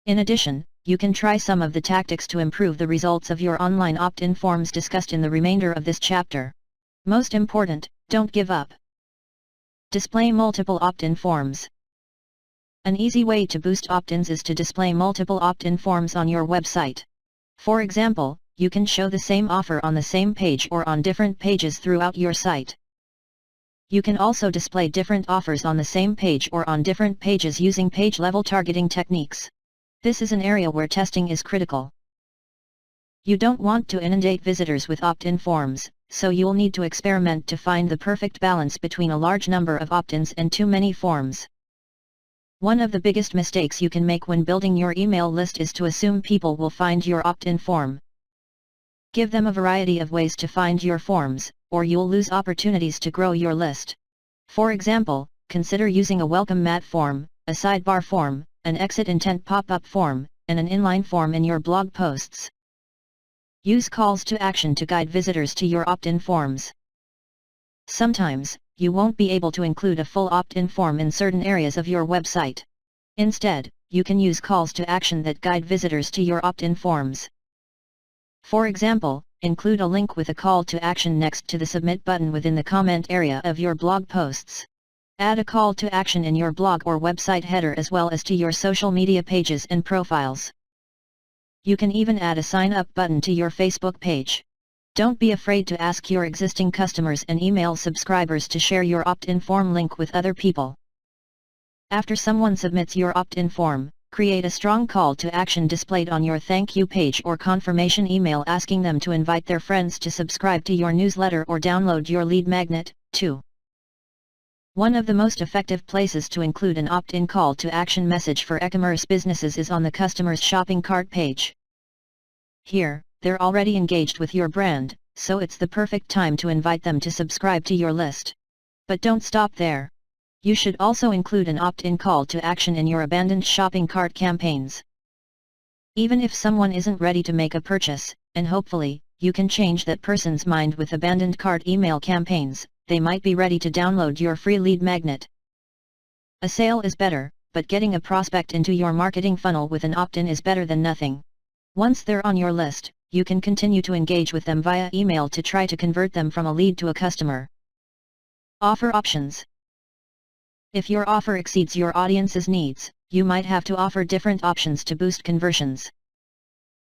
In addition, you can try some of the tactics to improve the results of your online opt-in forms discussed in the remainder of this chapter. Most important, don't give up. Display multiple opt-in forms. An easy way to boost opt-ins is to display multiple opt-in forms on your website. For example, you can show the same offer on the same page or on different pages throughout your site. You can also display different offers on the same page or on different pages using page-level targeting techniques. This is an area where testing is critical. You don't want to inundate visitors with opt-in forms, so you'll need to experiment to find the perfect balance between a large number of opt-ins and too many forms. One of the biggest mistakes you can make when building your email list is to assume people will find your opt-in form. Give them a variety of ways to find your forms, or you'll lose opportunities to grow your list. For example, consider using a welcome mat form, a sidebar form, an exit intent pop-up form, and an inline form in your blog posts. Use calls to action to guide visitors to your opt-in forms. Sometimes, you won't be able to include a full opt-in form in certain areas of your website. Instead, you can use calls to action that guide visitors to your opt-in forms. For example, include a link with a call to action next to the submit button within the comment area of your blog posts. Add a call to action in your blog or website header as well as to your social media pages and profiles. You can even add a sign-up button to your Facebook page. Don't be afraid to ask your existing customers and email subscribers to share your opt-in form link with other people. After someone submits your opt-in form, create a strong call to action displayed on your thank you page or confirmation email asking them to invite their friends to subscribe to your newsletter or download your lead magnet, too. One of the most effective places to include an opt-in call to action message for e-commerce businesses is on the customer's shopping cart page. Here, they're already engaged with your brand, so it's the perfect time to invite them to subscribe to your list. But don't stop there. You should also include an opt-in call to action in your abandoned shopping cart campaigns. Even if someone isn't ready to make a purchase, and hopefully, you can change that person's mind with abandoned cart email campaigns, they might be ready to download your free lead magnet. A sale is better, but getting a prospect into your marketing funnel with an opt-in is better than nothing. Once they're on your list, you can continue to engage with them via email to try to convert them from a lead to a customer. Offer options. If your offer exceeds your audience's needs, you might have to offer different options to boost conversions.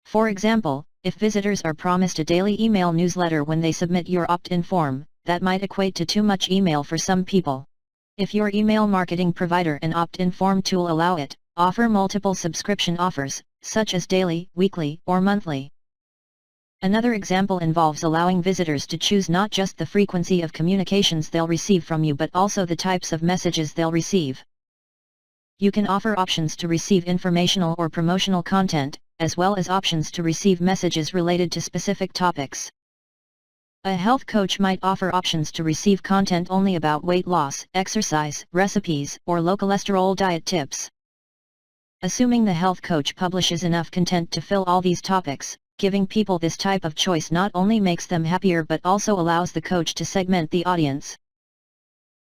For example, if visitors are promised a daily email newsletter when they submit your opt-in form, that might equate to too much email for some people. If your email marketing provider and opt-in form tool allow it, offer multiple subscription offers, such as daily, weekly, or monthly. Another example involves allowing visitors to choose not just the frequency of communications they'll receive from you but also the types of messages they'll receive. You can offer options to receive informational or promotional content, as well as options to receive messages related to specific topics. A health coach might offer options to receive content only about weight loss, exercise, recipes, or low cholesterol diet tips. Assuming the health coach publishes enough content to fill all these topics, giving people this type of choice not only makes them happier but also allows the coach to segment the audience.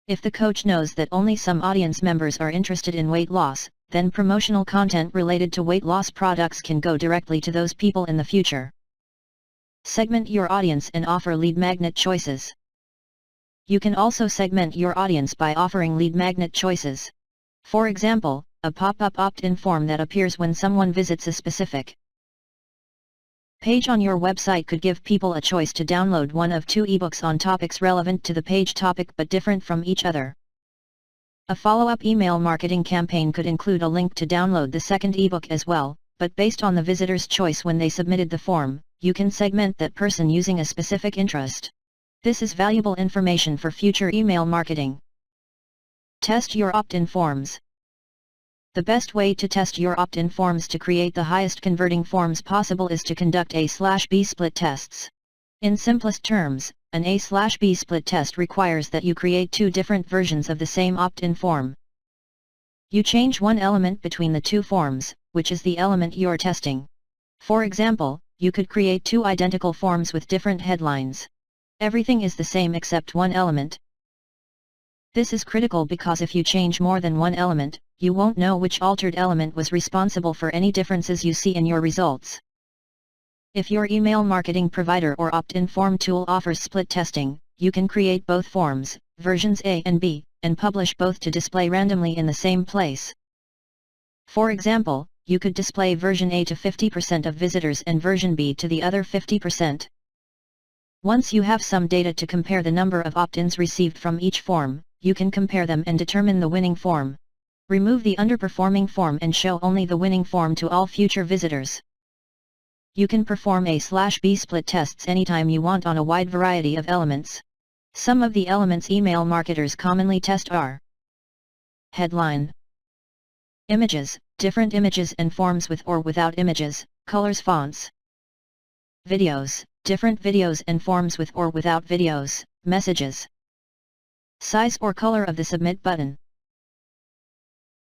If the coach knows that only some audience members are interested in weight loss, then promotional content related to weight loss products can go directly to those people in the future. Segment your audience and offer lead magnet choices. You can also segment your audience by offering lead magnet choices. For example, a pop-up opt-in form that appears when someone visits a specific page on your website could give people a choice to download one of two ebooks on topics relevant to the page topic but different from each other. A follow-up email marketing campaign could include a link to download the second ebook as well, but based on the visitor's choice when they submitted the form, you can segment that person using a specific interest. This is valuable information for future email marketing. Test your opt-in forms. The best way to test your opt-in forms to create the highest converting forms possible is to conduct A/B split tests. In simplest terms, An A/B split test requires that you create two different versions of the same opt-in form. You change one element between the two forms, which is the element you're testing. For example, you could create two identical forms with different headlines. Everything is the same except one element. This is critical because if you change more than one element, you won't know which altered element was responsible for any differences you see in your results. If your email marketing provider or opt-in form tool offers split testing, you can create both forms, versions A and B, and publish both to display randomly in the same place. For example, you could display version A to 50% of visitors and version B to the other 50%. Once you have some data to compare the number of opt-ins received from each form, you can compare them and determine the winning form. Remove the underperforming form and show only the winning form to all future visitors. You can perform A/B split tests anytime you want on a wide variety of elements. Some of the elements email marketers commonly test are: headline, images, different images and forms with or without images, colors, fonts, videos, different videos and forms with or without videos, messages, size or color of the submit button,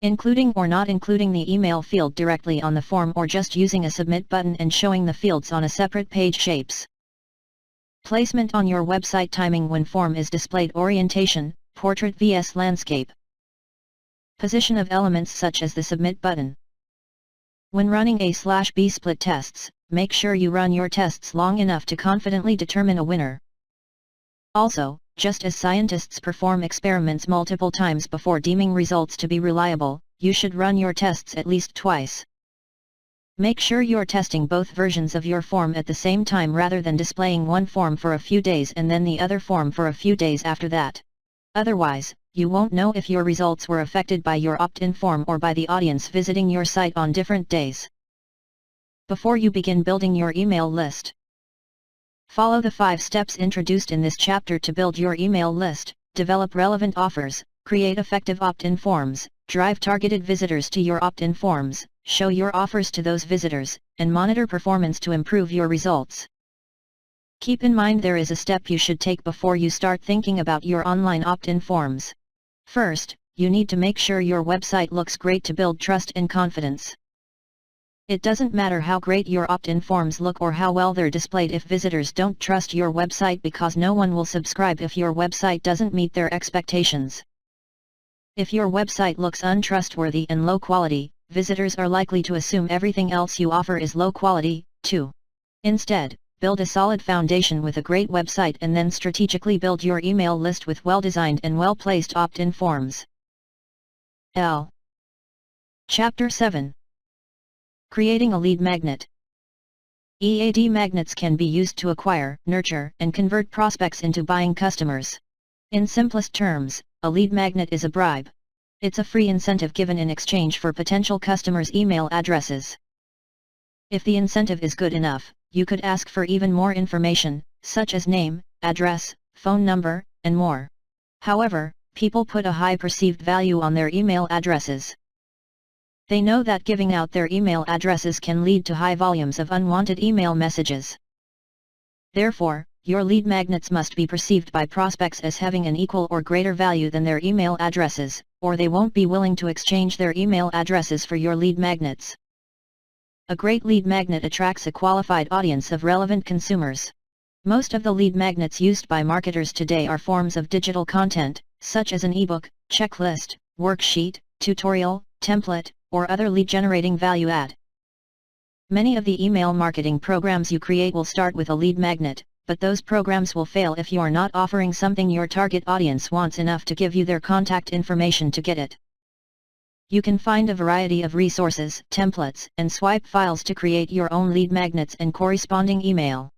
including or not including the email field directly on the form or just using a submit button and showing the fields on a separate page, shapes, placement on your website, timing when form is displayed, orientation, portrait vs landscape, position of elements such as the submit button. When running A/B split tests, make sure you run your tests long enough to confidently determine a winner. Also, just as scientists perform experiments multiple times before deeming results to be reliable, you should run your tests at least twice. Make sure you're testing both versions of your form at the same time rather than displaying one form for a few days and then the other form for a few days after that. Otherwise, you won't know if your results were affected by your opt-in form or by the audience visiting your site on different days. Before you begin building your email list, follow the 5 steps introduced in this chapter to build your email list. Develop relevant offers, create effective opt-in forms, drive targeted visitors to your opt-in forms, show your offers to those visitors, and monitor performance to improve your results. Keep in mind there is a step you should take before you start thinking about your online opt-in forms. First, you need to make sure your website looks great to build trust and confidence. It doesn't matter how great your opt-in forms look or how well they're displayed if visitors don't trust your website, because no one will subscribe if your website doesn't meet their expectations. If your website looks untrustworthy and low quality, visitors are likely to assume everything else you offer is low quality, too. Instead, build a solid foundation with a great website and then strategically build your email list with well-designed and well-placed opt-in forms. Chapter 7. Creating a lead magnet. EAD magnets can be used to acquire, nurture, and convert prospects into buying customers. In simplest terms, a lead magnet is a bribe. It's a free incentive given in exchange for potential customers' email addresses. If the incentive is good enough, you could ask for even more information, such as name, address, phone number, and more. However, people put a high perceived value on their email addresses. They know that giving out their email addresses can lead to high volumes of unwanted email messages. Therefore, your lead magnets must be perceived by prospects as having an equal or greater value than their email addresses, or they won't be willing to exchange their email addresses for your lead magnets. A great lead magnet attracts a qualified audience of relevant consumers. Most of the lead magnets used by marketers today are forms of digital content, such as an ebook, checklist, worksheet, tutorial, template, or other lead-generating value add. Many of the email marketing programs you create will start with a lead magnet, but those programs will fail if you are not offering something your target audience wants enough to give you their contact information to get it. You can find a variety of resources, templates, and swipe files to create your own lead magnets and corresponding email.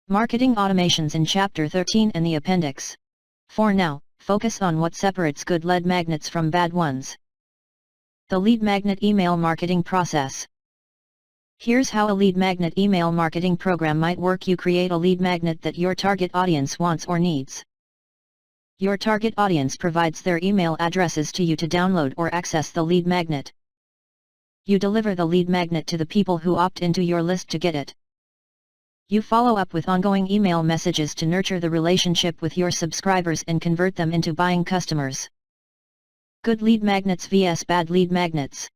Marketing automations in Chapter 13 and the appendix. For now, focus on what separates good lead magnets from bad ones. The lead magnet email marketing process. Here's how a lead magnet email marketing program might work. You create a lead magnet that your target audience wants or needs. Your target audience provides their email addresses to you to download or access the lead magnet. You deliver the lead magnet to the people who opt into your list to get it. You follow up with ongoing email messages to nurture the relationship with your subscribers and convert them into buying customers. Good lead magnets vs bad lead magnets.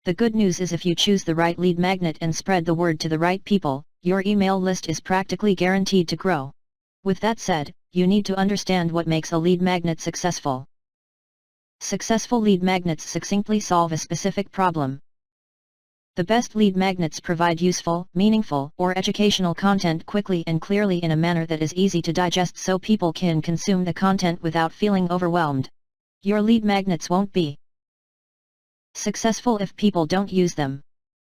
The good news is if you choose the right lead magnet and spread the word to the right people, your email list is practically guaranteed to grow. With that said, you need to understand what makes a lead magnet successful. Successful lead magnets succinctly solve a specific problem. The best lead magnets provide useful, meaningful, or educational content quickly and clearly in a manner that is easy to digest so people can consume the content without feeling overwhelmed. Your lead magnets won't be successful if people don't use them.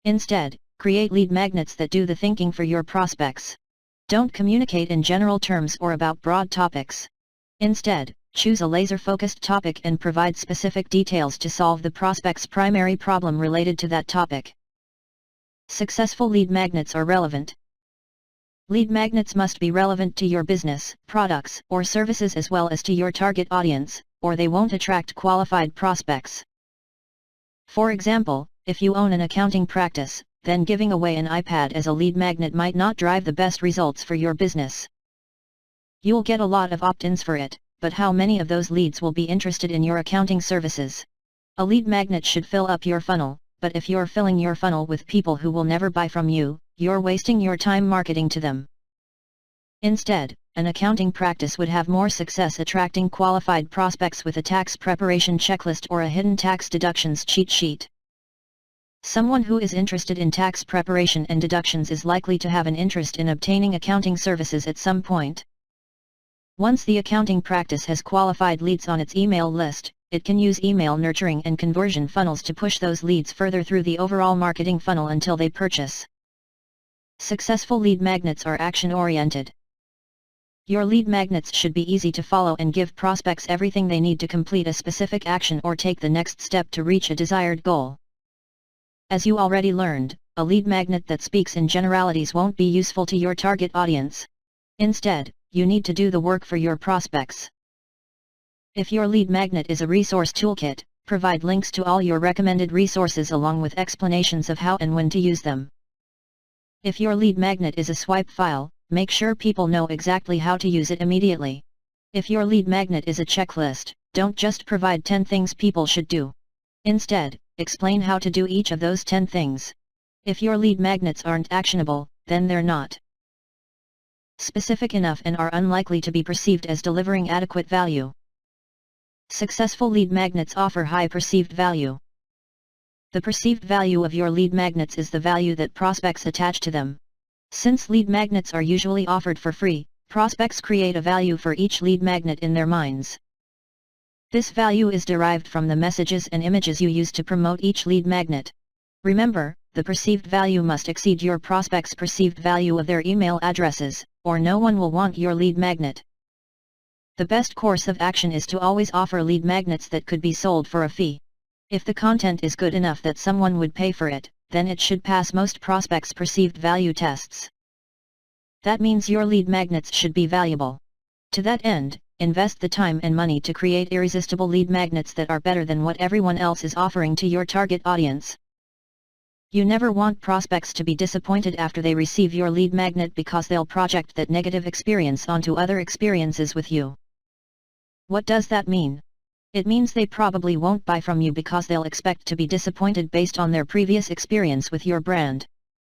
Instead, create lead magnets that do the thinking for your prospects. Don't communicate in general terms or about broad topics. Instead, choose a laser-focused topic and provide specific details to solve the prospect's primary problem related to that topic. Successful lead magnets are relevant. Lead magnets must be relevant to your business, products, or services as well as to your target audience, or they won't attract qualified prospects. For example, if you own an accounting practice, then giving away an iPad as a lead magnet might not drive the best results for your business. You'll get a lot of opt-ins for it, but how many of those leads will be interested in your accounting services? A lead magnet should fill up your funnel, but if you're filling your funnel with people who will never buy from you, you're wasting your time marketing to them. Instead, an accounting practice would have more success attracting qualified prospects with a tax preparation checklist or a hidden tax deductions cheat sheet. Someone who is interested in tax preparation and deductions is likely to have an interest in obtaining accounting services at some point. Once the accounting practice has qualified leads on its email list, it can use email nurturing and conversion funnels to push those leads further through the overall marketing funnel until they purchase. Successful lead magnets are action-oriented. Your lead magnets should be easy to follow and give prospects everything they need to complete a specific action or take the next step to reach a desired goal. As you already learned, a lead magnet that speaks in generalities won't be useful to your target audience. Instead, you need to do the work for your prospects. If your lead magnet is a resource toolkit, provide links to all your recommended resources along with explanations of how and when to use them. If your lead magnet is a swipe file, make sure people know exactly how to use it immediately. If your lead magnet is a checklist, don't just provide 10 things people should do. Instead, explain how to do each of those 10 things. If your lead magnets aren't actionable, then they're not specific enough and are unlikely to be perceived as delivering adequate value. Successful lead magnets offer high perceived value. The perceived value of your lead magnets is the value that prospects attach to them. Since lead magnets are usually offered for free, prospects create a value for each lead magnet in their minds. This value is derived from the messages and images you use to promote each lead magnet. Remember, the perceived value must exceed your prospect's perceived value of their email addresses, or no one will want your lead magnet. The best course of action is to always offer lead magnets that could be sold for a fee. If the content is good enough that someone would pay for it, then it should pass most prospects' perceived value tests. That means your lead magnets should be valuable. To that end, invest the time and money to create irresistible lead magnets that are better than what everyone else is offering to your target audience. You never want prospects to be disappointed after they receive your lead magnet because they'll project that negative experience onto other experiences with you. What does that mean? It means they probably won't buy from you because they'll expect to be disappointed based on their previous experience with your brand.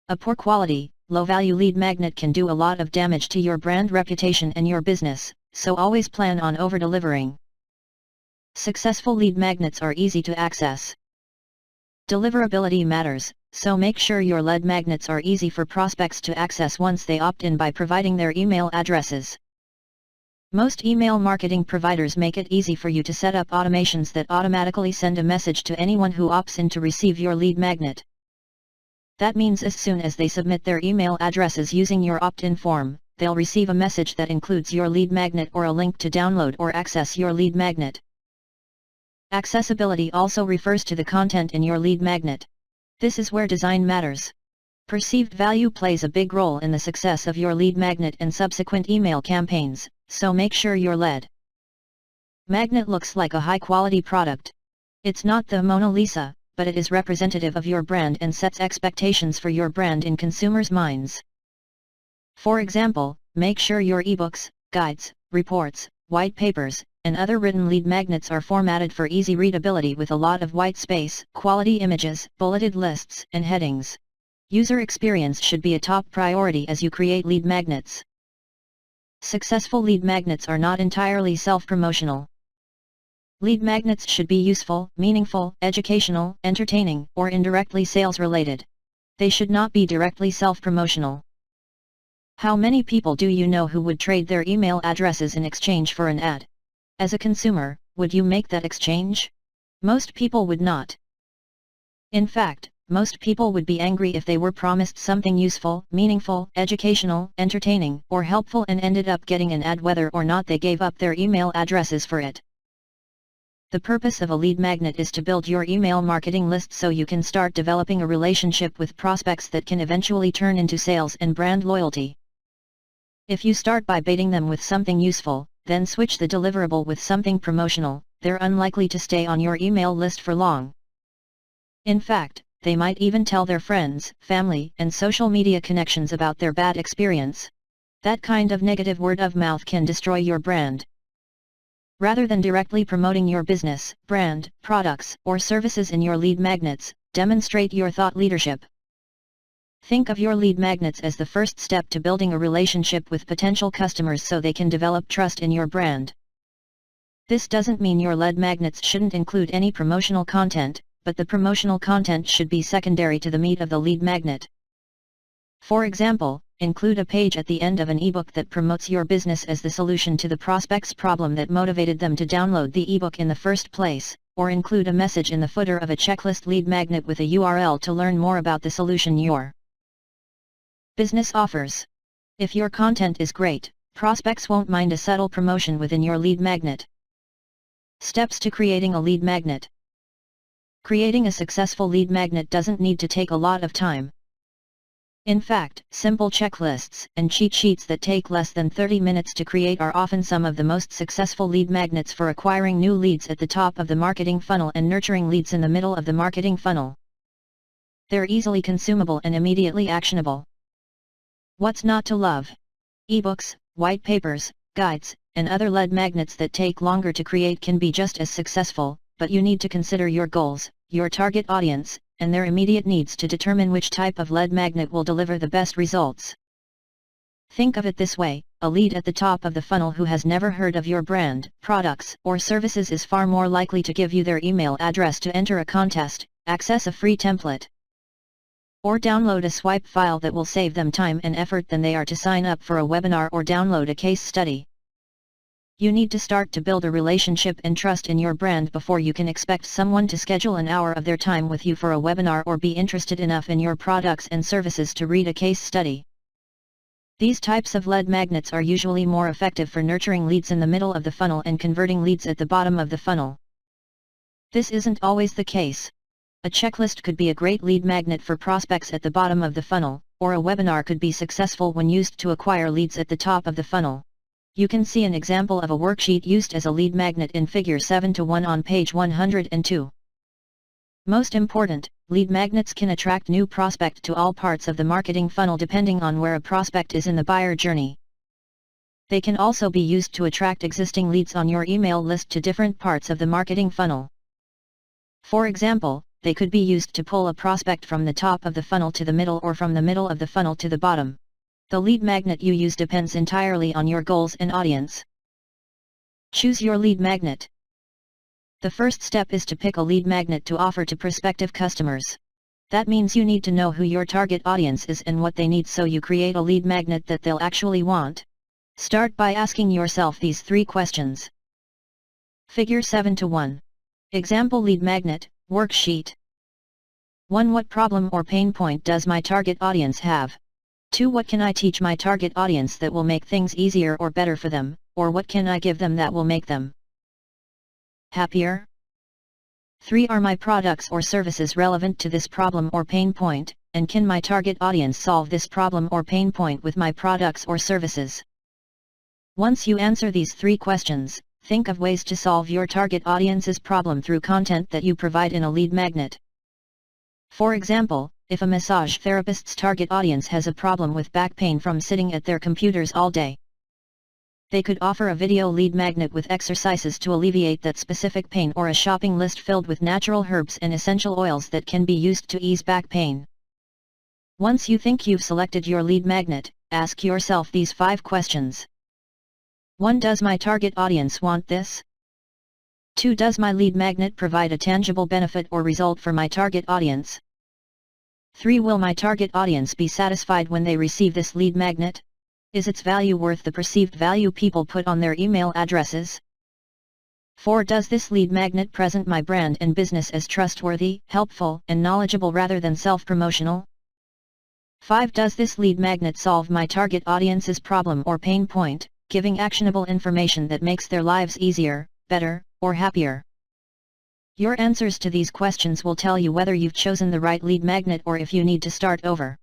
A poor quality, low-value lead magnet can do a lot of damage to your brand reputation and your business, so always plan on over-delivering. Successful lead magnets are easy to access. Deliverability matters, so make sure your lead magnets are easy for prospects to access once they opt in by providing their email addresses. Most email marketing providers make it easy for you to set up automations that automatically send a message to anyone who opts in to receive your lead magnet. That means as soon as they submit their email addresses using your opt-in form, they'll receive a message that includes your lead magnet or a link to download or access your lead magnet. Accessibility also refers to the content in your lead magnet. This is where design matters. Perceived value plays a big role in the success of your lead magnet and subsequent email campaigns, so make sure your lead magnet looks like a high-quality product. It's not the Mona Lisa, but it is representative of your brand and sets expectations for your brand in consumers' minds. For example, make sure your ebooks, guides, reports, white papers, and other written lead magnets are formatted for easy readability with a lot of white space, quality images, bulleted lists, and headings. User experience should be a top priority as you create lead magnets. Successful lead magnets are not entirely self-promotional. Lead magnets should be useful, meaningful, educational, entertaining, or indirectly sales-related. They should not be directly self-promotional. How many people do you know who would trade their email addresses in exchange for an ad? As a consumer, would you make that exchange? Most people would not. In fact, most people would be angry if they were promised something useful, meaningful, educational, entertaining, or helpful and ended up getting an ad whether or not they gave up their email addresses for it. The purpose of a lead magnet is to build your email marketing list so you can start developing a relationship with prospects that can eventually turn into sales and brand loyalty. If you start by baiting them with something useful, then switch the deliverable with something promotional, they're unlikely to stay on your email list for long. In fact, they might even tell their friends, family, and social media connections about their bad experience. That kind of negative word of mouth can destroy your brand. Rather than directly promoting your business, brand, products, or services in your lead magnets, demonstrate your thought leadership. Think of your lead magnets as the first step to building a relationship with potential customers so they can develop trust in your brand. This doesn't mean your lead magnets shouldn't include any promotional content, but the promotional content should be secondary to the meat of the lead magnet. For example, include a page at the end of an ebook that promotes your business as the solution to the prospect's problem that motivated them to download the ebook in the first place, or include a message in the footer of a checklist lead magnet with a URL to learn more about the solution your business offers. If your content is great, prospects won't mind a subtle promotion within your lead magnet. Steps to creating a lead magnet. Creating a successful lead magnet doesn't need to take a lot of time. In fact, simple checklists and cheat sheets that take less than 30 minutes to create are often some of the most successful lead magnets for acquiring new leads at the top of the marketing funnel and nurturing leads in the middle of the marketing funnel. They're easily consumable and immediately actionable. What's not to love? Ebooks, white papers, guides, and other lead magnets that take longer to create can be just as successful, but you need to consider your goals, your target audience, and their immediate needs to determine which type of lead magnet will deliver the best results. Think of it this way, a lead at the top of the funnel who has never heard of your brand, products, or services is far more likely to give you their email address to enter a contest, access a free template, or download a swipe file that will save them time and effort than they are to sign up for a webinar or download a case study. You need to start to build a relationship and trust in your brand before you can expect someone to schedule an hour of their time with you for a webinar or be interested enough in your products and services to read a case study. These types of lead magnets are usually more effective for nurturing leads in the middle of the funnel and converting leads at the bottom of the funnel. This isn't always the case. A checklist could be a great lead magnet for prospects at the bottom of the funnel, or a webinar could be successful when used to acquire leads at the top of the funnel. You can see an example of a worksheet used as a lead magnet in Figure 7:1 on page 102. Most important, lead magnets can attract new prospects to all parts of the marketing funnel depending on where a prospect is in the buyer journey. They can also be used to attract existing leads on your email list to different parts of the marketing funnel. For example, they could be used to pull a prospect from the top of the funnel to the middle or from the middle of the funnel to the bottom. The lead magnet you use depends entirely on your goals and audience. Choose your lead magnet. The first step is to pick a lead magnet to offer to prospective customers. That means you need to know who your target audience is and what they need so you create a lead magnet that they'll actually want. Start by asking yourself these 3 questions. Figure 7:1. Example lead magnet, worksheet. 1. What problem or pain point does my target audience have? 2. What can I teach my target audience that will make things easier or better for them, or what can I give them that will make them happier? 3. Are my products or services relevant to this problem or pain point, and can my target audience solve this problem or pain point with my products or services? Once you answer these 3 questions, think of ways to solve your target audience's problem through content that you provide in a lead magnet. For example, if a massage therapist's target audience has a problem with back pain from sitting at their computers all day, they could offer a video lead magnet with exercises to alleviate that specific pain, or a shopping list filled with natural herbs and essential oils that can be used to ease back pain. Once you think you've selected your lead magnet, ask yourself these 5 questions. 1. Does my target audience want this? 2. Does my lead magnet provide a tangible benefit or result for my target audience? 3. Will my target audience be satisfied when they receive this lead magnet? Is its value worth the perceived value people put on their email addresses? 4. Does this lead magnet present my brand and business as trustworthy, helpful, and knowledgeable rather than self-promotional? 5. Does this lead magnet solve my target audience's problem or pain point, giving actionable information that makes their lives easier, better, or happier? Your answers to these questions will tell you whether you've chosen the right lead magnet or if you need to start over.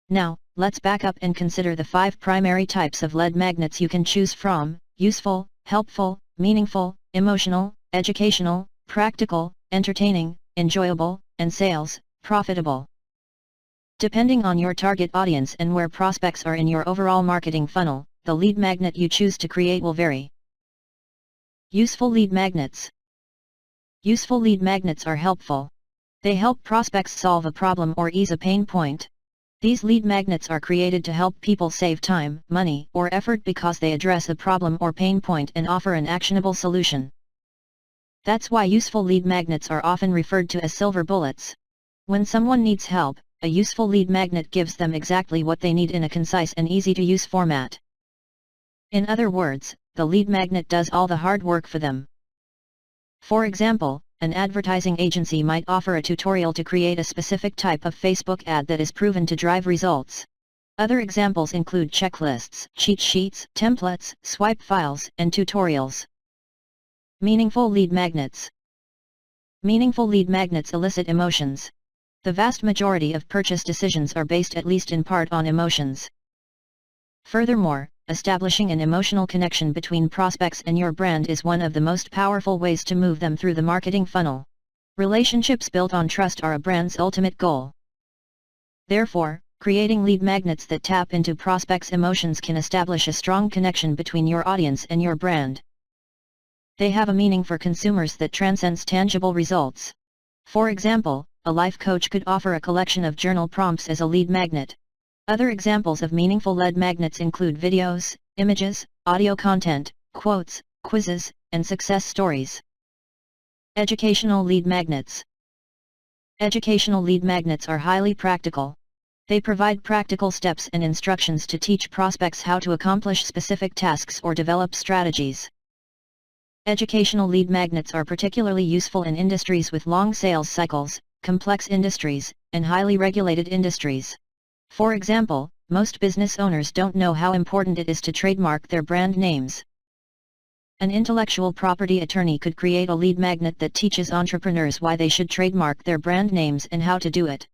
Now, let's back up and consider the 5 primary types of lead magnets you can choose from: useful, helpful, meaningful, emotional, educational, practical, entertaining, enjoyable, and sales, profitable. Depending on your target audience and where prospects are in your overall marketing funnel, the lead magnet you choose to create will vary. Useful lead magnets. Useful lead magnets are helpful. They help prospects solve a problem or ease a pain point. These lead magnets are created to help people save time, money, or effort because they address a problem or pain point and offer an actionable solution. That's why useful lead magnets are often referred to as silver bullets. When someone needs help, a useful lead magnet gives them exactly what they need in a concise and easy-to-use format. In other words, the lead magnet does all the hard work for them. For example, an advertising agency might offer a tutorial to create a specific type of Facebook ad that is proven to drive results. Other examples include checklists, cheat sheets, templates, swipe files, and tutorials. Meaningful lead magnets. Meaningful lead magnets elicit emotions. The vast majority of purchase decisions are based at least in part on emotions. Furthermore, establishing an emotional connection between prospects and your brand is one of the most powerful ways to move them through the marketing funnel. Relationships built on trust are a brand's ultimate goal. Therefore, creating lead magnets that tap into prospects' emotions can establish a strong connection between your audience and your brand. They have a meaning for consumers that transcends tangible results. For example, a life coach could offer a collection of journal prompts as a lead magnet. Other examples of meaningful lead magnets include videos, images, audio content, quotes, quizzes, and success stories. Educational lead magnets. Educational lead magnets are highly practical. They provide practical steps and instructions to teach prospects how to accomplish specific tasks or develop strategies. Educational lead magnets are particularly useful in industries with long sales cycles, complex industries, and highly regulated industries. For example, most business owners don't know how important it is to trademark their brand names. An intellectual property attorney could create a lead magnet that teaches entrepreneurs why they should trademark their brand names and how to do it.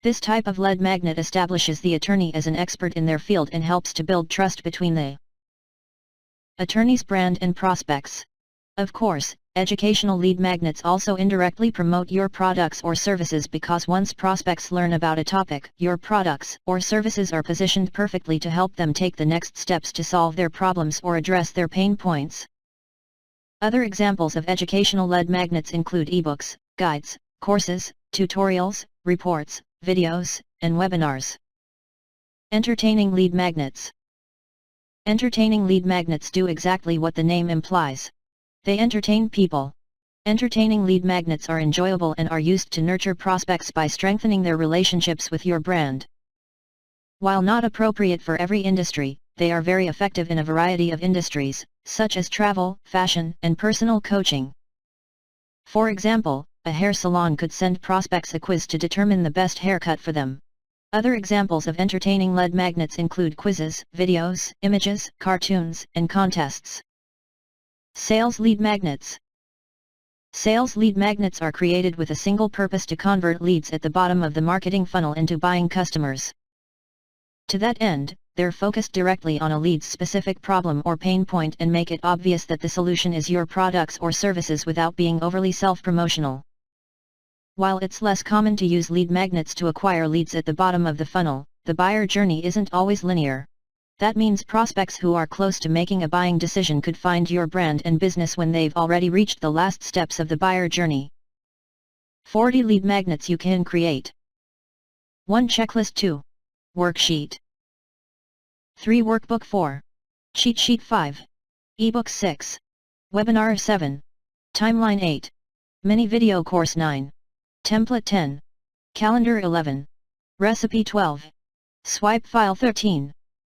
This type of lead magnet establishes the attorney as an expert in their field and helps to build trust between the attorney's brand and prospects. Of course, educational lead magnets also indirectly promote your products or services because once prospects learn about a topic, your products or services are positioned perfectly to help them take the next steps to solve their problems or address their pain points. Other examples of educational lead magnets include ebooks, guides, courses, tutorials, reports, videos, and webinars. Entertaining lead magnets. Entertaining lead magnets do exactly what the name implies. They entertain people. Entertaining lead magnets are enjoyable and are used to nurture prospects by strengthening their relationships with your brand. While not appropriate for every industry, they are very effective in a variety of industries, such as travel, fashion, and personal coaching. For example, a hair salon could send prospects a quiz to determine the best haircut for them. Other examples of entertaining lead magnets include quizzes, videos, images, cartoons, and contests. Sales lead magnets. Sales lead magnets are created with a single purpose: to convert leads at the bottom of the marketing funnel into buying customers. To that end, they're focused directly on a lead's specific problem or pain point and make it obvious that the solution is your products or services without being overly self-promotional. While it's less common to use lead magnets to acquire leads at the bottom of the funnel, the buyer journey isn't always linear. That means prospects who are close to making a buying decision could find your brand and business when they've already reached the last steps of the buyer journey. 40 lead magnets you can create. 1 checklist 2. Worksheet 3 workbook 4. Cheat sheet 5. Ebook 6. Webinar 7. Timeline 8. Mini video course 9. Template 10. Calendar 11. Recipe 12. Swipe file 13.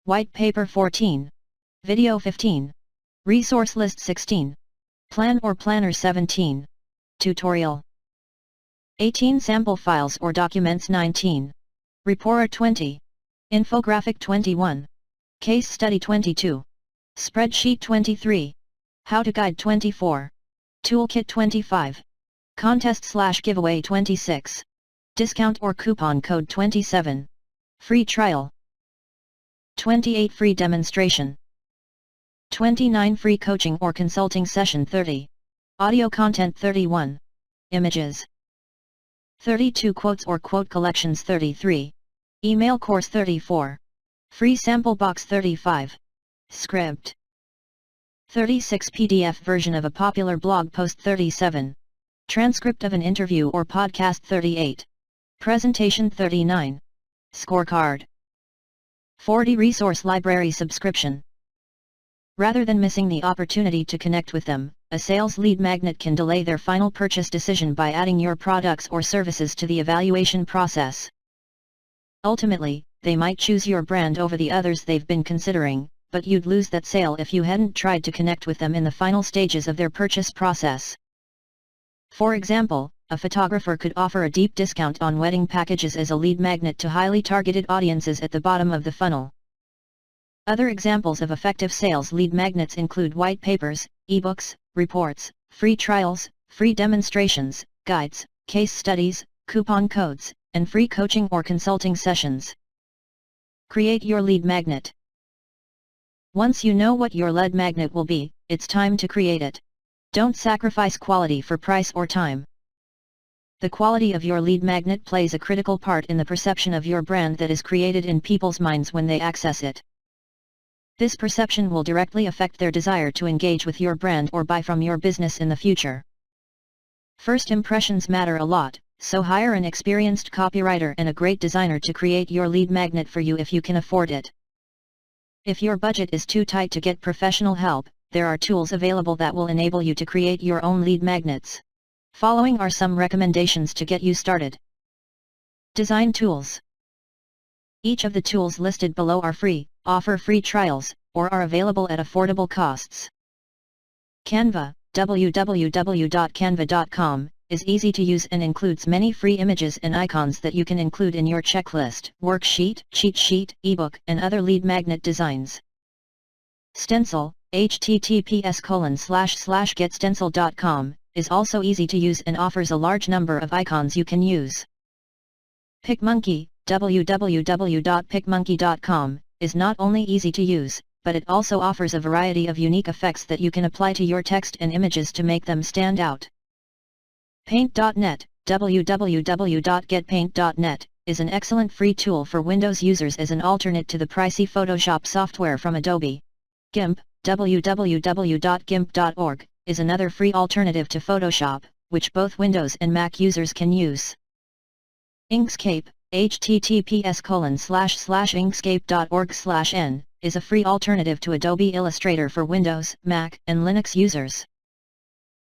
White paper 14. Video 15. Resource list 16. Plan or planner 17. Tutorial 18. Sample files or documents 19. Report 20. Infographic 21. Case study 22. Spreadsheet 23. How to guide 24. Toolkit 25. Contest/giveaway 26. Discount or coupon code 27. Free trial 28. Free demonstration 29. Free coaching or consulting session 30. Audio content 31. Images 32. Quotes or quote collections 33. Email course 34. Free sample box 35. Script 36. PDF version of a popular blog post 37. Transcript of an interview or podcast 38. Presentation 39. Scorecard 40. Resource library subscription. Rather than missing the opportunity to connect with them, a sales lead magnet can delay their final purchase decision by adding your products or services to the evaluation process. Ultimately, they might choose your brand over the others they've been considering, but you'd lose that sale if you hadn't tried to connect with them in the final stages of their purchase process. For example, a photographer could offer a deep discount on wedding packages as a lead magnet to highly targeted audiences at the bottom of the funnel. Other examples of effective sales lead magnets include white papers, ebooks, reports, free trials, free demonstrations, guides, case studies, coupon codes, and free coaching or consulting sessions. Create your lead magnet. Once you know what your lead magnet will be, it's time to create it. Don't sacrifice quality for price or time. The quality of your lead magnet plays a critical part in the perception of your brand that is created in people's minds when they access it. This perception will directly affect their desire to engage with your brand or buy from your business in the future. First impressions matter a lot, so hire an experienced copywriter and a great designer to create your lead magnet for you if you can afford it. If your budget is too tight to get professional help, there are tools available that will enable you to create your own lead magnets. Following are some recommendations to get you started. Design tools. Each of the tools listed below are free, offer free trials, or are available at affordable costs. Canva, www.canva.com, is easy to use and includes many free images and icons that you can include in your checklist, worksheet, cheat sheet, ebook, and other lead magnet designs. Stencil, https://getstencil.com, is also easy to use and offers a large number of icons you can use. PicMonkey, www.picmonkey.com, is not only easy to use, but it also offers a variety of unique effects that you can apply to your text and images to make them stand out. Paint.net, www.getpaint.net, is an excellent free tool for Windows users as an alternate to the pricey Photoshop software from Adobe. GIMP, www.gimp.org, is another free alternative to Photoshop, which both Windows and Mac users can use. Inkscape, https://inkscape.org/n, is a free alternative to Adobe Illustrator for Windows, Mac, and Linux users.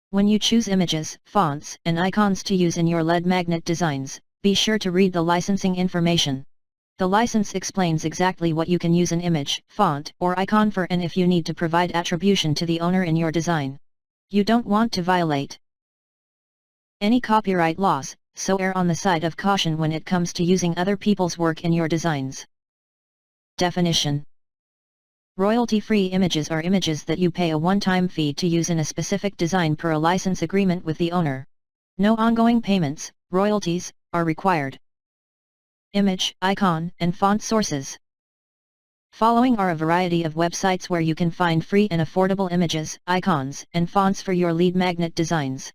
When you choose images, fonts, and icons to use in your lead magnet designs, be sure to read the licensing information. The license explains exactly what you can use an image, font, or icon for and if you need to provide attribution to the owner in your design. You don't want to violate any copyright laws, so err on the side of caution when it comes to using other people's work in your designs. Definition: royalty-free images are images that you pay a one-time fee to use in a specific design per a license agreement with the owner. No ongoing payments, royalties, are required. Image, icon, and font sources. Following are a variety of websites where you can find free and affordable images, icons, and fonts for your lead magnet designs.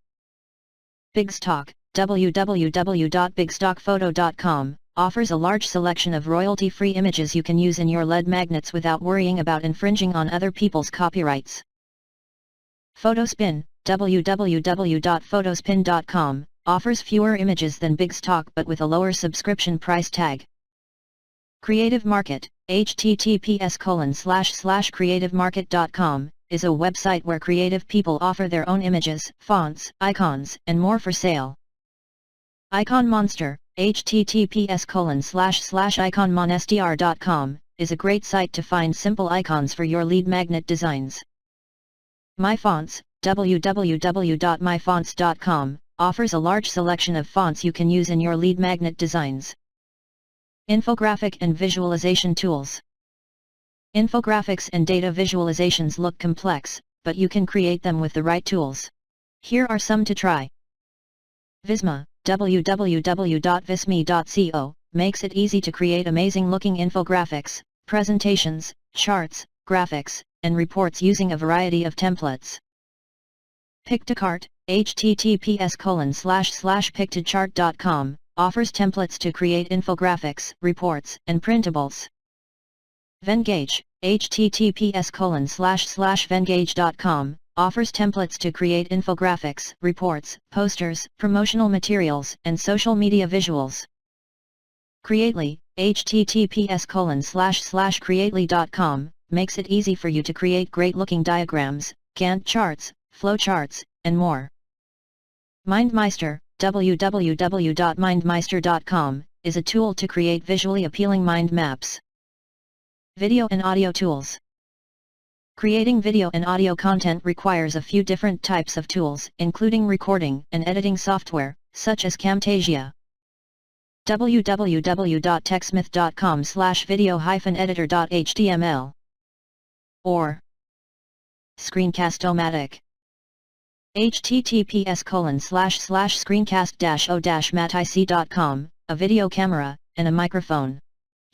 Bigstock, www.bigstockphoto.com, offers a large selection of royalty-free images you can use in your LED magnets without worrying about infringing on other people's copyrights. Photospin, www.photospin.com, offers fewer images than Bigstock but with a lower subscription price tag. Creative Market, https://creativemarket.com, is a website where creative people offer their own images, fonts, icons, and more for sale. Icon Monster, https://iconmonstr.com, is a great site to find simple icons for your lead magnet designs. MyFonts, www.myfonts.com, offers a large selection of fonts you can use in your lead magnet designs. Infographic and visualization tools. Infographics and data visualizations look complex, but you can create them with the right tools. Here are some to try. Visma, www.visme.co, makes it easy to create amazing-looking infographics, presentations, charts, graphics, and reports using a variety of templates. Pictocart, https://pictochart.com, offers templates to create infographics, reports, and printables. Venngage, https://venngage.com, offers templates to create infographics, reports, posters, promotional materials, and social media visuals. Creately, https://creately.com, makes it easy for you to create great-looking diagrams, Gantt charts, flowcharts, and more. MindMeister, www.mindmeister.com, is a tool to create visually appealing mind maps. Video and audio tools. Creating video and audio content requires a few different types of tools, including recording and editing software, such as Camtasia. www.techsmith.com/video-editor.html or Screencast-O-Matic, https://screencast-o-matic.com, a video camera, and a microphone.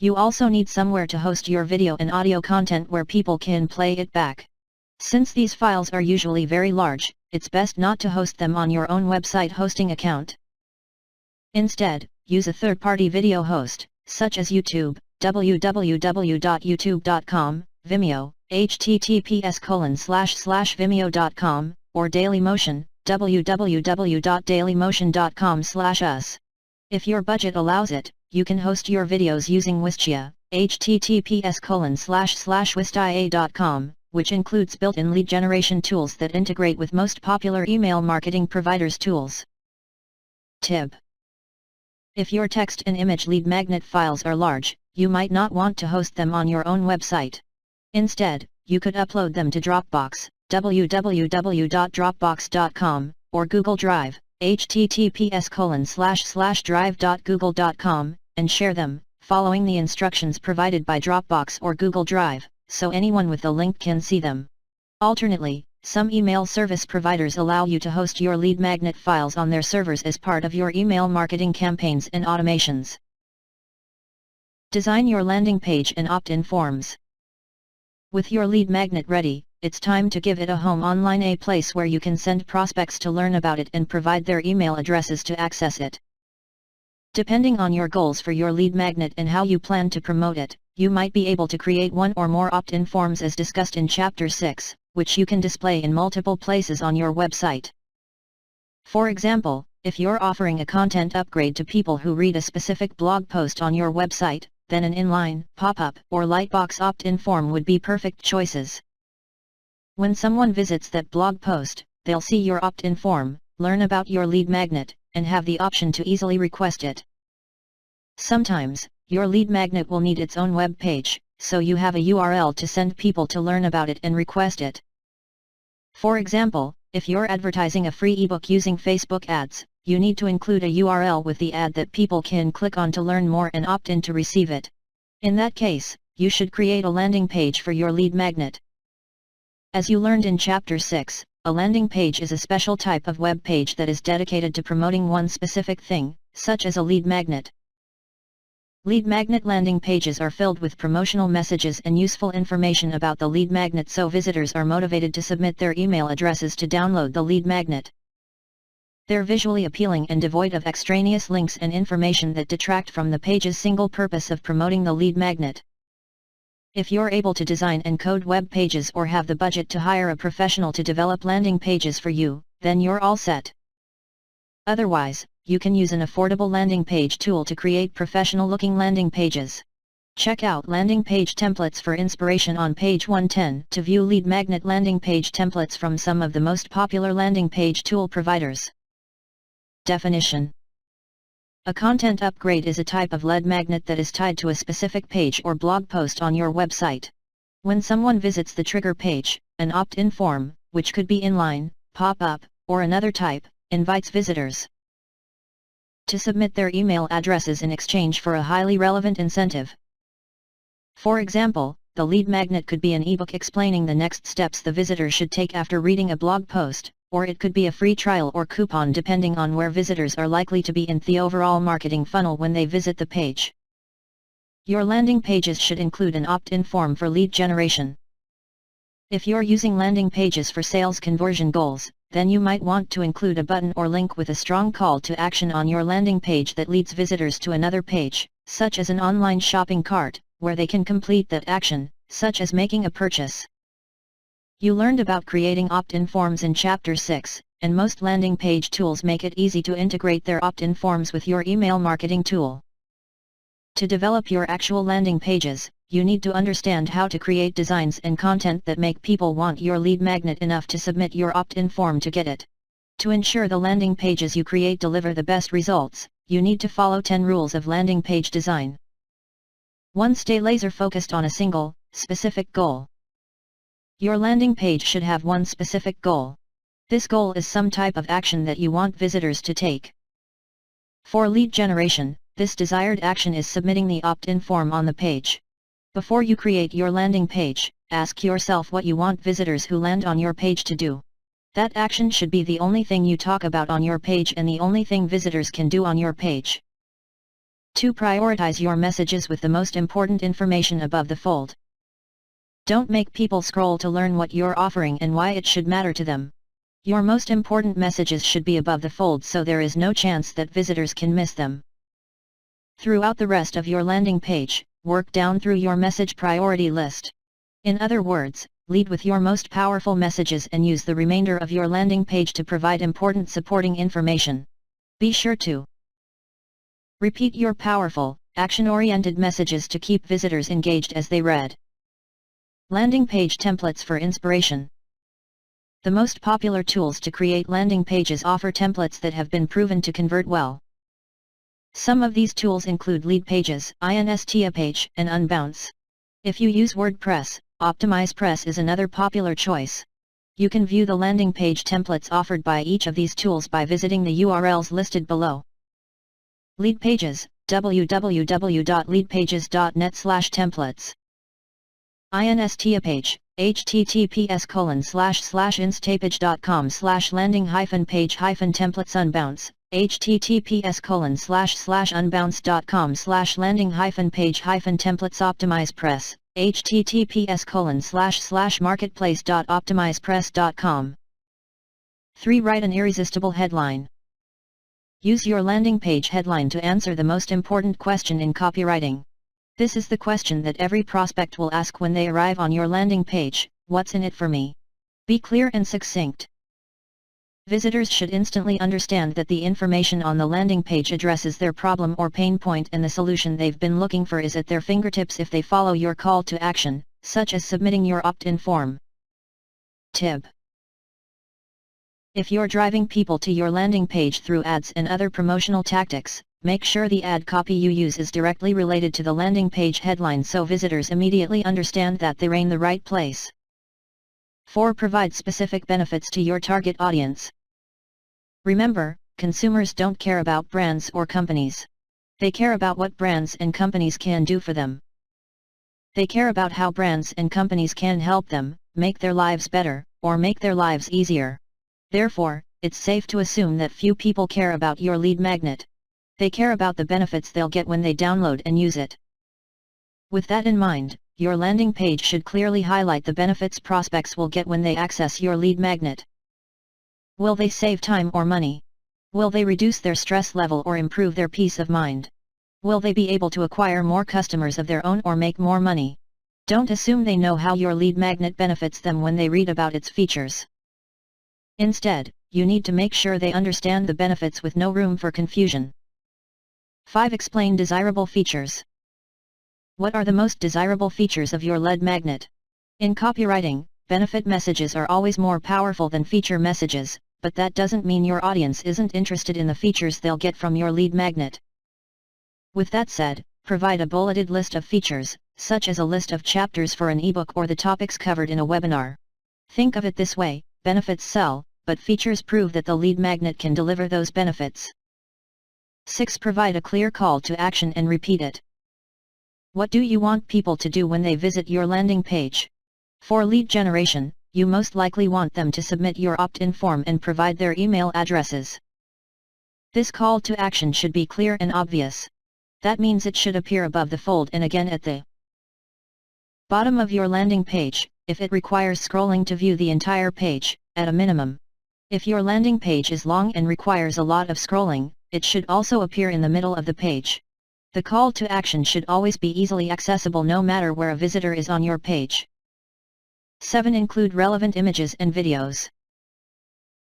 You also need somewhere to host your video and audio content where people can play it back. Since these files are usually very large, it's best not to host them on your own website hosting account. Instead, use a third-party video host, such as YouTube, www.youtube.com, Vimeo, https://vimeo.com, or Dailymotion, www.dailymotion.com/us. If your budget allows it, you can host your videos using Wistia, https://wistia.com, which includes built-in lead generation tools that integrate with most popular email marketing providers' tools. Tip: if your text and image lead magnet files are large, you might not want to host them on your own website. Instead, you could upload them to Dropbox, www.dropbox.com, or Google Drive, https://drive.google.com, and share them, following the instructions provided by Dropbox or Google Drive, so anyone with the link can see them. Alternately, some email service providers allow you to host your lead magnet files on their servers as part of your email marketing campaigns and automations. Design your landing page and opt-in forms. With your lead magnet ready, it's time to give it a home online, a place where you can send prospects to learn about it and provide their email addresses to access it. Depending on your goals for your lead magnet and how you plan to promote it, you might be able to create one or more opt-in forms as discussed in Chapter 6, which you can display in multiple places on your website. For example, if you're offering a content upgrade to people who read a specific blog post on your website, then an inline, pop-up, or lightbox opt-in form would be perfect choices. When someone visits that blog post, they'll see your opt-in form, learn about your lead magnet, and have the option to easily request it. Sometimes, your lead magnet will need its own web page, so you have a URL to send people to learn about it and request it. For example, if you're advertising a free ebook using Facebook ads, you need to include a URL with the ad that people can click on to learn more and opt in to receive it. In that case, you should create a landing page for your lead magnet. As you learned in Chapter 6, a landing page is a special type of web page that is dedicated to promoting one specific thing, such as a lead magnet. Lead magnet landing pages are filled with promotional messages and useful information about the lead magnet, so visitors are motivated to submit their email addresses to download the lead magnet. They're visually appealing and devoid of extraneous links and information that detract from the page's single purpose of promoting the lead magnet. If you're able to design and code web pages or have the budget to hire a professional to develop landing pages for you, then you're all set. Otherwise, you can use an affordable landing page tool to create professional-looking landing pages. Check out landing page templates for inspiration on page 110 to view lead magnet landing page templates from some of the most popular landing page tool providers. Definition: a content upgrade is a type of lead magnet that is tied to a specific page or blog post on your website. When someone visits the trigger page, an opt-in form, which could be inline, pop-up, or another type, invites visitors to submit their email addresses in exchange for a highly relevant incentive. For example, the lead magnet could be an ebook explaining the next steps the visitor should take after reading a blog post, or it could be a free trial or coupon depending on where visitors are likely to be in the overall marketing funnel when they visit the page. Your landing pages should include an opt-in form for lead generation. If you're using landing pages for sales conversion goals, then you might want to include a button or link with a strong call to action on your landing page that leads visitors to another page, such as an online shopping cart, where they can complete that action, such as making a purchase. You learned about creating opt-in forms in Chapter 6, and most landing page tools make it easy to integrate their opt-in forms with your email marketing tool. To develop your actual landing pages, you need to understand how to create designs and content that make people want your lead magnet enough to submit your opt-in form to get it. To ensure the landing pages you create deliver the best results, you need to follow 10 rules of landing page design. 1. Stay laser focused on a single, specific goal. Your landing page should have one specific goal. This goal is some type of action that you want visitors to take. For lead generation, this desired action is submitting the opt-in form on the page. Before you create your landing page, ask yourself what you want visitors who land on your page to do. That action should be the only thing you talk about on your page and the only thing visitors can do on your page. 2. Prioritize your messages with the most important information above the fold. Don't make people scroll to learn what you're offering and why it should matter to them. Your most important messages should be above the fold so there is no chance that visitors can miss them. Throughout the rest of your landing page, work down through your message priority list. In other words, lead with your most powerful messages and use the remainder of your landing page to provide important supporting information. Be sure to repeat your powerful, action-oriented messages to keep visitors engaged as they read. Landing page templates for inspiration. The most popular tools to create landing pages offer templates that have been proven to convert well. Some of these tools include Leadpages, Instapage, and Unbounce. If you use WordPress, OptimizePress is another popular choice. You can view the landing page templates offered by each of these tools by visiting the URLs listed below. Leadpages, www.leadpages.net/templates. Instapage, https://instapage.com/landing-page-templates. Unbounce, https://unbounce.com/landing-page-templates. OptimizePress, https://marketplace.optimizepress.com. 3. Write an irresistible headline. Use your landing page headline to answer the most important question in copywriting. This is the question that every prospect will ask when they arrive on your landing page: what's in it for me? Be clear and succinct. Visitors should instantly understand that the information on the landing page addresses their problem or pain point and the solution they've been looking for is at their fingertips if they follow your call to action, such as submitting your opt-in form. Tip: if you're driving people to your landing page through ads and other promotional tactics, make sure the ad copy you use is directly related to the landing page headline so visitors immediately understand that they're in the right place. 4. Provide specific benefits to your target audience. Remember, consumers don't care about brands or companies. They care about what brands and companies can do for them. They care about how brands and companies can help them, make their lives better, or make their lives easier. Therefore, it's safe to assume that few people care about your lead magnet. They care about the benefits they'll get when they download and use it. With that in mind, your landing page should clearly highlight the benefits prospects will get when they access your lead magnet. Will they save time or money? Will they reduce their stress level or improve their peace of mind? Will they be able to acquire more customers of their own or make more money? Don't assume they know how your lead magnet benefits them when they read about its features. Instead, you need to make sure they understand the benefits with no room for confusion. 5. Explain desirable features. What are the most desirable features of your lead magnet? In copywriting, benefit messages are always more powerful than feature messages, but that doesn't mean your audience isn't interested in the features they'll get from your lead magnet. With that said, provide a bulleted list of features, such as a list of chapters for an ebook or the topics covered in a webinar. Think of it this way: benefits sell, but features prove that the lead magnet can deliver those benefits. 6. Provide a clear call to action and repeat it. What do you want people to do when they visit your landing page? For lead generation, you most likely want them to submit your opt-in form and provide their email addresses. This call to action should be clear and obvious. That means it should appear above the fold and again at the bottom of your landing page, if it requires scrolling to view the entire page, at a minimum. If your landing page is long and requires a lot of scrolling, it should also appear in the middle of the page. The call to action should always be easily accessible no matter where a visitor is on your page. 7. Include relevant images and videos.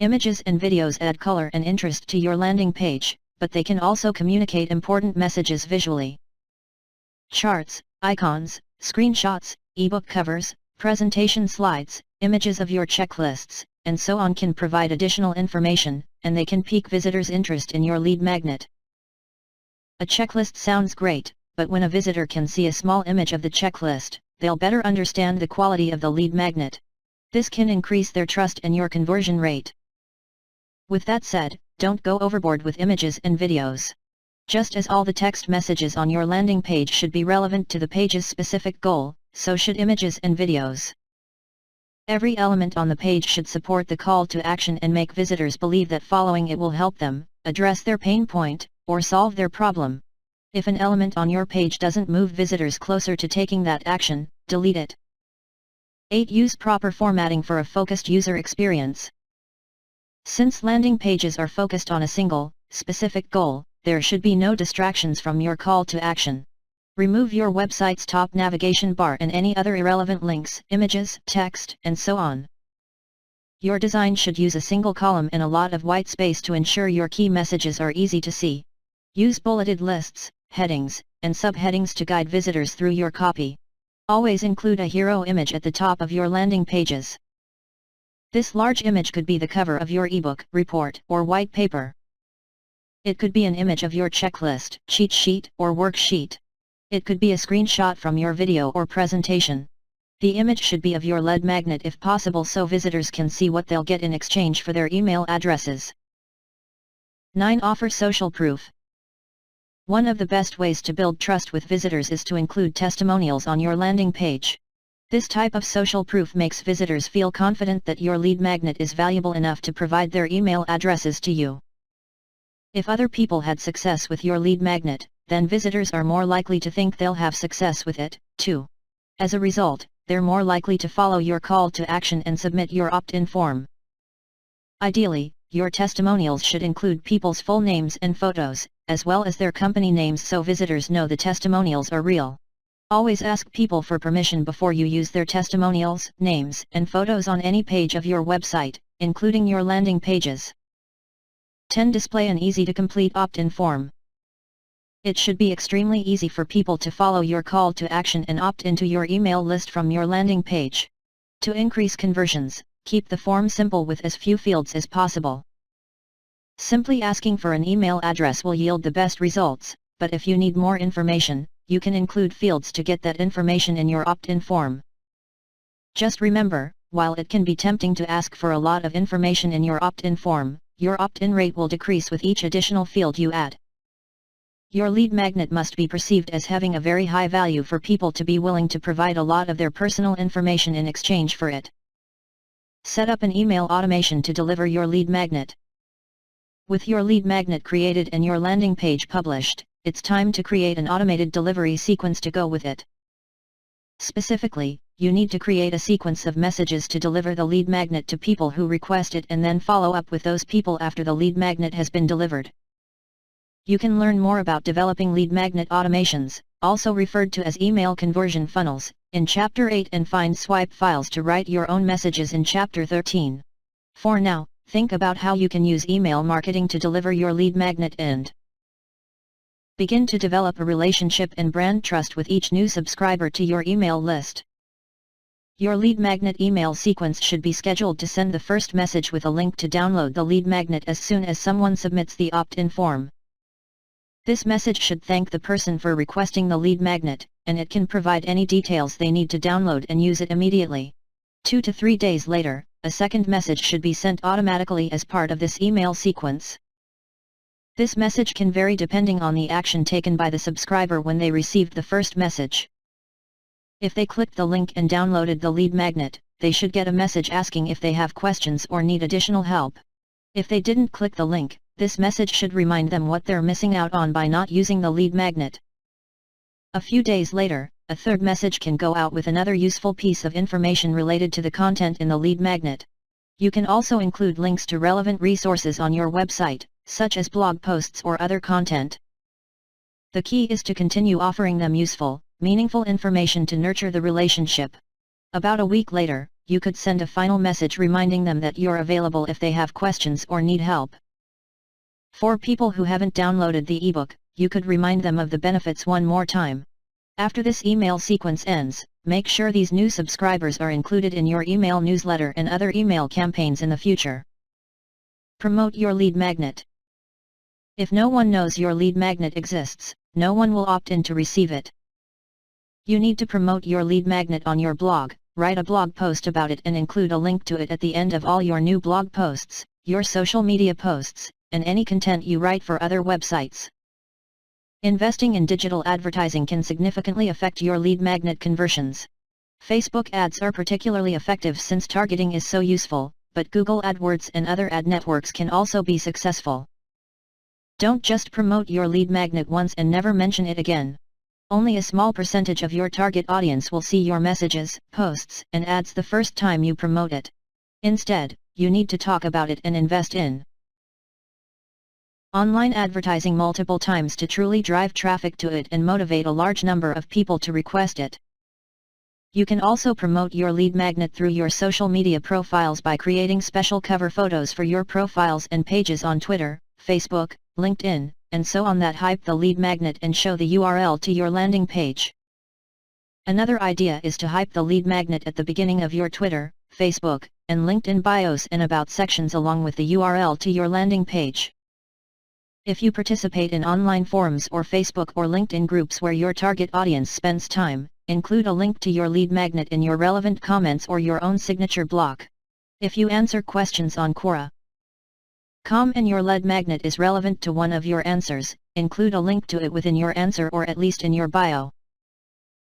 Images and videos add color and interest to your landing page, but they can also communicate important messages visually. Charts, icons, screenshots, ebook covers, presentation slides, images of your checklists, and so on can provide additional information, and they can pique visitors' interest in your lead magnet. A checklist sounds great, but when a visitor can see a small image of the checklist, they'll better understand the quality of the lead magnet. This can increase their trust and your conversion rate. With that said, don't go overboard with images and videos. Just as all the text messages on your landing page should be relevant to the page's specific goal, so should images and videos. Every element on the page should support the call to action and make visitors believe that following it will help them address their pain point, or solve their problem. If an element on your page doesn't move visitors closer to taking that action, delete it. 8. Use proper formatting for a focused user experience. Since landing pages are focused on a single, specific goal, there should be no distractions from your call to action. Remove your website's top navigation bar and any other irrelevant links, images, text, and so on. Your design should use a single column and a lot of white space to ensure your key messages are easy to see. Use bulleted lists, headings, and subheadings to guide visitors through your copy. Always include a hero image at the top of your landing pages. This large image could be the cover of your ebook, report, or white paper. It could be an image of your checklist, cheat sheet, or worksheet. It could be a screenshot from your video or presentation. The image should be of your lead magnet if possible so visitors can see what they'll get in exchange for their email addresses. 9. Offer social proof. One of the best ways to build trust with visitors is to include testimonials on your landing page. This type of social proof makes visitors feel confident that your lead magnet is valuable enough to provide their email addresses to you. If other people had success with your lead magnet, then visitors are more likely to think they'll have success with it, too. As a result, they're more likely to follow your call to action and submit your opt-in form. Ideally, your testimonials should include people's full names and photos, as well as their company names so visitors know the testimonials are real. Always ask people for permission before you use their testimonials, names, and photos on any page of your website, including your landing pages. 10. Display an easy-to-complete opt-in form. It should be extremely easy for people to follow your call to action and opt into your email list from your landing page. To increase conversions, keep the form simple with as few fields as possible. Simply asking for an email address will yield the best results, but if you need more information, you can include fields to get that information in your opt-in form. Just remember, while it can be tempting to ask for a lot of information in your opt-in form, your opt-in rate will decrease with each additional field you add. Your lead magnet must be perceived as having a very high value for people to be willing to provide a lot of their personal information in exchange for it. Set up an email automation to deliver your lead magnet. With your lead magnet created and your landing page published, it's time to create an automated delivery sequence to go with it. Specifically, you need to create a sequence of messages to deliver the lead magnet to people who request it and then follow up with those people after the lead magnet has been delivered. You can learn more about developing lead magnet automations, also referred to as email conversion funnels, in Chapter 8 and find swipe files to write your own messages in Chapter 13. For now, think about how you can use email marketing to deliver your lead magnet and begin to develop a relationship and brand trust with each new subscriber to your email list. Your lead magnet email sequence should be scheduled to send the first message with a link to download the lead magnet as soon as someone submits the opt-in form. This message should thank the person for requesting the lead magnet, and it can provide any details they need to download and use it immediately. 2 to 3 days later, a second message should be sent automatically as part of this email sequence. This message can vary depending on the action taken by the subscriber when they received the first message. If they clicked the link and downloaded the lead magnet, they should get a message asking if they have questions or need additional help. If they didn't click the link, this message should remind them what they're missing out on by not using the lead magnet. A few days later, a third message can go out with another useful piece of information related to the content in the lead magnet. You can also include links to relevant resources on your website, such as blog posts or other content. The key is to continue offering them useful, meaningful information to nurture the relationship. About a week later, you could send a final message reminding them that you're available if they have questions or need help. For people who haven't downloaded the ebook, you could remind them of the benefits one more time. After this email sequence ends, make sure these new subscribers are included in your email newsletter and other email campaigns in the future. Promote your lead magnet. If no one knows your lead magnet exists, no one will opt in to receive it. You need to promote your lead magnet on your blog, write a blog post about it and include a link to it at the end of all your new blog posts, your social media posts, and any content you write for other websites. Investing in digital advertising can significantly affect your lead magnet conversions. Facebook ads are particularly effective since targeting is so useful, but Google AdWords and other ad networks can also be successful. Don't just promote your lead magnet once and never mention it again. Only a small percentage of your target audience will see your messages, posts, and ads the first time you promote it. Instead, you need to talk about it and invest in online advertising multiple times to truly drive traffic to it and motivate a large number of people to request it. You can also promote your lead magnet through your social media profiles by creating special cover photos for your profiles and pages on Twitter, Facebook, LinkedIn, and so on that hype the lead magnet and show the URL to your landing page. Another idea is to hype the lead magnet at the beginning of your Twitter, Facebook, and LinkedIn bios and about sections along with the URL to your landing page. If you participate in online forums or Facebook or LinkedIn groups where your target audience spends time, include a link to your lead magnet in your relevant comments or your own signature block. If you answer questions on Quora.com and your lead magnet is relevant to one of your answers, include a link to it within your answer or at least in your bio.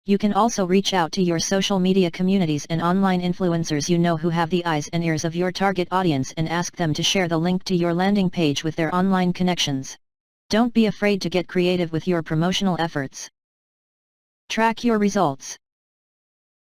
You can also reach out to your social media communities and online influencers you know who have the eyes and ears of your target audience and ask them to share the link to your landing page with their online connections. Don't be afraid to get creative with your promotional efforts. Track your results.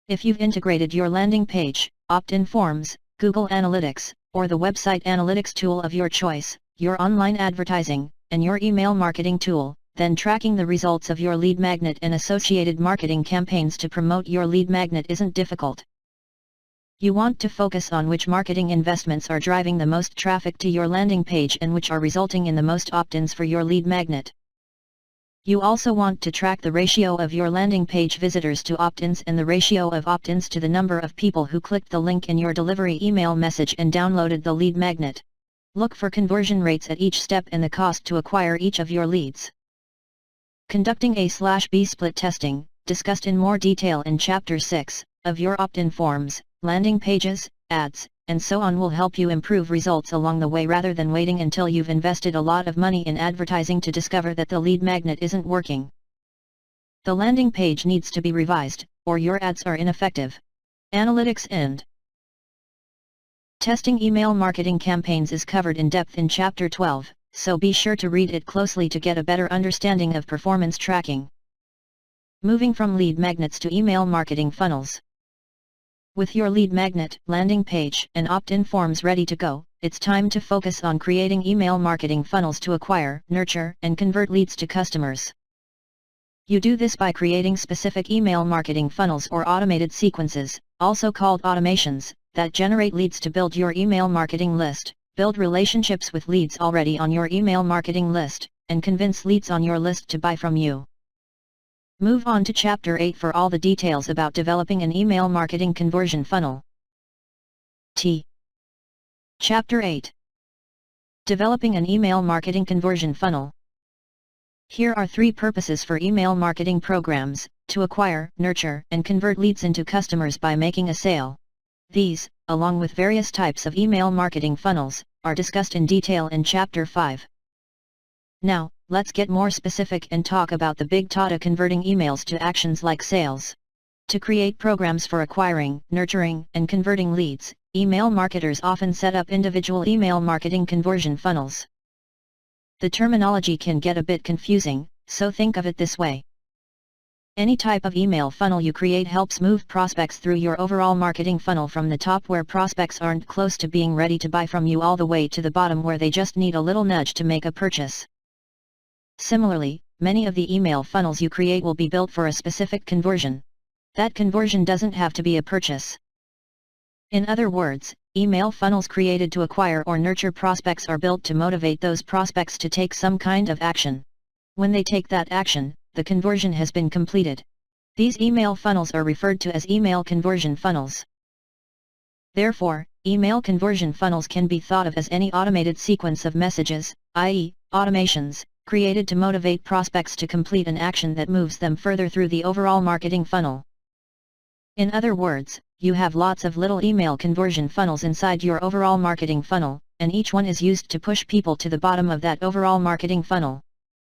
If you've integrated your landing page, opt-in forms, Google Analytics, or the website analytics tool of your choice, your online advertising, and your email marketing tool, then tracking the results of your lead magnet and associated marketing campaigns to promote your lead magnet isn't difficult. You want to focus on which marketing investments are driving the most traffic to your landing page and which are resulting in the most opt-ins for your lead magnet. You also want to track the ratio of your landing page visitors to opt-ins and the ratio of opt-ins to the number of people who clicked the link in your delivery email message and downloaded the lead magnet. Look for conversion rates at each step and the cost to acquire each of your leads. Conducting A/B split testing, discussed in more detail in Chapter 6, of your opt-in forms, landing pages, ads, and so on will help you improve results along the way rather than waiting until you've invested a lot of money in advertising to discover that the lead magnet isn't working. The landing page needs to be revised, or your ads are ineffective. Analytics and testing email marketing campaigns is covered in depth in Chapter 12. So be sure to read it closely to get a better understanding of performance tracking. Moving from lead magnets to email marketing funnels. With your lead magnet, landing page, and opt-in forms ready to go, it's time to focus on creating email marketing funnels to acquire, nurture, and convert leads to customers. You do this by creating specific email marketing funnels or automated sequences, also called automations, that generate leads to build your email marketing list, build relationships with leads already on your email marketing list, and convince leads on your list to buy from you. Move on to Chapter 8 for all the details about developing an email marketing conversion funnel. Chapter 8. Developing an email marketing conversion funnel. Here are 3 purposes for email marketing programs: to acquire, nurture, and convert leads into customers by making a sale. These, along with various types of email marketing funnels, are discussed in detail in Chapter 5. Now, let's get more specific and talk about the big data converting emails to actions like sales. To create programs for acquiring, nurturing, and converting leads, email marketers often set up individual email marketing conversion funnels. The terminology can get a bit confusing, so think of it this way. Any type of email funnel you create helps move prospects through your overall marketing funnel from the top where prospects aren't close to being ready to buy from you all the way to the bottom where they just need a little nudge to make a purchase. Similarly, many of the email funnels you create will be built for a specific conversion. That conversion doesn't have to be a purchase. In other words, email funnels created to acquire or nurture prospects are built to motivate those prospects to take some kind of action. When they take that action, the conversion has been completed. These email funnels are referred to as email conversion funnels. Therefore, email conversion funnels can be thought of as any automated sequence of messages, i.e., automations, created to motivate prospects to complete an action that moves them further through the overall marketing funnel. In other words, you have lots of little email conversion funnels inside your overall marketing funnel, and each one is used to push people to the bottom of that overall marketing funnel.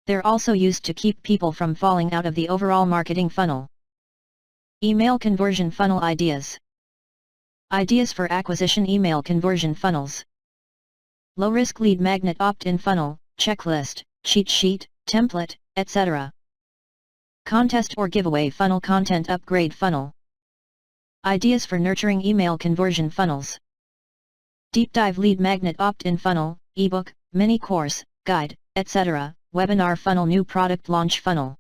They're also used to keep people from falling out of the overall marketing funnel. Email conversion funnel ideas. Ideas for acquisition email conversion funnels. Low-risk lead magnet opt-in funnel, checklist, cheat sheet, template, etc. Contest or giveaway funnel, content upgrade funnel. Ideas for nurturing email conversion funnels. Deep dive lead magnet opt-in funnel, ebook, mini course, guide, etc., webinar funnel, new product launch funnel.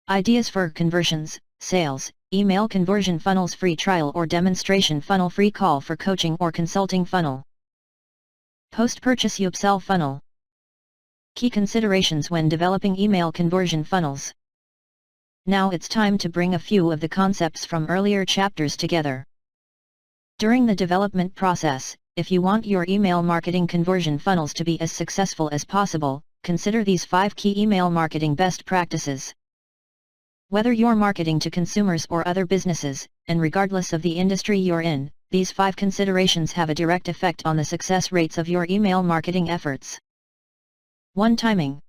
Ideas for conversions, sales, email conversion funnels, free trial or demonstration funnel, free call for coaching or consulting funnel. Post-purchase upsell funnel. Key considerations when developing email conversion funnels. Now it's time to bring a few of the concepts from earlier chapters together. During the development process, if you want your email marketing conversion funnels to be as successful as possible, consider these 5 key email marketing best practices. Whether you're marketing to consumers or other businesses, and regardless of the industry you're in, these 5 considerations have a direct effect on the success rates of your email marketing efforts. 1. Timing.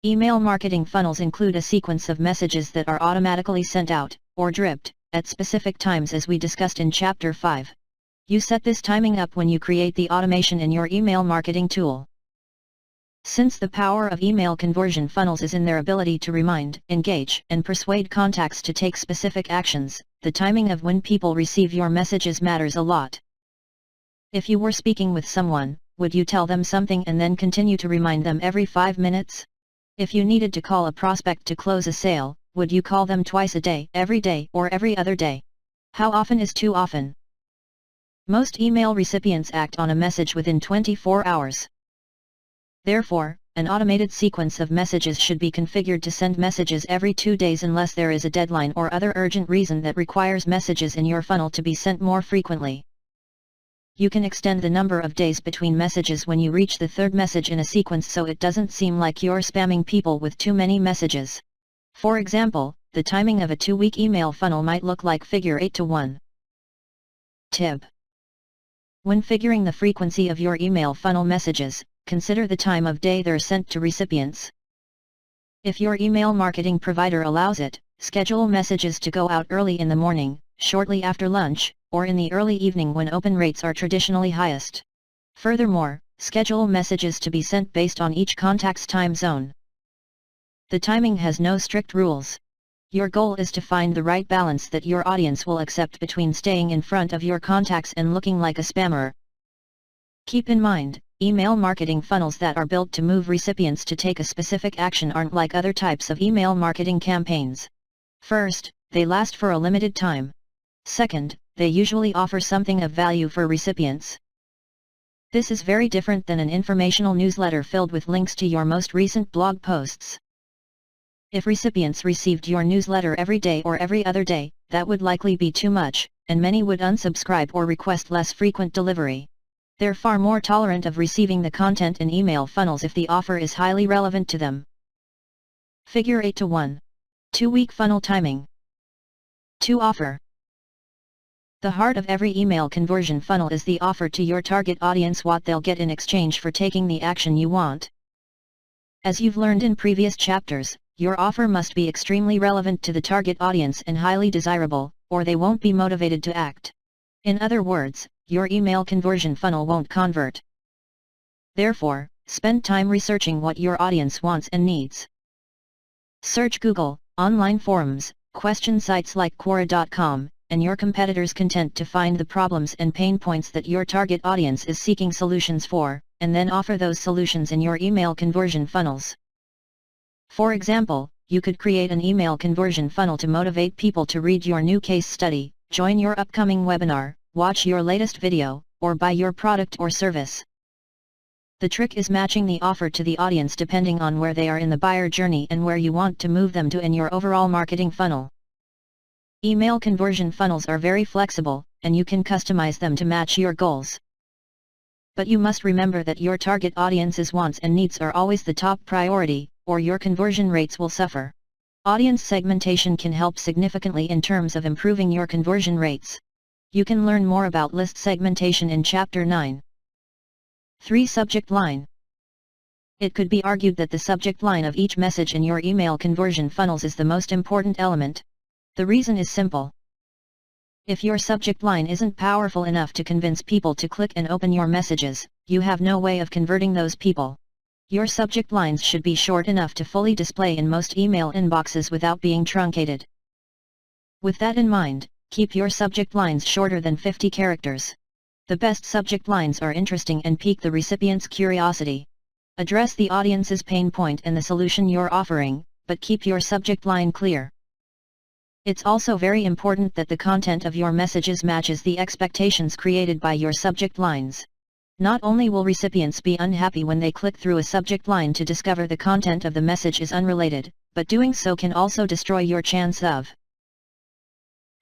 Email marketing funnels include a sequence of messages that are automatically sent out, or dripped, at specific times as we discussed in Chapter 5. You set this timing up when you create the automation in your email marketing tool. Since the power of email conversion funnels is in their ability to remind, engage, and persuade contacts to take specific actions, the timing of when people receive your messages matters a lot. If you were speaking with someone, would you tell them something and then continue to remind them every 5 minutes? If you needed to call a prospect to close a sale, would you call them twice a day, every day, or every other day? How often is too often? Most email recipients act on a message within 24 hours. Therefore, an automated sequence of messages should be configured to send messages every 2 days unless there is a deadline or other urgent reason that requires messages in your funnel to be sent more frequently. You can extend the number of days between messages when you reach the 3rd message in a sequence so it doesn't seem like you're spamming people with too many messages. For example, the timing of a 2-week email funnel might look like figure 8:1. Tip. When figuring the frequency of your email funnel messages, consider the time of day they're sent to recipients. If your email marketing provider allows it, schedule messages to go out early in the morning, shortly after lunch, or in the early evening when open rates are traditionally highest. Furthermore, schedule messages to be sent based on each contact's time zone. The timing has no strict rules. Your goal is to find the right balance that your audience will accept between staying in front of your contacts and looking like a spammer. Keep in mind, email marketing funnels that are built to move recipients to take a specific action aren't like other types of email marketing campaigns. First, they last for a limited time. Second, they usually offer something of value for recipients. This is very different than an informational newsletter filled with links to your most recent blog posts. If recipients received your newsletter every day or every other day, that would likely be too much, and many would unsubscribe or request less frequent delivery. They're far more tolerant of receiving the content in email funnels if the offer is highly relevant to them. Figure 8 to 1. 2-week funnel timing. 2 offer. The heart of every email conversion funnel is the offer to your target audience, what they'll get in exchange for taking the action you want. As you've learned in previous chapters, your offer must be extremely relevant to the target audience and highly desirable, or they won't be motivated to act. In other words, your email conversion funnel won't convert. Therefore, spend time researching what your audience wants and needs. Search Google, online forums, question sites like Quora.com, and your competitors' content to find the problems and pain points that your target audience is seeking solutions for, and then offer those solutions in your email conversion funnels. For example, you could create an email conversion funnel to motivate people to read your new case study, join your upcoming webinar, watch your latest video, or buy your product or service. The trick is matching the offer to the audience depending on where they are in the buyer journey and where you want to move them to in your overall marketing funnel. Email conversion funnels are very flexible, and you can customize them to match your goals. But you must remember that your target audience's wants and needs are always the top priority, or your conversion rates will suffer. Audience segmentation can help significantly in terms of improving your conversion rates. You can learn more about list segmentation in Chapter 9. 3. Subject line. It could be argued that the subject line of each message in your email conversion funnels is the most important element. The reason is simple. If your subject line isn't powerful enough to convince people to click and open your messages, you have no way of converting those people. Your subject lines should be short enough to fully display in most email inboxes without being truncated. With that in mind, keep your subject lines shorter than 50 characters. The best subject lines are interesting and pique the recipient's curiosity. Address the audience's pain point and the solution you're offering, but keep your subject line clear. It's also very important that the content of your messages matches the expectations created by your subject lines. Not only will recipients be unhappy when they click through a subject line to discover the content of the message is unrelated, but doing so can also destroy your chance of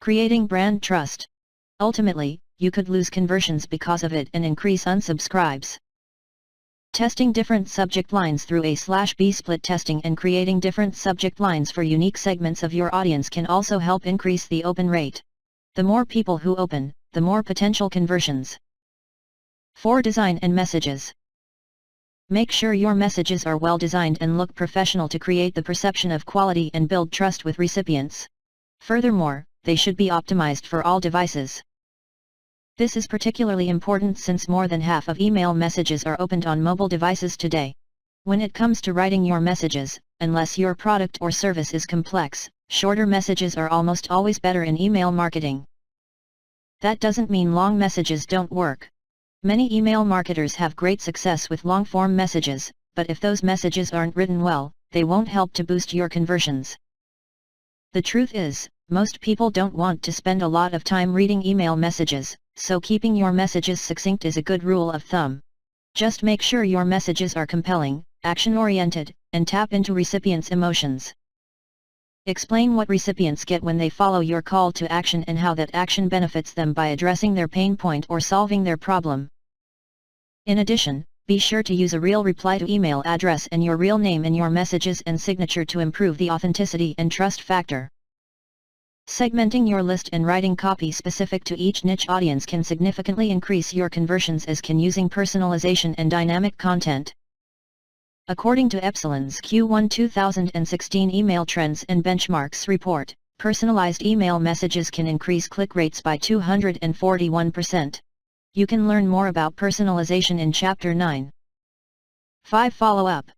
creating brand trust. Ultimately, you could lose conversions because of it and increase unsubscribes. Testing different subject lines through A/B split testing and creating different subject lines for unique segments of your audience can also help increase the open rate. The more people who open, the more potential conversions. 4. Design and messages. Make sure your messages are well designed and look professional to create the perception of quality and build trust with recipients. Furthermore, they should be optimized for all devices. This is particularly important since more than half of email messages are opened on mobile devices today. When it comes to writing your messages, unless your product or service is complex, shorter messages are almost always better in email marketing. That doesn't mean long messages don't work. Many email marketers have great success with long-form messages, but if those messages aren't written well, they won't help to boost your conversions. The truth is, most people don't want to spend a lot of time reading email messages, so keeping your messages succinct is a good rule of thumb. Just make sure your messages are compelling, action-oriented, and tap into recipients' emotions. Explain what recipients get when they follow your call to action and how that action benefits them by addressing their pain point or solving their problem. In addition, be sure to use a real reply to email address and your real name in your messages and signature to improve the authenticity and trust factor. Segmenting your list and writing copy specific to each niche audience can significantly increase your conversions, as can using personalization and dynamic content. According to Epsilon's Q1 2016 Email Trends and Benchmarks report, personalized email messages can increase click rates by 241%. You can learn more about personalization in Chapter 9. 5. Follow-up.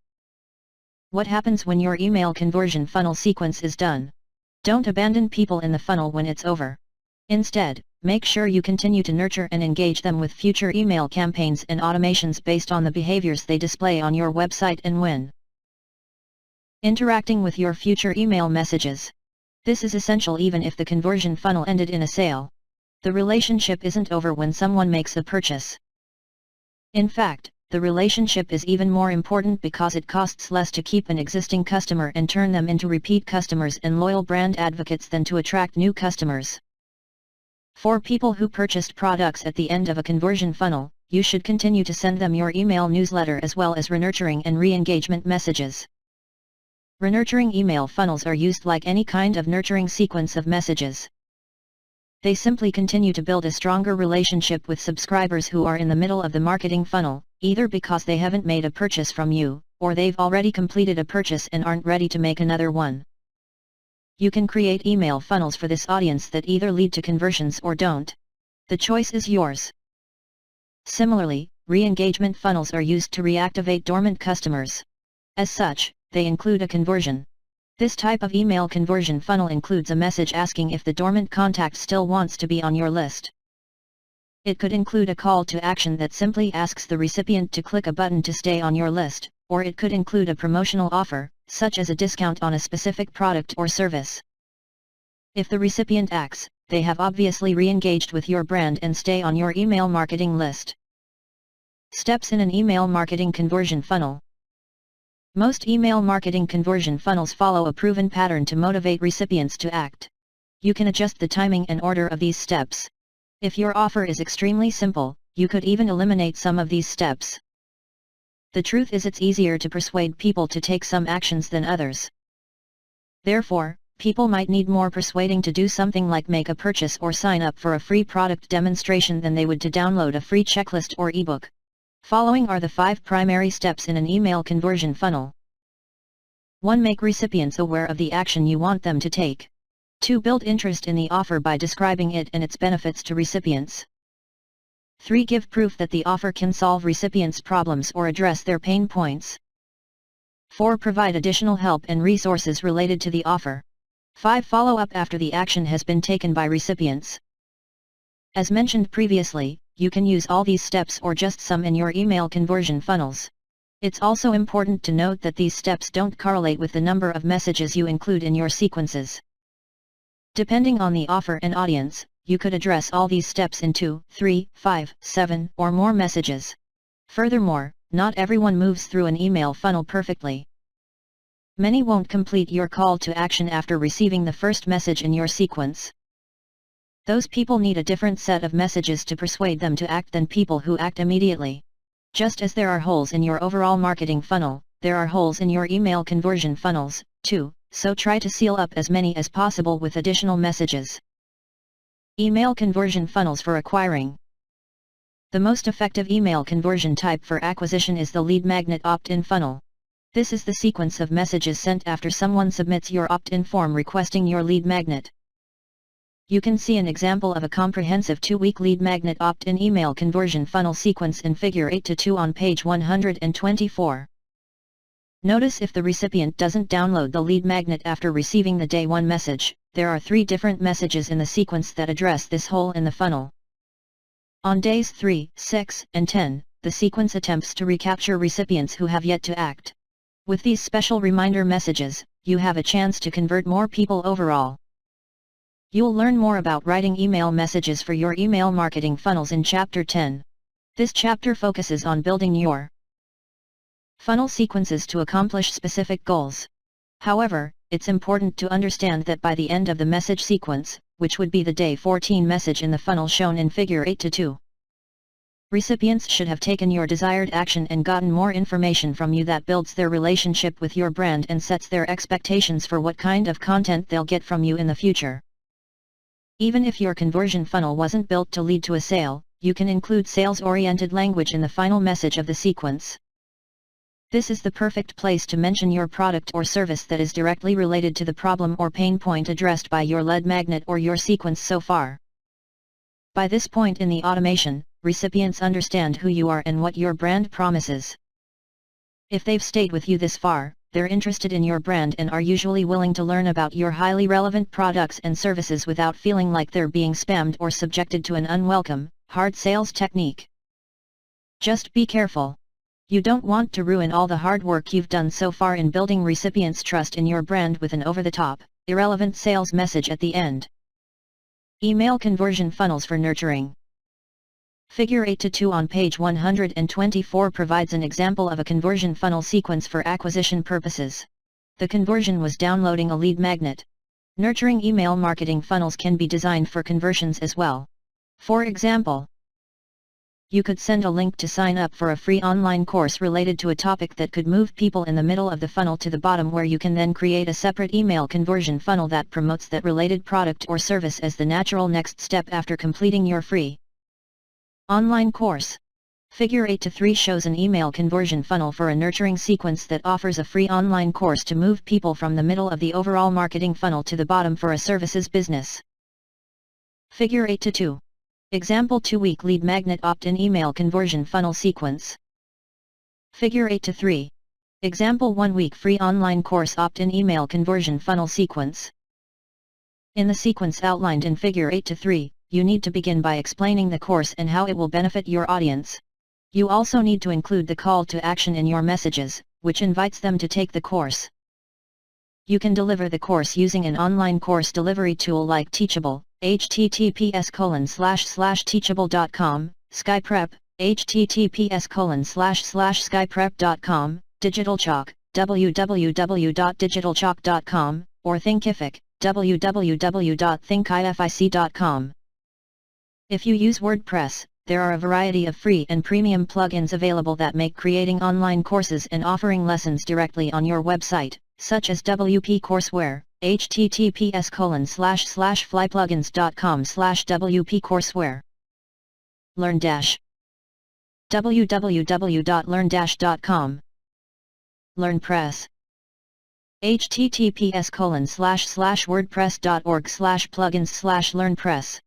What happens when your email conversion funnel sequence is done? Don't abandon people in the funnel when it's over. Instead, make sure you continue to nurture and engage them with future email campaigns and automations based on the behaviors they display on your website and when interacting with your future email messages. This is essential even if the conversion funnel ended in a sale. The relationship isn't over when someone makes a purchase. In fact, the relationship is even more important because it costs less to keep an existing customer and turn them into repeat customers and loyal brand advocates than to attract new customers. For people who purchased products at the end of a conversion funnel, you should continue to send them your email newsletter as well as renurturing and re-engagement messages. Renurturing email funnels are used like any kind of nurturing sequence of messages. They simply continue to build a stronger relationship with subscribers who are in the middle of the marketing funnel, either because they haven't made a purchase from you, or they've already completed a purchase and aren't ready to make another one. You can create email funnels for this audience that either lead to conversions or don't. The choice is yours. Similarly, re-engagement funnels are used to reactivate dormant customers. As such, they include a conversion. This type of email conversion funnel includes a message asking if the dormant contact still wants to be on your list. It could include a call to action that simply asks the recipient to click a button to stay on your list, or it could include a promotional offer, such as a discount on a specific product or service. If the recipient acts, they have obviously re-engaged with your brand and stay on your email marketing list. Steps in an email marketing conversion funnel. Most email marketing conversion funnels follow a proven pattern to motivate recipients to act. You can adjust the timing and order of these steps. If your offer is extremely simple, you could even eliminate some of these steps. The truth is it's easier to persuade people to take some actions than others. Therefore, people might need more persuading to do something like make a purchase or sign up for a free product demonstration than they would to download a free checklist or ebook. Following are the 5 primary steps in an email conversion funnel. 1. Make recipients aware of the action you want them to take. 2. Build interest in the offer by describing it and its benefits to recipients. 3. Give proof that the offer can solve recipients' problems or address their pain points. 4. Provide additional help and resources related to the offer. 5. Follow up after the action has been taken by recipients. As mentioned previously, you can use all these steps or just some in your email conversion funnels. It's also important to note that these steps don't correlate with the number of messages you include in your sequences. Depending on the offer and audience, you could address all these steps in 2, 3, 5, 7, or more messages. Furthermore, not everyone moves through an email funnel perfectly. Many won't complete your call to action after receiving the first message in your sequence. Those people need a different set of messages to persuade them to act than people who act immediately. Just as there are holes in your overall marketing funnel, there are holes in your email conversion funnels, too, so try to seal up as many as possible with additional messages. Email conversion funnels for acquiring. The most effective email conversion type for acquisition is the lead magnet opt-in funnel. This is the sequence of messages sent after someone submits your opt-in form requesting your lead magnet. You can see an example of a comprehensive 2-week lead magnet opt-in email conversion funnel sequence in Figure 8-2 on page 124. Notice if the recipient doesn't download the lead magnet after receiving the Day 1 message, there are 3 different messages in the sequence that address this hole in the funnel. On days 3, 6, and 10, the sequence attempts to recapture recipients who have yet to act. With these special reminder messages, you have a chance to convert more people overall. You'll learn more about writing email messages for your email marketing funnels in Chapter 10. This chapter focuses on building your funnel sequences to accomplish specific goals. However, it's important to understand that by the end of the message sequence, which would be the Day 14 message in the funnel shown in Figure 8-2, recipients should have taken your desired action and gotten more information from you that builds their relationship with your brand and sets their expectations for what kind of content they'll get from you in the future. Even if your conversion funnel wasn't built to lead to a sale, you can include sales-oriented language in the final message of the sequence. This is the perfect place to mention your product or service that is directly related to the problem or pain point addressed by your lead magnet or your sequence so far. By this point in the automation, recipients understand who you are and what your brand promises. If they've stayed with you this far, they're interested in your brand and are usually willing to learn about your highly relevant products and services without feeling like they're being spammed or subjected to an unwelcome, hard sales technique. Just be careful. You don't want to ruin all the hard work you've done so far in building recipients' trust in your brand with an over-the-top, irrelevant sales message at the end. Email conversion funnels for nurturing. Figure 8-2 on page 124 provides an example of a conversion funnel sequence for acquisition purposes. The conversion was downloading a lead magnet. Nurturing email marketing funnels can be designed for conversions as well. For example, you could send a link to sign up for a free online course related to a topic that could move people in the middle of the funnel to the bottom, where you can then create a separate email conversion funnel that promotes that related product or service as the natural next step after completing your free online course. Figure 8-3 shows an email conversion funnel for a nurturing sequence that offers a free online course to move people from the middle of the overall marketing funnel to the bottom for a services business. Figure 8-2. Example 2-week lead magnet opt-in email conversion funnel sequence. Figure 8-3. Example 1-week free online course opt-in email conversion funnel sequence. In the sequence outlined in Figure 8-3, you need to begin by explaining the course and how it will benefit your audience. You also need to include the call to action in your messages, which invites them to take the course. You can deliver the course using an online course delivery tool like Teachable, https://teachable.com, SkyPrep, https://skyprep.com, DigitalChalk, www.digitalchalk.com, or Thinkific, www.thinkific.com. If you use WordPress, there are a variety of free and premium plugins available that make creating online courses and offering lessons directly on your website, such as WP Courseware, https://flyplugins.com/WP-courseware. Learn www.learn-.com. LearnPress. https://wordpress.org/plugins/LearnPress.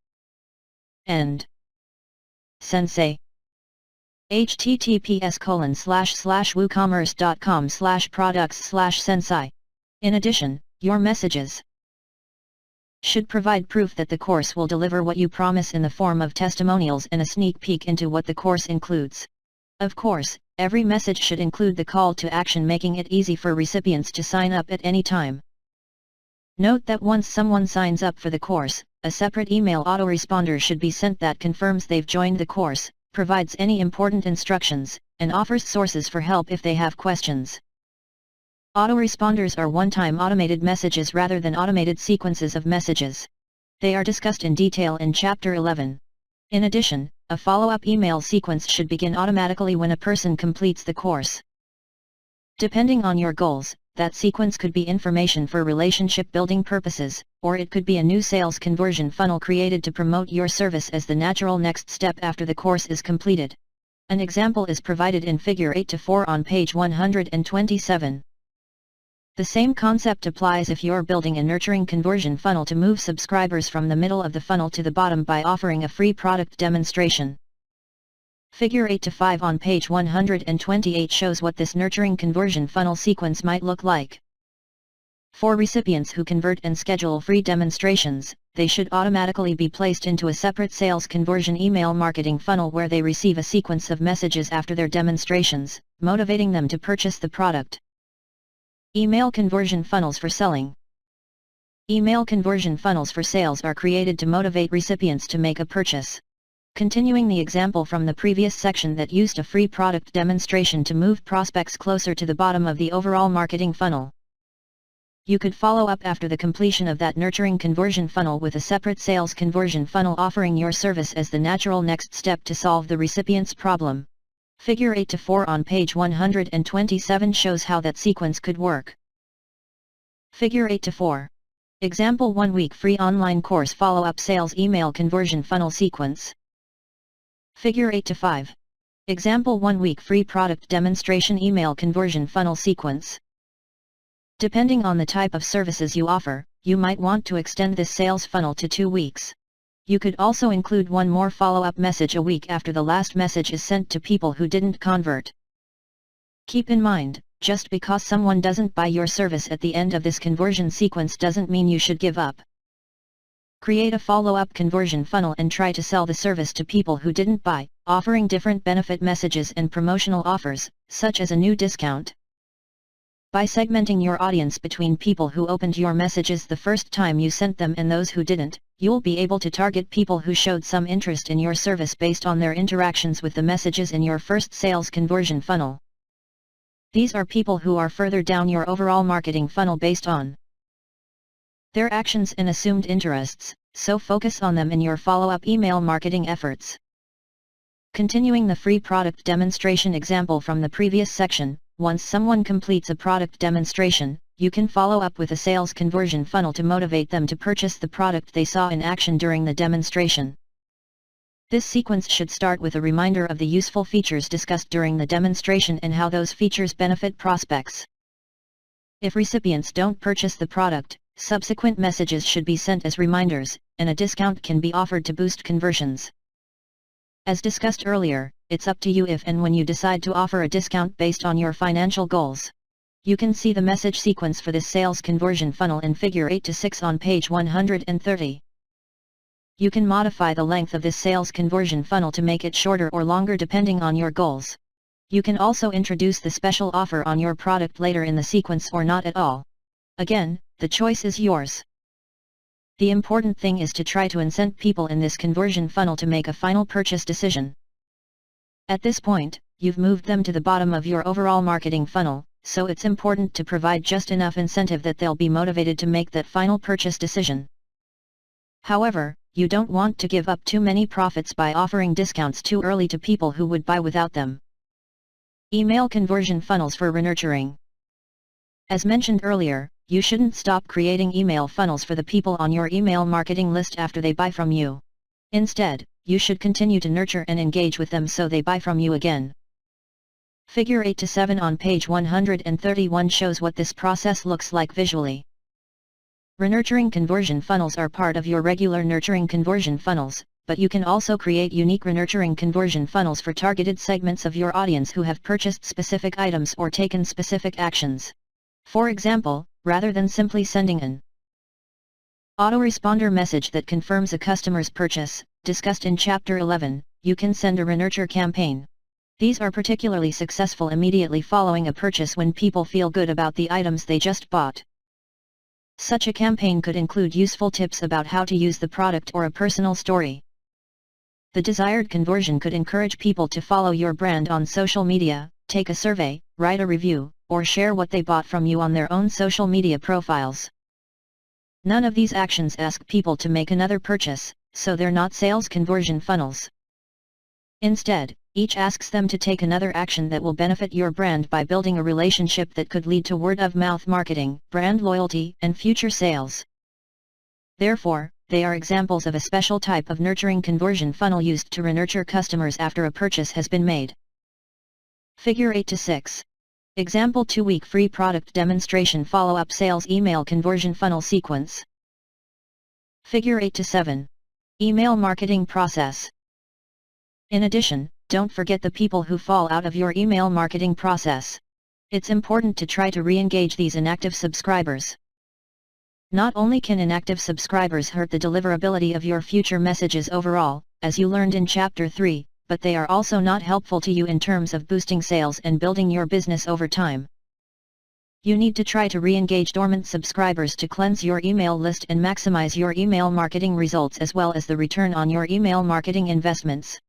And Sensei. https://woocommerce.com/products/sensei. In addition, your messages should provide proof that the course will deliver what you promise in the form of testimonials and a sneak peek into what the course includes. Of course, every message should include the call to action, making it easy for recipients to sign up at any time. Note that once someone signs up for the course, a separate email autoresponder should be sent that confirms they've joined the course, provides any important instructions, and offers sources for help if they have questions. Autoresponders are one-time automated messages rather than automated sequences of messages. They are discussed in detail in Chapter 11. In addition, a follow-up email sequence should begin automatically when a person completes the course. Depending on your goals, that sequence could be information for relationship building purposes, or it could be a new sales conversion funnel created to promote your service as the natural next step after the course is completed. An example is provided in Figure 8-4 on page 127. The same concept applies if you're building a nurturing conversion funnel to move subscribers from the middle of the funnel to the bottom by offering a free product demonstration. Figure 8-5 on page 128 shows what this nurturing conversion funnel sequence might look like. For recipients who convert and schedule free demonstrations, they should automatically be placed into a separate sales conversion email marketing funnel where they receive a sequence of messages after their demonstrations, motivating them to purchase the product. Email conversion funnels for selling. Email conversion funnels for sales are created to motivate recipients to make a purchase. Continuing the example from the previous section that used a free product demonstration to move prospects closer to the bottom of the overall marketing funnel. You could follow up after the completion of that nurturing conversion funnel with a separate sales conversion funnel offering your service as the natural next step to solve the recipient's problem. Figure 8-4 on page 127 shows how that sequence could work. Figure 8-4. Example 1 week free online course follow-up sales email conversion funnel sequence. Figure 8-5. Example 1 week free product demonstration email conversion funnel sequence. Depending on the type of services you offer, you might want to extend this sales funnel to 2 weeks. You could also include one more follow-up message a week after the last message is sent to people who didn't convert. Keep in mind, Just because someone doesn't buy your service at the end of this conversion sequence doesn't mean you should give up. Create a follow-up conversion funnel and try to sell the service to people who didn't buy, offering different benefit messages and promotional offers, such as a new discount. By segmenting your audience between people who opened your messages the first time you sent them and those who didn't, you'll be able to target people who showed some interest in your service based on their interactions with the messages in your first sales conversion funnel. These are people who are further down your overall marketing funnel based on their actions and assumed interests, so focus on them in your follow-up email marketing efforts. Continuing the free product demonstration example from the previous section, once someone completes a product demonstration, you can follow up with a sales conversion funnel to motivate them to purchase the product they saw in action during the demonstration. This sequence should start with a reminder of the useful features discussed during the demonstration and how those features benefit prospects. If recipients don't purchase the product, subsequent messages should be sent as reminders, and a discount can be offered to boost conversions. As discussed earlier, it's up to you if and when you decide to offer a discount based on your financial goals. You can see the message sequence for this sales conversion funnel in Figure 8-6 on page 130. You can modify the length of this sales conversion funnel to make it shorter or longer depending on your goals. You can also introduce the special offer on your product later in the sequence or not at all. Again, the choice is yours. The important thing is to try to incent people in this conversion funnel to make a final purchase decision. At this point, you've moved them to the bottom of your overall marketing funnel, so it's important to provide just enough incentive that they'll be motivated to make that final purchase decision. However, you don't want to give up too many profits by offering discounts too early to people who would buy without them. Email conversion funnels for renurturing. As mentioned earlier, you shouldn't stop creating email funnels for the people on your email marketing list after they buy from you. Instead, you should continue to nurture and engage with them so they buy from you again. Figure 8-7 on page 131 shows what this process looks like visually. Renurturing conversion funnels are part of your regular nurturing conversion funnels, but you can also create unique renurturing conversion funnels for targeted segments of your audience who have purchased specific items or taken specific actions. For example, rather than simply sending an autoresponder message that confirms a customer's purchase, discussed in Chapter 11, you can send a renurture campaign. These are particularly successful immediately following a purchase when people feel good about the items they just bought. Such a campaign could include useful tips about how to use the product or a personal story. The desired conversion could encourage people to follow your brand on social media, take a survey, write a review, or share what they bought from you on their own social media profiles. None of these actions ask people to make another purchase, so they're not sales conversion funnels. Instead, each asks them to take another action that will benefit your brand by building a relationship that could lead to word-of-mouth marketing, brand loyalty, and future sales. Therefore, they are examples of a special type of nurturing conversion funnel used to renurture customers after a purchase has been made. Figure 8-6. Example 2-week free product demonstration follow-up sales email conversion funnel sequence. Figure 8-7. Email marketing process. In addition, don't forget the people who fall out of your email marketing process. It's important to try to re-engage these inactive subscribers. Not only can inactive subscribers hurt the deliverability of your future messages overall, as you learned in Chapter 3, but they are also not helpful to you in terms of boosting sales and building your business over time. You need to try to re-engage dormant subscribers to cleanse your email list and maximize your email marketing results as well as the return on your email marketing investments.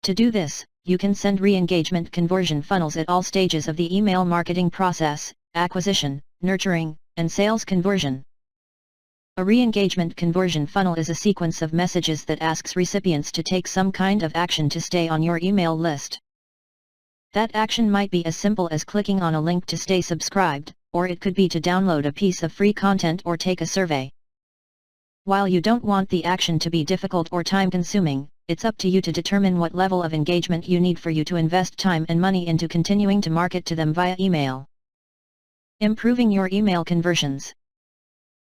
To do this, you can send re-engagement conversion funnels at all stages of the email marketing process: acquisition, nurturing, and sales conversion. A re-engagement conversion funnel is a sequence of messages that asks recipients to take some kind of action to stay on your email list. That action might be as simple as clicking on a link to stay subscribed, or it could be to download a piece of free content or take a survey. While you don't want the action to be difficult or time-consuming, it's up to you to determine what level of engagement you need for you to invest time and money into continuing to market to them via email. Improving your email conversions.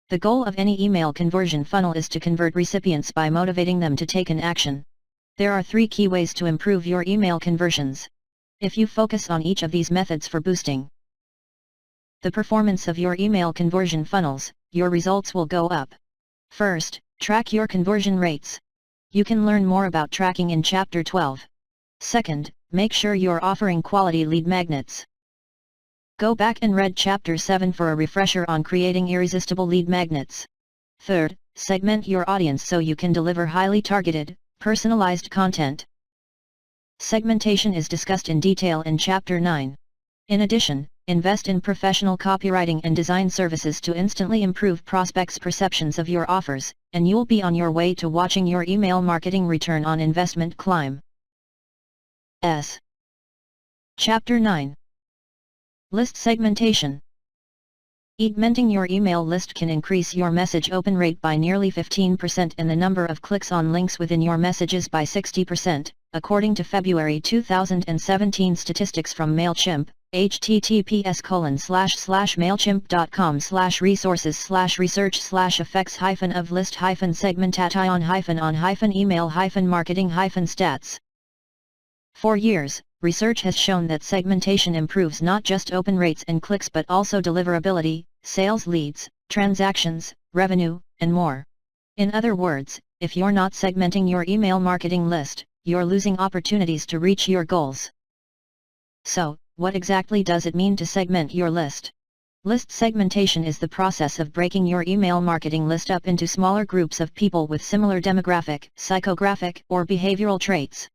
The goal of any email conversion funnel is to convert recipients by motivating them to take an action. There are 3 key ways to improve your email conversions. If you focus on each of these methods for boosting the performance of your email conversion funnels, your results will go up. First, track your conversion rates. You can learn more about tracking in Chapter 12. Second, make sure you're offering quality lead magnets. Go back and read Chapter 7 for a refresher on creating irresistible lead magnets. Third, segment your audience so you can deliver highly targeted, personalized content. Segmentation is discussed in detail in Chapter 9. In addition, invest in professional copywriting and design services to instantly improve prospects' perceptions of your offers, and you'll be on your way to watching your email marketing return on investment climb. Chapter 9. List segmentation. Segmenting your email list can increase your message open rate by nearly 15% and the number of clicks on links within your messages by 60%, according to February 2017 statistics from MailChimp. https://mailchimp.com/resources/research/effects-of list-segmentation-on-email-marketing-stats. For years, research has shown that segmentation improves not just open rates and clicks but also deliverability, sales leads, transactions, revenue, and more. In other words, if you're not segmenting your email marketing list, you're losing opportunities to reach your goals. So, what exactly does it mean to segment your list? List segmentation is the process of breaking your email marketing list up into smaller groups of people with similar demographic, psychographic, or behavioral traits.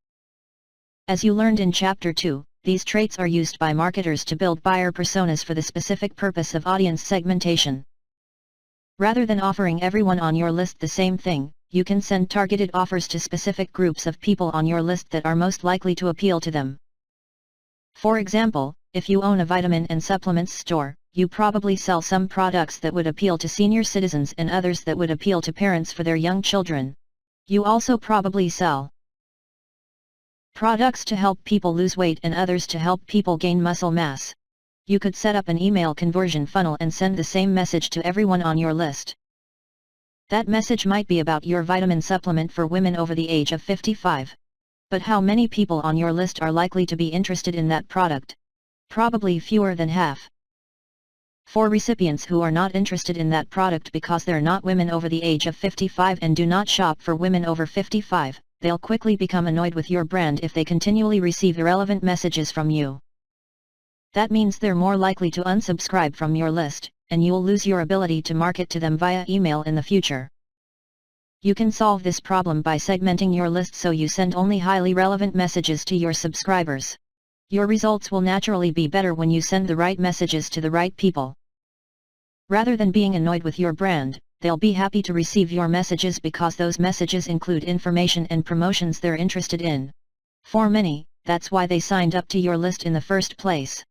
As you learned in Chapter 2, these traits are used by marketers to build buyer personas for the specific purpose of audience segmentation. Rather than offering everyone on your list the same thing, you can send targeted offers to specific groups of people on your list that are most likely to appeal to them. For example, if you own a vitamin and supplements store, you probably sell some products that would appeal to senior citizens and others that would appeal to parents for their young children. You also probably sell products to help people lose weight and others to help people gain muscle mass. You could set up an email conversion funnel and send the same message to everyone on your list. That message might be about your vitamin supplement for women over the age of 55. But how many people on your list are likely to be interested in that product? Probably fewer than half. For recipients who are not interested in that product because they're not women over the age of 55 and do not shop for women over 55, they'll quickly become annoyed with your brand if they continually receive irrelevant messages from you. That means they're more likely to unsubscribe from your list, and you'll lose your ability to market to them via email in the future. You can solve this problem by segmenting your list so you send only highly relevant messages to your subscribers. Your results will naturally be better when you send the right messages to the right people. Rather than being annoyed with your brand, they'll be happy to receive your messages because those messages include information and promotions they're interested in. For many, that's why they signed up to your list in the first place.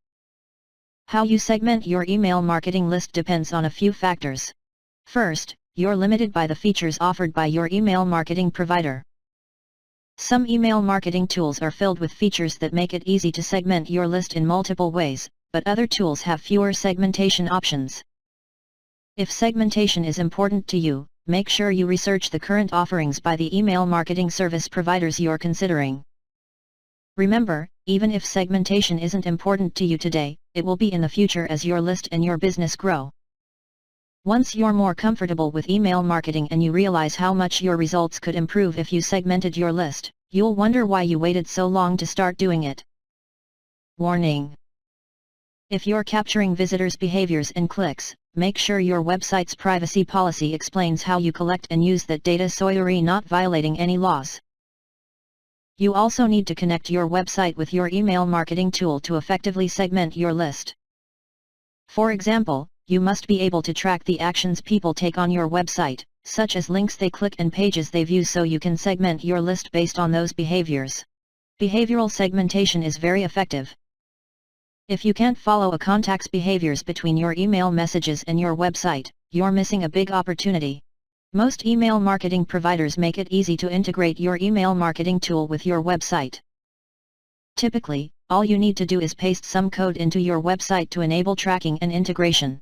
How you segment your email marketing list depends on a few factors. First, you're limited by the features offered by your email marketing provider. Some email marketing tools are filled with features that make it easy to segment your list in multiple ways, but other tools have fewer segmentation options. If segmentation is important to you, make sure you research the current offerings by the email marketing service providers you're considering. Remember, even if segmentation isn't important to you today, it will be in the future as your list and your business grow. Once you're more comfortable with email marketing and you realize how much your results could improve if you segmented your list, you'll wonder why you waited so long to start doing it. Warning: if you're capturing visitors' behaviors and clicks, make sure your website's privacy policy explains how you collect and use that data so you're not violating any laws. You also need to connect your website with your email marketing tool to effectively segment your list. For example, you must be able to track the actions people take on your website, such as links they click and pages they view, so you can segment your list based on those behaviors. Behavioral segmentation is very effective. If you can't follow a contact's behaviors between your email messages and your website, you're missing a big opportunity. Most email marketing providers make it easy to integrate your email marketing tool with your website. Typically, all you need to do is paste some code into your website to enable tracking and integration.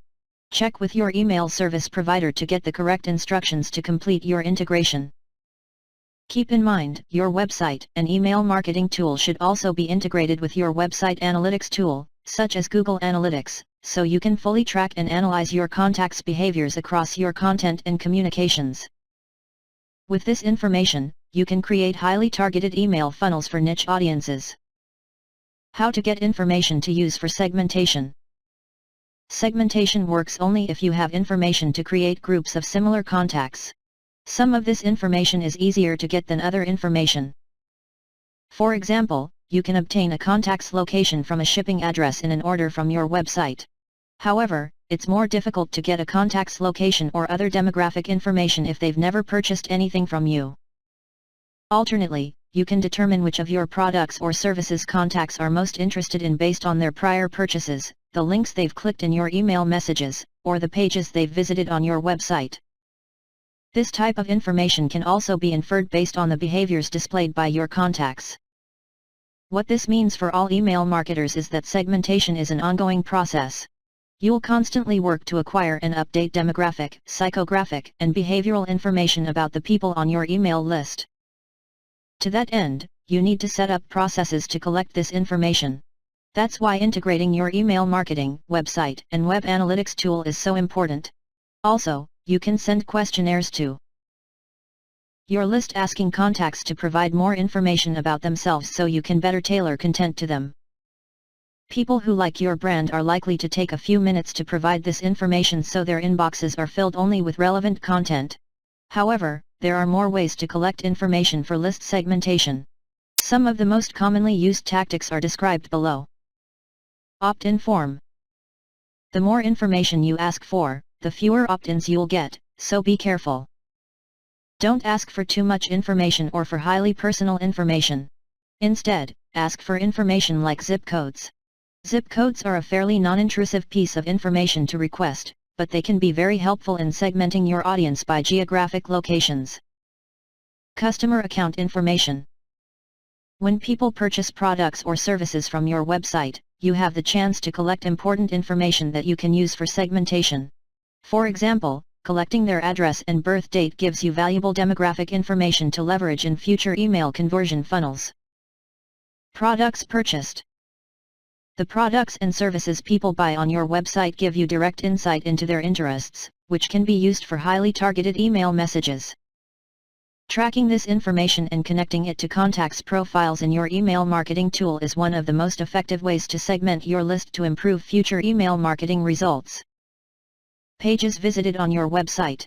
Check with your email service provider to get the correct instructions to complete your integration. Keep in mind, your website and email marketing tool should also be integrated with your website analytics tool, such as Google Analytics, so you can fully track and analyze your contacts' behaviors across your content and communications. With this information, you can create highly targeted email funnels for niche audiences. How to get information to use for segmentation. Segmentation works only if you have information to create groups of similar contacts. Some of this information is easier to get than other information. For example, you can obtain a contact's location from a shipping address in an order from your website. However, it's more difficult to get a contact's location or other demographic information if they've never purchased anything from you. Alternately, you can determine which of your products or services contacts are most interested in based on their prior purchases, the links they've clicked in your email messages, or the pages they've visited on your website. This type of information can also be inferred based on the behaviors displayed by your contacts. What this means for all email marketers is that segmentation is an ongoing process. You'll constantly work to acquire and update demographic, psychographic, and behavioral information about the people on your email list. To that end, you need to set up processes to collect this information. That's why integrating your email marketing, website, and web analytics tool is so important. Also, you can send questionnaires to your list asking contacts to provide more information about themselves so you can better tailor content to them. People who like your brand are likely to take a few minutes to provide this information so their inboxes are filled only with relevant content. However, there are more ways to collect information for list segmentation. Some of the most commonly used tactics are described below. Opt-in form. The more information you ask for, the fewer opt-ins you'll get, so be careful. Don't ask for too much information or for highly personal information. Instead, ask for information like zip codes. Zip codes are a fairly non-intrusive piece of information to request, but they can be very helpful in segmenting your audience by geographic locations. Customer account information. When people purchase products or services from your website, you have the chance to collect important information that you can use for segmentation. For example, collecting their address and birth date gives you valuable demographic information to leverage in future email conversion funnels. Products purchased. The products and services people buy on your website give you direct insight into their interests, which can be used for highly targeted email messages. Tracking this information and connecting it to contacts' profiles in your email marketing tool is one of the most effective ways to segment your list to improve future email marketing results. Pages visited on your website.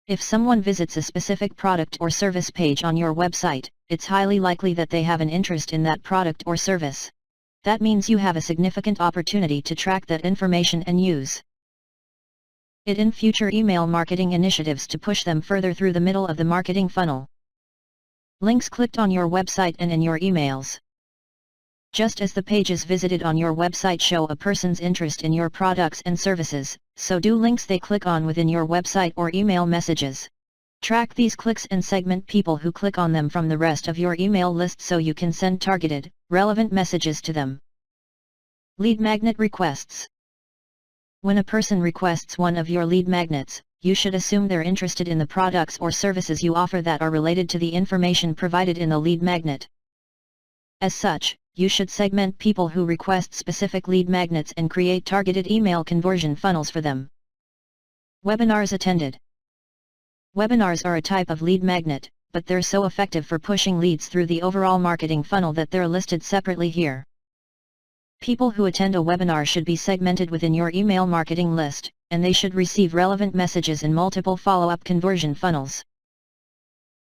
If someone visits a specific product or service page on your website, it's highly likely that they have an interest in that product or service. That means you have a significant opportunity to track that information and use it in future email marketing initiatives to push them further through the middle of the marketing funnel. Links clicked on your website and in your emails. Just as the pages visited on your website show a person's interest in your products and services, so do links they click on within your website or email messages. Track these clicks and segment people who click on them from the rest of your email list so you can send targeted, relevant messages to them. Lead magnet requests. When a person requests one of your lead magnets, you should assume they're interested in the products or services you offer that are related to the information provided in the lead magnet. As such, you should segment people who request specific lead magnets and create targeted email conversion funnels for them. Webinars attended. Webinars are a type of lead magnet, but they're so effective for pushing leads through the overall marketing funnel that they're listed separately here. People who attend a webinar should be segmented within your email marketing list, and they should receive relevant messages in multiple follow-up conversion funnels.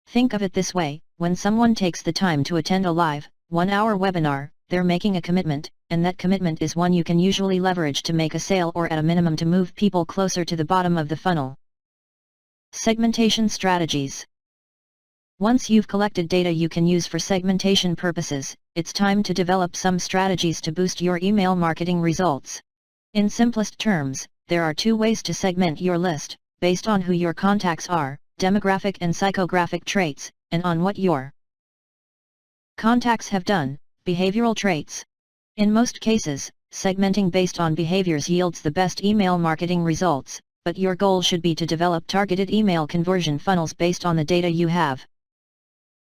Think of it this way: when someone takes the time to attend a live, 1-hour webinar, they're making a commitment, and that commitment is one you can usually leverage to make a sale or at a minimum to move people closer to the bottom of the funnel. Segmentation strategies. Once you've collected data you can use for segmentation purposes, it's time to develop some strategies to boost your email marketing results. In simplest terms, there are 2 ways to segment your list, based on who your contacts are, demographic and psychographic traits, and on what your contacts have done, behavioral traits. In most cases, segmenting based on behaviors yields the best email marketing results, but your goal should be to develop targeted email conversion funnels based on the data you have.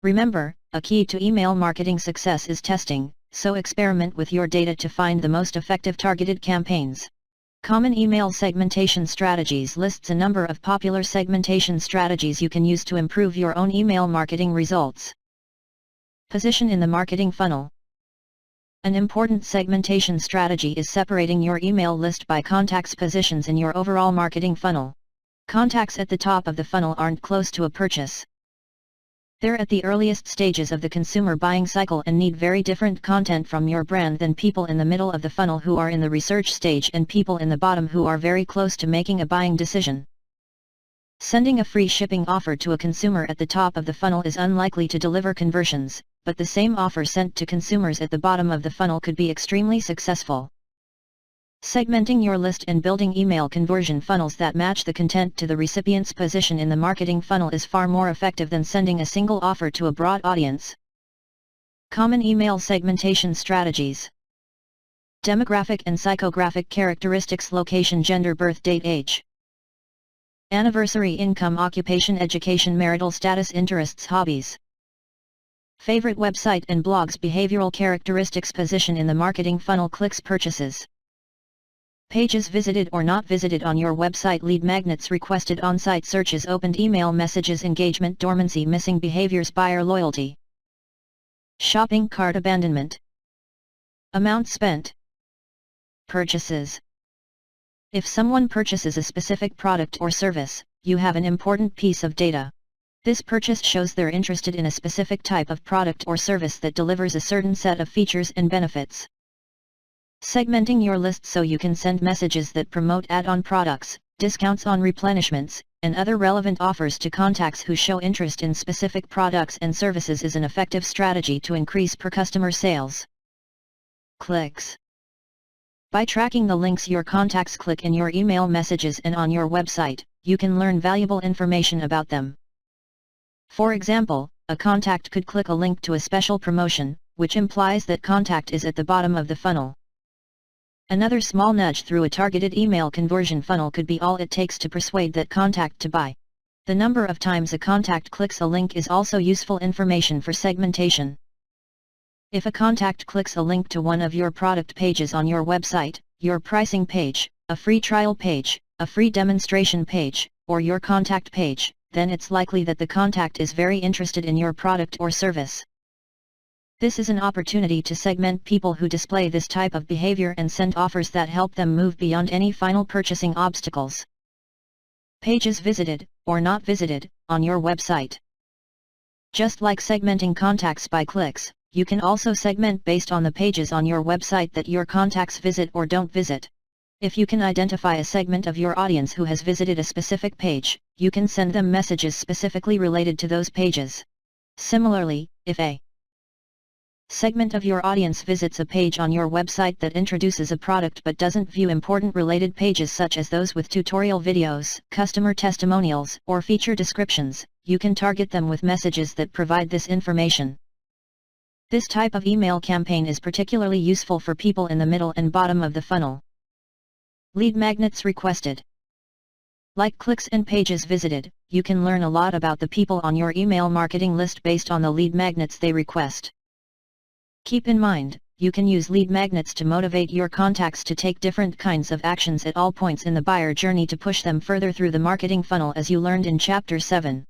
Remember, a key to email marketing success is testing, so experiment with your data to find the most effective targeted campaigns. Common email segmentation strategies lists a number of popular segmentation strategies you can use to improve your own email marketing results. Position in the marketing funnel. An important segmentation strategy is separating your email list by contacts positions in your overall marketing funnel. Contacts at the top of the funnel aren't close to a purchase. They're at the earliest stages of the consumer buying cycle and need very different content from your brand than people in the middle of the funnel who are in the research stage and people in the bottom who are very close to making a buying decision. Sending a free shipping offer to a consumer at the top of the funnel is unlikely to deliver conversions, but the same offer sent to consumers at the bottom of the funnel could be extremely successful. Segmenting your list and building email conversion funnels that match the content to the recipient's position in the marketing funnel is far more effective than sending a single offer to a broad audience. Common email segmentation strategies. Demographic and psychographic characteristics: location, gender, birth date, age, anniversary, income, occupation, education, marital status, interests, hobbies, favorite website and blogs. Behavioral characteristics: position in the marketing funnel, clicks, purchases, pages visited or not visited on your website, lead magnets, requested on-site searches, opened email messages, engagement, dormancy, missing behaviors, buyer loyalty, shopping cart abandonment, amount spent, purchases. If someone purchases a specific product or service, you have an important piece of data. This purchase shows they're interested in a specific type of product or service that delivers a certain set of features and benefits. Segmenting your list so you can send messages that promote add-on products, discounts on replenishments, and other relevant offers to contacts who show interest in specific products and services is an effective strategy to increase per-customer sales. Clicks. By tracking the links your contacts click in your email messages and on your website, you can learn valuable information about them. For example, a contact could click a link to a special promotion, which implies that contact is at the bottom of the funnel. Another small nudge through a targeted email conversion funnel could be all it takes to persuade that contact to buy. The number of times a contact clicks a link is also useful information for segmentation. If a contact clicks a link to one of your product pages on your website, your pricing page, a free trial page, a free demonstration page, or your contact page, then it's likely that the contact is very interested in your product or service. This is an opportunity to segment people who display this type of behavior and send offers that help them move beyond any final purchasing obstacles. Pages visited, or not visited, on your website. Just like segmenting contacts by clicks, you can also segment based on the pages on your website that your contacts visit or don't visit. If you can identify a segment of your audience who has visited a specific page, you can send them messages specifically related to those pages. Similarly, if a segment of your audience visits a page on your website that introduces a product but doesn't view important related pages such as those with tutorial videos, customer testimonials, or feature descriptions, you can target them with messages that provide this information. This type of email campaign is particularly useful for people in the middle and bottom of the funnel. Lead magnets requested. Like clicks and pages visited, you can learn a lot about the people on your email marketing list based on the lead magnets they request. Keep in mind, you can use lead magnets to motivate your contacts to take different kinds of actions at all points in the buyer journey to push them further through the marketing funnel, as you learned in Chapter 7.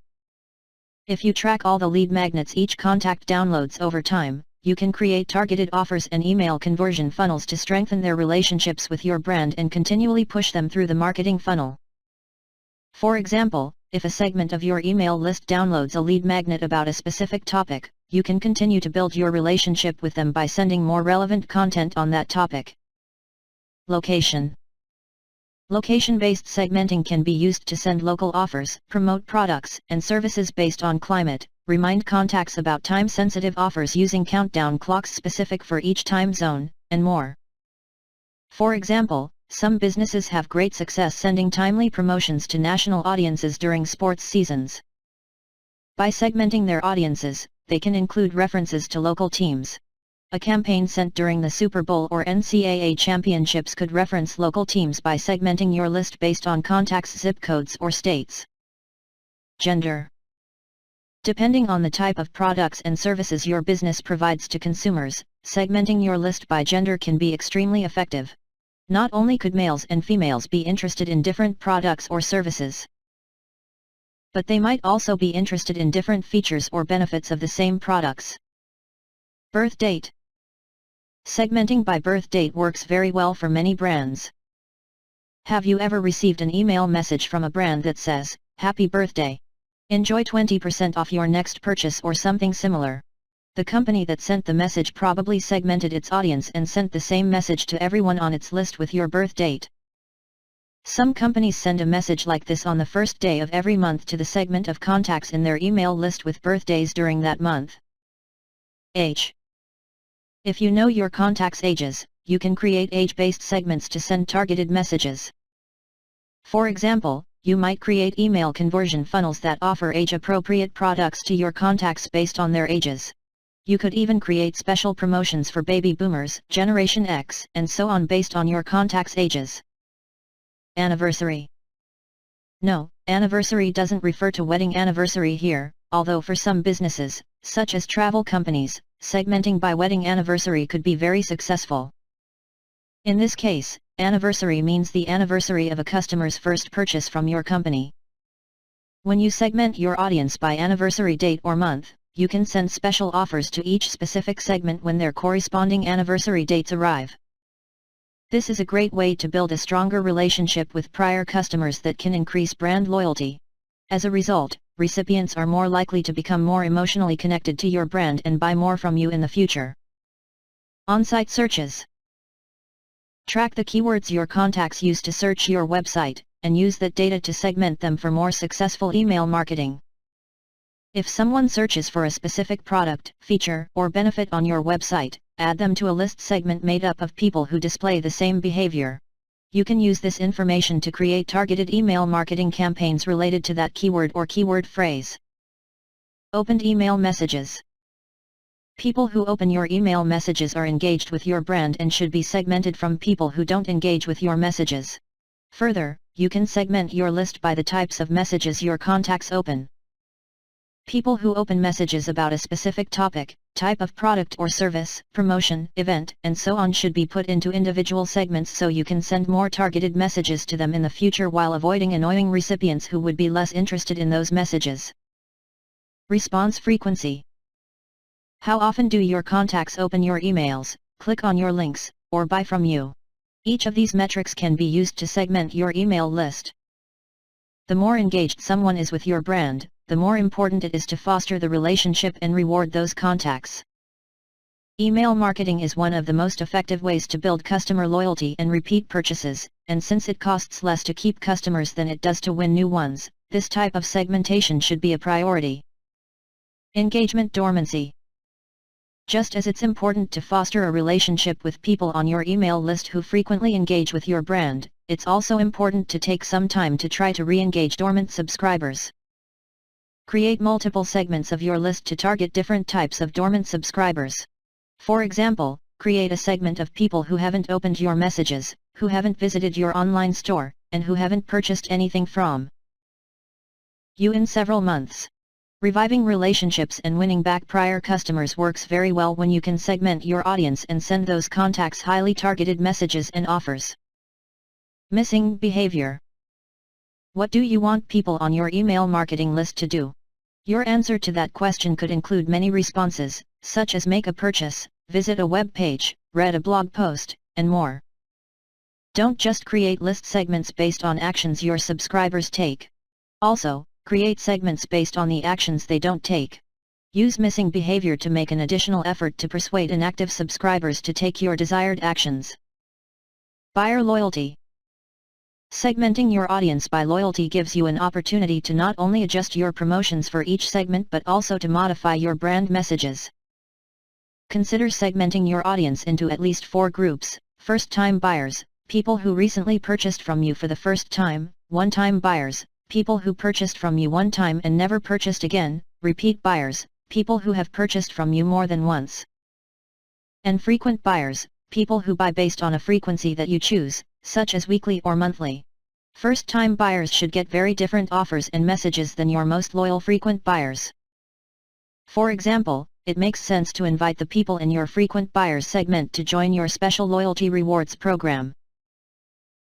If you track all the lead magnets each contact downloads over time, you can create targeted offers and email conversion funnels to strengthen their relationships with your brand and continually push them through the marketing funnel. For example, if a segment of your email list downloads a lead magnet about a specific topic, you can continue to build your relationship with them by sending more relevant content on that topic. Location. Location-based segmenting can be used to send local offers, promote products and services based on climate, remind contacts about time-sensitive offers using countdown clocks specific for each time zone, and more. For example, some businesses have great success sending timely promotions to national audiences during sports seasons. By segmenting their audiences, they can include references to local teams. A campaign sent during the Super Bowl or NCAA championships could reference local teams by segmenting your list based on contacts' zip codes or states. Gender. Depending on the type of products and services your business provides to consumers, segmenting your list by gender can be extremely effective. Not only could males and females be interested in different products or services, but they might also be interested in different features or benefits of the same products. Birth date. Segmenting by birth date works very well for many brands. Have you ever received an email message from a brand that says, "Happy birthday! Enjoy 20% off your next purchase" or something similar? The company that sent the message probably segmented its audience and sent the same message to everyone on its list with your birth date. Some companies send a message like this on the first day of every month to the segment of contacts in their email list with birthdays during that month. Age. If you know your contacts' ages, you can create age-based segments to send targeted messages. For example, you might create email conversion funnels that offer age-appropriate products to your contacts based on their ages. You could even create special promotions for baby boomers, Generation X, and so on based on your contacts' ages. Anniversary. No, anniversary doesn't refer to wedding anniversary here, although for some businesses, such as travel companies, segmenting by wedding anniversary could be very successful. In this case, anniversary means the anniversary of a customer's first purchase from your company. When you segment your audience by anniversary date or month, you can send special offers to each specific segment when their corresponding anniversary dates arrive. This is a great way to build a stronger relationship with prior customers that can increase brand loyalty. As a result, recipients are more likely to become more emotionally connected to your brand and buy more from you in the future. On-site searches. Track the keywords your contacts use to search your website, and use that data to segment them for more successful email marketing. If someone searches for a specific product, feature, or benefit on your website, add them to a list segment made up of people who display the same behavior. You can use this information to create targeted email marketing campaigns related to that keyword or keyword phrase. Opened email messages. People who open your email messages are engaged with your brand and should be segmented from people who don't engage with your messages. Further, you can segment your list by the types of messages your contacts open. People who open messages about a specific topic, type of product or service, promotion, event, and so on should be put into individual segments so you can send more targeted messages to them in the future while avoiding annoying recipients who would be less interested in those messages. Response frequency. How often do your contacts open your emails, click on your links, or buy from you? Each of these metrics can be used to segment your email list. The more engaged someone is with your brand, the more important it is to foster the relationship and reward those contacts. Email marketing is one of the most effective ways to build customer loyalty and repeat purchases, and since it costs less to keep customers than it does to win new ones, this type of segmentation should be a priority. Engagement dormancy. Just as it's important to foster a relationship with people on your email list who frequently engage with your brand, it's also important to take some time to try to re-engage dormant subscribers. Create multiple segments of your list to target different types of dormant subscribers. For example, create a segment of people who haven't opened your messages, who haven't visited your online store, and who haven't purchased anything from you in several months. Reviving relationships and winning back prior customers works very well when you can segment your audience and send those contacts highly targeted messages and offers. Missing behavior. What do you want people on your email marketing list to do? Your answer to that question could include many responses, such as make a purchase, visit a web page, read a blog post, and more. Don't just create list segments based on actions your subscribers take. Also, create segments based on the actions they don't take. Use missing behavior to make an additional effort to persuade inactive subscribers to take your desired actions. Buyer loyalty. Segmenting your audience by loyalty gives you an opportunity to not only adjust your promotions for each segment but also to modify your brand messages. Consider segmenting your audience into at least 4 groups: first-time buyers, people who recently purchased from you for the first time; one-time buyers, people who purchased from you one time and never purchased again; repeat buyers, people who have purchased from you more than once; and frequent buyers, people who buy based on a frequency that you choose, such as weekly or monthly. First-time buyers should get very different offers and messages than your most loyal frequent buyers. For example, it makes sense to invite the people in your frequent buyers segment to join your special loyalty rewards program.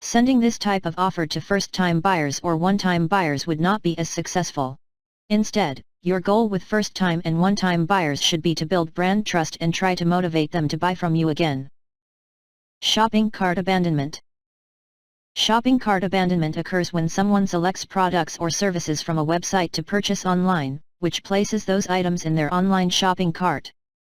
Sending this type of offer to first-time buyers or one-time buyers would not be as successful. Instead, your goal with first-time and one-time buyers should be to build brand trust and try to motivate them to buy from you again. Shopping cart abandonment. Shopping cart abandonment occurs when someone selects products or services from a website to purchase online, which places those items in their online shopping cart.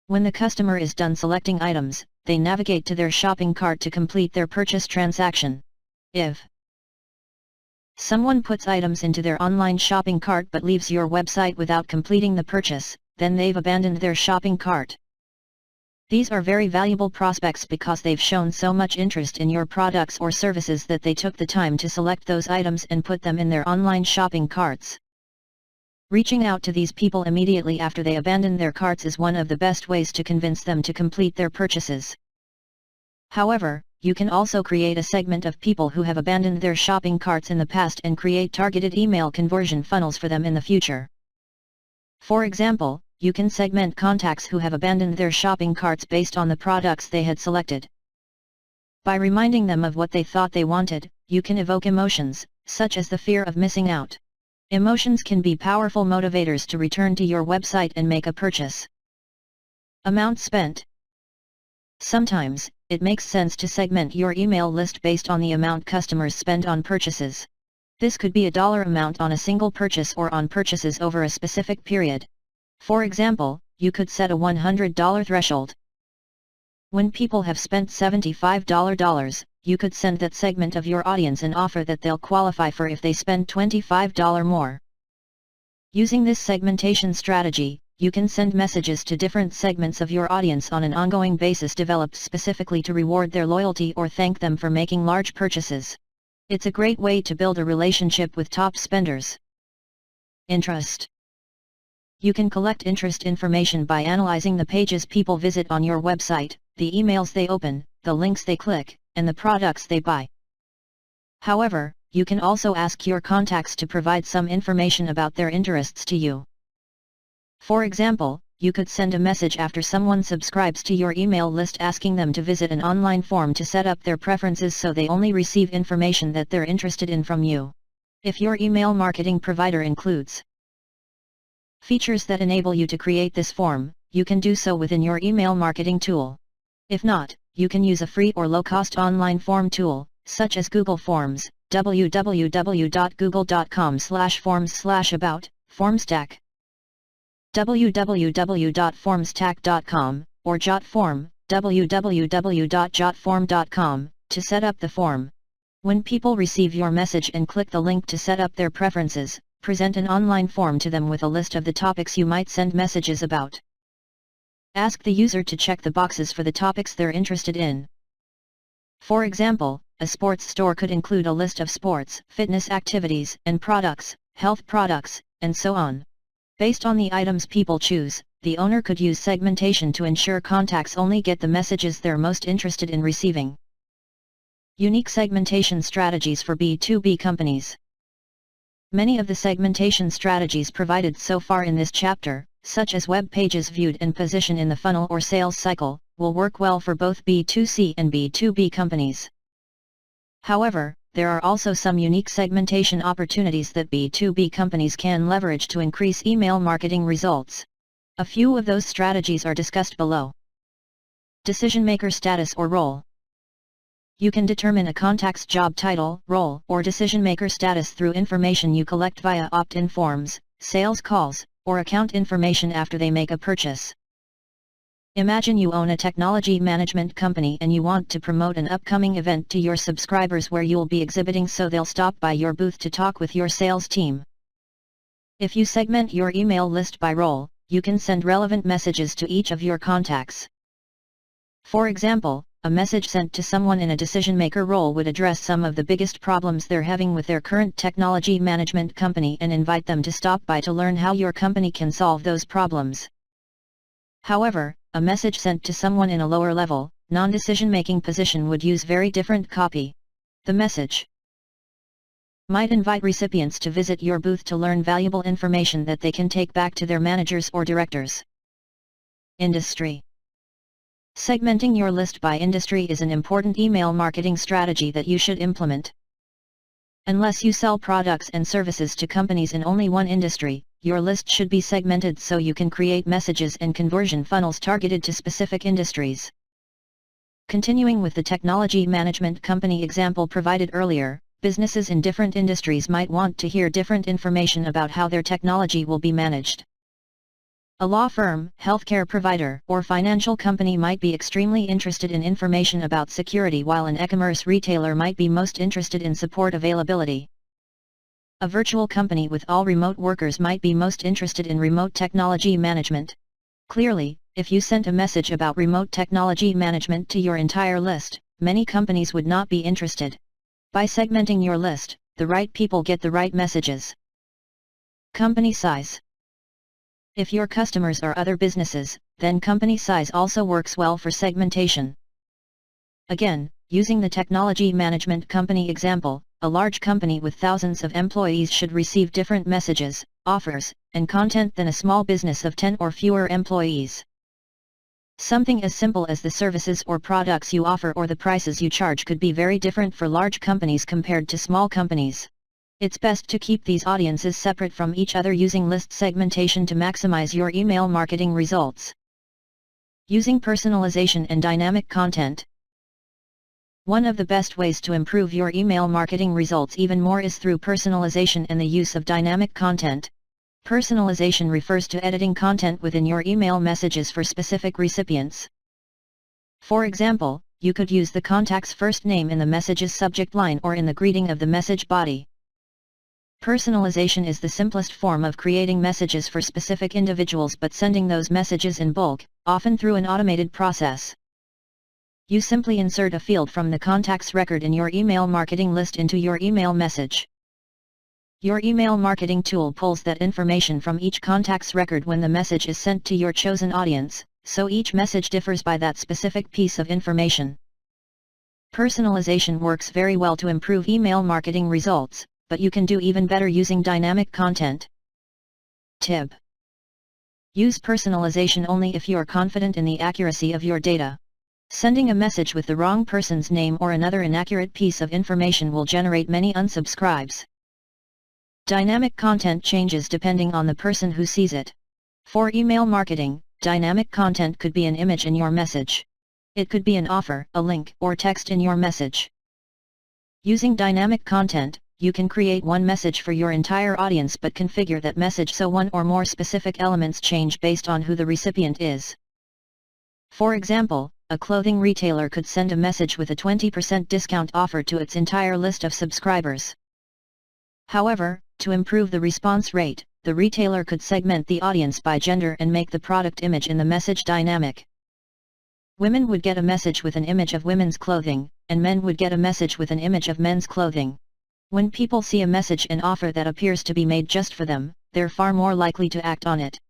When the customer is done selecting items, they navigate to their shopping cart to complete their purchase transaction. If someone puts items into their online shopping cart but leaves your website without completing the purchase, then they've abandoned their shopping cart. These are very valuable prospects because they've shown so much interest in your products or services that they took the time to select those items and put them in their online shopping carts. Reaching out to these people immediately after they abandon their carts is one of the best ways to convince them to complete their purchases. However, you can also create a segment of people who have abandoned their shopping carts in the past and create targeted email conversion funnels for them in the future. For example, you can segment contacts who have abandoned their shopping carts based on the products they had selected. By reminding them of what they thought they wanted, you can evoke emotions, such as the fear of missing out. Emotions can be powerful motivators to return to your website and make a purchase. Amount spent. Sometimes, it makes sense to segment your email list based on the amount customers spend on purchases. This could be a dollar amount on a single purchase or on purchases over a specific period. For example, you could set a $100 threshold. When people have spent $75, you could send that segment of your audience an offer that they'll qualify for if they spend $25 more. Using this segmentation strategy, you can send messages to different segments of your audience on an ongoing basis developed specifically to reward their loyalty or thank them for making large purchases. It's a great way to build a relationship with top spenders. Interest. You can collect interest information by analyzing the pages people visit on your website, the emails they open, the links they click, and the products they buy. However, you can also ask your contacts to provide some information about their interests to you. For example, you could send a message after someone subscribes to your email list asking them to visit an online form to set up their preferences so they only receive information that they're interested in from you. If your email marketing provider includes features that enable you to create this form, you can do so within your email marketing tool. If not, you can use a free or low-cost online form tool, such as Google Forms, www.google.com/forms/about, FormStack, www.formstack.com, or JotForm, www.jotform.com, to set up the form. When people receive your message and click the link to set up their preferences, present an online form to them with a list of the topics you might send messages about. Ask the user to check the boxes for the topics they're interested in. For example, a sports store could include a list of sports, fitness activities and products, health products, and so on. Based on the items people choose, the owner could use segmentation to ensure contacts only get the messages they're most interested in receiving. Unique segmentation strategies for B2B companies. Many of the segmentation strategies provided so far in this chapter, such as web pages viewed and position in the funnel or sales cycle, will work well for both B2C and B2B companies. However, there are also some unique segmentation opportunities that B2B companies can leverage to increase email marketing results. A few of those strategies are discussed below. Decision maker status or role. You can determine a contact's job title, role, or decision maker status through information you collect via opt-in forms, sales calls, or account information after they make a purchase. Imagine you own a technology management company and you want to promote an upcoming event to your subscribers where you'll be exhibiting so they'll stop by your booth to talk with your sales team. If you segment your email list by role, you can send relevant messages to each of your contacts. For example, a message sent to someone in a decision-maker role would address some of the biggest problems they're having with their current technology management company and invite them to stop by to learn how your company can solve those problems. However, a message sent to someone in a lower level, non-decision-making position would use very different copy. The message Might invite recipients to visit your booth to learn valuable information that they can take back to their managers or directors. Industry. Segmenting your list by industry is an important email marketing strategy that you should implement. Unless you sell products and services to companies in only one industry, your list should be segmented so you can create messages and conversion funnels targeted to specific industries. Continuing with the technology management company example provided earlier, businesses in different industries might want to hear different information about how their technology will be managed. A law firm, healthcare provider, or financial company might be extremely interested in information about security, while an e-commerce retailer might be most interested in support availability. A virtual company with all remote workers might be most interested in remote technology management. Clearly, if you sent a message about remote technology management to your entire list, many companies would not be interested. By segmenting your list, the right people get the right messages. Company size. If your customers are other businesses, then company size also works well for segmentation. Again, using the technology management company example, a large company with thousands of employees should receive different messages, offers, and content than a small business of 10 or fewer employees. Something as simple as the services or products you offer or the prices you charge could be very different for large companies compared to small companies. It's best to keep these audiences separate from each other using list segmentation to maximize your email marketing results. Using personalization and dynamic content. One of the best ways to improve your email marketing results even more is through personalization and the use of dynamic content. Personalization refers to editing content within your email messages for specific recipients. For example, you could use the contact's first name in the message's subject line or in the greeting of the message body. Personalization is the simplest form of creating messages for specific individuals but sending those messages in bulk, often through an automated process. You simply insert a field from the contact's record in your email marketing list into your email message. Your email marketing tool pulls that information from each contact's record when the message is sent to your chosen audience, so each message differs by that specific piece of information. Personalization works very well to improve email marketing results, but you can do even better using dynamic content. Tip: use personalization only if you are confident in the accuracy of your data. Sending a message with the wrong person's name or another inaccurate piece of information will generate many unsubscribes. Dynamic content changes depending on the person who sees it. For email marketing, dynamic content could be an image in your message. It could be an offer, a link, or text in your message. Using dynamic content, you can create one message for your entire audience but configure that message so one or more specific elements change based on who the recipient is. For example, a clothing retailer could send a message with a 20% discount offer to its entire list of subscribers. However, to improve the response rate, the retailer could segment the audience by gender and make the product image in the message dynamic. Women would get a message with an image of women's clothing, and men would get a message with an image of men's clothing. When people see a message and offer that appears to be made just for them, they're far more likely to act on it.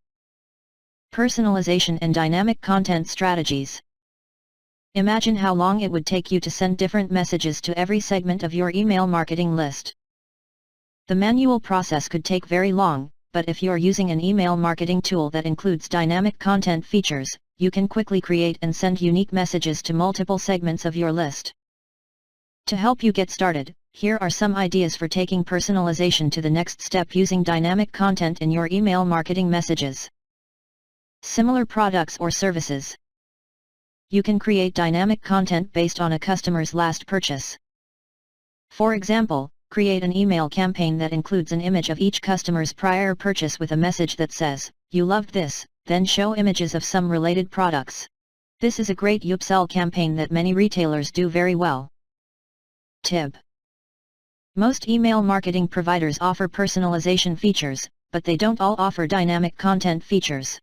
Personalization and dynamic content strategies. Imagine how long it would take you to send different messages to every segment of your email marketing list. The manual process could take very long, but if you're using an email marketing tool that includes dynamic content features, you can quickly create and send unique messages to multiple segments of your list. To help you get started, here are some ideas for taking personalization to the next step using dynamic content in your email marketing messages. Similar products or services. You can create dynamic content based on a customer's last purchase. For example, create an email campaign that includes an image of each customer's prior purchase with a message that says, "You loved this," then show images of some related products. This is a great upsell campaign that many retailers do very well. Tip: most email marketing providers offer personalization features, but they don't all offer dynamic content features.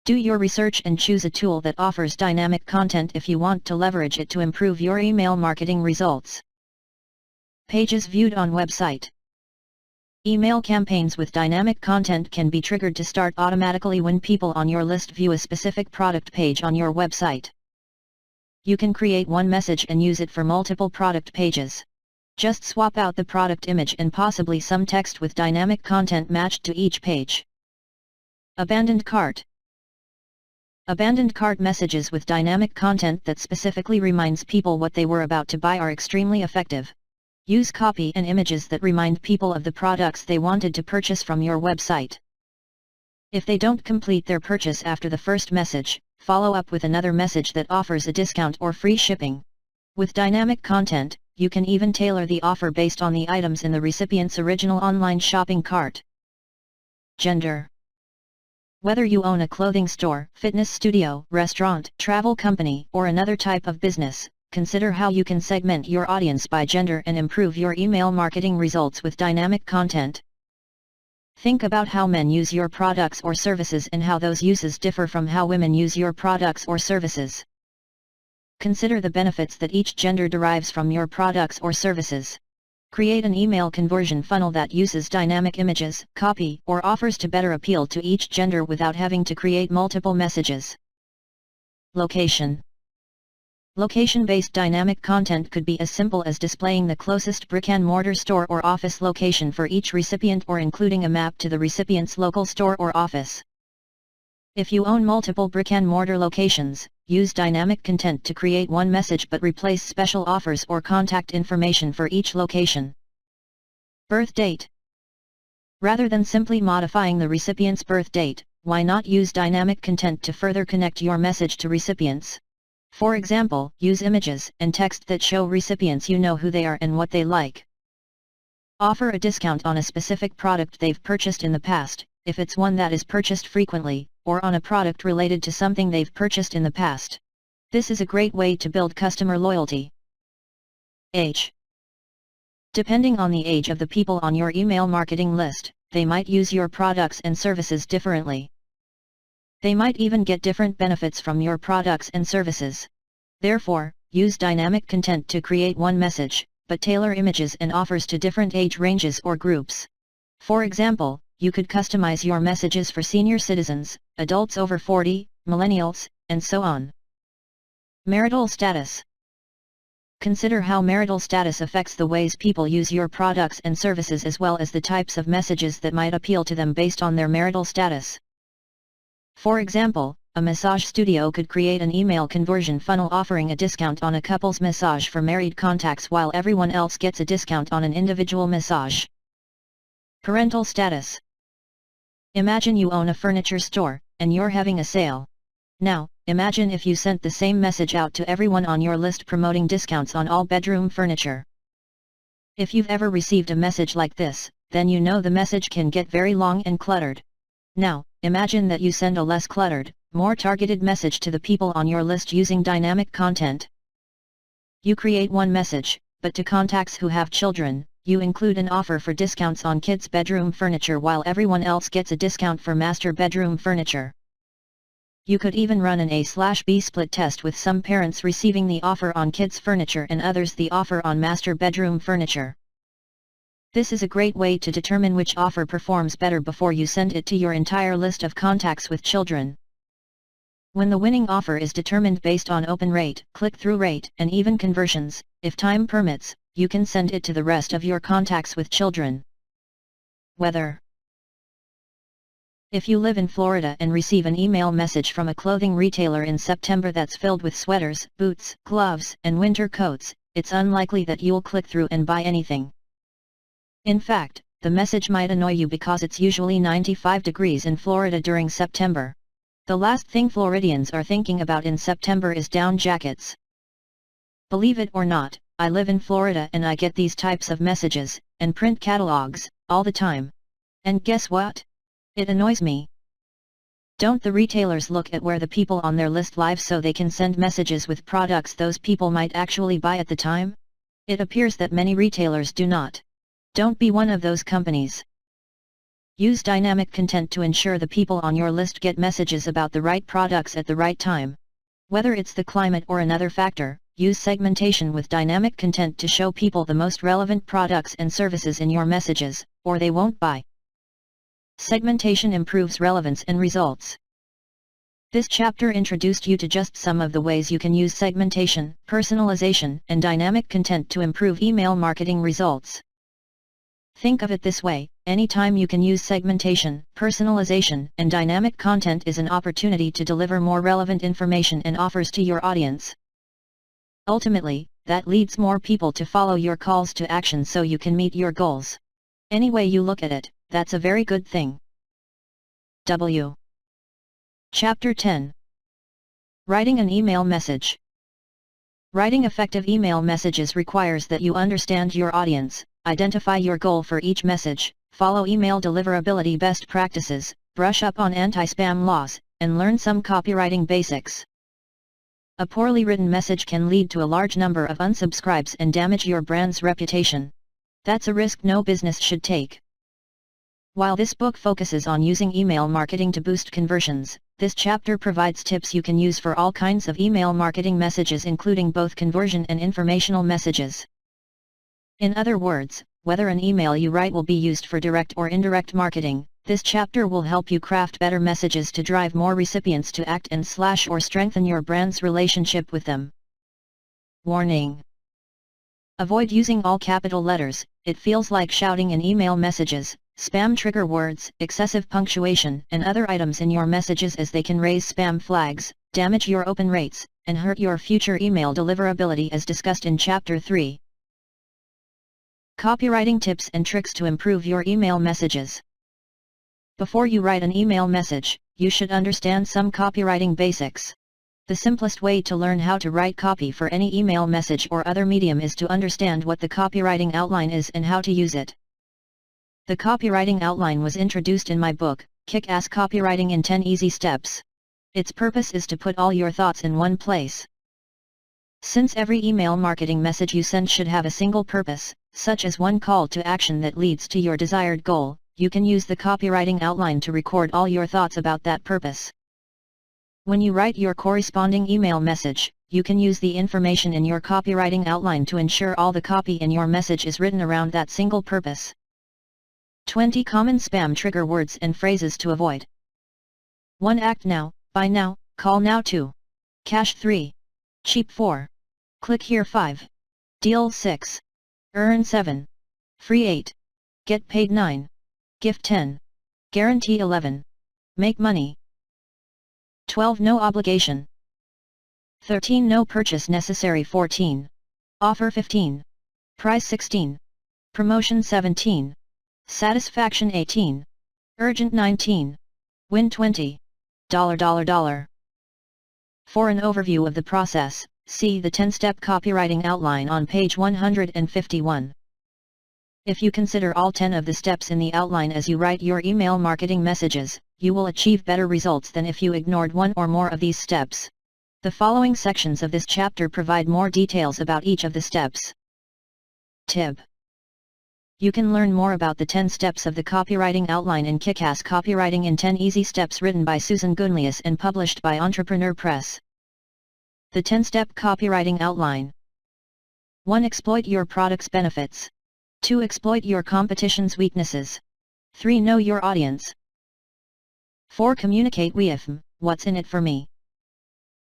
Do your research and choose a tool that offers dynamic content if you want to leverage it to improve your email marketing results. Pages viewed on website. Email campaigns with dynamic content can be triggered to start automatically when people on your list view a specific product page on your website. You can create one message and use it for multiple product pages. Just swap out the product image and possibly some text with dynamic content matched to each page. Abandoned cart. Abandoned cart messages with dynamic content that specifically reminds people what they were about to buy are extremely effective. Use copy and images that remind people of the products they wanted to purchase from your website. If they don't complete their purchase after the first message, follow up with another message that offers a discount or free shipping. With dynamic content, you can even tailor the offer based on the items in the recipient's original online shopping cart. Gender. Whether you own a clothing store, fitness studio, restaurant, travel company, or another type of business, consider how you can segment your audience by gender and improve your email marketing results with dynamic content. Think about how men use your products or services and how those uses differ from how women use your products or services. Consider the benefits that each gender derives from your products or services. Create an email conversion funnel that uses dynamic images, copy, or offers to better appeal to each gender without having to create multiple messages. Location. Location-based dynamic content could be as simple as displaying the closest brick-and-mortar store or office location for each recipient or including a map to the recipient's local store or office. If you own multiple brick-and-mortar locations, use dynamic content to create one message but replace special offers or contact information for each location. Birth date. Rather than simply modifying the recipient's birth date, why not use dynamic content to further connect your message to recipients? For example, use images and text that show recipients you know who they are and what they like. Offer a discount on a specific product they've purchased in the past, if it's one that is purchased frequently, or on a product related to something they've purchased in the past. This is a great way to build customer loyalty. Age. Depending on the age of the people on your email marketing list, they might use your products and services differently. They might even get different benefits from your products and services. Therefore, use dynamic content to create one message, but tailor images and offers to different age ranges or groups. For example, you could customize your messages for senior citizens, adults over 40, millennials, and so on. Marital status. Consider how marital status affects the ways people use your products and services as well as the types of messages that might appeal to them based on their marital status. For example, a massage studio could create an email conversion funnel offering a discount on a couple's massage for married contacts while everyone else gets a discount on an individual massage. Parental status. Imagine you own a furniture store, and you're having a sale. Now, imagine if you sent the same message out to everyone on your list promoting discounts on all bedroom furniture. If you've ever received a message like this, then you know the message can get very long and cluttered. Now, imagine that you send a less cluttered, more targeted message to the people on your list using dynamic content. You create one message, but to contacts who have children, you include an offer for discounts on kids' bedroom furniture while everyone else gets a discount for master bedroom furniture. You could even run an A/B split test with some parents receiving the offer on kids' furniture and others the offer on master bedroom furniture. This is a great way to determine which offer performs better before you send it to your entire list of contacts with children. When the winning offer is determined based on open rate, click-through rate, and even conversions, if time permits, you can send it to the rest of your contacts with children. Weather. If you live in Florida and receive an email message from a clothing retailer in September that's filled with sweaters, boots, gloves, and winter coats, it's unlikely that you'll click through and buy anything. In fact, the message might annoy you because it's usually 95 degrees in Florida during September. The last thing Floridians are thinking about in September is down jackets. Believe it or not, I live in Florida and I get these types of messages, and print catalogs, all the time. And guess what? It annoys me. Don't the retailers look at where the people on their list live so they can send messages with products those people might actually buy at the time? It appears that many retailers do not. Don't be one of those companies. Use dynamic content to ensure the people on your list get messages about the right products at the right time. Whether it's the climate or another factor, use segmentation with dynamic content to show people the most relevant products and services in your messages, or they won't buy. Segmentation improves relevance and results. This chapter introduced you to just some of the ways you can use segmentation, personalization, and dynamic content to improve email marketing results. Think of it this way, anytime you can use segmentation, personalization, and dynamic content is an opportunity to deliver more relevant information and offers to your audience. Ultimately, that leads more people to follow your calls to action so you can meet your goals. Any way you look at it, that's a very good thing. Chapter 10. Writing an email message. Writing effective email messages requires that you understand your audience, identify your goal for each message, follow email deliverability best practices, brush up on anti-spam laws, and learn some copywriting basics. A poorly written message can lead to a large number of unsubscribes and damage your brand's reputation. That's a risk no business should take. While this book focuses on using email marketing to boost conversions, this chapter provides tips you can use for all kinds of email marketing messages, including both conversion and informational messages. In other words, whether an email you write will be used for direct or indirect marketing, this chapter will help you craft better messages to drive more recipients to act and/or strengthen your brand's relationship with them. Warning: avoid using all capital letters. It feels like shouting in email messages, spam trigger words, excessive punctuation, and other items in your messages, as they can raise spam flags, damage your open rates, and hurt your future email deliverability, as discussed in Chapter 3. Copywriting tips and tricks to improve your email messages. Before you write an email message, you should understand some copywriting basics. The simplest way to learn how to write copy for any email message or other medium is to understand what the copywriting outline is and how to use it. The copywriting outline was introduced in my book, Kick-Ass Copywriting in 10 Easy Steps. Its purpose is to put all your thoughts in one place. Since every email marketing message you send should have a single purpose, such as one call to action that leads to your desired goal, you can use the copywriting outline to record all your thoughts about that purpose. When you write your corresponding email message, you can use the information in your copywriting outline to ensure all the copy in your message is written around that single purpose. 20 common spam trigger words and phrases to avoid. 1. Act now, buy now, call now. 2. Cash 3. Cheap 4. Click here 5. Deal 6. Earn 7. Free 8. Get paid 9. Gift 10. Guarantee 11. Make money. 12. No obligation. 13. No purchase necessary. 14. Offer 15. Price 16. Promotion 17. Satisfaction 18. Urgent 19. Win 20. $. For an overview of the process, see the 10-step copywriting outline on page 151. If you consider all 10 of the steps in the outline as you write your email marketing messages, you will achieve better results than if you ignored one or more of these steps. The following sections of this chapter provide more details about each of the steps. Tip: you can learn more about the 10 steps of the copywriting outline in Kick-Ass Copywriting in 10 Easy Steps, written by Susan Gunlius and published by Entrepreneur Press. The 10-step copywriting outline. 1. Exploit your product's benefits. 2. Exploit your competition's weaknesses. 3. Know your audience. 4. Communicate with what's in it for me.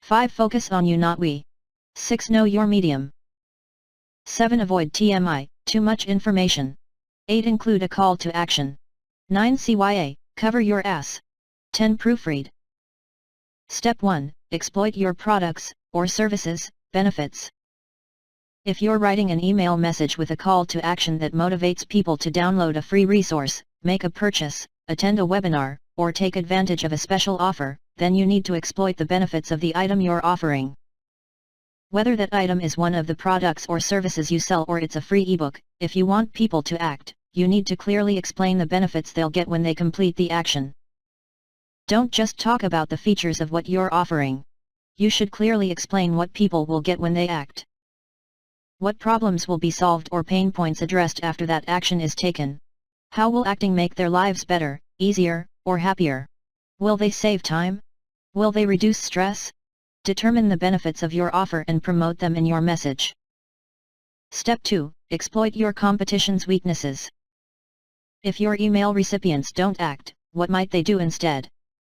5. Focus on you, not we. 6. Know your medium. 7. Avoid TMI, too much information. 8. Include a call to action. 9. CYA, cover your ass. 10. Proofread. Step 1. Exploit your products, or services, benefits. If you're writing an email message with a call to action that motivates people to download a free resource, make a purchase, attend a webinar, or take advantage of a special offer, then you need to exploit the benefits of the item you're offering. Whether that item is one of the products or services you sell or it's a free ebook, if you want people to act, you need to clearly explain the benefits they'll get when they complete the action. Don't just talk about the features of what you're offering. You should clearly explain what people will get when they act. What problems will be solved or pain points addressed after that action is taken? How will acting make their lives better, easier, or happier? Will they save time? Will they reduce stress? Determine the benefits of your offer and promote them in your message. Step 2. Exploit your competition's weaknesses. If your email recipients don't act, what might they do instead?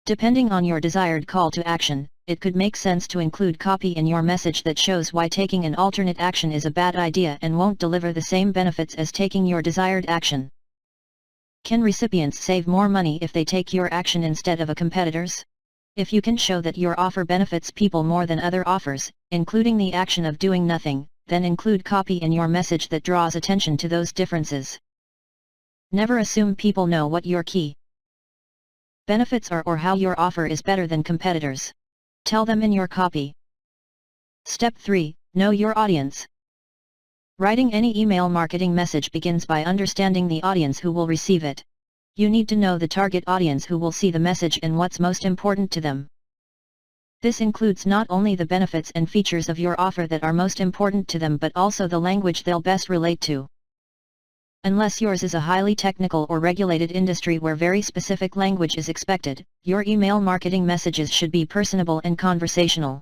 Depending on your desired call to action, it could make sense to include copy in your message that shows why taking an alternate action is a bad idea and won't deliver the same benefits as taking your desired action. Can recipients save more money if they take your action instead of a competitor's? If you can show that your offer benefits people more than other offers, including the action of doing nothing, then include copy in your message that draws attention to those differences. Never assume people know what your key benefits are or how your offer is better than competitors. Tell them in your copy. Step 3. Know your audience. Writing any email marketing message begins by understanding the audience who will receive it. You need to know the target audience who will see the message and what's most important to them. This includes not only the benefits and features of your offer that are most important to them but also the language they'll best relate to. Unless yours is a highly technical or regulated industry where very specific language is expected, your email marketing messages should be personable and conversational.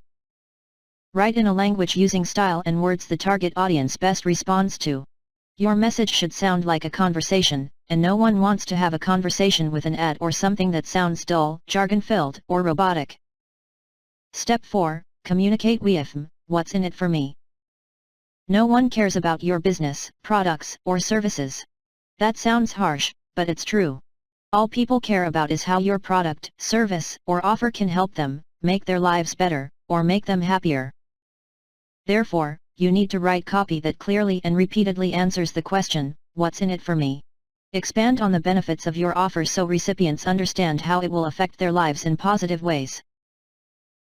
Write in a language using style and words the target audience best responds to. Your message should sound like a conversation, and no one wants to have a conversation with an ad or something that sounds dull, jargon-filled, or robotic. Step 4. Communicate with what's in it for me. No one cares about your business, products, or services. That sounds harsh, but it's true. All people care about is how your product, service, or offer can help them, make their lives better, or make them happier. Therefore, you need to write copy that clearly and repeatedly answers the question, what's in it for me? Expand on the benefits of your offer so recipients understand how it will affect their lives in positive ways.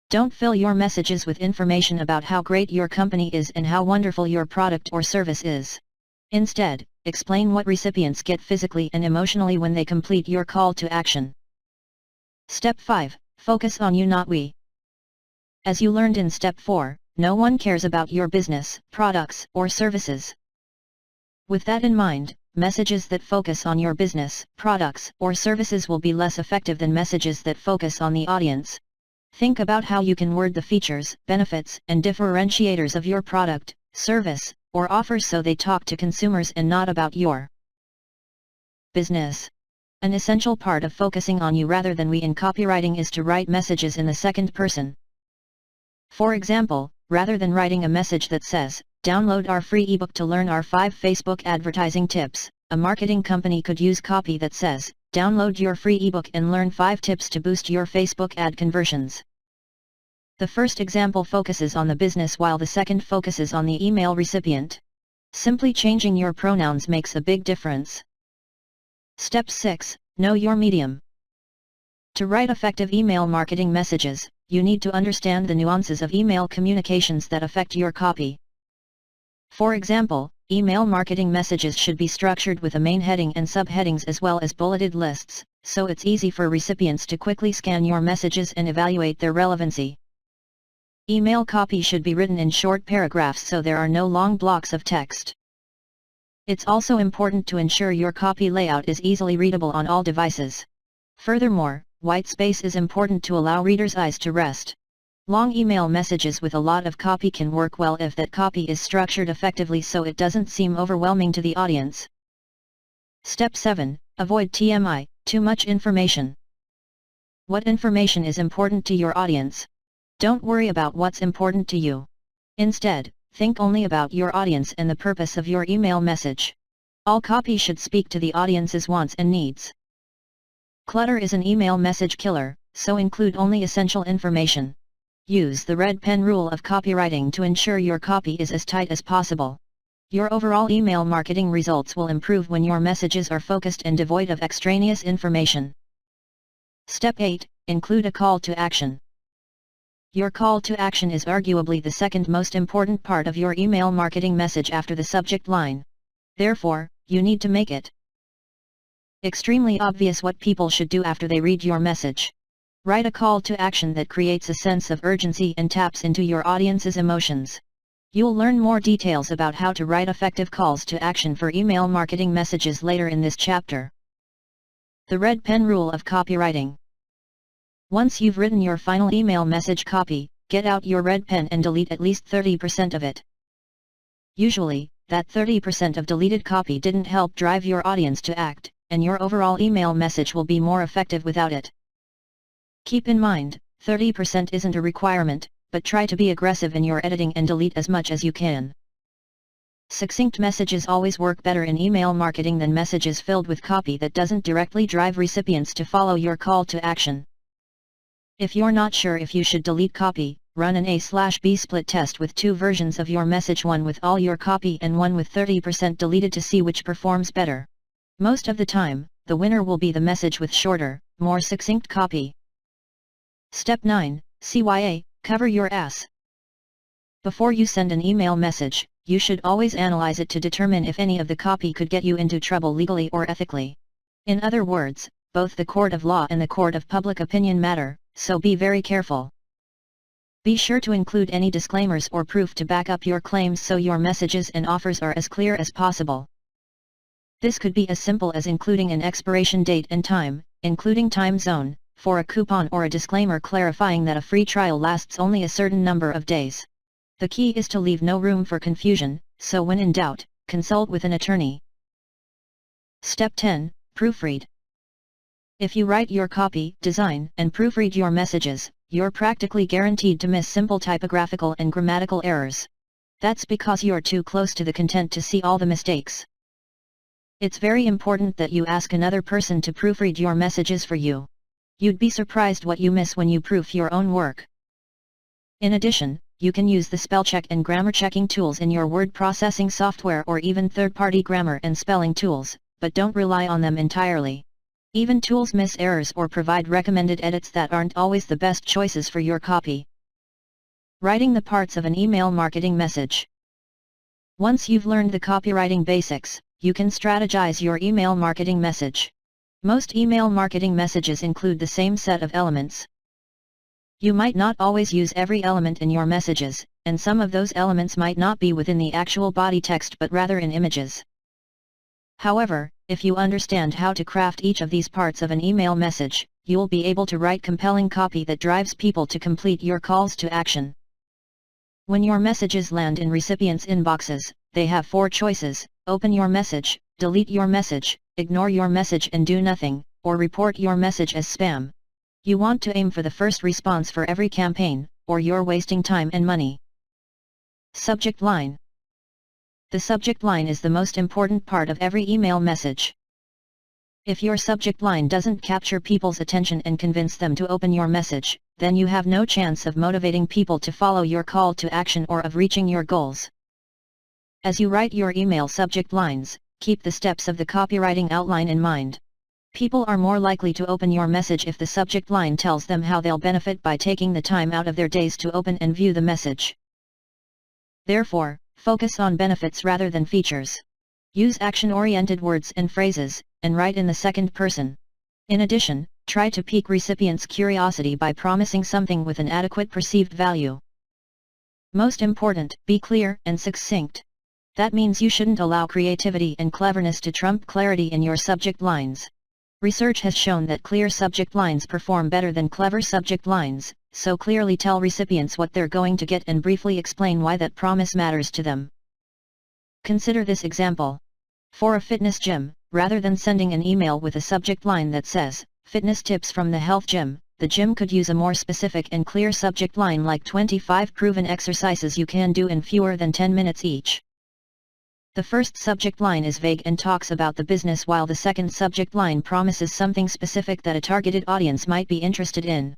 Don't fill your messages with information about how great your company is and how wonderful your product or service is. Instead, explain what recipients get physically and emotionally when they complete your call to action. Step 5. Focus on you, not we. As you learned in Step 4, no one cares about your business, products, or services. With that in mind, messages that focus on your business, products, or services will be less effective than messages that focus on the audience. Think about how you can word the features, benefits, and differentiators of your product, service, or offer so they talk to consumers and not about your business. An essential part of focusing on you rather than we in copywriting is to write messages in the second person. For example, rather than writing a message that says, "Download our free ebook to learn our 5 Facebook advertising tips," a marketing company could use copy that says, "Download your free ebook and learn 5 tips to boost your Facebook ad conversions." The first example focuses on the business while the second focuses on the email recipient. Simply changing your pronouns makes a big difference. Step 6. Know your medium. To write effective email marketing messages, you need to understand the nuances of email communications that affect your copy. For example, email marketing messages should be structured with a main heading and subheadings as well as bulleted lists, so it's easy for recipients to quickly scan your messages and evaluate their relevancy. Email copy should be written in short paragraphs so there are no long blocks of text. It's also important to ensure your copy layout is easily readable on all devices. Furthermore, white space is important to allow readers' eyes to rest. Long email messages with a lot of copy can work well if that copy is structured effectively so it doesn't seem overwhelming to the audience. Step 7. Avoid TMI, too much information. What information is important to your audience? Don't worry about what's important to you. Instead, think only about your audience and the purpose of your email message. All copy should speak to the audience's wants and needs. Clutter is an email message killer, so include only essential information. Use the red pen rule of copywriting to ensure your copy is as tight as possible. Your overall email marketing results will improve when your messages are focused and devoid of extraneous information. Step 8. Include a call to action. Your call to action is arguably the second most important part of your email marketing message after the subject line. Therefore, you need to make it extremely obvious what people should do after they read your message. Write a call to action that creates a sense of urgency and taps into your audience's emotions. You'll learn more details about how to write effective calls to action for email marketing messages later in this chapter. The red pen rule of copywriting. Once you've written your final email message copy, get out your red pen and delete at least 30% of it. Usually, that 30% of deleted copy didn't help drive your audience to act, and your overall email message will be more effective without it. Keep in mind, 30% isn't a requirement, but try to be aggressive in your editing and delete as much as you can. Succinct messages always work better in email marketing than messages filled with copy that doesn't directly drive recipients to follow your call to action. If you're not sure if you should delete copy, run an A/B split test with two versions of your message, one with all your copy and one with 30% deleted, to see which performs better. Most of the time, the winner will be the message with shorter, more succinct copy. Step 9. CYA, cover your ass. Before you send an email message, you should always analyze it to determine if any of the copy could get you into trouble legally or ethically. In other words, both the court of law and the court of public opinion matter, so be very careful. Be sure to include any disclaimers or proof to back up your claims so your messages and offers are as clear as possible. This could be as simple as including an expiration date and time, including time zone, for a coupon, or a disclaimer clarifying that a free trial lasts only a certain number of days. The key is to leave no room for confusion, so when in doubt, consult with an attorney. Step 10. Proofread. If you write your copy, design, and proofread your messages, you're practically guaranteed to miss simple typographical and grammatical errors. That's because you're too close to the content to see all the mistakes. It's very important that you ask another person to proofread your messages for you. You'd be surprised what you miss when you proof your own work. In addition, you can use the spell check and grammar checking tools in your word processing software or even third-party grammar and spelling tools, but don't rely on them entirely. Even tools miss errors or provide recommended edits that aren't always the best choices for your copy. Writing the parts of an email marketing message. Once you've learned the copywriting basics, you can strategize your email marketing message. Most email marketing messages include the same set of elements. You might not always use every element in your messages, and some of those elements might not be within the actual body text but rather in images. However, if you understand how to craft each of these parts of an email message, you'll be able to write compelling copy that drives people to complete your calls to action. When your messages land in recipients' inboxes, they have 4 choices: open your message, delete your message, ignore your message and do nothing, or report your message as spam. You want to aim for the first response for every campaign, or you're wasting time and money. Subject line. The subject line is the most important part of every email message. If your subject line doesn't capture people's attention and convince them to open your message, then you have no chance of motivating people to follow your call to action or of reaching your goals. As you write your email subject lines, keep the steps of the copywriting outline in mind. People are more likely to open your message if the subject line tells them how they'll benefit by taking the time out of their days to open and view the message. Therefore, focus on benefits rather than features. Use action-oriented words and phrases, and write in the second person. In addition, try to pique recipients' curiosity by promising something with an adequate perceived value. Most important, be clear and succinct. That means you shouldn't allow creativity and cleverness to trump clarity in your subject lines. Research has shown that clear subject lines perform better than clever subject lines, so clearly tell recipients what they're going to get and briefly explain why that promise matters to them. Consider this example. For a fitness gym, rather than sending an email with a subject line that says, "Fitness tips from the health gym," the gym could use a more specific and clear subject line like 25 proven exercises you can do in fewer than 10 minutes each. The first subject line is vague and talks about the business, while the second subject line promises something specific that a targeted audience might be interested in.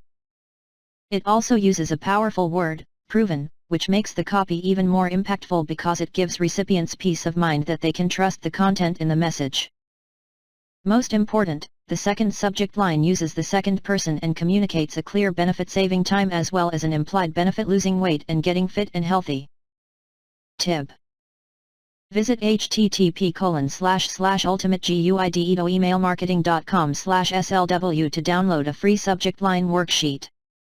It also uses a powerful word, proven, which makes the copy even more impactful because it gives recipients peace of mind that they can trust the content in the message. Most important, the second subject line uses the second person and communicates a clear benefit, saving time as well as an implied benefit, losing weight and getting fit and healthy. Tip. Visit http://ultimateguideemailmarketing.com/slw to download a free subject line worksheet.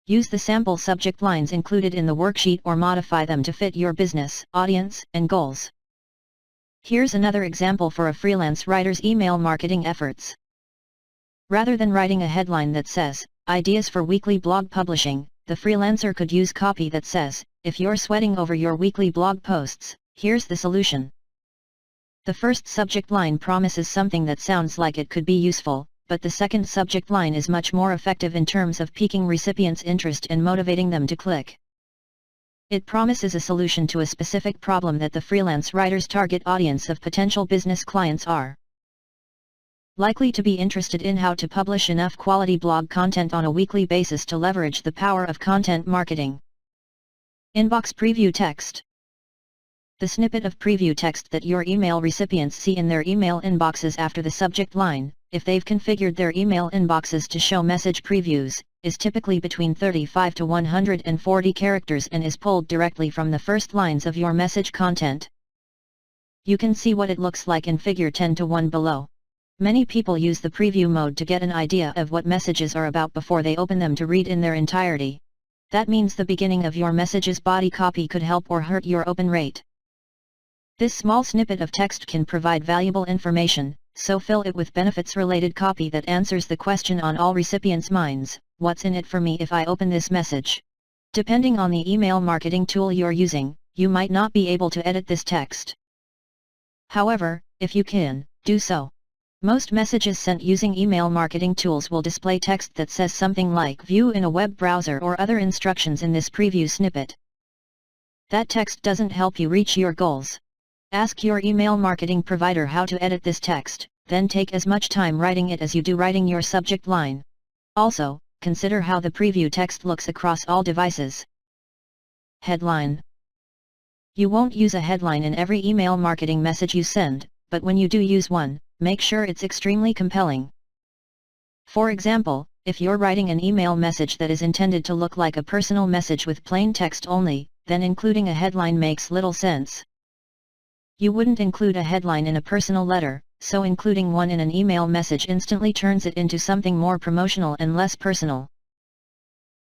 Use the sample subject lines included in the worksheet or modify them to fit your business, audience, and goals. Here's another example for a freelance writer's email marketing efforts. Rather than writing a headline that says, "Ideas for weekly blog publishing," the freelancer could use copy that says, "If you're sweating over your weekly blog posts, here's the solution." The first subject line promises something that sounds like it could be useful, but the second subject line is much more effective in terms of piquing recipients' interest and motivating them to click. It promises a solution to a specific problem that the freelance writer's target audience of potential business clients are likely to be interested in: how to publish enough quality blog content on a weekly basis to leverage the power of content marketing. Inbox preview text. The snippet of preview text that your email recipients see in their email inboxes after the subject line, if they've configured their email inboxes to show message previews, is typically between 35 to 140 characters and is pulled directly from the first lines of your message content. You can see what it looks like in figure 10:1 below. Many people use the preview mode to get an idea of what messages are about before they open them to read in their entirety. That means the beginning of your message's body copy could help or hurt your open rate. This small snippet of text can provide valuable information, so fill it with benefits-related copy that answers the question on all recipients' minds: what's in it for me if I open this message? Depending on the email marketing tool you're using, you might not be able to edit this text. However, if you can, do so. Most messages sent using email marketing tools will display text that says something like "view in a web browser" or other instructions in this preview snippet. That text doesn't help you reach your goals. Ask your email marketing provider how to edit this text, then take as much time writing it as you do writing your subject line. Also, consider how the preview text looks across all devices. Headline. You won't use a headline in every email marketing message you send, but when you do use one, make sure it's extremely compelling. For example, if you're writing an email message that is intended to look like a personal message with plain text only, then including a headline makes little sense. You wouldn't include a headline in a personal letter, so including one in an email message instantly turns it into something more promotional and less personal.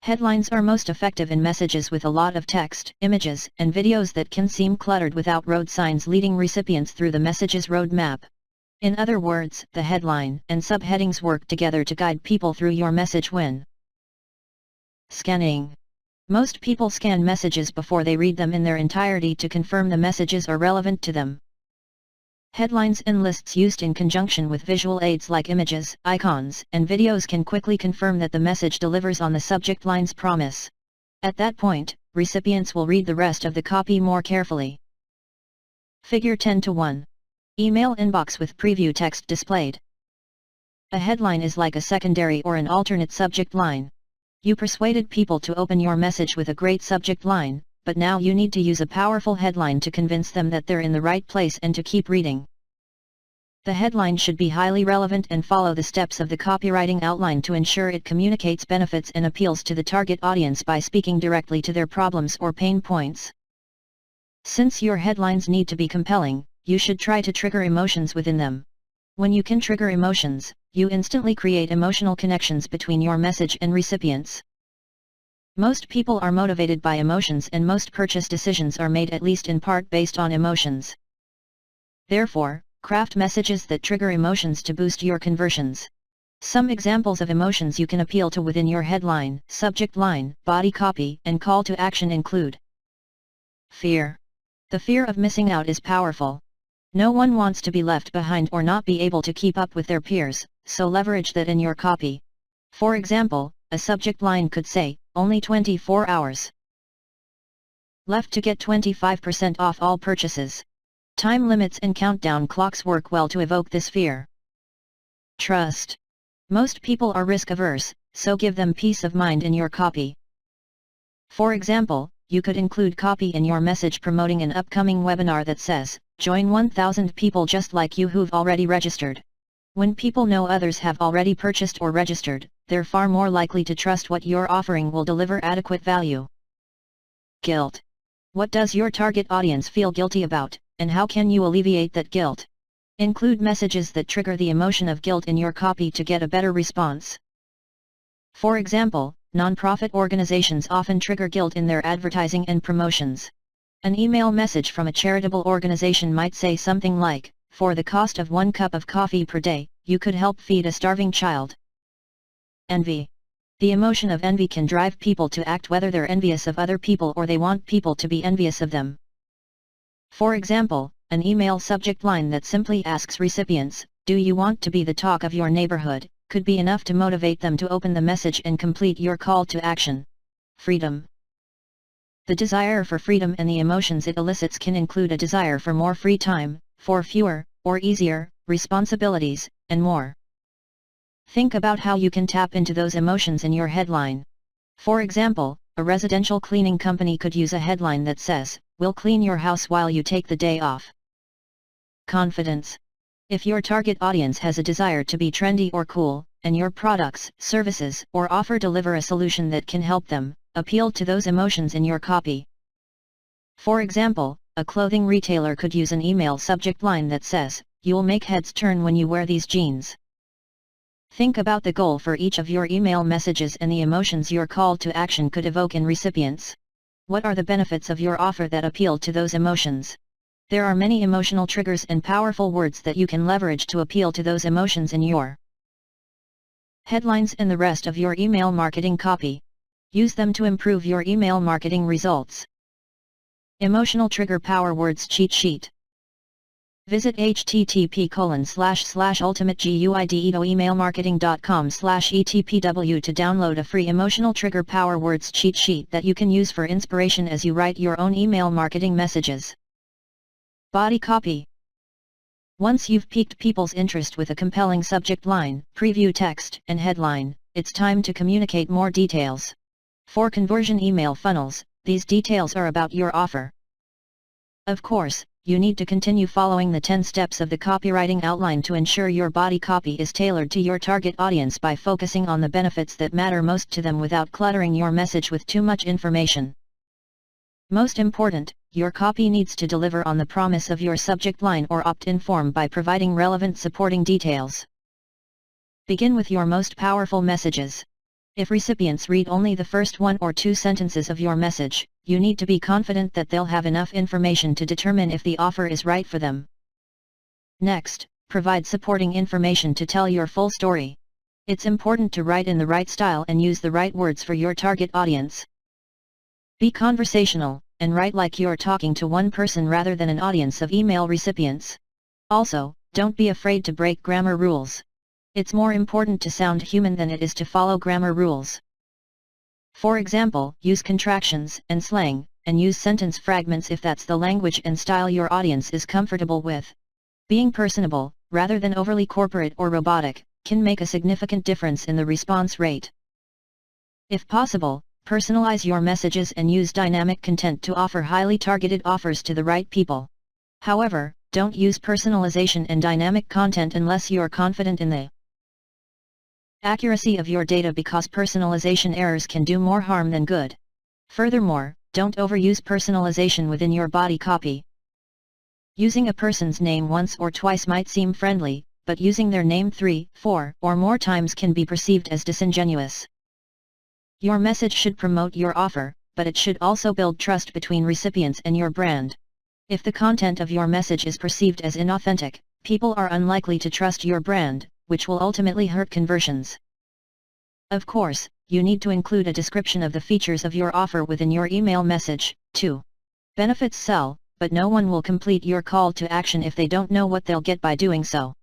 Headlines are most effective in messages with a lot of text, images, and videos that can seem cluttered without road signs leading recipients through the message's roadmap. In other words, the headline and subheadings work together to guide people through your message when scanning. Most people scan messages before they read them in their entirety to confirm the messages are relevant to them. Headlines and lists used in conjunction with visual aids like images, icons, and videos can quickly confirm that the message delivers on the subject line's promise. At that point, recipients will read the rest of the copy more carefully. Figure 10:1. Email inbox with preview text displayed. A headline is like a secondary or an alternate subject line. You persuaded people to open your message with a great subject line, but now you need to use a powerful headline to convince them that they're in the right place and to keep reading. The headline should be highly relevant and follow the steps of the copywriting outline to ensure it communicates benefits and appeals to the target audience by speaking directly to their problems or pain points. Since your headlines need to be compelling, you should try to trigger emotions within them. When you can trigger emotions, you instantly create emotional connections between your message and recipients. Most people are motivated by emotions, and most purchase decisions are made at least in part based on emotions. Therefore, craft messages that trigger emotions to boost your conversions. Some examples of emotions you can appeal to within your headline, subject line, body copy, and call to action include fear. The fear of missing out is powerful. No one wants to be left behind or not be able to keep up with their peers, so leverage that in your copy. For example, a subject line could say, "Only 24 hours left to get 25% off all purchases." Time limits and countdown clocks work well to evoke this fear. Trust. Most people are risk-averse, so give them peace of mind in your copy. For example, you could include copy in your message promoting an upcoming webinar that says, "Join 1,000 people just like you who've already registered." When people know others have already purchased or registered, they're far more likely to trust what you're offering will deliver adequate value. Guilt. What does your target audience feel guilty about, and how can you alleviate that guilt? Include messages that trigger the emotion of guilt in your copy to get a better response. For example, nonprofit organizations often trigger guilt in their advertising and promotions. An email message from a charitable organization might say something like, "For the cost of 1 cup of coffee per day, you could help feed a starving child." Envy. The emotion of envy can drive people to act whether they're envious of other people or they want people to be envious of them. For example, an email subject line that simply asks recipients, "Do you want to be the talk of your neighborhood?" could be enough to motivate them to open the message and complete your call to action. Freedom. The desire for freedom and the emotions it elicits can include a desire for more free time, for fewer, or easier, responsibilities, and more. Think about how you can tap into those emotions in your headline. For example, a residential cleaning company could use a headline that says, "We'll clean your house while you take the day off." Confidence. If your target audience has a desire to be trendy or cool, and your products, services, or offer deliver a solution that can help them, appeal to those emotions in your copy. For example, a clothing retailer could use an email subject line that says, "You'll make heads turn when you wear these jeans." Think about the goal for each of your email messages and the emotions your call to action could evoke in recipients. What are the benefits of your offer that appeal to those emotions? There are many emotional triggers and powerful words that you can leverage to appeal to those emotions in your headlines and the rest of your email marketing copy. Use them to improve your email marketing results. Emotional Trigger Power Words Cheat Sheet. Visit http://ultimateguideemailmarketing.com/etpw to download a free Emotional Trigger Power Words cheat sheet that you can use for inspiration as you write your own email marketing messages. Body copy. Once you've piqued people's interest with a compelling subject line, preview text, and headline, it's time to communicate more details. For conversion email funnels, these details are about your offer. Of course, you need to continue following the 10 steps of the copywriting outline to ensure your body copy is tailored to your target audience by focusing on the benefits that matter most to them without cluttering your message with too much information. Most important, your copy needs to deliver on the promise of your subject line or opt-in form by providing relevant supporting details. Begin with your most powerful messages. If recipients read only the first 1 or 2 sentences of your message, you need to be confident that they'll have enough information to determine if the offer is right for them. Next, provide supporting information to tell your full story. It's important to write in the right style and use the right words for your target audience. Be conversational, and write like you're talking to one person rather than an audience of email recipients. Also, don't be afraid to break grammar rules. It's more important to sound human than it is to follow grammar rules. For example, use contractions and slang, and use sentence fragments if that's the language and style your audience is comfortable with. Being personable, rather than overly corporate or robotic, can make a significant difference in the response rate. If possible, personalize your messages and use dynamic content to offer highly targeted offers to the right people. However, don't use personalization and dynamic content unless you're confident in the accuracy of your data, because personalization errors can do more harm than good. Furthermore, don't overuse personalization within your body copy. Using a person's name once or twice might seem friendly, but using their name 3, 4, or more times can be perceived as disingenuous. Your message should promote your offer, but it should also build trust between recipients and your brand. If the content of your message is perceived as inauthentic, people are unlikely to trust your brand, which will ultimately hurt conversions. Of course, you need to include a description of the features of your offer within your email message, too. Benefits sell, but no one will complete your call to action if they don't know what they'll get by doing so.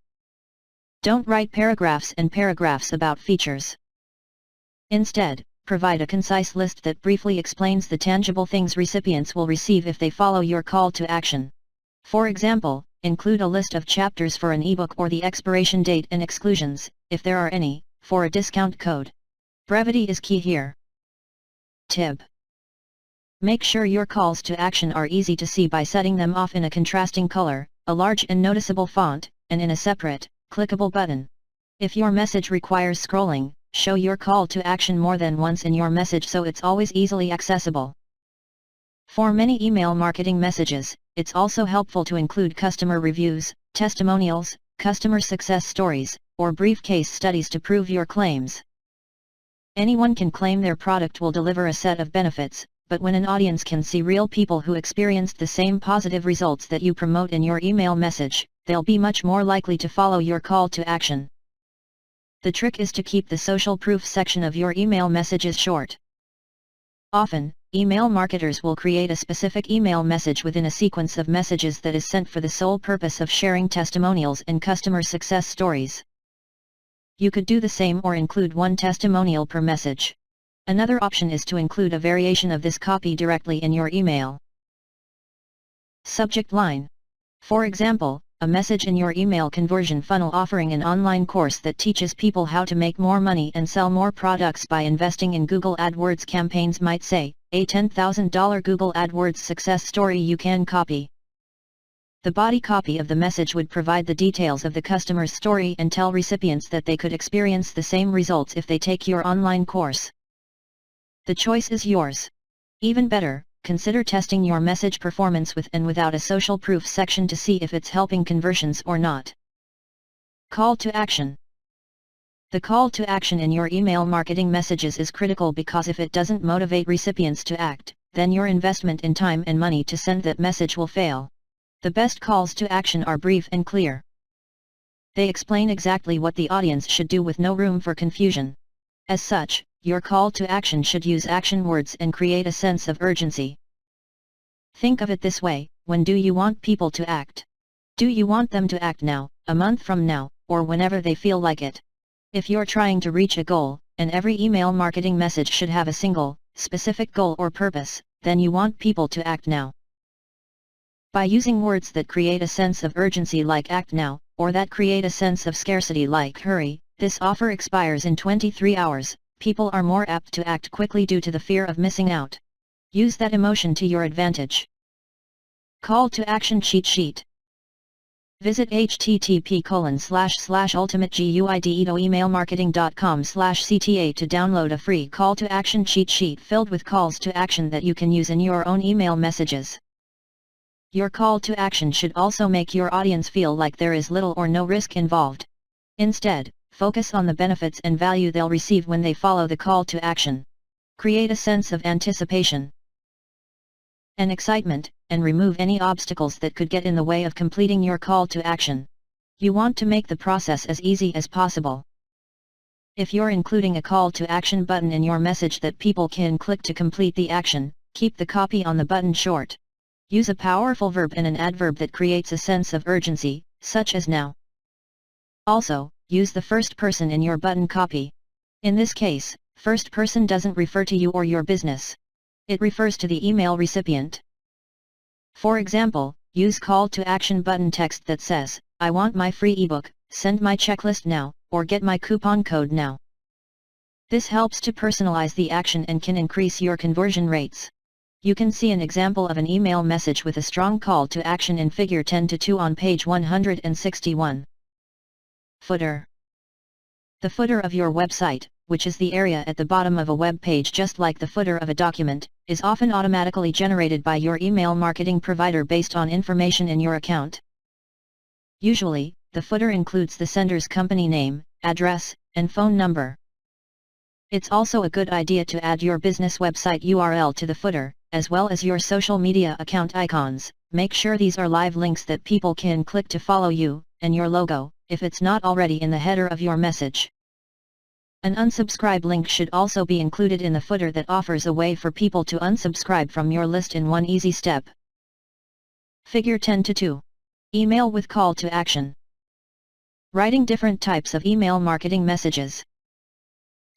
Don't write paragraphs and paragraphs about features. Instead, provide a concise list that briefly explains the tangible things recipients will receive if they follow your call to action. For example, include a list of chapters for an ebook or the expiration date and exclusions, if there are any, for a discount code. Brevity is key here. Tip: make sure your calls to action are easy to see by setting them off in a contrasting color, a large and noticeable font, and in a separate, clickable button. If your message requires scrolling, show your call to action more than once in your message so it's always easily accessible. For many email marketing messages, it's also helpful to include customer reviews, testimonials, customer success stories, or brief case studies to prove your claims. Anyone can claim their product will deliver a set of benefits, but when an audience can see real people who experienced the same positive results that you promote in your email message, they'll be much more likely to follow your call to action. The trick is to keep the social proof section of your email messages short. Often, email marketers will create a specific email message within a sequence of messages that is sent for the sole purpose of sharing testimonials and customer success stories. You could do the same or include one testimonial per message. Another option is to include a variation of this copy directly in your email. Subject line. For example, a message in your email conversion funnel offering an online course that teaches people how to make more money and sell more products by investing in Google AdWords campaigns might say, a $10,000 Google AdWords success story you can copy. The body copy of the message would provide the details of the customer's story and tell recipients that they could experience the same results if they take your online course. The choice is yours. Even better, consider testing your message performance with and without a social proof section to see if it's helping conversions or not. Call to action. The call to action in your email marketing messages is critical because if it doesn't motivate recipients to act, then your investment in time and money to send that message will fail. The best calls to action are brief and clear. They explain exactly what the audience should do with no room for confusion. As such, your call to action should use action words and create a sense of urgency. Think of it this way: when do you want people to act? Do you want them to act now, a month from now, or whenever they feel like it? If you're trying to reach a goal, and every email marketing message should have a single, specific goal or purpose, then you want people to act now. By using words that create a sense of urgency like act now, or that create a sense of scarcity like hurry, this offer expires in 23 hours, people are more apt to act quickly due to the fear of missing out. Use that emotion to your advantage. Call to action cheat sheet. Visit http://ultimateguideemailmarketing.com/cta to download a free call to action cheat sheet filled with calls to action that you can use in your own email messages. Your call to action should also make your audience feel like there is little or no risk involved. Instead, focus on the benefits and value they'll receive when they follow the call to action. Create a sense of anticipation and excitement, and remove any obstacles that could get in the way of completing your call to action. You want to make the process as easy as possible. If you're including a call to action button in your message that people can click to complete the action, keep the copy on the button short. Use a powerful verb and an adverb that creates a sense of urgency, such as now. Also, use the first person in your button copy. In this case, first person doesn't refer to you or your business. It refers to the email recipient. For example, use call to action button text that says, "I want my free ebook, send my checklist now, or get my coupon code now." This helps to personalize the action and can increase your conversion rates. You can see an example of an email message with a strong call to action in Figure 10-2 on page 161. Footer. The footer of your website, which is the area at the bottom of a web page just like the footer of a document, is often automatically generated by your email marketing provider based on information in your account. Usually, the footer includes the sender's company name, address, and phone number. It's also a good idea to add your business website URL to the footer, as well as your social media account icons. Make sure these are live links that people can click to follow you, and your logo, if it's not already in the header of your message. An unsubscribe link should also be included in the footer that offers a way for people to unsubscribe from your list in one easy step. Figure 10-2. Email with call to action. Writing different types of email marketing messages.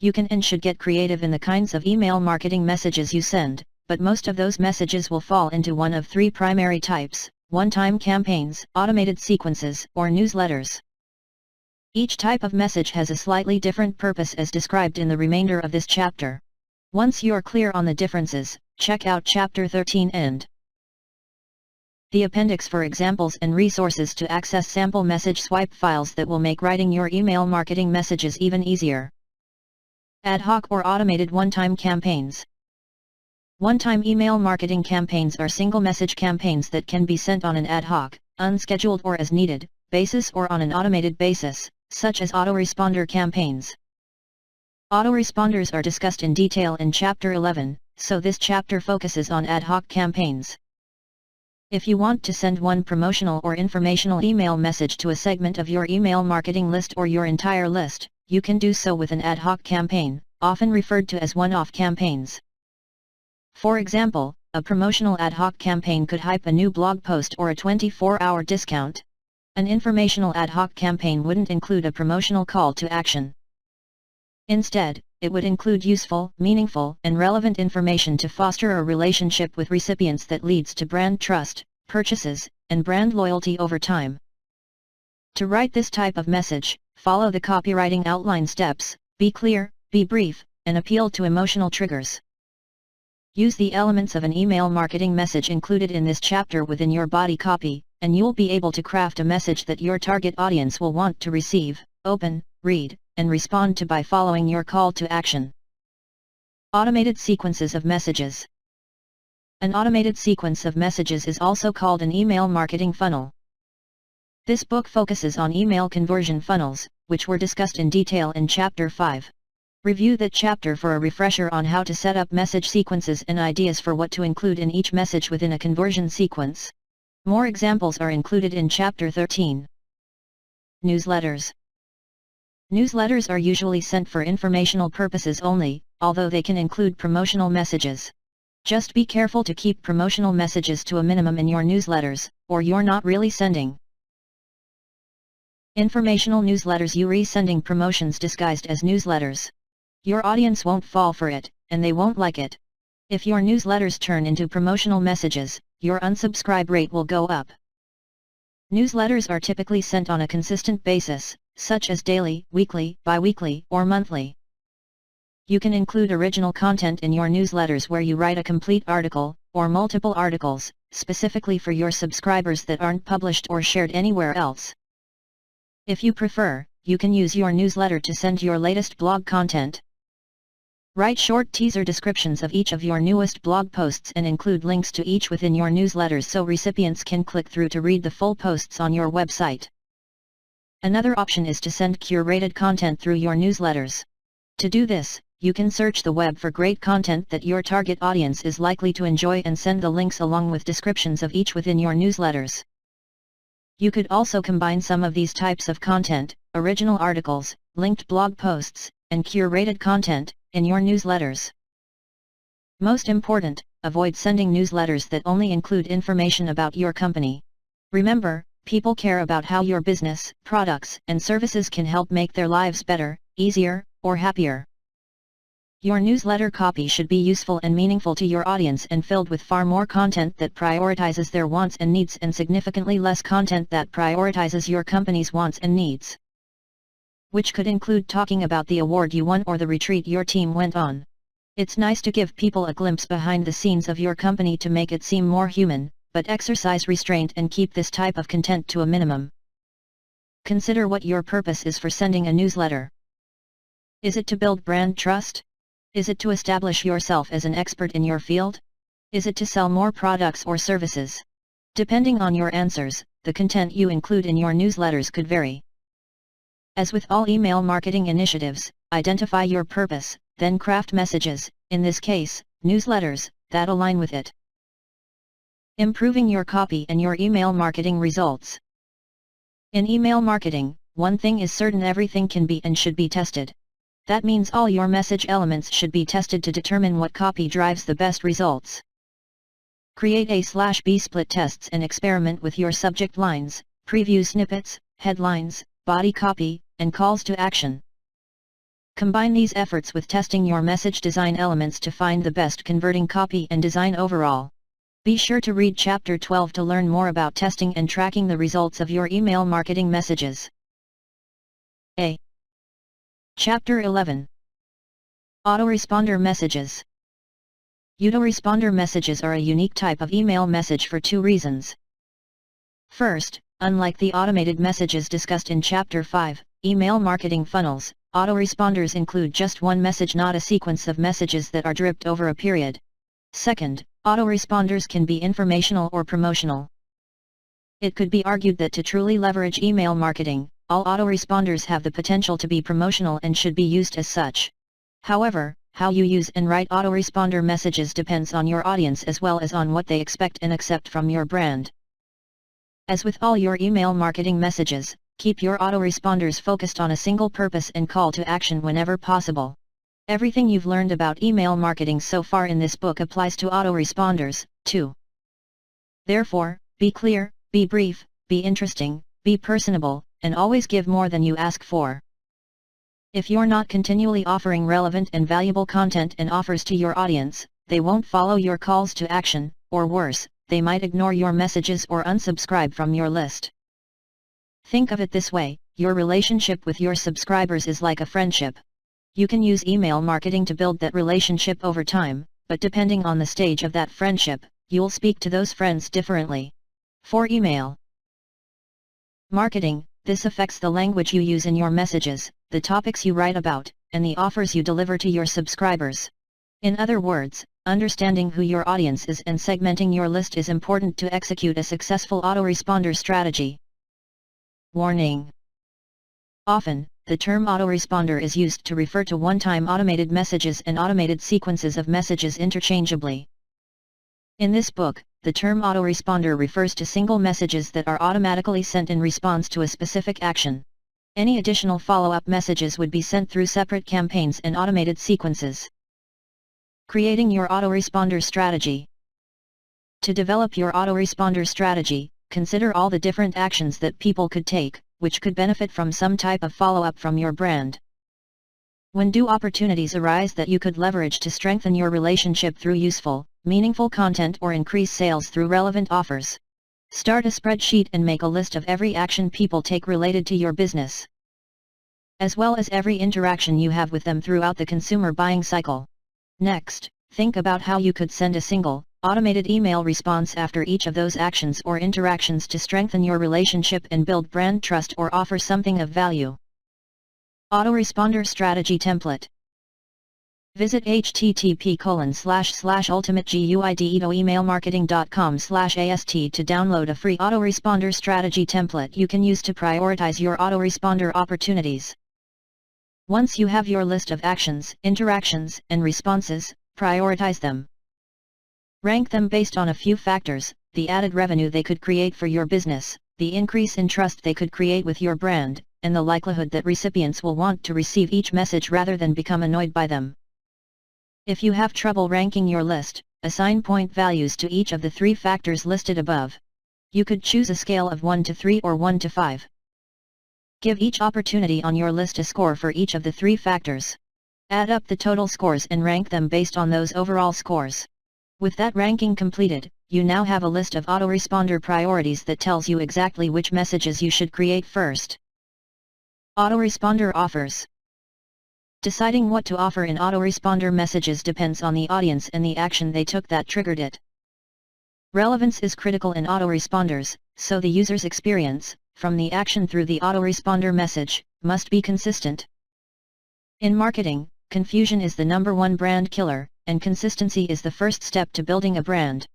You can and should get creative in the kinds of email marketing messages you send, but most of those messages will fall into one of three primary types: one-time campaigns, automated sequences, or newsletters. Each type of message has a slightly different purpose as described in the remainder of this chapter. Once you're clear on the differences, check out Chapter 13 and the appendix for examples and resources to access sample message swipe files that will make writing your email marketing messages even easier. Ad hoc or automated one-time campaigns. One-time email marketing campaigns are single message campaigns that can be sent on an ad hoc, unscheduled or as needed basis or on an automated basis, such as autoresponder campaigns. Autoresponders are discussed in detail in Chapter 11, so this chapter focuses on ad hoc campaigns. If you want to send one promotional or informational email message to a segment of your email marketing list or your entire list, you can do so with an ad hoc campaign, often referred to as one-off campaigns. For example, a promotional ad hoc campaign could hype a new blog post or a 24-hour discount. An informational ad hoc campaign wouldn't include a promotional call to action. Instead, it would include useful, meaningful, and relevant information to foster a relationship with recipients that leads to brand trust, purchases, and brand loyalty over time. To write this type of message, follow the copywriting outline steps: be clear, be brief, and appeal to emotional triggers. Use the elements of an email marketing message included in this chapter within your body copy, and you'll be able to craft a message that your target audience will want to receive, open, read, and respond to by following your call to action. Automated sequences of messages. An automated sequence of messages is also called an email marketing funnel. This book focuses on email conversion funnels, which were discussed in detail in Chapter 5. Review that chapter for a refresher on how to set up message sequences and ideas for what to include in each message within a conversion sequence. More examples are included in Chapter 13. Newsletters. Newsletters are usually sent for informational purposes only, although they can include promotional messages. Just be careful to keep promotional messages to a minimum in your newsletters, or you're not really sending informational newsletters. You're sending promotions disguised as newsletters. Your audience won't fall for it, and they won't like it. If your newsletters turn into promotional messages, your unsubscribe rate will go up. Newsletters are typically sent on a consistent basis, such as daily, weekly, bi-weekly, or monthly. You can include original content in your newsletters where you write a complete article, or multiple articles, specifically for your subscribers that aren't published or shared anywhere else. If you prefer, you can use your newsletter to send your latest blog content. Write short teaser descriptions of each of your newest blog posts and include links to each within your newsletters so recipients can click through to read the full posts on your website. Another option is to send curated content through your newsletters. To do this, you can search the web for great content that your target audience is likely to enjoy and send the links along with descriptions of each within your newsletters. You could also combine some of these types of content, original articles, linked blog posts, and curated content, in your newsletters. Most important, avoid sending newsletters that only include information about your company. Remember, people care about how your business, products, and services can help make their lives better, easier, or happier. Your newsletter copy should be useful and meaningful to your audience and filled with far more content that prioritizes their wants and needs and significantly less content that prioritizes your company's wants and needs. Which could include talking about the award you won or the retreat your team went on. It's nice to give people a glimpse behind the scenes of your company to make it seem more human, but exercise restraint and keep this type of content to a minimum. Consider what your purpose is for sending a newsletter. Is it to build brand trust? Is it to establish yourself as an expert in your field? Is it to sell more products or services? Depending on your answers, the content you include in your newsletters could vary. As with all email marketing initiatives, identify your purpose, then craft messages, in this case, newsletters, that align with it. Improving your copy and your email marketing results. In email marketing, one thing is certain: everything can be and should be tested. That means all your message elements should be tested to determine what copy drives the best results. Create A/B split tests and experiment with your subject lines, preview snippets, headlines, body copy, and calls to action. Combine these efforts with testing your message design elements to find the best converting copy and design overall. Be sure to read Chapter 12 to learn more about testing and tracking the results of your email marketing messages. A. Chapter 11. Autoresponder messages. Autoresponder messages are a unique type of email message for two reasons. First, unlike the automated messages discussed in Chapter 5, email marketing funnels, autoresponders include just one message, not a sequence of messages that are dripped over a period. Second, autoresponders can be informational or promotional. It could be argued that to truly leverage email marketing, all autoresponders have the potential to be promotional and should be used as such. However, how you use and write autoresponder messages depends on your audience as well as on what they expect and accept from your brand. As with all your email marketing messages, keep your autoresponders focused on a single purpose and call to action whenever possible. Everything you've learned about email marketing so far in this book applies to autoresponders, too. Therefore, be clear, be brief, be interesting, be personable, and always give more than you ask for. If you're not continually offering relevant and valuable content and offers to your audience, they won't follow your calls to action, or worse, they might ignore your messages or unsubscribe from your list. Think of it this way, your relationship with your subscribers is like a friendship. You can use email marketing to build that relationship over time, but depending on the stage of that friendship, you'll speak to those friends differently. For email marketing, this affects the language you use in your messages, the topics you write about, and the offers you deliver to your subscribers. In other words, understanding who your audience is and segmenting your list is important to execute a successful autoresponder strategy. Warning: often, the term autoresponder is used to refer to one-time automated messages and automated sequences of messages interchangeably. In this book, the term autoresponder refers to single messages that are automatically sent in response to a specific action. Any additional follow-up messages would be sent through separate campaigns and automated sequences. Creating your autoresponder strategy. To develop your autoresponder strategy, consider all the different actions that people could take, which could benefit from some type of follow-up from your brand. When do opportunities arise that you could leverage to strengthen your relationship through useful, meaningful content or increase sales through relevant offers? Start a spreadsheet and make a list of every action people take related to your business, as well as every interaction you have with them throughout the consumer buying cycle. Next, think about how you could send a single, automated email response after each of those actions or interactions to strengthen your relationship and build brand trust or offer something of value. Autoresponder Strategy Template. Visit http://ultimateguideemailmarketing.com/ast to download a free autoresponder strategy template you can use to prioritize your autoresponder opportunities. Once you have your list of actions, interactions, and responses, prioritize them. Rank them based on a few factors: the added revenue they could create for your business, the increase in trust they could create with your brand, and the likelihood that recipients will want to receive each message rather than become annoyed by them. If you have trouble ranking your list, assign point values to each of the 3 factors listed above. You could choose a scale of 1 to 3 or 1 to 5. Give each opportunity on your list a score for each of the 3 factors. Add up the total scores and rank them based on those overall scores. With that ranking completed, you now have a list of autoresponder priorities that tells you exactly which messages you should create first. Autoresponder offers. Deciding what to offer in autoresponder messages depends on the audience and the action they took that triggered it. Relevance is critical in autoresponders, so the user's experience, from the action through the autoresponder message, must be consistent. In marketing, confusion is the #1 brand killer, and consistency is the first step to building a brand.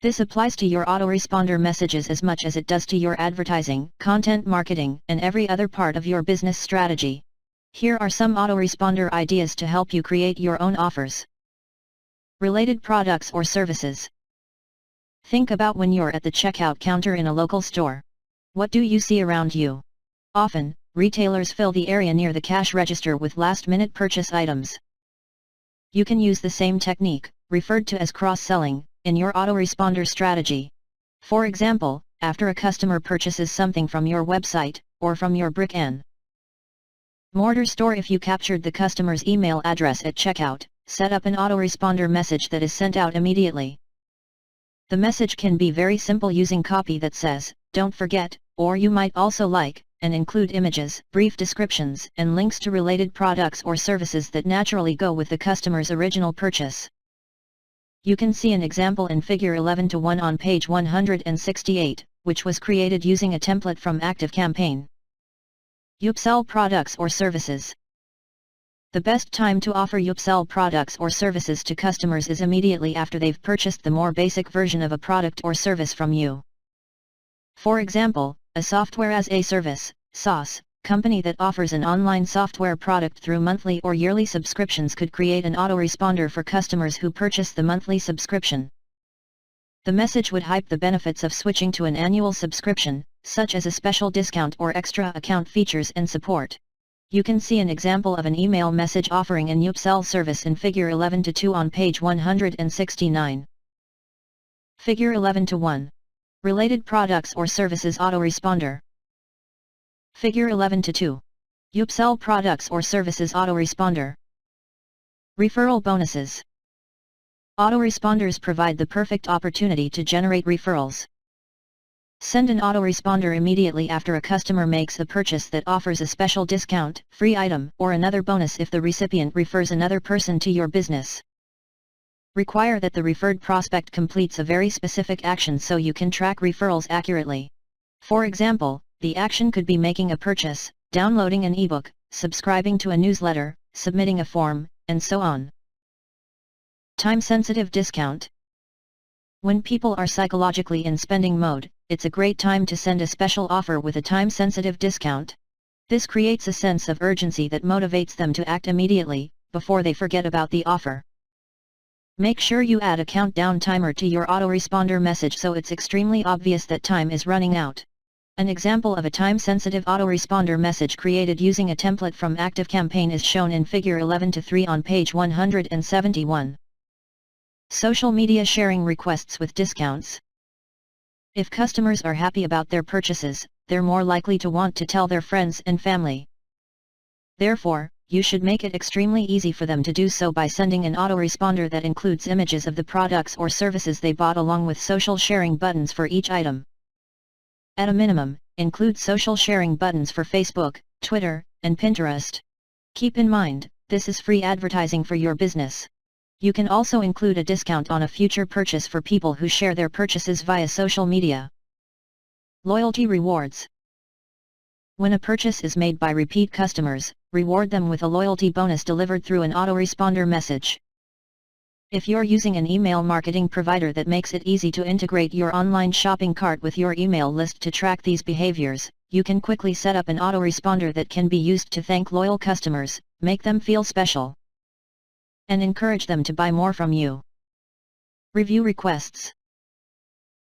This applies to your autoresponder messages as much as it does to your advertising, content marketing, and every other part of your business strategy. Here are some autoresponder ideas to help you create your own offers. Related products or services. Think about when you're at the checkout counter in a local store. What do you see around you? Often, retailers fill the area near the cash register with last-minute purchase items. You can use the same technique, referred to as cross-selling, in your autoresponder strategy. For example, after a customer purchases something from your website, or from your brick-and-mortar store, if you captured the customer's email address at checkout, set up an autoresponder message that is sent out immediately. The message can be very simple, using copy that says, "Don't forget," or "You might also like," and include images, brief descriptions, and links to related products or services that naturally go with the customer's original purchase. You can see an example in Figure 11:1 on page 168, which was created using a template from ActiveCampaign. Upsell products or services. The best time to offer upsell products or services to customers is immediately after they've purchased the more basic version of a product or service from you. For example, a software as a service (SaaS) company that offers an online software product through monthly or yearly subscriptions could create an autoresponder for customers who purchase the monthly subscription. The message would hype the benefits of switching to an annual subscription, such as a special discount or extra account features and support. You can see an example of an email message offering an upsell service in Figure 11:2 on page 169. Figure 11:1. Related products or services autoresponder. Figure 11-2. Upsell products or services autoresponder. Referral bonuses. Autoresponders provide the perfect opportunity to generate referrals. Send an autoresponder immediately after a customer makes a purchase that offers a special discount, free item, or another bonus if the recipient refers another person to your business. Require that the referred prospect completes a very specific action so you can track referrals accurately. For example, the action could be making a purchase, downloading an ebook, subscribing to a newsletter, submitting a form, and so on. Time-sensitive discount. When people are psychologically in spending mode, it's a great time to send a special offer with a time-sensitive discount. This creates a sense of urgency that motivates them to act immediately, before they forget about the offer. Make sure you add a countdown timer to your autoresponder message so it's extremely obvious that time is running out. An example of a time-sensitive autoresponder message created using a template from ActiveCampaign is shown in Figure 11-3 on page 171. Social media sharing requests with discounts. If customers are happy about their purchases, they're more likely to want to tell their friends and family. Therefore, you should make it extremely easy for them to do so by sending an autoresponder that includes images of the products or services they bought along with social sharing buttons for each item. At a minimum, include social sharing buttons for Facebook, Twitter, and Pinterest. Keep in mind, this is free advertising for your business. You can also include a discount on a future purchase for people who share their purchases via social media. Loyalty rewards. When a purchase is made by repeat customers, reward them with a loyalty bonus delivered through an autoresponder message. If you're using an email marketing provider that makes it easy to integrate your online shopping cart with your email list to track these behaviors, you can quickly set up an autoresponder that can be used to thank loyal customers, make them feel special, and encourage them to buy more from you. Review requests.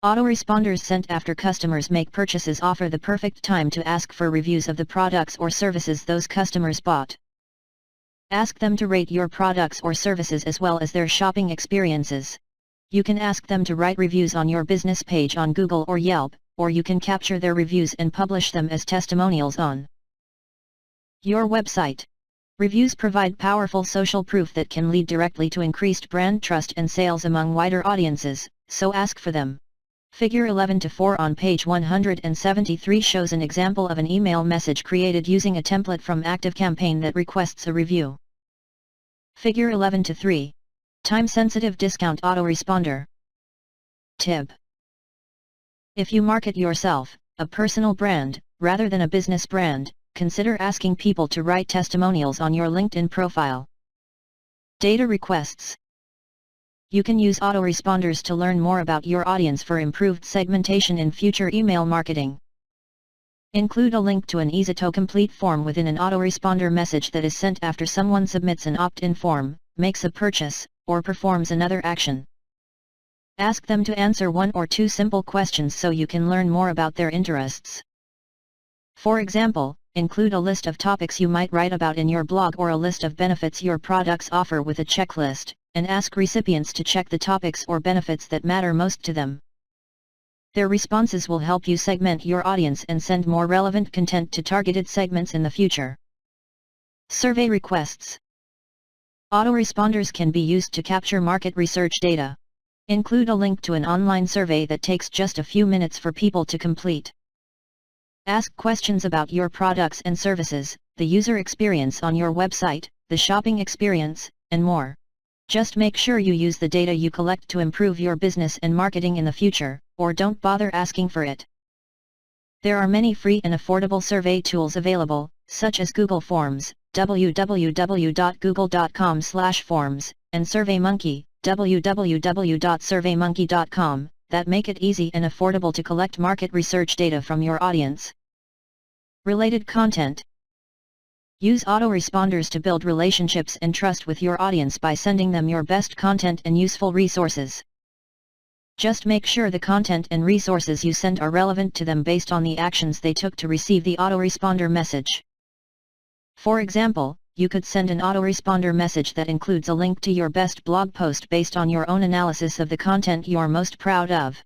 Autoresponders sent after customers make purchases offer the perfect time to ask for reviews of the products or services those customers bought. Ask them to rate your products or services as well as their shopping experiences. You can ask them to write reviews on your business page on Google or Yelp, or you can capture their reviews and publish them as testimonials on your website. Reviews provide powerful social proof that can lead directly to increased brand trust and sales among wider audiences, so ask for them. Figure 11-4 on page 173 shows an example of an email message created using a template from ActiveCampaign that requests a review. Figure 11-3. Time-sensitive discount autoresponder. Tip. If you market yourself, a personal brand, rather than a business brand, consider asking people to write testimonials on your LinkedIn profile. Data requests. You can use autoresponders to learn more about your audience for improved segmentation in future email marketing. Include a link to an easy-to-complete form within an autoresponder message that is sent after someone submits an opt-in form, makes a purchase, or performs another action. Ask them to answer 1 or 2 simple questions so you can learn more about their interests. For example, include a list of topics you might write about in your blog or a list of benefits your products offer with a checklist, and ask recipients to check the topics or benefits that matter most to them. Their responses will help you segment your audience and send more relevant content to targeted segments in the future. Survey requests. Autoresponders can be used to capture market research data. Include a link to an online survey that takes just a few minutes for people to complete. Ask questions about your products and services, the user experience on your website, the shopping experience, and more. Just make sure you use the data you collect to improve your business and marketing in the future, or don't bother asking for it. There are many free and affordable survey tools available, such as Google Forms, www.google.com/forms, and SurveyMonkey, www.surveymonkey.com, that make it easy and affordable to collect market research data from your audience. Related content. Use autoresponders to build relationships and trust with your audience by sending them your best content and useful resources. Just make sure the content and resources you send are relevant to them based on the actions they took to receive the autoresponder message. For example, you could send an autoresponder message that includes a link to your best blog post based on your own analysis of the content you're most proud of.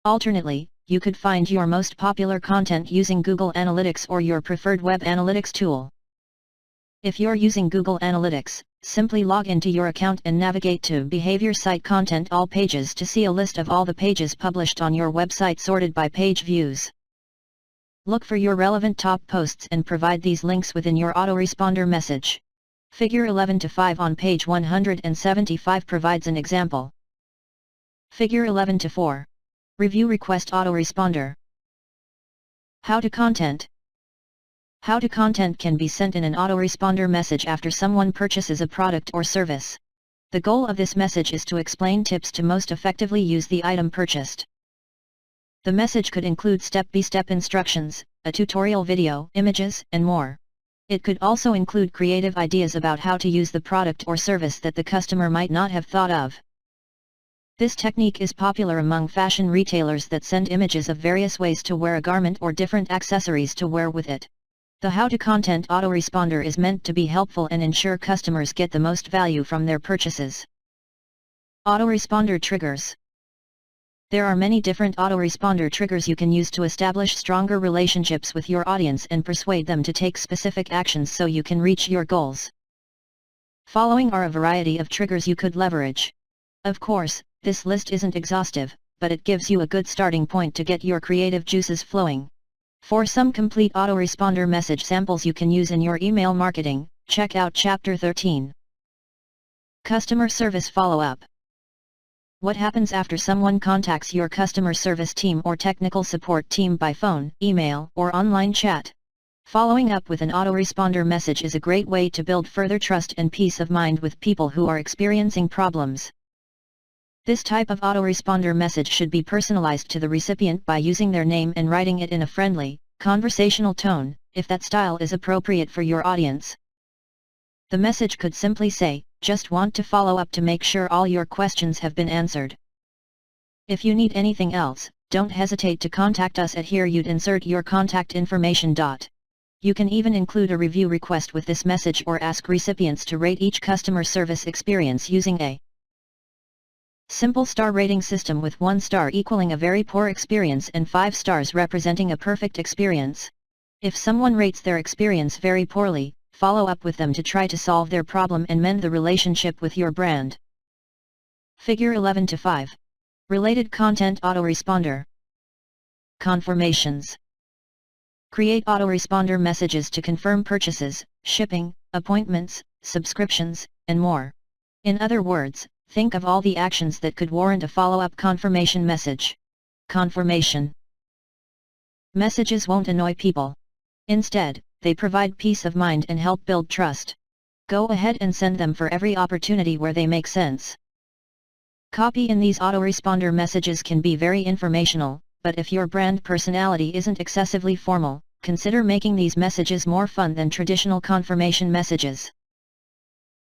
Alternately, you could find your most popular content using Google Analytics or your preferred web analytics tool. If you're using Google Analytics, simply log into your account and navigate to Behavior Site Content All Pages to see a list of all the pages published on your website sorted by page views. Look for your relevant top posts and provide these links within your autoresponder message. Figure 11-5 on page 175 provides an example. Figure 11-4. Review Request Autoresponder. How to Content. How to Content can be sent in an autoresponder message after someone purchases a product or service. The goal of this message is to explain tips to most effectively use the item purchased. The message could include step-by-step instructions, a tutorial video, images, and more. It could also include creative ideas about how to use the product or service that the customer might not have thought of. This technique is popular among fashion retailers that send images of various ways to wear a garment or different accessories to wear with it. The How to Content autoresponder is meant to be helpful and ensure customers get the most value from their purchases. Autoresponder triggers. There are many different autoresponder triggers you can use to establish stronger relationships with your audience and persuade them to take specific actions so you can reach your goals. Following are a variety of triggers you could leverage. Of course, this list isn't exhaustive, but it gives you a good starting point to get your creative juices flowing. For some complete autoresponder message samples you can use in your email marketing, check out Chapter 13. Customer Service Follow-up. What happens after someone contacts your customer service team or technical support team by phone, email, or online chat? Following up with an autoresponder message is a great way to build further trust and peace of mind with people who are experiencing problems. This type of autoresponder message should be personalized to the recipient by using their name and writing it in a friendly, conversational tone, if that style is appropriate for your audience. The message could simply say, "Just want to follow up to make sure all your questions have been answered. If you need anything else, don't hesitate to contact us at here." You'd insert your contact information. You can even include a review request with this message or ask recipients to rate each customer service experience using a simple star rating system, with 1 star equaling a very poor experience and 5 stars representing a perfect experience. If someone rates their experience very poorly, follow up with them to try to solve their problem and mend the relationship with your brand. Figure 11-5. Related Content Autoresponder. Confirmations. Create autoresponder messages to confirm purchases, shipping, appointments, subscriptions, and more. In other words, think of all the actions that could warrant a follow-up confirmation message. Confirmation messages won't annoy people. Instead, they provide peace of mind and help build trust. Go ahead and send them for every opportunity where they make sense. Copy in these autoresponder messages can be very informational, but if your brand personality isn't excessively formal, consider making these messages more fun than traditional confirmation messages.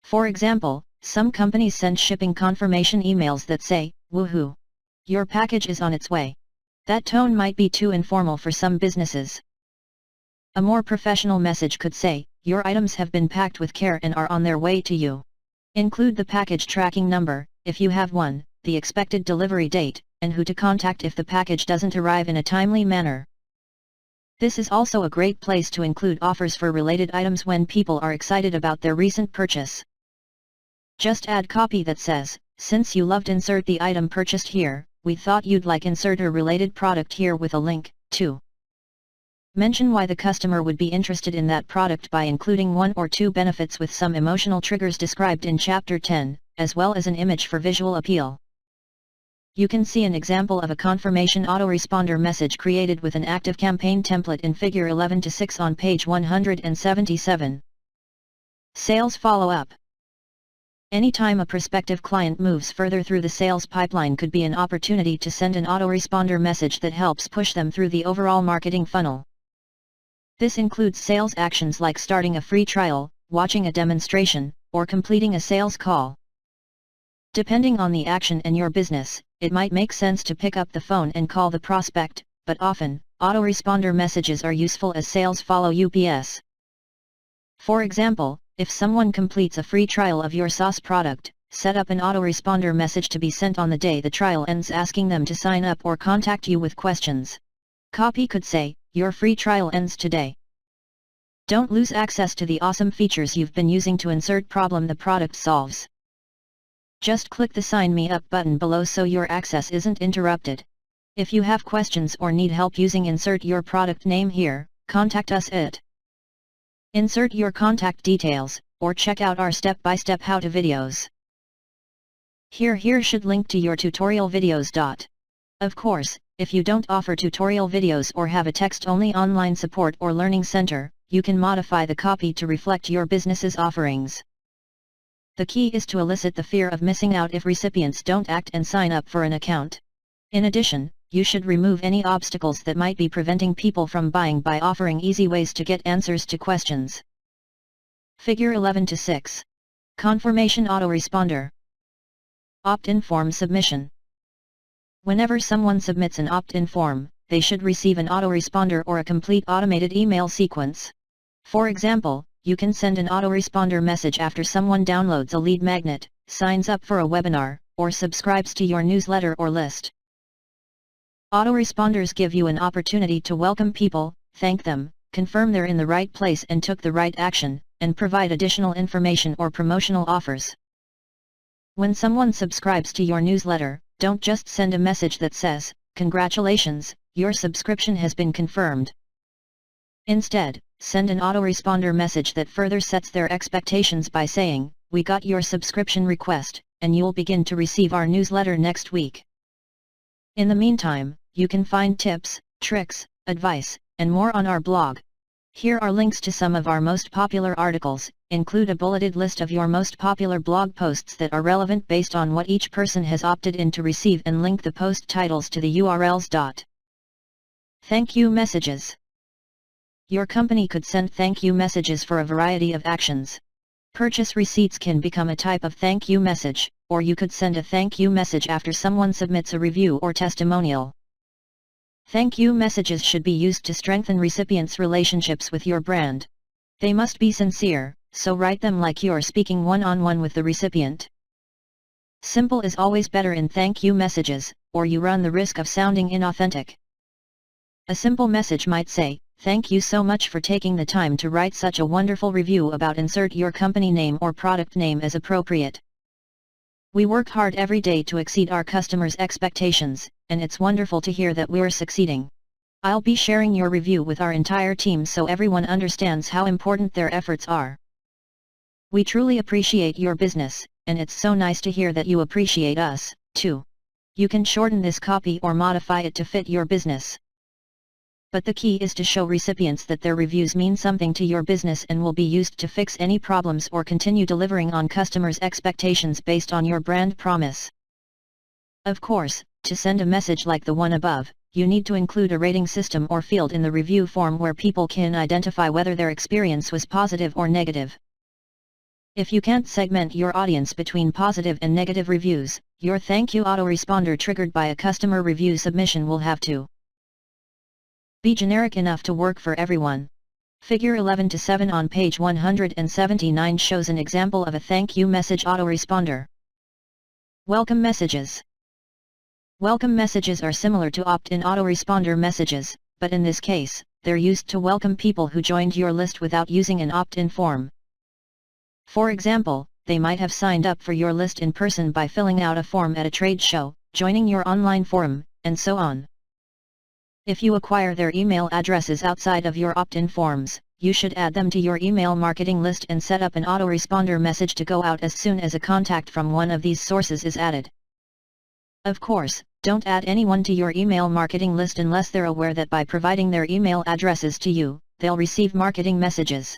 For example, some companies send shipping confirmation emails that say, "Woohoo! Your package is on its way." That tone might be too informal for some businesses. A more professional message could say, "Your items have been packed with care and are on their way to you." Include the package tracking number, if you have one, the expected delivery date, and who to contact if the package doesn't arrive in a timely manner. This is also a great place to include offers for related items when people are excited about their recent purchase. Just add copy that says, "Since you loved insert the item purchased here, we thought you'd like insert a related product here," with a link, too. Mention why the customer would be interested in that product by including 1 or 2 benefits with some emotional triggers described in Chapter 10, as well as an image for visual appeal. You can see an example of a confirmation autoresponder message created with an ActiveCampaign template in Figure 11-6 on page 177. Sales follow-up. Anytime a prospective client moves further through the sales pipeline could be an opportunity to send an autoresponder message that helps push them through the overall marketing funnel. This includes sales actions like starting a free trial, watching a demonstration, or completing a sales call. Depending on the action and your business, it might make sense to pick up the phone and call the prospect, but often, autoresponder messages are useful as sales follow-ups. For example, if someone completes a free trial of your SaaS product, set up an autoresponder message to be sent on the day the trial ends asking them to sign up or contact you with questions. Copy could say, "Your free trial ends today." Don't lose access to the awesome features you've been using to insert problem the product solves. Just click the Sign Me Up button below so your access isn't interrupted. If you have questions or need help using Insert Your Product Name here, contact us at Insert Your Contact Details, or check out our step-by-step how-to videos. Here should link to your tutorial videos. Of course, if you don't offer tutorial videos or have a text-only online support or learning center, you can modify the copy to reflect your business's offerings. The key is to elicit the fear of missing out if recipients don't act and sign up for an account. In addition, you should remove any obstacles that might be preventing people from buying by offering easy ways to get answers to questions. Figure 11-6. Confirmation Autoresponder. Opt-in form submission. Whenever someone submits an opt-in form, they should receive an autoresponder or a complete automated email sequence. For example, you can send an autoresponder message after someone downloads a lead magnet, signs up for a webinar, or subscribes to your newsletter or list. Autoresponders give you an opportunity to welcome people, thank them, confirm they're in the right place and took the right action, and provide additional information or promotional offers. When someone subscribes to your newsletter, don't just send a message that says, "Congratulations, your subscription has been confirmed." Instead, send an autoresponder message that further sets their expectations by saying, "We got your subscription request, and you'll begin to receive our newsletter next week." In the meantime, you can find tips, tricks, advice, and more on our blog. Here are links to some of our most popular articles, include a bulleted list of your most popular blog posts that are relevant based on what each person has opted in to receive, and link the post titles to the URLs. Thank you messages. Your company could send thank you messages for a variety of actions. Purchase receipts can become a type of thank you message, or you could send a thank you message after someone submits a review or testimonial. Thank you messages should be used to strengthen recipients' relationships with your brand. They must be sincere, so write them like you're speaking one-on-one with the recipient. Simple is always better in thank you messages, or you run the risk of sounding inauthentic. A simple message might say, "Thank you so much for taking the time to write such a wonderful review about," insert your company name or product name as appropriate. We work hard every day to exceed our customers' expectations, and it's wonderful to hear that we're succeeding. I'll be sharing your review with our entire team so everyone understands how important their efforts are. We truly appreciate your business, and it's so nice to hear that you appreciate us, too. You can shorten this copy or modify it to fit your business. But the key is to show recipients that their reviews mean something to your business and will be used to fix any problems or continue delivering on customers' expectations based on your brand promise. Of course, to send a message like the one above, you need to include a rating system or field in the review form where people can identify whether their experience was positive or negative. If you can't segment your audience between positive and negative reviews, your thank you autoresponder triggered by a customer review submission will have to be generic enough to work for everyone. Figure 11-7 on page 179 shows an example of a thank you message autoresponder. Welcome messages. Welcome messages are similar to opt-in autoresponder messages, but in this case, they're used to welcome people who joined your list without using an opt-in form. For example, they might have signed up for your list in person by filling out a form at a trade show, joining your online forum, and so on. If you acquire their email addresses outside of your opt-in forms, you should add them to your email marketing list and set up an autoresponder message to go out as soon as a contact from one of these sources is added. Of course, don't add anyone to your email marketing list unless they're aware that by providing their email addresses to you, they'll receive marketing messages.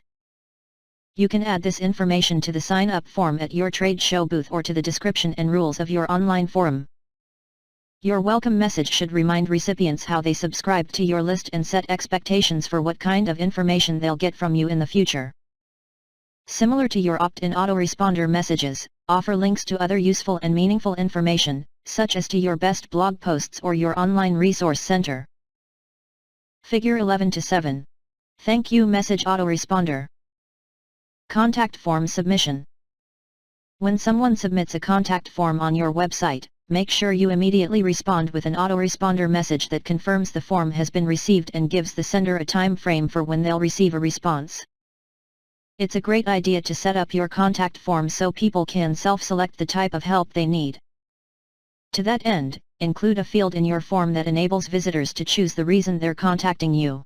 You can add this information to the sign-up form at your trade show booth or to the description and rules of your online forum. Your welcome message should remind recipients how they subscribed to your list and set expectations for what kind of information they'll get from you in the future. Similar to your opt-in autoresponder messages, offer links to other useful and meaningful information, such as to your best blog posts or your online resource center. Figure 11-7. Thank you message autoresponder. Contact form submission. When someone submits a contact form on your website, make sure you immediately respond with an autoresponder message that confirms the form has been received and gives the sender a time frame for when they'll receive a response. It's a great idea to set up your contact form so people can self-select the type of help they need. To that end, include a field in your form that enables visitors to choose the reason they're contacting you.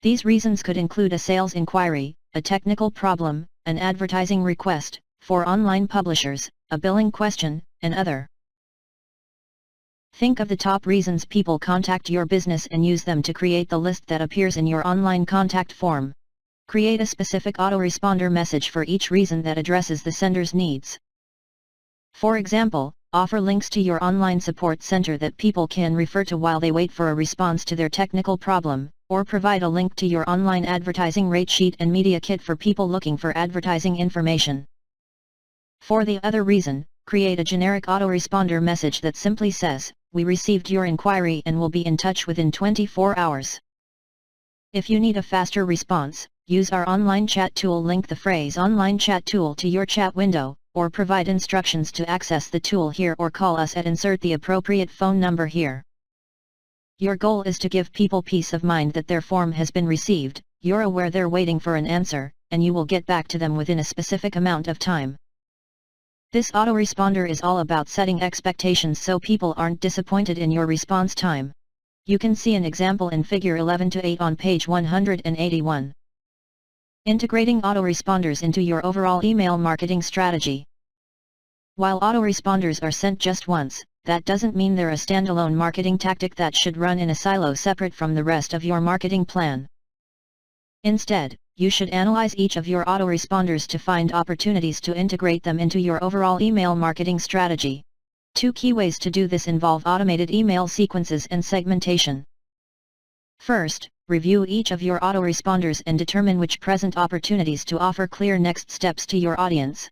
These reasons could include a sales inquiry, a technical problem, an advertising request, for online publishers, a billing question, and other. Think of the top reasons people contact your business and use them to create the list that appears in your online contact form. Create a specific autoresponder message for each reason that addresses the sender's needs. For example, offer links to your online support center that people can refer to while they wait for a response to their technical problem, or provide a link to your online advertising rate sheet and media kit for people looking for advertising information. For the other reason, create a generic autoresponder message that simply says, "We received your inquiry and will be in touch within 24 hours. If you need a faster response, use our online chat tool. Link the phrase online chat tool to your chat window, or provide instructions to access the tool here, or call us at insert the appropriate phone number here. Your goal is to give people peace of mind that their form has been received, you're aware they're waiting for an answer, and you will get back to them within a specific amount of time. This autoresponder is all about setting expectations so people aren't disappointed in your response time. You can see an example in Figure 11-8 on page 181. Integrating autoresponders into your overall email marketing strategy. While autoresponders are sent just once, that doesn't mean they're a standalone marketing tactic that should run in a silo separate from the rest of your marketing plan. Instead, you should analyze each of your autoresponders to find opportunities to integrate them into your overall email marketing strategy. Two key ways to do this involve automated email sequences and segmentation. First, review each of your autoresponders and determine which present opportunities to offer clear next steps to your audience.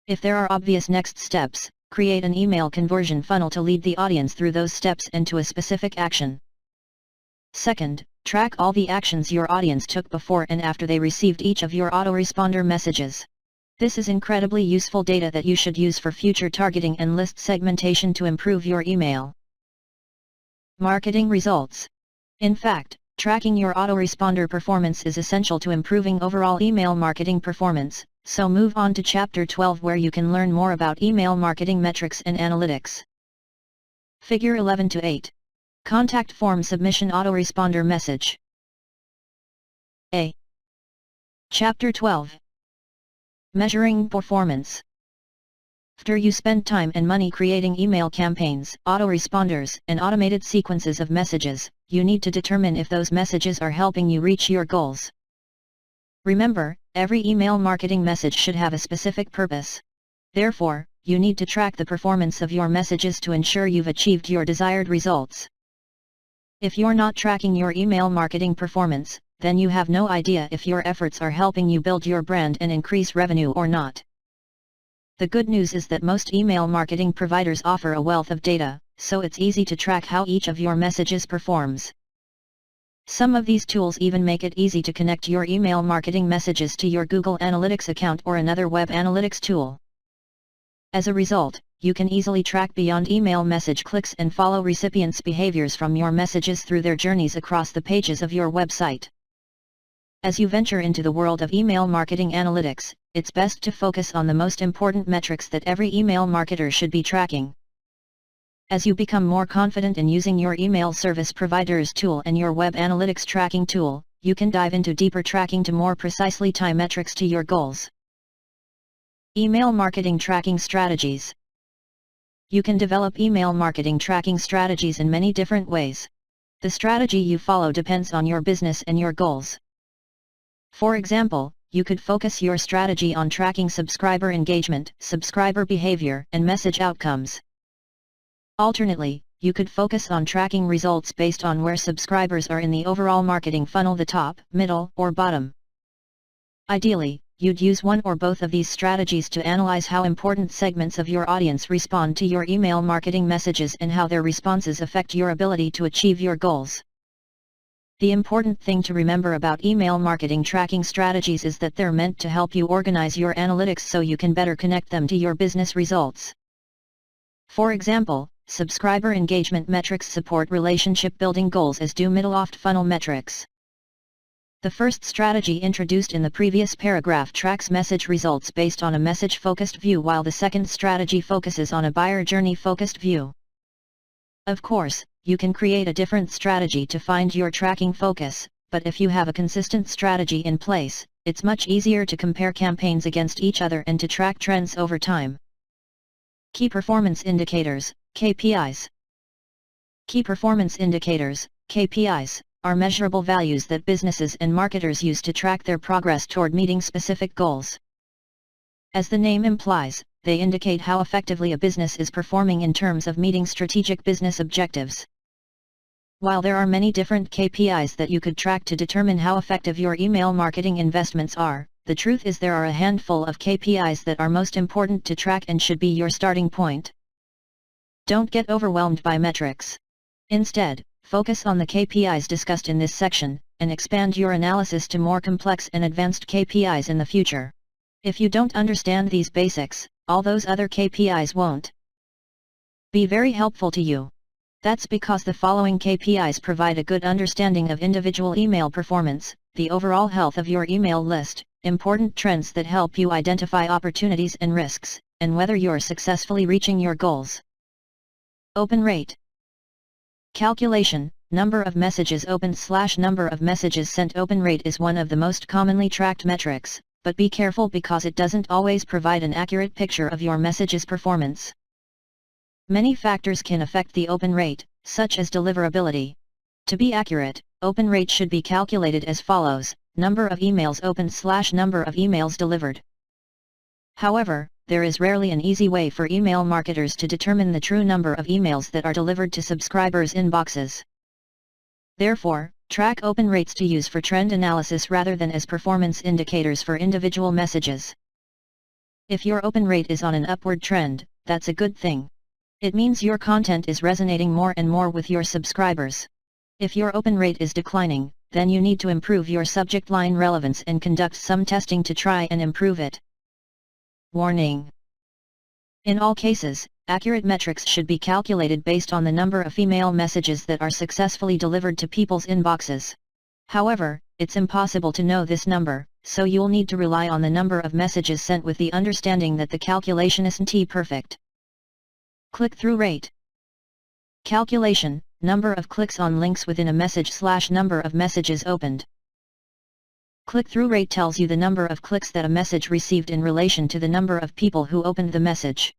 If there are obvious next steps, create an email conversion funnel to lead the audience through those steps and to a specific action. Second, track all the actions your audience took before and after they received each of your autoresponder messages. This is incredibly useful data that you should use for future targeting and list segmentation to improve your email marketing results. In fact, tracking your autoresponder performance is essential to improving overall email marketing performance, so move on to Chapter 12 where you can learn more about email marketing metrics and analytics. Figure 11-8. Contact form submission autoresponder message. A. Chapter 12. Measuring performance. After you spend time and money creating email campaigns, autoresponders, and automated sequences of messages, you need to determine if those messages are helping you reach your goals. Remember, every email marketing message should have a specific purpose. Therefore, you need to track the performance of your messages to ensure you've achieved your desired results. If you're not tracking your email marketing performance, then you have no idea if your efforts are helping you build your brand and increase revenue or not. The good news is that most email marketing providers offer a wealth of data, so it's easy to track how each of your messages performs. Some of these tools even make it easy to connect your email marketing messages to your Google Analytics account or another web analytics tool. As a result, you can easily track beyond email message clicks and follow recipients' behaviors from your messages through their journeys across the pages of your website. As you venture into the world of email marketing analytics, it's best to focus on the most important metrics that every email marketer should be tracking. As you become more confident in using your email service provider's tool and your web analytics tracking tool, you can dive into deeper tracking to more precisely tie metrics to your goals. Email marketing tracking strategies. You can develop email marketing tracking strategies in many different ways. The strategy you follow depends on your business and your goals. For example, you could focus your strategy on tracking subscriber engagement, subscriber behavior, and message outcomes. Alternately, you could focus on tracking results based on where subscribers are in the overall marketing funnel, the top, middle, or bottom. Ideally, you'd use one or both of these strategies to analyze how important segments of your audience respond to your email marketing messages and how their responses affect your ability to achieve your goals. The important thing to remember about email marketing tracking strategies is that they're meant to help you organize your analytics so you can better connect them to your business results. For example, subscriber engagement metrics support relationship building goals as do middle-oft funnel metrics. The first strategy introduced in the previous paragraph tracks message results based on a message-focused view, while the second strategy focuses on a buyer journey-focused view. Of course, you can create a different strategy to find your tracking focus, but if you have a consistent strategy in place, it's much easier to compare campaigns against each other and to track trends over time. Key Performance Indicators, KPIs. Key Performance Indicators, KPIs, are measurable values that businesses and marketers use to track their progress toward meeting specific goals. As the name implies, they indicate how effectively a business is performing in terms of meeting strategic business objectives. While there are many different KPIs that you could track to determine how effective your email marketing investments are, the truth is there are a handful of KPIs that are most important to track and should be your starting point. Don't get overwhelmed by metrics. Instead, focus on the KPIs discussed in this section, and expand your analysis to more complex and advanced KPIs in the future. If you don't understand these basics, all those other KPIs won't be very helpful to you. That's because the following KPIs provide a good understanding of individual email performance, the overall health of your email list, important trends that help you identify opportunities and risks, and whether you're successfully reaching your goals. Open rate. Calculation, number of messages opened/number of messages sent. Open rate is one of the most commonly tracked metrics, but be careful because it doesn't always provide an accurate picture of your message's performance. Many factors can affect the open rate, such as deliverability. To be accurate, open rate should be calculated as follows: number of emails opened/number of emails delivered. However, there is rarely an easy way for email marketers to determine the true number of emails that are delivered to subscribers' inboxes. Therefore, track open rates to use for trend analysis rather than as performance indicators for individual messages. If your open rate is on an upward trend, that's a good thing. It means your content is resonating more and more with your subscribers. If your open rate is declining, then you need to improve your subject line relevance and conduct some testing to try and improve it. Warning: in all cases, accurate metrics should be calculated based on the number of email messages that are successfully delivered to people's inboxes. However, it's impossible to know this number, so you'll need to rely on the number of messages sent with the understanding that the calculation isn't perfect. Click-through rate. Calculation, number of clicks on links within a message/number of messages opened. Click-through rate tells you the number of clicks that a message received in relation to the number of people who opened the message.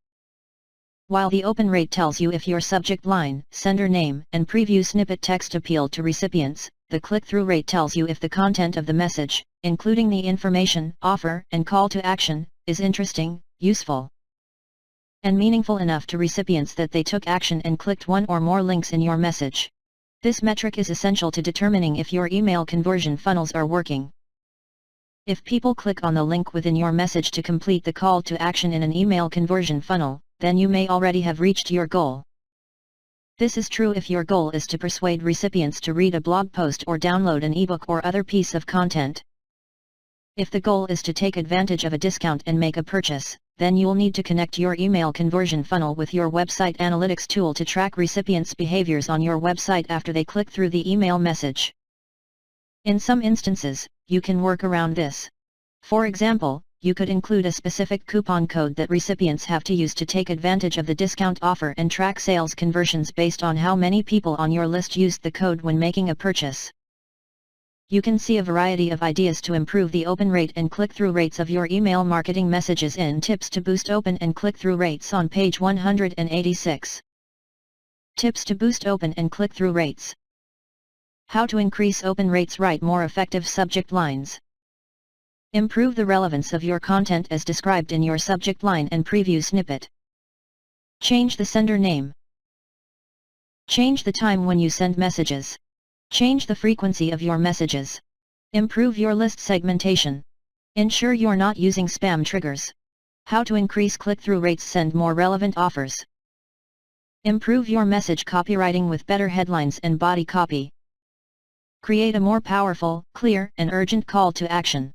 While the open rate tells you if your subject line, sender name, and preview snippet text appeal to recipients, the click-through rate tells you if the content of the message, including the information, offer, and call to action, is interesting, useful, and meaningful enough to recipients that they took action and clicked one or more links in your message. This metric is essential to determining if your email conversion funnels are working. If people click on the link within your message to complete the call to action in an email conversion funnel, then you may already have reached your goal. This is true if your goal is to persuade recipients to read a blog post or download an ebook or other piece of content. If the goal is to take advantage of a discount and make a purchase, then you'll need to connect your email conversion funnel with your website analytics tool to track recipients' behaviors on your website after they click through the email message. In some instances, you can work around this. For example, you could include a specific coupon code that recipients have to use to take advantage of the discount offer and track sales conversions based on how many people on your list used the code when making a purchase. You can see a variety of ideas to improve the open rate and click-through rates of your email marketing messages in Tips to Boost Open and Click-Through Rates on page 186. Tips to boost open and click-through rates. How to increase open rates. Write more effective subject lines. Improve the relevance of your content as described in your subject line and preview snippet. Change the sender name. Change the time when you send messages. Change the frequency of your messages. Improve your list segmentation. Ensure you're not using spam triggers. How to increase click-through rates. Send more relevant offers. Improve your message copywriting with better headlines and body copy. Create a more powerful, clear, and urgent call to action.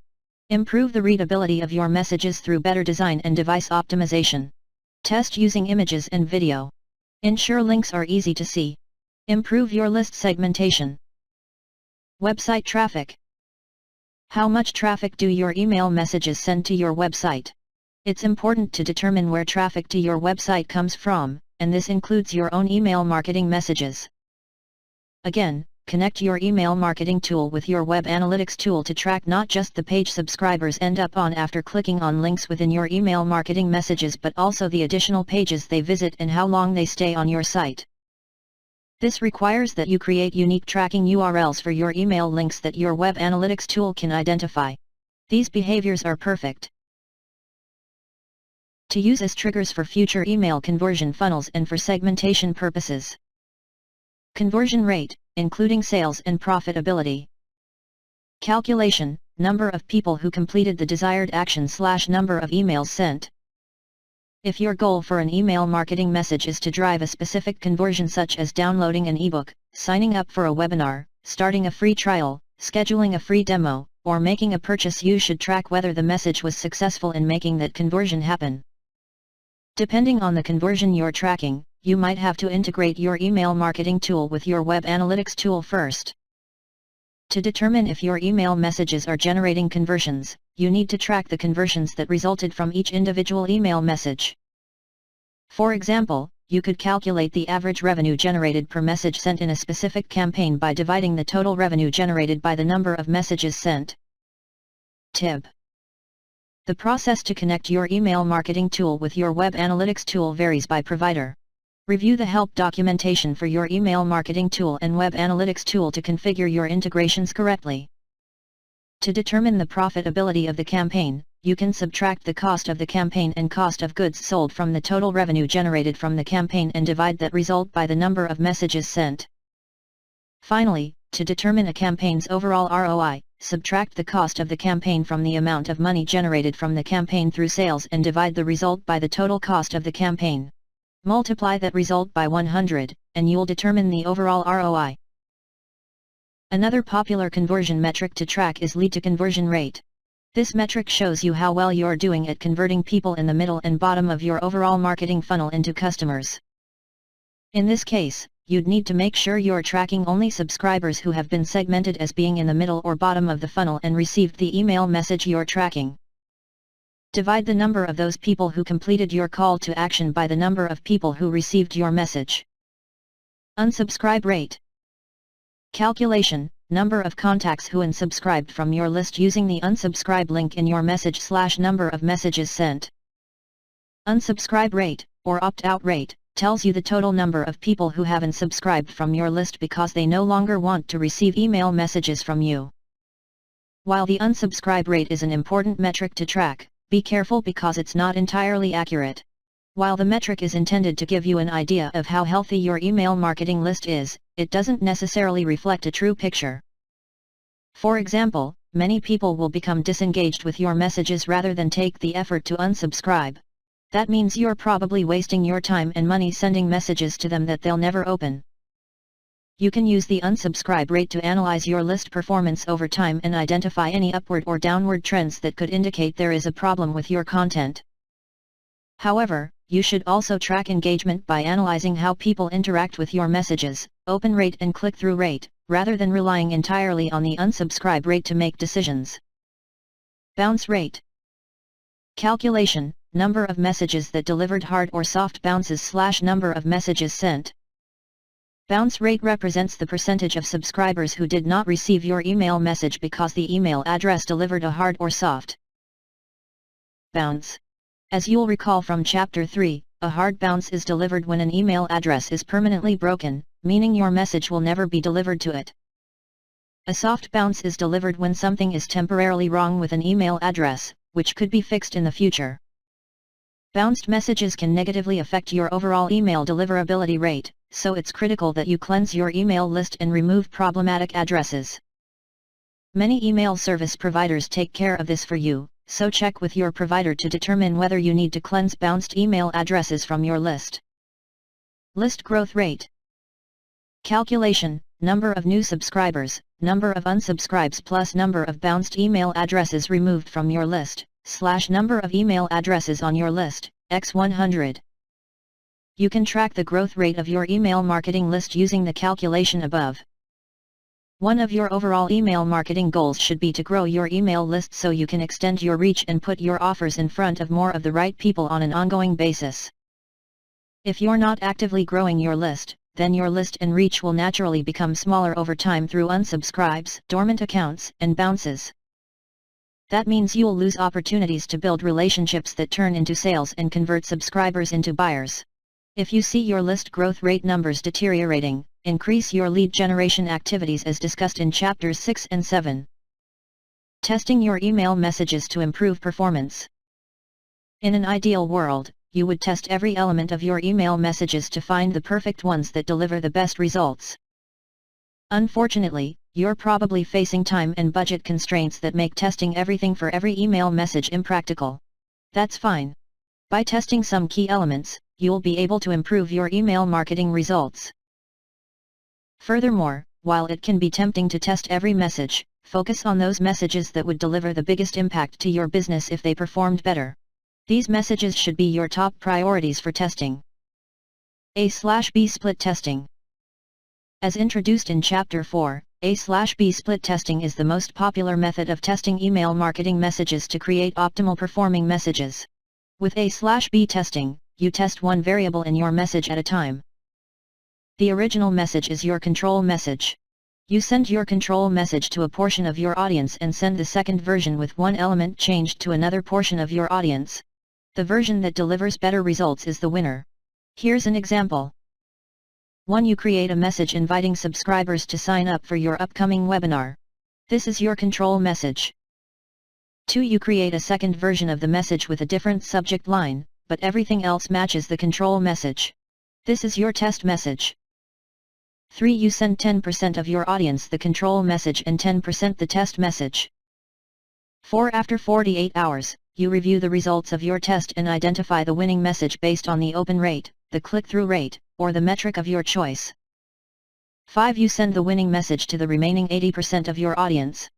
Improve the readability of your messages through better design and device optimization. Test using images and video. Ensure links are easy to see. Improve your list segmentation. Website traffic. How much traffic do your email messages send to your website? It's important to determine where traffic to your website comes from, and this includes your own email marketing messages. Again, connect your email marketing tool with your web analytics tool to track not just the page subscribers end up on after clicking on links within your email marketing messages but also the additional pages they visit and how long they stay on your site. This requires that you create unique tracking URLs for your email links that your web analytics tool can identify. These behaviors are perfect to use as triggers for future email conversion funnels and for segmentation purposes. Conversion rate, including sales and profitability. Calculation, number of people who completed the desired action / number of emails sent. If your goal for an email marketing message is to drive a specific conversion such as downloading an ebook, signing up for a webinar, starting a free trial, scheduling a free demo, or making a purchase, you should track whether the message was successful in making that conversion happen. Depending on the conversion you're tracking, you might have to integrate your email marketing tool with your web analytics tool first. To determine if your email messages are generating conversions, you need to track the conversions that resulted from each individual email message. For example, you could calculate the average revenue generated per message sent in a specific campaign by dividing the total revenue generated by the number of messages sent. Tip: the process to connect your email marketing tool with your web analytics tool varies by provider. Review the help documentation for your email marketing tool and web analytics tool to configure your integrations correctly. To determine the profitability of the campaign, you can subtract the cost of the campaign and cost of goods sold from the total revenue generated from the campaign and divide that result by the number of messages sent. Finally, to determine a campaign's overall ROI, subtract the cost of the campaign from the amount of money generated from the campaign through sales and divide the result by the total cost of the campaign. Multiply that result by 100, and you'll determine the overall ROI. Another popular conversion metric to track is lead to conversion rate. This metric shows you how well you're doing at converting people in the middle and bottom of your overall marketing funnel into customers. In this case, you'd need to make sure you're tracking only subscribers who have been segmented as being in the middle or bottom of the funnel and received the email message you're tracking. Divide the number of those people who completed your call to action by the number of people who received your message. Unsubscribe rate. Calculation, number of contacts who unsubscribed from your list using the unsubscribe link in your message / number of messages sent. Unsubscribe rate, or opt-out rate, tells you the total number of people who have unsubscribed from your list because they no longer want to receive email messages from you. While the unsubscribe rate is an important metric to track, be careful because it's not entirely accurate. While the metric is intended to give you an idea of how healthy your email marketing list is, it doesn't necessarily reflect a true picture. For example, many people will become disengaged with your messages rather than take the effort to unsubscribe. That means you're probably wasting your time and money sending messages to them that they'll never open. You can use the unsubscribe rate to analyze your list performance over time and identify any upward or downward trends that could indicate there is a problem with your content. However, you should also track engagement by analyzing how people interact with your messages, open rate and click-through rate, rather than relying entirely on the unsubscribe rate to make decisions. Bounce rate. Calculation, number of messages that delivered hard or soft bounces / number of messages sent. Bounce rate represents the percentage of subscribers who did not receive your email message because the email address delivered a hard or soft bounce. As you'll recall from Chapter 3, a hard bounce is delivered when an email address is permanently broken, meaning your message will never be delivered to it. A soft bounce is delivered when something is temporarily wrong with an email address, which could be fixed in the future. Bounced messages can negatively affect your overall email deliverability rate, so it's critical that you cleanse your email list and remove problematic addresses. Many email service providers take care of this for you, so check with your provider to determine whether you need to cleanse bounced email addresses from your list. List growth rate. Calculation, number of new subscribers, number of unsubscribes plus number of bounced email addresses removed from your list, / number of email addresses on your list, x 100. You can track the growth rate of your email marketing list using the calculation above. One of your overall email marketing goals should be to grow your email list so you can extend your reach and put your offers in front of more of the right people on an ongoing basis. If you're not actively growing your list, then your list and reach will naturally become smaller over time through unsubscribes, dormant accounts, and bounces. That means you'll lose opportunities to build relationships that turn into sales and convert subscribers into buyers. If you see your list growth rate numbers deteriorating, increase your lead generation activities as discussed in chapters 6 and 7. Testing your email messages to improve performance. In an ideal world, you would test every element of your email messages to find the perfect ones that deliver the best results. Unfortunately, you're probably facing time and budget constraints that make testing everything for every email message impractical. That's fine. By testing some key elements, you'll be able to improve your email marketing results. Furthermore, while it can be tempting to test every message, focus on those messages that would deliver the biggest impact to your business if they performed better. These messages should be your top priorities for testing. A/B split testing. As introduced in Chapter 4, A/B split testing is the most popular method of testing email marketing messages to create optimal performing messages. With A/B testing, you test one variable in your message at a time. The original message is your control message. You send your control message to a portion of your audience and send the second version with one element changed to another portion of your audience. The version that delivers better results is the winner. Here's an example. 1. You create a message inviting subscribers to sign up for your upcoming webinar. This is your control message. 2. You create a second version of the message with a different subject line, but everything else matches the control message. This is your test message. 3. You send 10% of your audience the control message and 10% the test message. 4. After 48 hours, you review the results of your test and identify the winning message based on the open rate, the click-through rate, or the metric of your choice. 5. You send the winning message to the remaining 80% of your audience.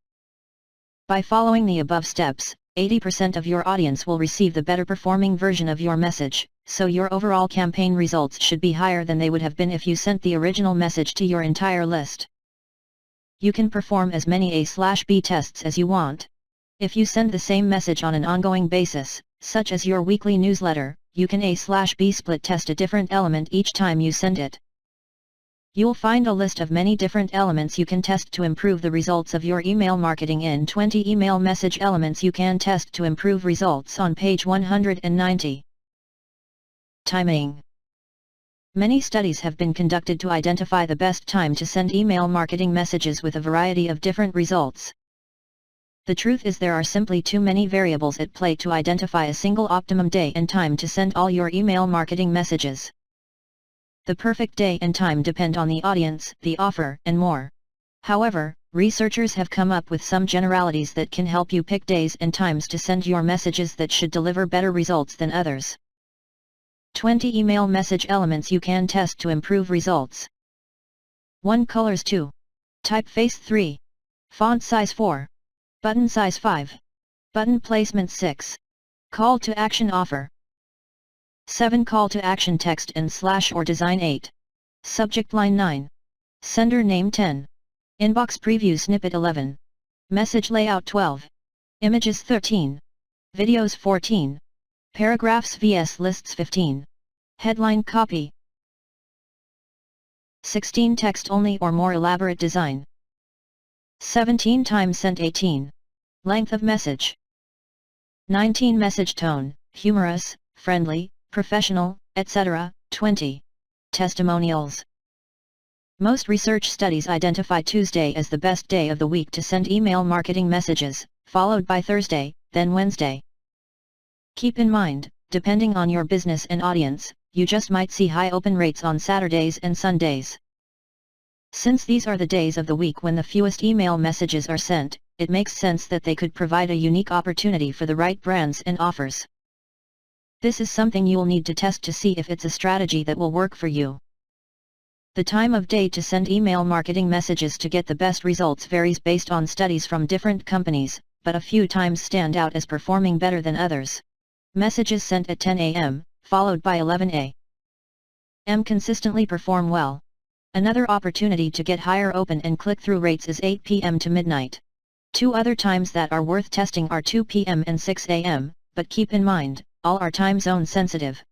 By following the above steps, 80% of your audience will receive the better performing version of your message, so your overall campaign results should be higher than they would have been if you sent the original message to your entire list. You can perform as many A/B tests as you want. If you send the same message on an ongoing basis, such as your weekly newsletter, you can A/B split test a different element each time you send it. You'll find a list of many different elements you can test to improve the results of your email marketing in 20 email message elements you can test to improve results on page 190. Timing. Many studies have been conducted to identify the best time to send email marketing messages with a variety of different results. The truth is there are simply too many variables at play to identify a single optimum day and time to send all your email marketing messages. The perfect day and time depend on the audience, the offer, and more. However, researchers have come up with some generalities that can help you pick days and times to send your messages that should deliver better results than others. 20 email message elements you can test to improve results. 1. Colors 2. Typeface 3. Font size 4. Button size 5. Button placement 6. Call to action offer. 7. Call to action text and / or design 8. Subject line 9. Sender name 10. Inbox preview snippet 11. Message layout 12. Images 13. Videos 14. Paragraphs vs lists 15. Headline copy. 16. Text only or more elaborate design. 17. Time sent 18. Length of message. 19. Message tone, humorous, friendly, professional, etc. 20. Testimonials. Most research studies identify Tuesday as the best day of the week to send email marketing messages, followed by Thursday, then Wednesday. Keep in mind, depending on your business and audience, you just might see high open rates on Saturdays and Sundays. Since these are the days of the week when the fewest email messages are sent, it makes sense that they could provide a unique opportunity for the right brands and offers. This is something you'll need to test to see if it's a strategy that will work for you. The time of day to send email marketing messages to get the best results varies based on studies from different companies, but a few times stand out as performing better than others. Messages sent at 10 a.m., followed by 11 a.m. consistently perform well. Another opportunity to get higher open and click-through rates is 8 p.m. to midnight. Two other times that are worth testing are 2 p.m. and 6 a.m., but keep in mind, all are time zone sensitive.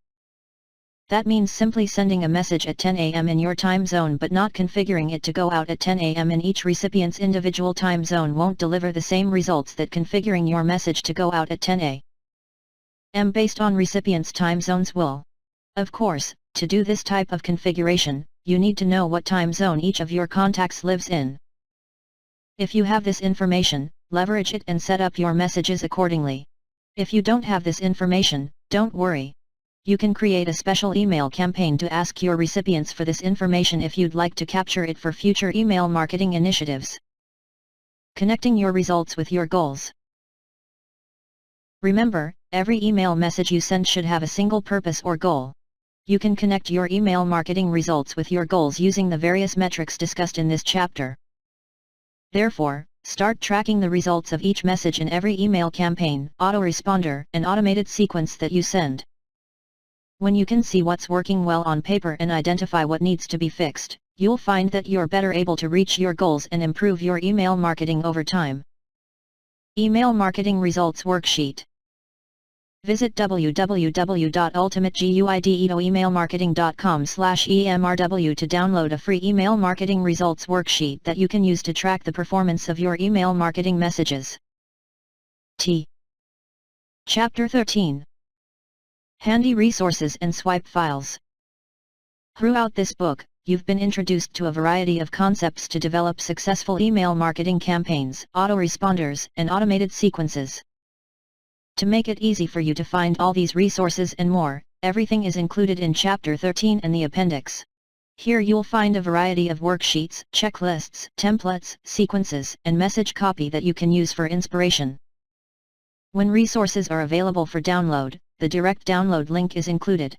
That means simply sending a message at 10 a.m. in your time zone but not configuring it to go out at 10 a.m. in each recipient's individual time zone won't deliver the same results that configuring your message to go out at 10 a.m. based on recipients' time zones will. Of course, to do this type of configuration, you need to know what time zone each of your contacts lives in. If you have this information, leverage it and set up your messages accordingly. If you don't have this information, don't worry. You can create a special email campaign to ask your recipients for this information if you'd like to capture it for future email marketing initiatives. Connecting your results with your goals. Remember, every email message you send should have a single purpose or goal. You can connect your email marketing results with your goals using the various metrics discussed in this chapter. Therefore, start tracking the results of each message in every email campaign, autoresponder, and automated sequence that you send. When you can see what's working well on paper and identify what needs to be fixed, you'll find that you're better able to reach your goals and improve your email marketing over time. Email Marketing Results Worksheet. Visit www.ultimateguideoemailmarketing.com/emrw to download a free email marketing results worksheet that you can use to track the performance of your email marketing messages. Chapter 13. Handy Resources and Swipe Files. Throughout this book, you've been introduced to a variety of concepts to develop successful email marketing campaigns, autoresponders, and automated sequences. To make it easy for you to find all these resources and more, everything is included in Chapter 13 and the appendix. Here you'll find a variety of worksheets, checklists, templates, sequences, and message copy that you can use for inspiration. When resources are available for download, the direct download link is included.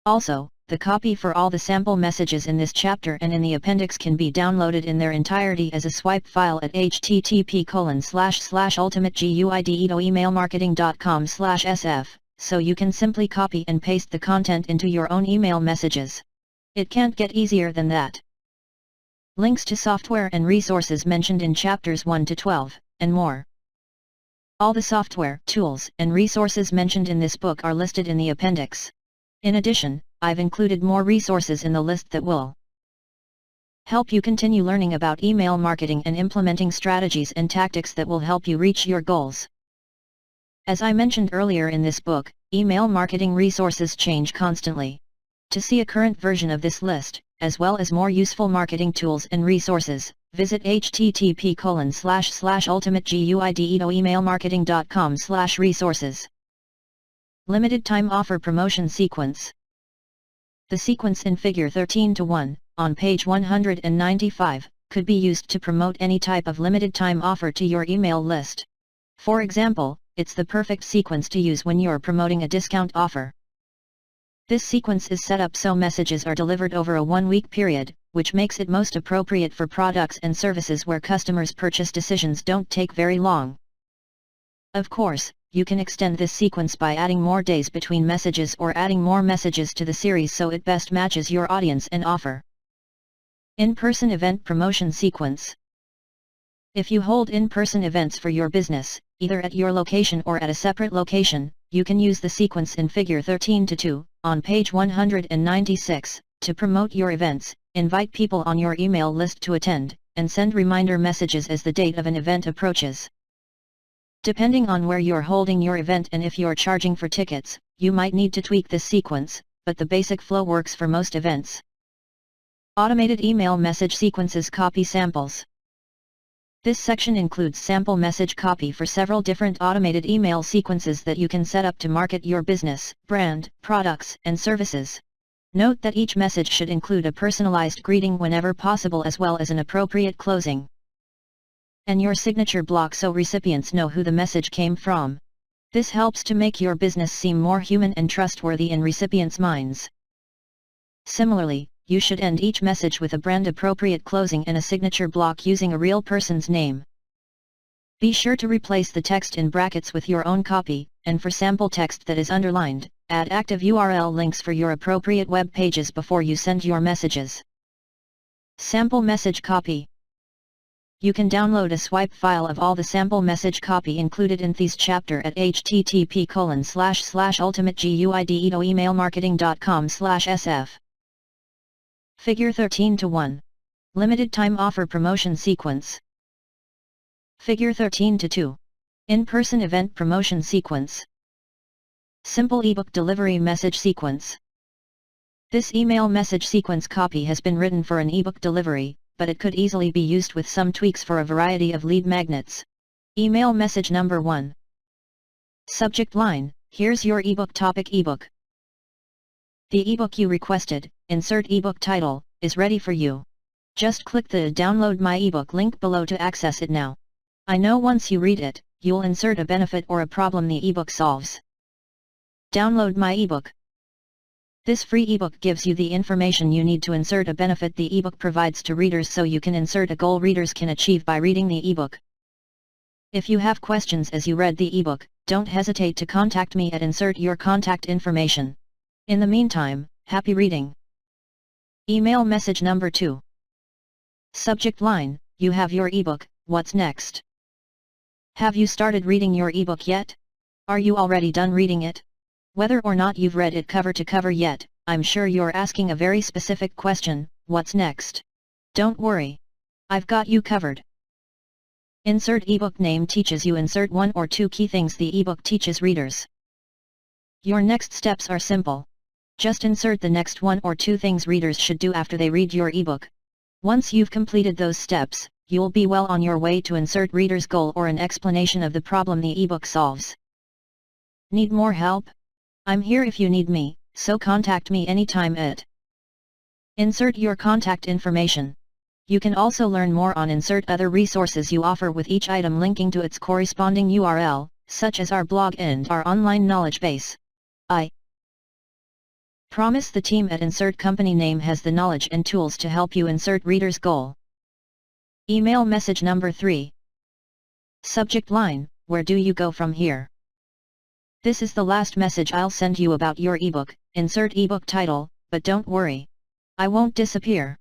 Also, the copy for all the sample messages in this chapter and in the appendix can be downloaded in their entirety as a swipe file at http://ultimateguideoemailmarketing.com/sf, so you can simply copy and paste the content into your own email messages. It can't get easier than that. Links to software and resources mentioned in chapters 1 to 12, and more. All the software, tools, and resources mentioned in this book are listed in the appendix. In addition, I've included more resources in the list that will help you continue learning about email marketing and implementing strategies and tactics that will help you reach your goals. As I mentioned earlier in this book, email marketing resources change constantly. To see a current version of this list, as well as more useful marketing tools and resources, visit http://ultimateguideoemailmarketing.com/resources. Limited time offer promotion sequence. The sequence in Figure 13:1, on page 195, could be used to promote any type of limited time offer to your email list. For example, it's the perfect sequence to use when you're promoting a discount offer. This sequence is set up so messages are delivered over a 1-week period, which makes it most appropriate for products and services where customers' purchase decisions don't take very long. Of course, you can extend this sequence by adding more days between messages or adding more messages to the series so it best matches your audience and offer. In-person event promotion sequence. If you hold in-person events for your business, either at your location or at a separate location, you can use the sequence in Figure 13:2, on page 196, to promote your events, invite people on your email list to attend, and send reminder messages as the date of an event approaches. Depending on where you're holding your event and if you're charging for tickets, you might need to tweak this sequence, but the basic flow works for most events. Automated email message sequences copy samples. This section includes sample message copy for several different automated email sequences that you can set up to market your business, brand, products, and services. Note that each message should include a personalized greeting whenever possible as well as an appropriate closing. And your signature block so recipients know who the message came from. This helps to make your business seem more human and trustworthy in recipients' minds. Similarly, you should end each message with a brand-appropriate closing and a signature block using a real person's name. Be sure to replace the text in brackets with your own copy, and for sample text that is underlined, add active URL links for your appropriate web pages before you send your messages. Sample message copy. You can download a swipe file of all the sample message copy included in this chapter at http://ultimateguidoemailmarketing.com/sf. Figure 13:1. Limited time offer promotion sequence. Figure 13:2. In-person event promotion sequence. Simple ebook delivery message sequence. This email message sequence copy has been written for an ebook delivery, but it could easily be used with some tweaks for a variety of lead magnets. Email message number 1. Subject line: here's your ebook topic. Ebook. The ebook you requested, insert ebook title, is ready for you. Just click the Download My ebook link below to access it now. I know once you read it, you'll insert a benefit or a problem the ebook solves. Download my ebook. This free ebook gives you the information you need to insert a benefit the ebook provides to readers so you can insert a goal readers can achieve by reading the ebook. If you have questions as you read the ebook, don't hesitate to contact me at insert your contact information. In the meantime, happy reading. Email message number 2. Subject line: you have your ebook, what's next? Have you started reading your ebook yet? Are you already done reading it? Whether or not you've read it cover to cover yet, I'm sure you're asking a very specific question: what's next? Don't worry. I've got you covered. Insert ebook name teaches you insert 1 or 2 key things the ebook teaches readers. Your next steps are simple. Just insert the next 1 or 2 things readers should do after they read your ebook. Once you've completed those steps, you'll be well on your way to insert reader's goal or an explanation of the problem the ebook solves. Need more help? I'm here if you need me, so contact me anytime at insert your contact information. You can also learn more on insert other resources you offer with each item linking to its corresponding URL, such as our blog and our online knowledge base. I promise the team at Insert Company Name has the knowledge and tools to help you insert reader's goal. Email message number 3. Subject line: where do you go from here? This is the last message I'll send you about your ebook. Insert ebook title, but don't worry. I won't disappear.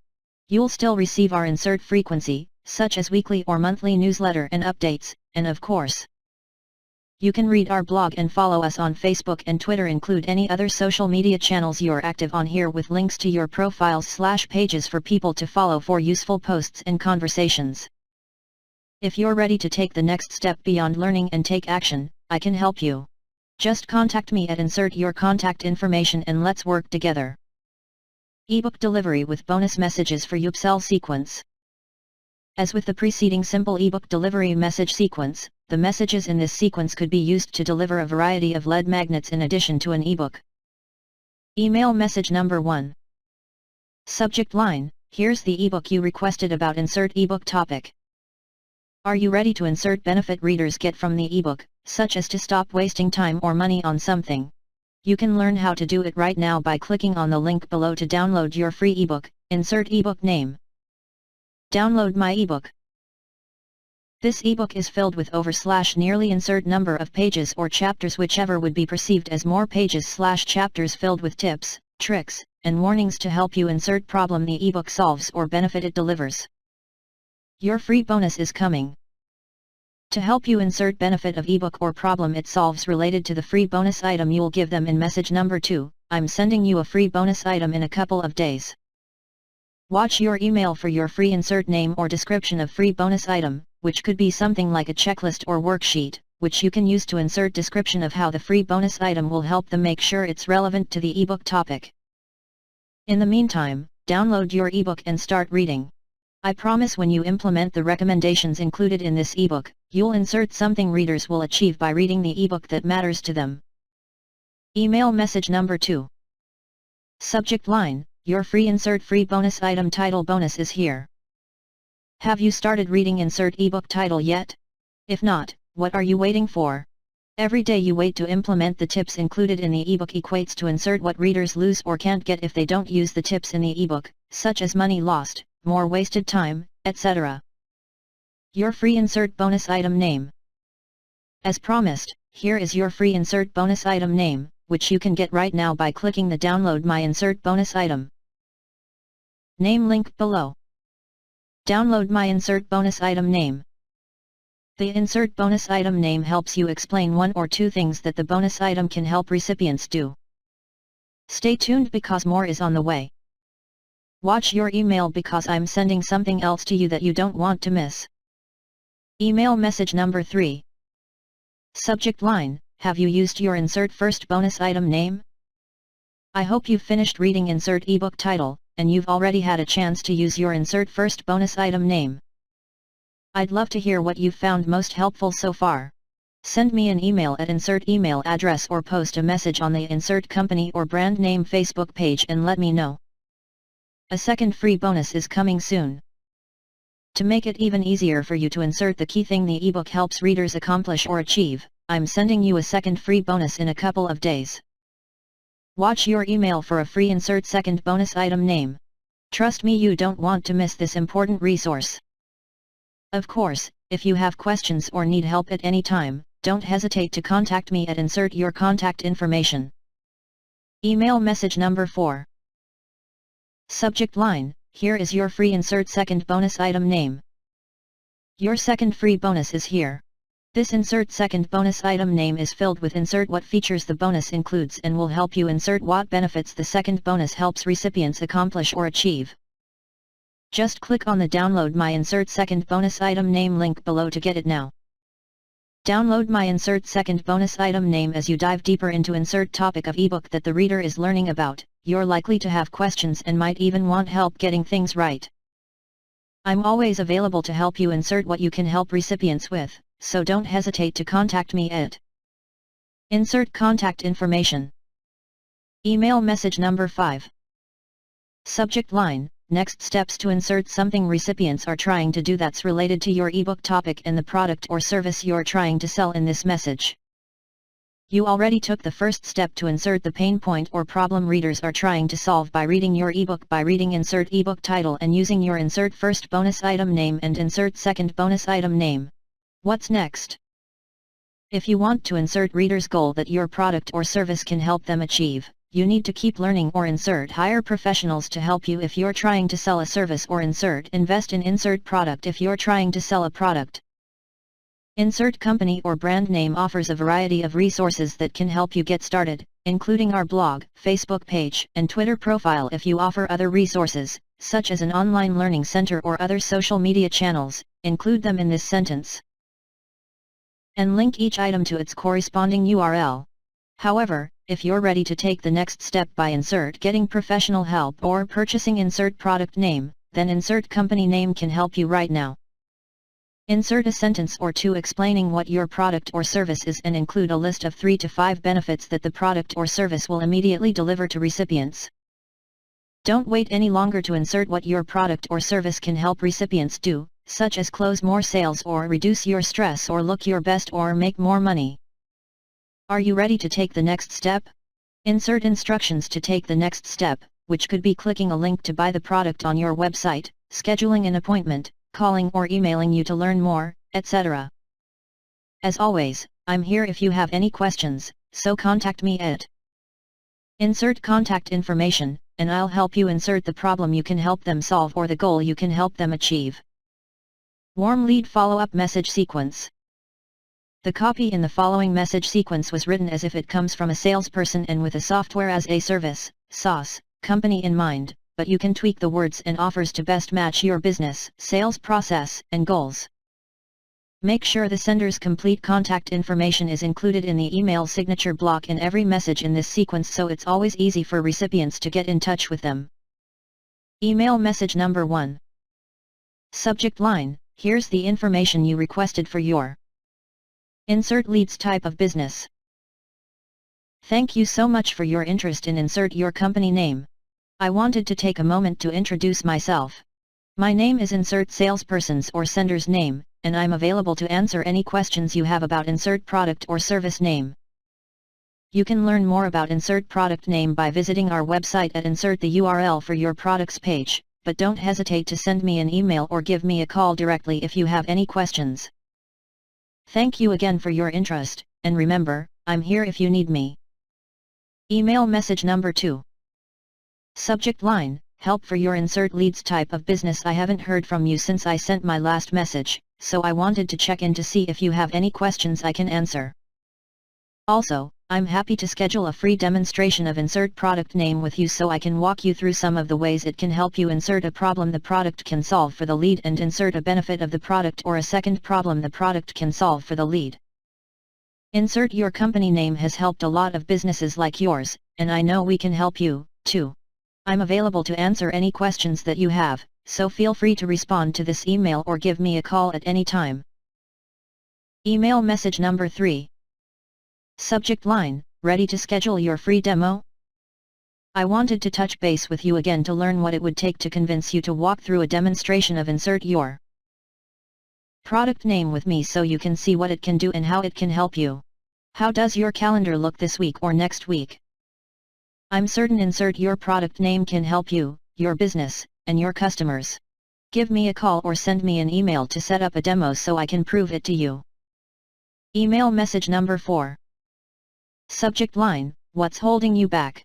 You'll still receive our insert frequency, such as weekly or monthly newsletter and updates, and of course, you can read our blog and follow us on Facebook and Twitter. Include any other social media channels you're active on here with links to your profiles/pages for people to follow for useful posts and conversations. If you're ready to take the next step beyond learning and take action, I can help you. Just contact me at insert your contact information and let's work together. Ebook delivery with bonus messages for your upsell sequence. As with the preceding simple ebook delivery message sequence, the messages in this sequence could be used to deliver a variety of lead magnets in addition to an ebook. Email message number 1. Subject line: here's the ebook you requested about insert ebook topic. Are you ready to insert benefit readers get from the ebook, such as to stop wasting time or money on something? You can learn how to do it right now by clicking on the link below to download your free ebook. Insert ebook name. Download my ebook. This ebook is filled with nearly insert number of pages or chapters, whichever would be perceived as more pages/chapters, filled with tips, tricks, and warnings to help you insert problem the ebook solves or benefit it delivers. Your free bonus is coming. To help you insert benefit of ebook or problem it solves related to the free bonus item you'll give them in message number 2, I'm sending you a free bonus item in a couple of days. Watch your email for your free insert name or description of free bonus item, which could be something like a checklist or worksheet, which you can use to insert description of how the free bonus item will help them make sure it's relevant to the ebook topic. In the meantime, download your ebook and start reading. I promise when you implement the recommendations included in this ebook, you'll insert something readers will achieve by reading the ebook that matters to them. Email message number 2. Subject line: your free insert free bonus item title bonus is here. Have you started reading insert ebook title yet? If not, what are you waiting for? Every day you wait to implement the tips included in the ebook equates to insert what readers lose or can't get if they don't use the tips in the ebook, such as money lost, more wasted time, etc. Your free insert bonus item name. As promised, here is your free insert bonus item name, which you can get right now by clicking the Download My Insert Bonus Item name link below. Download My Insert Bonus Item name. The insert bonus item name helps you explain one or two things that the bonus item can help recipients do. Stay tuned because more is on the way. Watch your email because I'm sending something else to you that you don't want to miss. Email message number 3. Subject line: Have you used your insert first bonus item name? I hope you've finished reading insert ebook title, and you've already had a chance to use your insert first bonus item name. I'd love to hear what you've found most helpful so far. Send me an email at insert email address or post a message on the Insert Company or Brand Name Facebook page and let me know. A second free bonus is coming soon. To make it even easier for you to insert the key thing the ebook helps readers accomplish or achieve, I'm sending you a second free bonus in a couple of days. Watch your email for a free insert second bonus item name. Trust me, you don't want to miss this important resource. Of course, if you have questions or need help at any time, don't hesitate to contact me at insert your contact information. Email message number 4. Subject line: Here is your free insert second bonus item name. Your second free bonus is here. This insert second bonus item name is filled with insert what features the bonus includes and will help you insert what benefits the second bonus helps recipients accomplish or achieve. Just click on the Download My Insert Second Bonus Item Name link below to get it now. Download My Insert Second Bonus Item Name. As you dive deeper into insert topic of ebook that the reader is learning about, you're likely to have questions and might even want help getting things right. I'm always available to help you insert what you can help recipients with, so don't hesitate to contact me at insert contact information. Email message number 5. Subject line: Next steps to insert something recipients are trying to do that's related to your ebook topic and the product or service you're trying to sell in this message. You already took the first step to insert the pain point or problem readers are trying to solve by reading your ebook by reading insert ebook title and using your insert first bonus item name and insert second bonus item name. What's next? If you want to insert readers' goal that your product or service can help them achieve, you need to keep learning or hire professionals to help you if you're trying to sell a service or invest in insert product if you're trying to sell a product. Insert Company or Brand Name offers a variety of resources that can help you get started, including our blog, Facebook page, and Twitter profile. If you offer other resources, such as an online learning center or other social media channels, include them in this sentence. And link each item to its corresponding URL. However, if you're ready to take the next step by getting professional help or purchasing insert product name, then Insert Company name can help you right now. Insert a sentence or two explaining what your product or service is and include a list of 3 to 5 benefits that the product or service will immediately deliver to recipients. Don't wait any longer to insert what your product or service can help recipients do, such as close more sales or reduce your stress or look your best or make more money. Are you ready to take the next step? Insert instructions to take the next step, which could be clicking a link to buy the product on your website, scheduling an appointment, calling or emailing you to learn more, etc. As always, I'm here if you have any questions, so contact me at insert contact information, and I'll help you insert the problem you can help them solve or the goal you can help them achieve. Warm lead follow-up message sequence. The copy in the following message sequence was written as if it comes from a salesperson and with a software as a service, SaaS, company in mind, but you can tweak the words and offers to best match your business, sales process, and goals. Make sure the sender's complete contact information is included in the email signature block in every message in this sequence so it's always easy for recipients to get in touch with them. Email message number 1. Subject line: Here's the information you requested for your insert leads type of business. Thank you so much for your interest in Insert Your Company Name. I wanted to take a moment to introduce myself. My name is Insert Salesperson's or sender's name, and I'm available to answer any questions you have about insert product or service name. You can learn more about insert product name by visiting our website at insert the URL for your products page, but don't hesitate to send me an email or give me a call directly if you have any questions. Thank you again for your interest, and remember, I'm here if you need me. Email message number 2. Subject line: help for your insert leads type of business. I haven't heard from you since I sent my last message, so I wanted to check in to see if you have any questions I can answer. Also, I'm happy to schedule a free demonstration of insert product name with you so I can walk you through some of the ways it can help you insert a problem the product can solve for the lead and insert a benefit of the product or a second problem the product can solve for the lead. Insert your company name has helped a lot of businesses like yours, and I know we can help you, too. I'm available to answer any questions that you have, so feel free to respond to this email or give me a call at any time. Email message number 3. Subject line: ready to schedule your free demo? I wanted to touch base with you again to learn what it would take to convince you to walk through a demonstration of insert your product name with me so you can see what it can do and how it can help you. How does your calendar look this week or next week? I'm certain insert your product name can help you, your business, and your customers. Give me a call or send me an email to set up a demo so I can prove it to you. Email message number 4. Subject line: what's holding you back?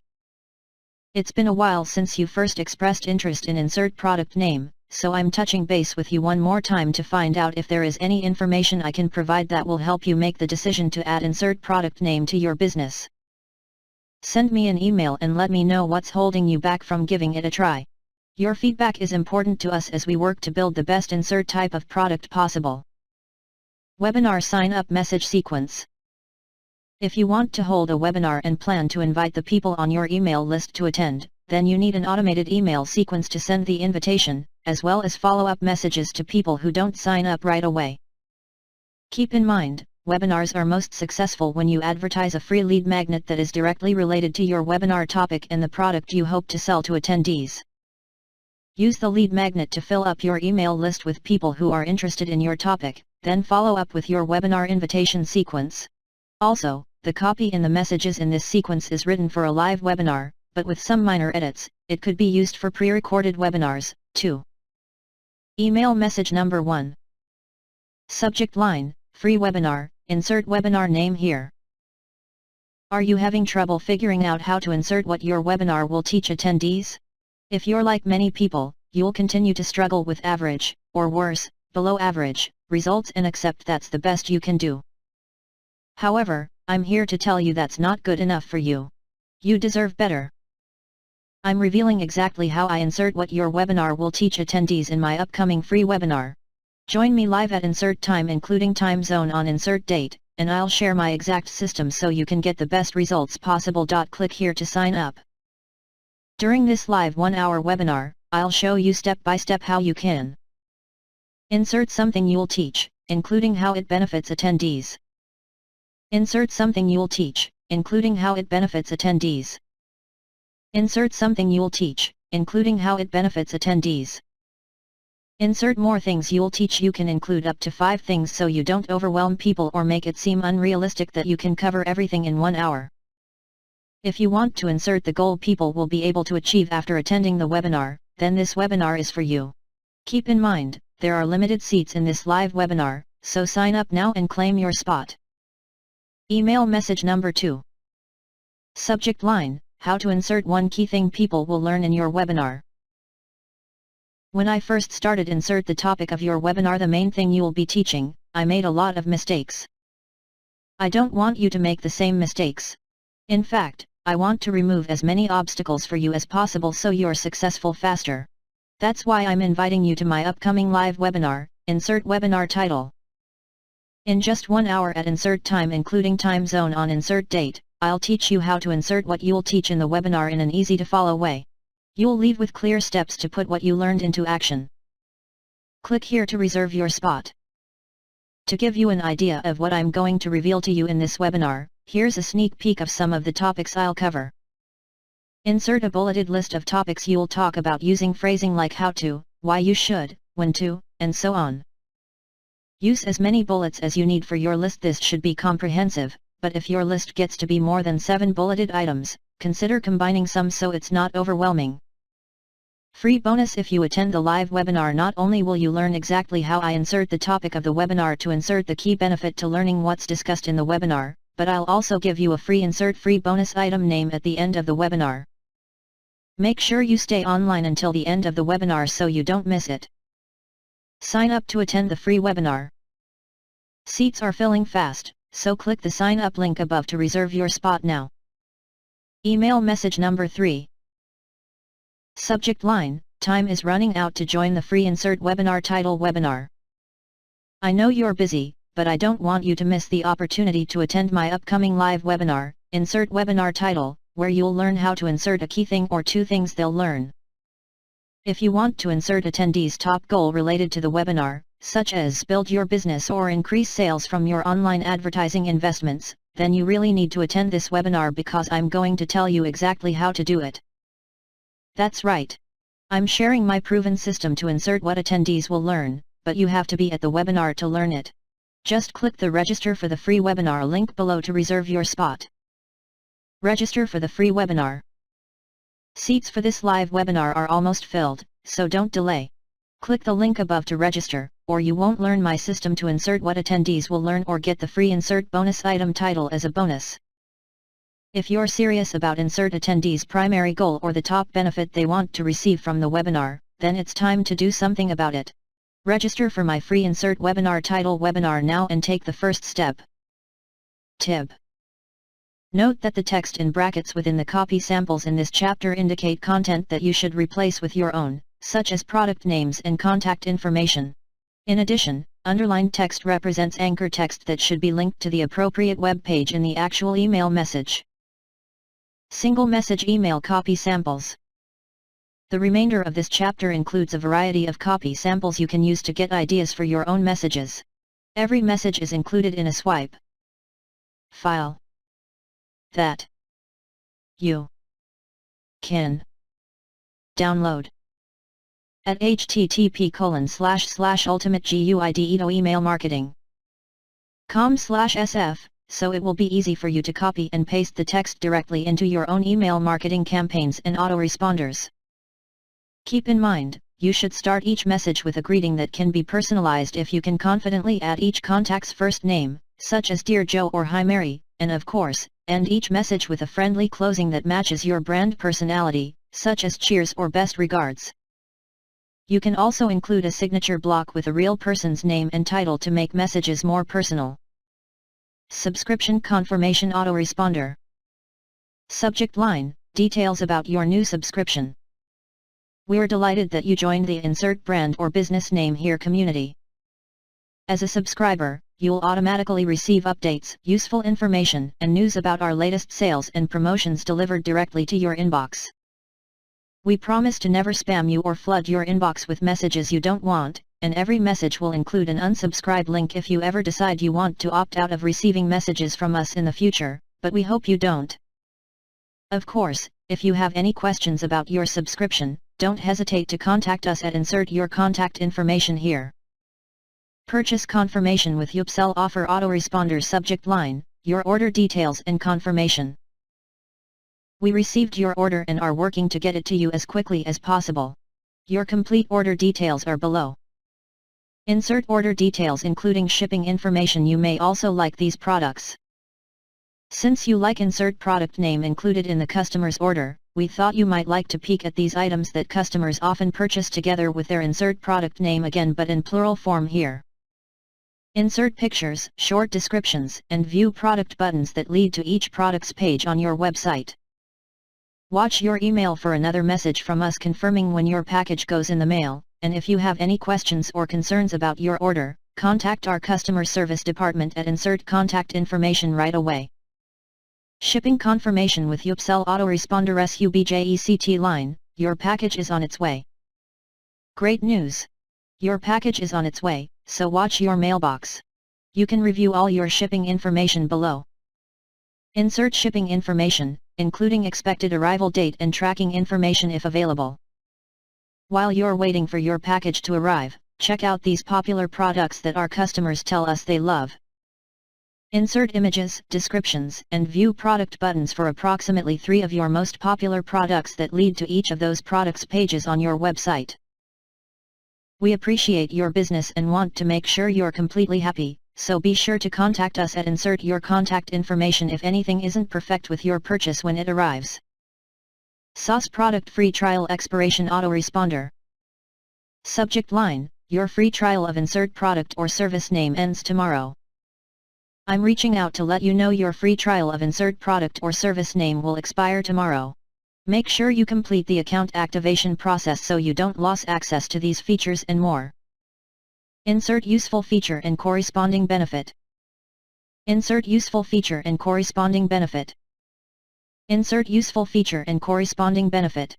It's been a while since you first expressed interest in insert product name, so I'm touching base with you one more time to find out if there is any information I can provide that will help you make the decision to add insert product name to your business. Send me an email and let me know what's holding you back from giving it a try. Your feedback is important to us as we work to build the best insert type of product possible. Webinar sign-up message sequence. If you want to hold a webinar and plan to invite the people on your email list to attend, then you need an automated email sequence to send the invitation, as well as follow-up messages to people who don't sign up right away. Keep in mind, webinars are most successful when you advertise a free lead magnet that is directly related to your webinar topic and the product you hope to sell to attendees. Use the lead magnet to fill up your email list with people who are interested in your topic, then follow up with your webinar invitation sequence. Also, the copy in the messages in this sequence is written for a live webinar, but with some minor edits, it could be used for pre-recorded webinars, too. Email message number 1. Subject line: free webinar, insert webinar name here. Are you having trouble figuring out how to insert what your webinar will teach attendees? If you're like many people, you'll continue to struggle with average, or worse, below average, results and accept that's the best you can do. However, I'm here to tell you that's not good enough for you. You deserve better. I'm revealing exactly how I insert what your webinar will teach attendees in my upcoming free webinar. Join me live at insert time including time zone on insert date, and I'll share my exact system so you can get the best results possible. Click here to sign up. During this live 1-hour webinar, I'll show you step by step how you can insert something you'll teach, including how it benefits attendees. Insert something you'll teach, including how it benefits attendees. Insert something you'll teach, including how it benefits attendees. Insert more things you'll teach. You can include up to 5 things so you don't overwhelm people or make it seem unrealistic that you can cover everything in 1 hour. If you want to insert the goal people will be able to achieve after attending the webinar, then this webinar is for you. Keep in mind, there are limited seats in this live webinar, so sign up now and claim your spot. Email message number 2. Subject line: how to insert one key thing people will learn in your webinar. When I first started insert the topic of your webinar, the main thing you'll be teaching, I made a lot of mistakes. I don't want you to make the same mistakes. In fact, I want to remove as many obstacles for you as possible so you're successful faster. That's why I'm inviting you to my upcoming live webinar. Insert webinar title. In just 1 hour at insert time including time zone on insert date, I'll teach you how to insert what you'll teach in the webinar in an easy to follow way. You'll leave with clear steps to put what you learned into action. Click here to reserve your spot. To give you an idea of what I'm going to reveal to you in this webinar, here's a sneak peek of some of the topics I'll cover. Insert a bulleted list of topics you'll talk about using phrasing like how to, why you should, when to, and so on. Use as many bullets as you need for your list. This should be comprehensive, but if your list gets to be more than 7 bulleted items, consider combining some so it's not overwhelming. Free bonus: if you attend the live webinar, not only will you learn exactly how I insert the topic of the webinar to insert the key benefit to learning what's discussed in the webinar, but I'll also give you a free insert free bonus item name at the end of the webinar. Make sure you stay online until the end of the webinar so you don't miss it. Sign up to attend the free webinar. Seats are filling fast, so click the sign up link above to reserve your spot now. Email message number 3. Subject line: time is running out to join the free insert webinar. Title: webinar. I know you're busy, but I don't want you to miss the opportunity to attend my upcoming live webinar. Insert webinar title, where you'll learn how to insert a key thing or 2 things they'll learn. If you want to insert attendees' top goal related to the webinar, such as build your business or increase sales from your online advertising investments, then you really need to attend this webinar because I'm going to tell you exactly how to do it. That's right. I'm sharing my proven system to insert what attendees will learn, but you have to be at the webinar to learn it. Just click the register for the free webinar link below to reserve your spot. Register for the free webinar. Seats for this live webinar are almost filled, so don't delay. Click the link above to register, or you won't learn my system to insert what attendees will learn or get the free insert bonus item title as a bonus. If you're serious about insert attendees' primary goal or the top benefit they want to receive from the webinar, then it's time to do something about it. Register for my free insert webinar title webinar now and take the first step. Tip: note that the text in brackets within the copy samples in this chapter indicate content that you should replace with your own, such as product names and contact information. In addition, underlined text represents anchor text that should be linked to the appropriate web page in the actual email message. Single message email copy samples. The remainder of this chapter includes a variety of copy samples you can use to get ideas for your own messages. Every message is included in a swipe file that you can download at http://ultimateguide.emailmarketing.com/sf, so it will be easy for you to copy and paste the text directly into your own email marketing campaigns and autoresponders. Keep in mind, you should start each message with a greeting that can be personalized if you can confidently add each contact's first name, such as Dear Joe or Hi Mary, and of course, end each message with a friendly closing that matches your brand personality, such as cheers or best regards. You can also include a signature block with a real person's name and title to make messages more personal. Subscription confirmation autoresponder. Subject line: details about your new subscription. We're delighted that you joined the Insert Brand or Business Name Here community. As a subscriber, you'll automatically receive updates, useful information, and news about our latest sales and promotions delivered directly to your inbox. We promise to never spam you or flood your inbox with messages you don't want, and every message will include an unsubscribe link if you ever decide you want to opt out of receiving messages from us in the future, but we hope you don't. Of course, if you have any questions about your subscription, don't hesitate to contact us at Insert your contact information here. Purchase confirmation with Upsell offer autoresponder. Subject line: your order details and confirmation. We received your order and are working to get it to you as quickly as possible. Your complete order details are below. Insert order details including shipping information. You may also like these products. Since you like insert product name included in the customer's order, we thought you might like to peek at these items that customers often purchase together with their insert product name again but in plural form here. Insert pictures, short descriptions, and view product buttons that lead to each product's page on your website. Watch your email for another message from us confirming when your package goes in the mail, and if you have any questions or concerns about your order, contact our customer service department at Insert contact information right away. Shipping confirmation with Upsell autoresponder subject line: your package is on its way. Great news! Your package is on its way, so watch your mailbox. You can review all your shipping information below. Insert shipping information, including expected arrival date and tracking information if available. While you're waiting for your package to arrive, check out these popular products that our customers tell us they love. Insert images, descriptions, and view product buttons for approximately 3 of your most popular products that lead to each of those products' pages on your website. We appreciate your business and want to make sure you're completely happy, so be sure to contact us at insert your contact information if anything isn't perfect with your purchase when it arrives. SaaS Product Free Trial Expiration Autoresponder. Subject line: Your free trial of insert product or service name ends tomorrow. I'm reaching out to let you know your free trial of insert product or service name will expire tomorrow. Make sure you complete the account activation process so you don't lose access to these features and more. Insert useful feature and corresponding benefit. Insert useful feature and corresponding benefit. Insert useful feature and corresponding benefit.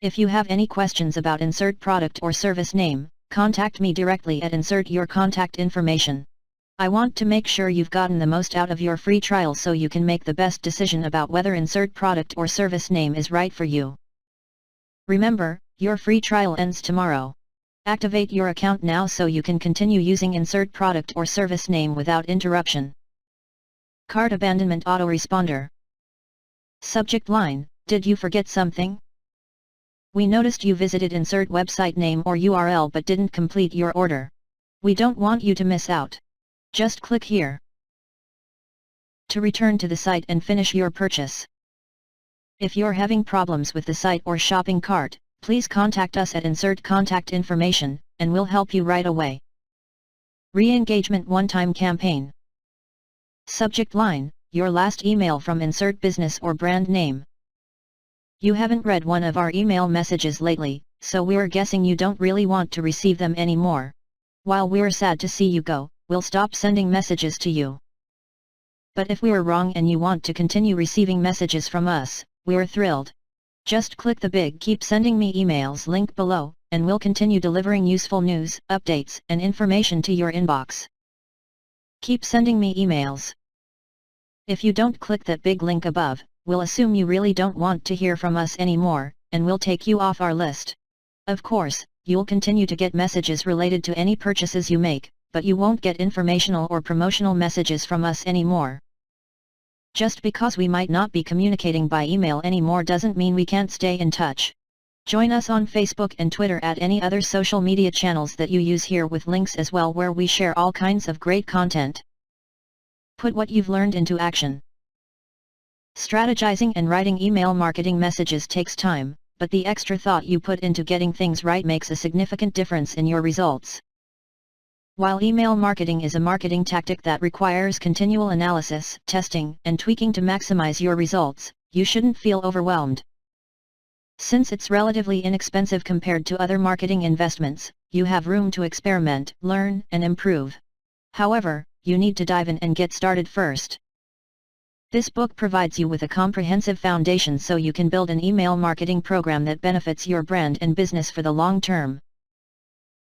If you have any questions about insert product or service name, contact me directly at insert your contact information. I want to make sure you've gotten the most out of your free trial so you can make the best decision about whether insert product or service name is right for you. Remember, your free trial ends tomorrow. Activate your account now so you can continue using insert product or service name without interruption. Cart Abandonment Autoresponder. Subject line: Did you forget something? We noticed you visited insert website name or URL but didn't complete your order. We don't want you to miss out. Just click here to return to the site and finish your purchase. If you're having problems with the site or shopping cart, please contact us at insert contact information, and we'll help you right away. Re-engagement one-time campaign. Subject line: Your last email from insert business or brand name. You haven't read one of our email messages lately, so we're guessing you don't really want to receive them anymore. While we're sad to see you go, we'll stop sending messages to you. But if we're wrong and you want to continue receiving messages from us, we're thrilled. Just click the big Keep Sending Me Emails link below, and we'll continue delivering useful news, updates, and information to your inbox. Keep sending me emails. If you don't click that big link above, we'll assume you really don't want to hear from us anymore, and we'll take you off our list. Of course, you'll continue to get messages related to any purchases you make, but you won't get informational or promotional messages from us anymore. Just because we might not be communicating by email anymore doesn't mean we can't stay in touch. Join us on Facebook and Twitter at any other social media channels that you use here with links as well where we share all kinds of great content. Put what you've learned into action. Strategizing and writing email marketing messages takes time, but the extra thought you put into getting things right makes a significant difference in your results. While email marketing is a marketing tactic that requires continual analysis, testing, and tweaking to maximize your results, you shouldn't feel overwhelmed. Since it's relatively inexpensive compared to other marketing investments, you have room to experiment, learn, and improve. However, you need to dive in and get started first. This book provides you with a comprehensive foundation so you can build an email marketing program that benefits your brand and business for the long term.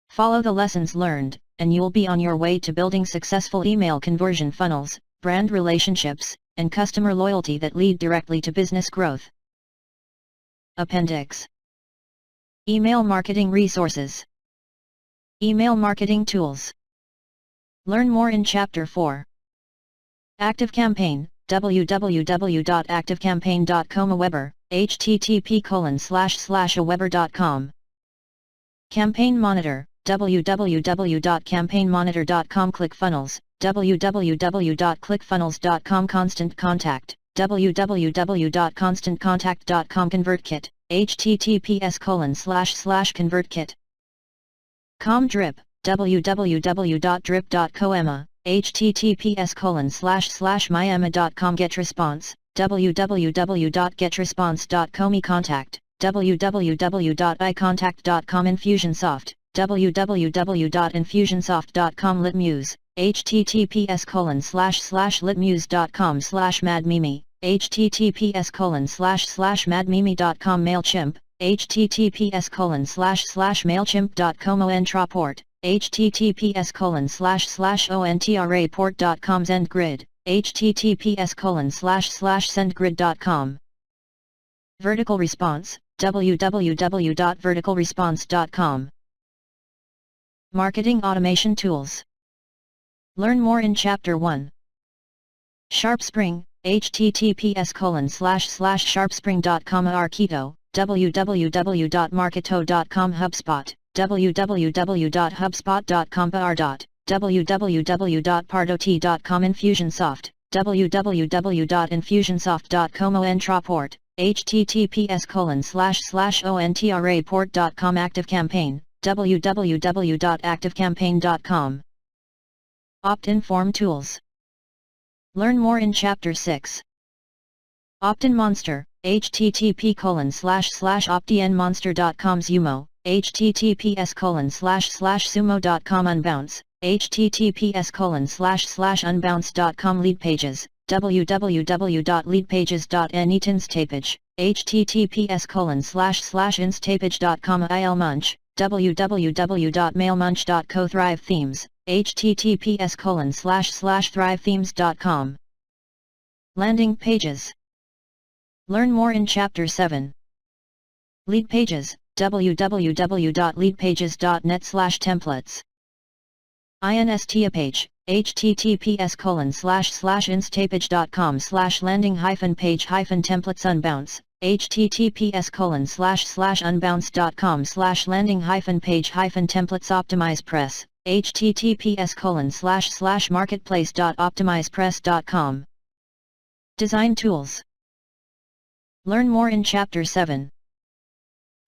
Follow the lessons learned, and you'll be on your way to building successful email conversion funnels, brand relationships, and customer loyalty that lead directly to business growth. Appendix: Email Marketing Resources. Email Marketing Tools. Learn more in Chapter 4. ActiveCampaign, www.activecampaign.com. Aweber, http://aweber.com. Campaign Monitor, www.campaignmonitor.com. ClickFunnels, www.clickfunnels.com. Constant Contact, www.constantcontact.com. ConvertKit, https://convertkit.com. Drip, www.drip.com. https://myemma.com. GetResponse, www.getresponse.com. eContact, www.icontact.com. Infusionsoft, www.infusionsoft.com. Litmuse, https://litmuse.com/madmimi, https://madmimi.com. Mailchimp, https://mailchimp.com. Ontraport, https://ontraport.com. ZendGrid, https://sendgrid.com. Vertical Response, www.verticalresponse.com. Marketing Automation Tools. Learn more in Chapter 1. SharpSpring, https://sharpspring.com Arketo, www.marketo.com HubSpot, www.hubspot.com Pardot, www.pardot.com Infusionsoft, www.infusionsoft.com Entroport, https://ontraport.com ActiveCampaign, www.activecampaign.com. Opt-in Form Tools. Learn more in Chapter 6. Opt-in Monster, http://optinmonster.com Zumo, https://sumo.com Unbounce, https://unbounce.com Leadpages, www.leadpages.netInstapage, https://instapage.com ilmunch, www.mailmunch.co Thrive Themes, https://thrivethemes.com. Landing Pages. Learn more in Chapter 7. Leadpages, www.leadpages.net/templates. Instapage, https://instapage.com/landing-page-templates Unbounce, https://unbounce.com/landing-page-templates Optimize Press, https://marketplace.optimizepress.com. Design Tools. Learn more in Chapter 7.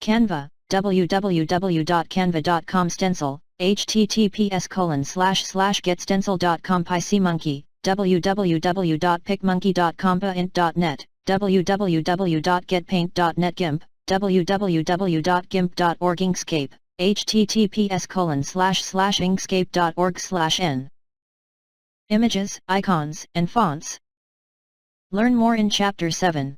Canva, www.canva.com Stencil, https://getstencil.com PyCmonkey, www.picmonkey.com Paint.net, www.getpaint.net GIMP, www.gimp.org Inkscape, https://inkscape.org/n. Images, icons, and fonts. Learn more in Chapter 7.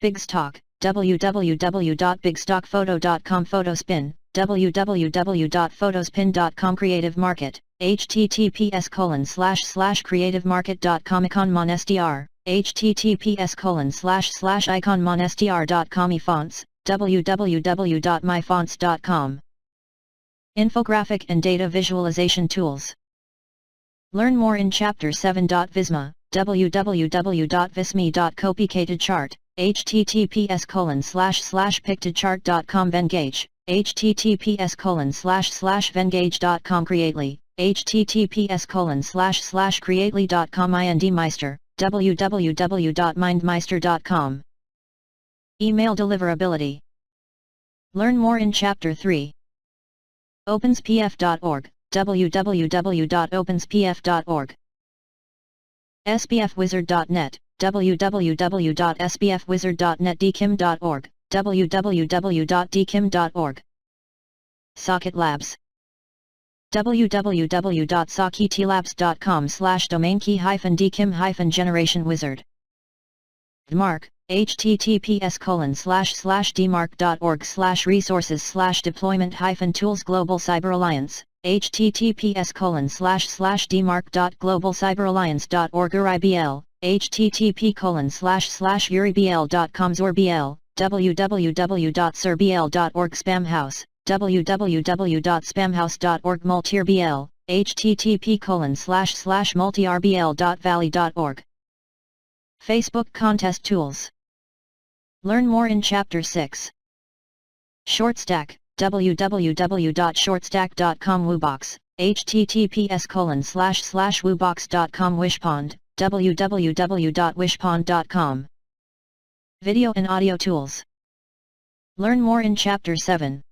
Bigstock, www.bigstockphoto.com Photospin, www.photospin.com Creative Market, https://creativemarket.com IconMonSTR, https://iconmonstr.com eFonts, www.myfonts.com. Infographic and Data Visualization Tools. Learn more in Chapter 7. Visma, www.visme.co https://pictodchart.com Venngage, https://venngage.com Creately, https://creately.com INDmeister, www.mindmeister.com. Email Deliverability. Learn more in Chapter 3. OpenSPF.org, www.openspf.org. SPFwizard.net, www.spfwizard.net dkim.org, www.dkim.org. Socket Labs. www.socketlabs.com/domain-key-dkim-generation wizard. DMARC, https://dmarc.org/resources/deployment-tools Global Cyber Alliance, https://dmarc.globalcyberalliance.org URIBL, http://uribl.com ZORBL, www.surbl.org Spamhaus, www.spamhaus.org MultiRBL, http://multirbl.valley.org. Facebook Contest Tools. Learn more in Chapter 6. ShortStack, www.shortstack.com Woobox, https://woobox.com Wishpond, www.wishpond.com. Video and Audio Tools. Learn more in Chapter 7.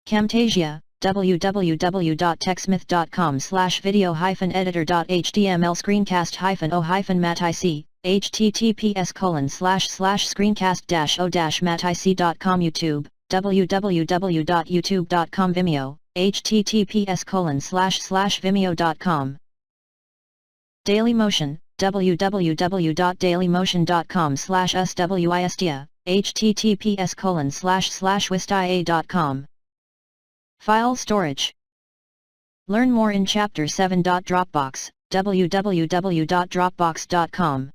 Camtasia, www.techsmith.com/video-editor.html screencast-o-matic, https://screencast-o-matic.com YouTube, www.youtube.com Vimeo, https://vimeo.com. Dailymotion, www.dailymotion.com/uswistia, https://wistia.com. File storage. Learn more in Chapter 7. Dropbox, www.dropbox.com.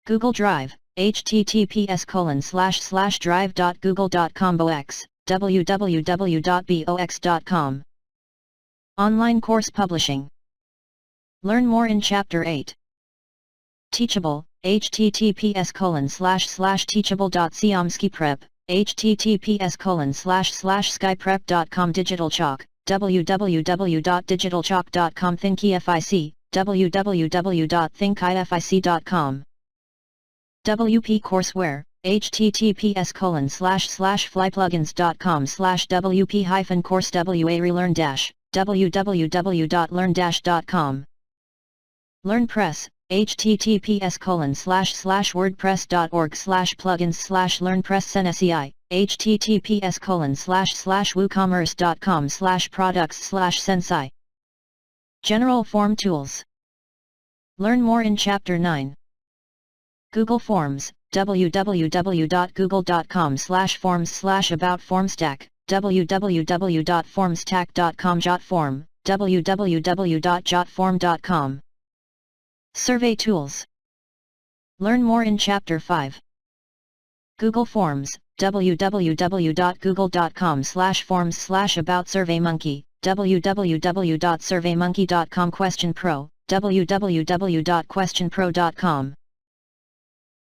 Google Drive, https://drive.google.com box, www.box.com. Online course publishing. Learn more in Chapter 8. Teachable, https://teachable.comskiprep, https://skyprep.com. Digital Chalk, www.digitalchalk.com. ThinkEFIC, www.thinkific.com. WP Courseware, https://flyplugins.com/wp-course www.learn-www.learn-.com. LearnPress, https://wordpress.org/plugins/learnpress.sci, https://woocommerce.com/products/sensi. General Form Tools. Learn more in Chapter 9. Google Forms, www.google.com/forms/about-formstack, www.formstack.com. Jotform, www.jotform.com. Survey Tools. Learn more in Chapter 5. Google Forms, www.google.com/forms/about-SurveyMonkey, www.surveymonkey.com. Question Pro, www.questionpro.com.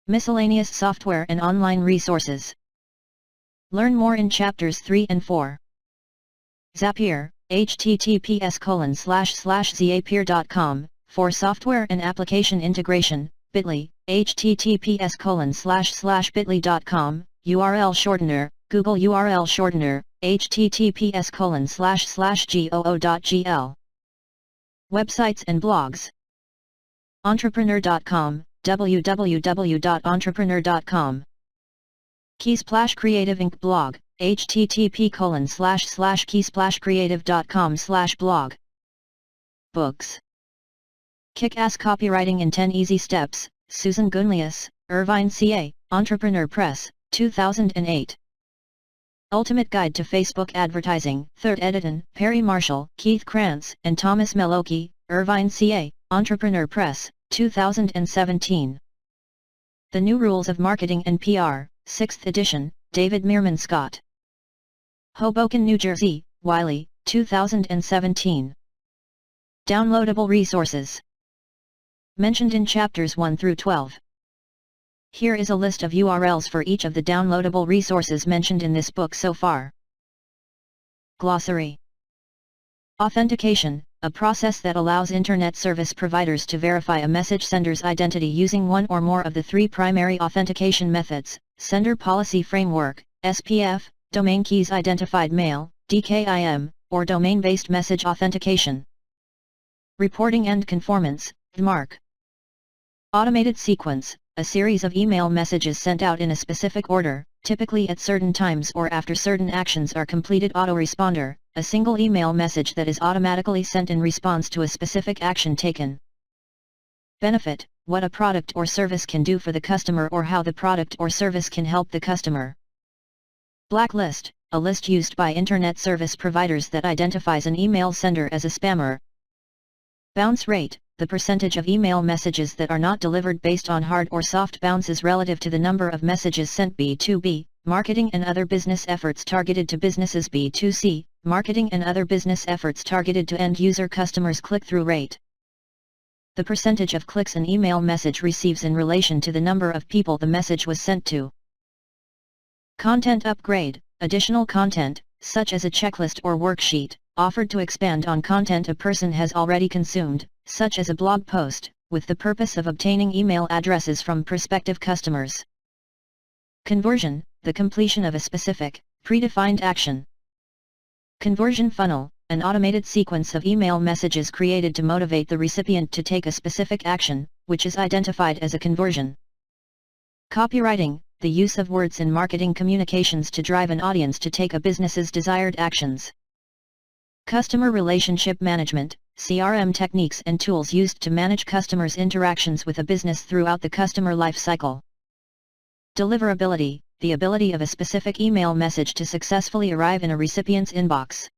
Miscellaneous software and online resources. Learn more in Chapters 3 and 4. Zapier, https://zapier.com, for software and application integration. Bitly, https://bitly.com, URL shortener, Google URL shortener, https://goo.gl. Websites and blogs. Entrepreneur.com, www.entrepreneur.com. Keysplash Creative Inc. blog, http://keysplashcreative.com/blog. Books. Kick-Ass Copywriting in 10 Easy Steps, Susan Gunlius, Irvine CA, Entrepreneur Press, 2008. Ultimate Guide to Facebook Advertising, 3rd edition, Perry Marshall, Keith Krantz, and Thomas Meloki, Irvine CA, Entrepreneur Press, 2017. The New Rules of Marketing and PR, 6th edition, David Meerman Scott. Hoboken, New Jersey, Wiley, 2017. Downloadable resources. Mentioned in Chapters 1 through 12. Here is a list of URLs for each of the downloadable resources mentioned in this book so far. Glossary. Authentication, a process that allows Internet service providers to verify a message sender's identity using one or more of the 3 primary authentication methods: Sender Policy Framework, SPF, Domain Keys Identified Mail, DKIM, or Domain-Based Message Authentication. Reporting and Conformance, DMARC. Automated Sequence, a series of email messages sent out in a specific order, typically at certain times or after certain actions are completed. Autoresponder, a single email message that is automatically sent in response to a specific action taken. Benefit, what a product or service can do for the customer or how the product or service can help the customer. Blacklist, a list used by Internet service providers that identifies an email sender as a spammer. Bounce rate, the percentage of email messages that are not delivered based on hard or soft bounces relative to the number of messages sent. B2B, marketing and other business efforts targeted to businesses. B2C, marketing and other business efforts targeted to end-user customers. Click-through rate, the percentage of clicks an email message receives in relation to the number of people the message was sent to. Content upgrade, additional content, such as a checklist or worksheet, offered to expand on content a person has already consumed, such as a blog post, with the purpose of obtaining email addresses from prospective customers. Conversion, the completion of a specific, predefined action. Conversion funnel, an automated sequence of email messages created to motivate the recipient to take a specific action, which is identified as a conversion. Copywriting, the use of words in marketing communications to drive an audience to take a business's desired actions. Customer relationship management, CRM techniques and tools used to manage customers' interactions with a business throughout the customer life cycle. Deliverability, the ability of a specific email message to successfully arrive in a recipient's inbox.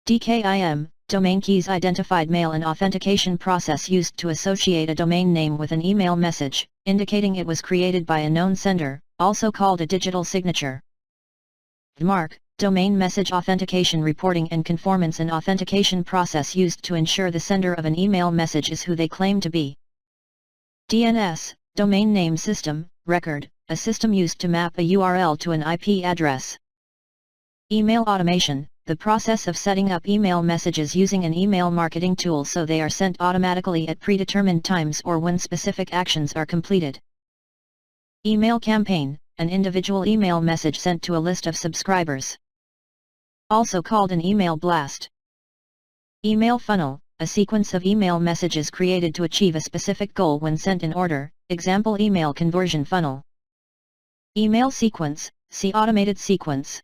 DKIM, domain keys identified mail and authentication process used to associate a domain name with an email message, indicating it was created by a known sender, also called a digital signature. DMARC, Domain Message Authentication Reporting and Conformance, an authentication process used to ensure the sender of an email message is who they claim to be. DNS, Domain Name System, Record, a system used to map a URL to an IP address. Email automation, the process of setting up email messages using an email marketing tool so they are sent automatically at predetermined times or when specific actions are completed. Email campaign, an individual email message sent to a list of subscribers. Also called an email blast. Email funnel, a sequence of email messages created to achieve a specific goal when sent in order, example email conversion funnel. Email sequence, see automated sequence.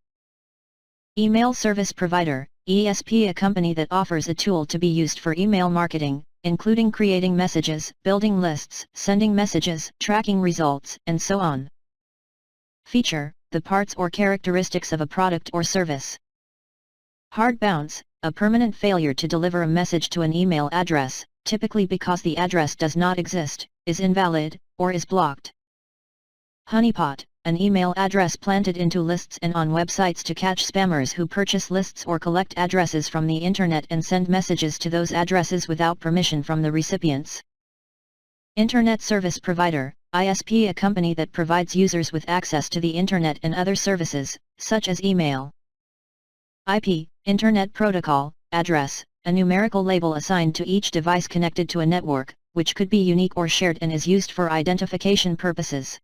Email service provider, ESP, a company that offers a tool to be used for email marketing, including creating messages, building lists, sending messages, tracking results, and so on. Feature, the parts or characteristics of a product or service. Hard bounce, a permanent failure to deliver a message to an email address, typically because the address does not exist, is invalid, or is blocked. Honeypot, an email address planted into lists and on websites to catch spammers who purchase lists or collect addresses from the internet and send messages to those addresses without permission from the recipients. Internet Service Provider, ISP, a company that provides users with access to the internet and other services, such as email. IP, Internet Protocol, address, a numerical label assigned to each device connected to a network, which could be unique or shared and is used for identification purposes.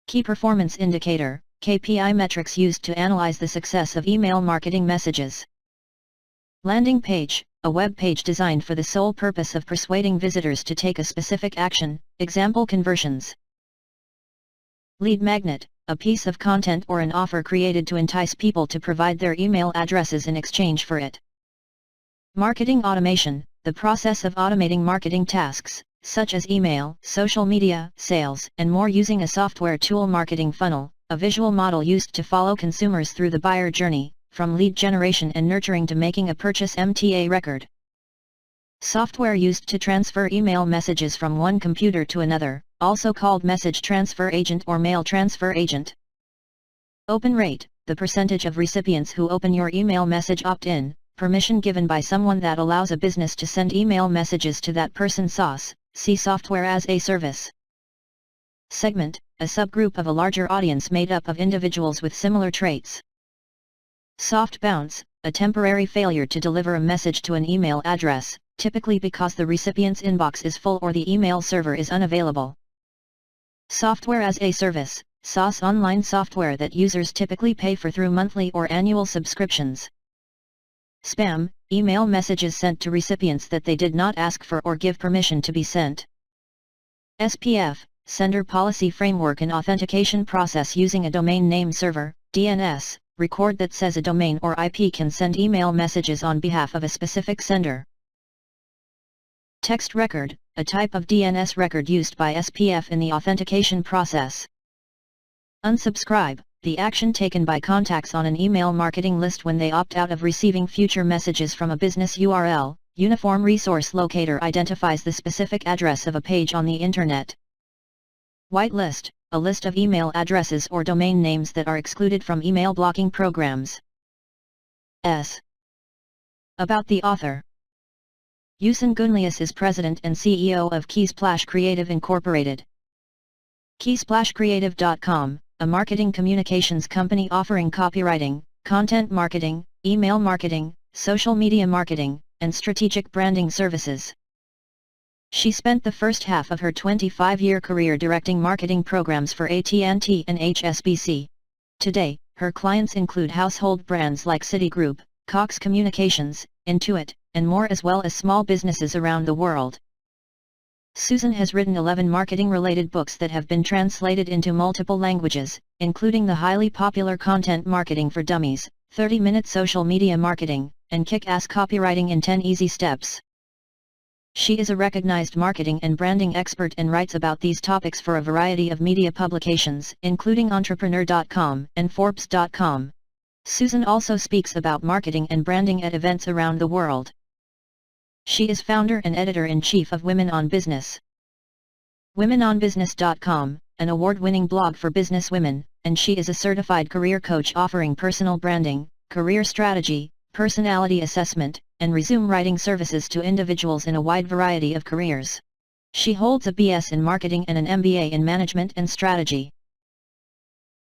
Key Performance Indicator, KPI, metrics used to analyze the success of email marketing messages. Landing page, a web page designed for the sole purpose of persuading visitors to take a specific action, example conversions. Lead magnet, a piece of content or an offer created to entice people to provide their email addresses in exchange for it. Marketing automation, the process of automating marketing tasks, such as email, social media, sales, and more using a software tool. Marketing funnel, a visual model used to follow consumers through the buyer journey, from lead generation and nurturing to making a purchase MTA record. Software used to transfer email messages from one computer to another, also called message transfer agent or mail transfer agent. Open rate, the percentage of recipients who open your email message opt-in, permission given by someone that allows a business to send email messages to that person. SaaS, see software as a service. Segment, a subgroup of a larger audience made up of individuals with similar traits. Soft bounce, a temporary failure to deliver a message to an email address, typically because the recipient's inbox is full or the email server is unavailable. Software as a service, SaaS, online software that users typically pay for through monthly or annual subscriptions. Spam, email messages sent to recipients that they did not ask for or give permission to be sent. SPF, Sender Policy Framework, an authentication process using a domain name server, DNS, record that says a domain or IP can send email messages on behalf of a specific sender. Text record, a type of DNS record used by SPF in the authentication process. Unsubscribe, the action taken by contacts on an email marketing list when they opt out of receiving future messages from a business URL. Uniform Resource Locator identifies the specific address of a page on the internet. Whitelist, a list of email addresses or domain names that are excluded from email blocking programs. About the author. Yusin Gunlius is president and CEO of Keysplash Creative Incorporated. Keysplashcreative.com, a marketing communications company offering copywriting, content marketing, email marketing, social media marketing, and strategic branding services. She spent the first half of her 25-year career directing marketing programs for AT&T and HSBC. Today, her clients include household brands like Citigroup, Cox Communications, Intuit, and more, as well as small businesses around the world. Susan has written 11 marketing-related books that have been translated into multiple languages, including the highly popular Content Marketing for Dummies, 30-Minute Social Media Marketing, and Kick-Ass Copywriting in 10 Easy Steps. She is a recognized marketing and branding expert and writes about these topics for a variety of media publications, including Entrepreneur.com and Forbes.com. Susan also speaks about marketing and branding at events around the world. She is founder and editor-in-chief of Women on Business. WomenOnBusiness.com, an award-winning blog for business women, and she is a certified career coach offering personal branding, career strategy, personality assessment, and resume writing services to individuals in a wide variety of careers. She holds a BS in marketing and an MBA in management and strategy.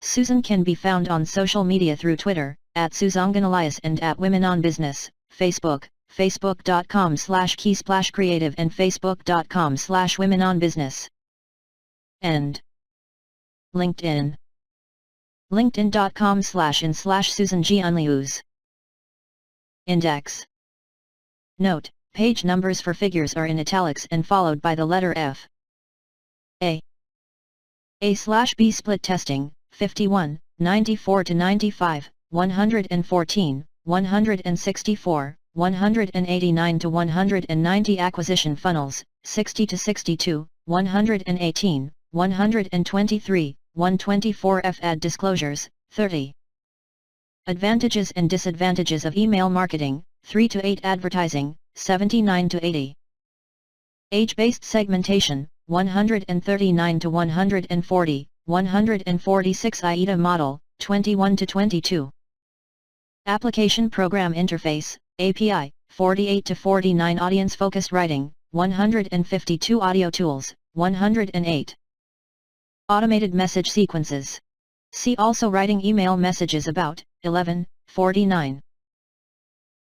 Susan can be found on social media through Twitter, @SuzanganElias and @Women on Business, Facebook, facebook.com/keysplashcreative and facebook.com/womenonbusiness. And LinkedIn. linkedin.com/in/SusanGanlius. Index. Note, page numbers for figures are in italics and followed by the letter F. A/B split testing, 51, 94 to 95, 114, 164, 189 to 190 acquisition funnels, 60 to 62, 118, 123, 124 F ad disclosures, 30. Advantages and disadvantages of email marketing, 3 to 8 advertising, 79 to 80. Age-based segmentation, 139 to 140, 146 AIDA model, 21 to 22. Application Program Interface, API, 48 to 49 audience-focused writing, 152 audio tools, 108. Automated message sequences. See also writing email messages about, 11, 49.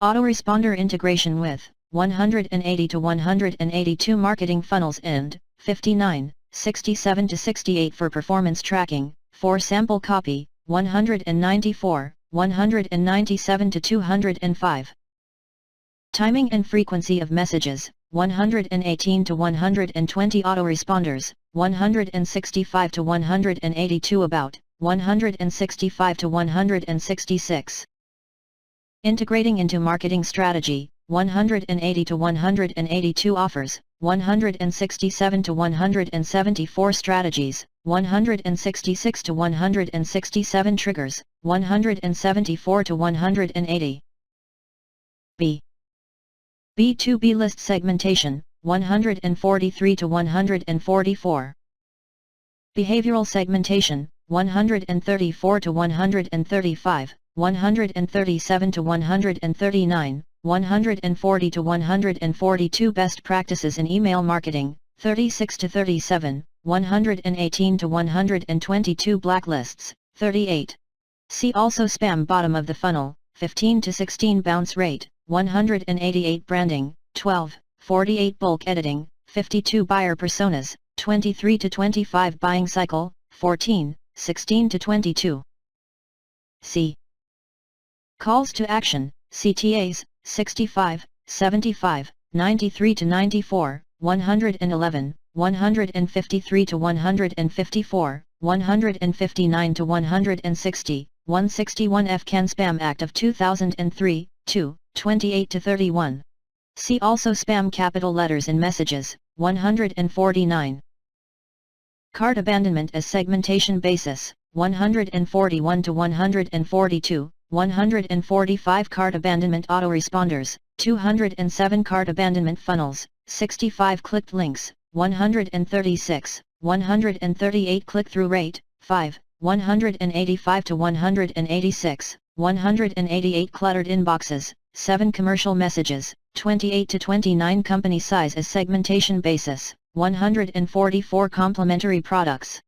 Autoresponder integration with, 180 to 182 marketing funnels and, 59, 67 to 68 for performance tracking, 4 sample copy, 194, 197 to 205. Timing and frequency of messages, 118 to 120 autoresponders, 165 to 182 about, 165 to 166. Integrating into marketing strategy, 180 to 182 offers, 167 to 174 strategies, 166 to 167 triggers, 174 to 180. B2B list segmentation, 143 to 144. Behavioral segmentation, 134 to 135, 137 to 139, 140 to 142 best practices in email marketing, 36 to 37, 118 to 122 blacklists, 38. See also spam bottom of the funnel, 15 to 16 bounce rate, 188 branding, 12, 48 bulk editing, 52 buyer personas, 23 to 25 buying cycle, 14, 16 to 22. C. Calls to action, CTAs, 65, 75, 93 to 94, 111, 153 to 154, 159 to 160, 161 FCAN Spam Act of 2003, 2, 28 to 31. See also spam capital letters in messages, 149. Cart abandonment as segmentation basis, 141 to 142, 145 cart abandonment autoresponders, 207 cart abandonment funnels, 65 clicked links, 136, 138 click-through rate, 5, 185 to 186, 188 cluttered inboxes, 7 commercial messages, 28 to 29 company size as segmentation basis, 144 complementary products.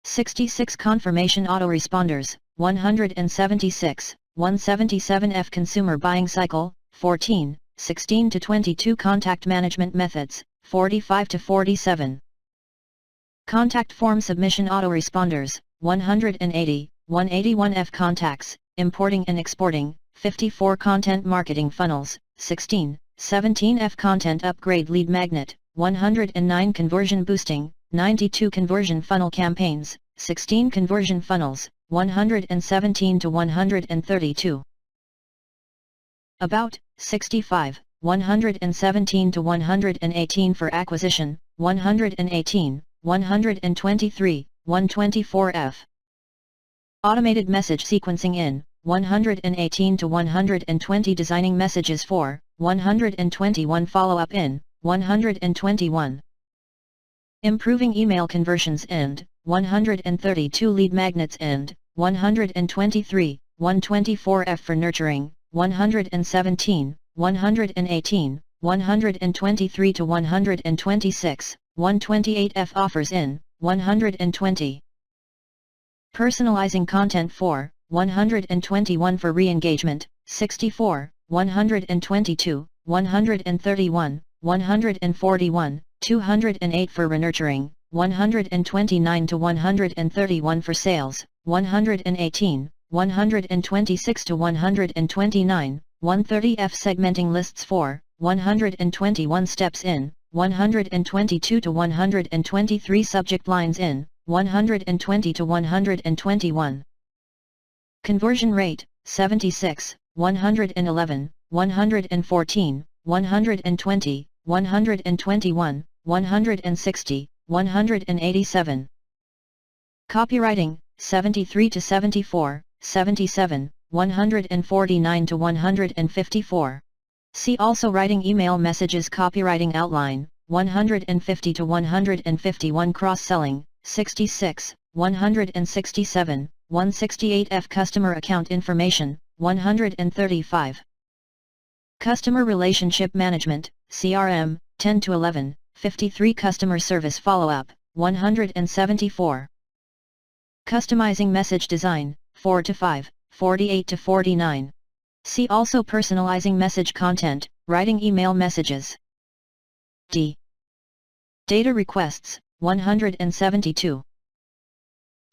66 confirmation autoresponders, 176, 177 F consumer buying cycle, 14, 16 to 22 contact management methods, 45 to 47. Contact form submission autoresponders, 180, 181 F contacts, importing and exporting, 54 content marketing funnels, 16, 17 F content upgrade lead magnet, 109 conversion boosting, 92 conversion funnel campaigns, 16 conversion funnels, 117 to 132. About, 65, 117 to 118 for acquisition, 118, 123, 124 F. Automated message sequencing in, 118 to 120 designing messages for, 121 follow-up in, 121. Improving email conversions and, 132 lead magnets and 123, 124F for nurturing, 117, 118, 123 to 126, 128F offers in, 120. Personalizing content for, 121 for re-engagement, 64, 122, 131, 141, 208 for renurturing, 129 to 131 for sales, 118, 126 to 129, 130F segmenting lists for, 121 steps in, 122 to 123 subject lines in, 120 to 121. Conversion rate, 76, 111, 114, 120, 121, 160, 187. Copywriting, 73 to 74, 77, 149 to 154. See also writing email messages copywriting outline, 150 to 151 cross-selling, 66, 167, 168F customer account information, 135. Customer relationship management, CRM, 10 to 11, 53 customer service follow-up, 174. Customizing message design, 4 to 5, 48 to 49. See also personalizing message content, writing email messages. D. Data requests, 172.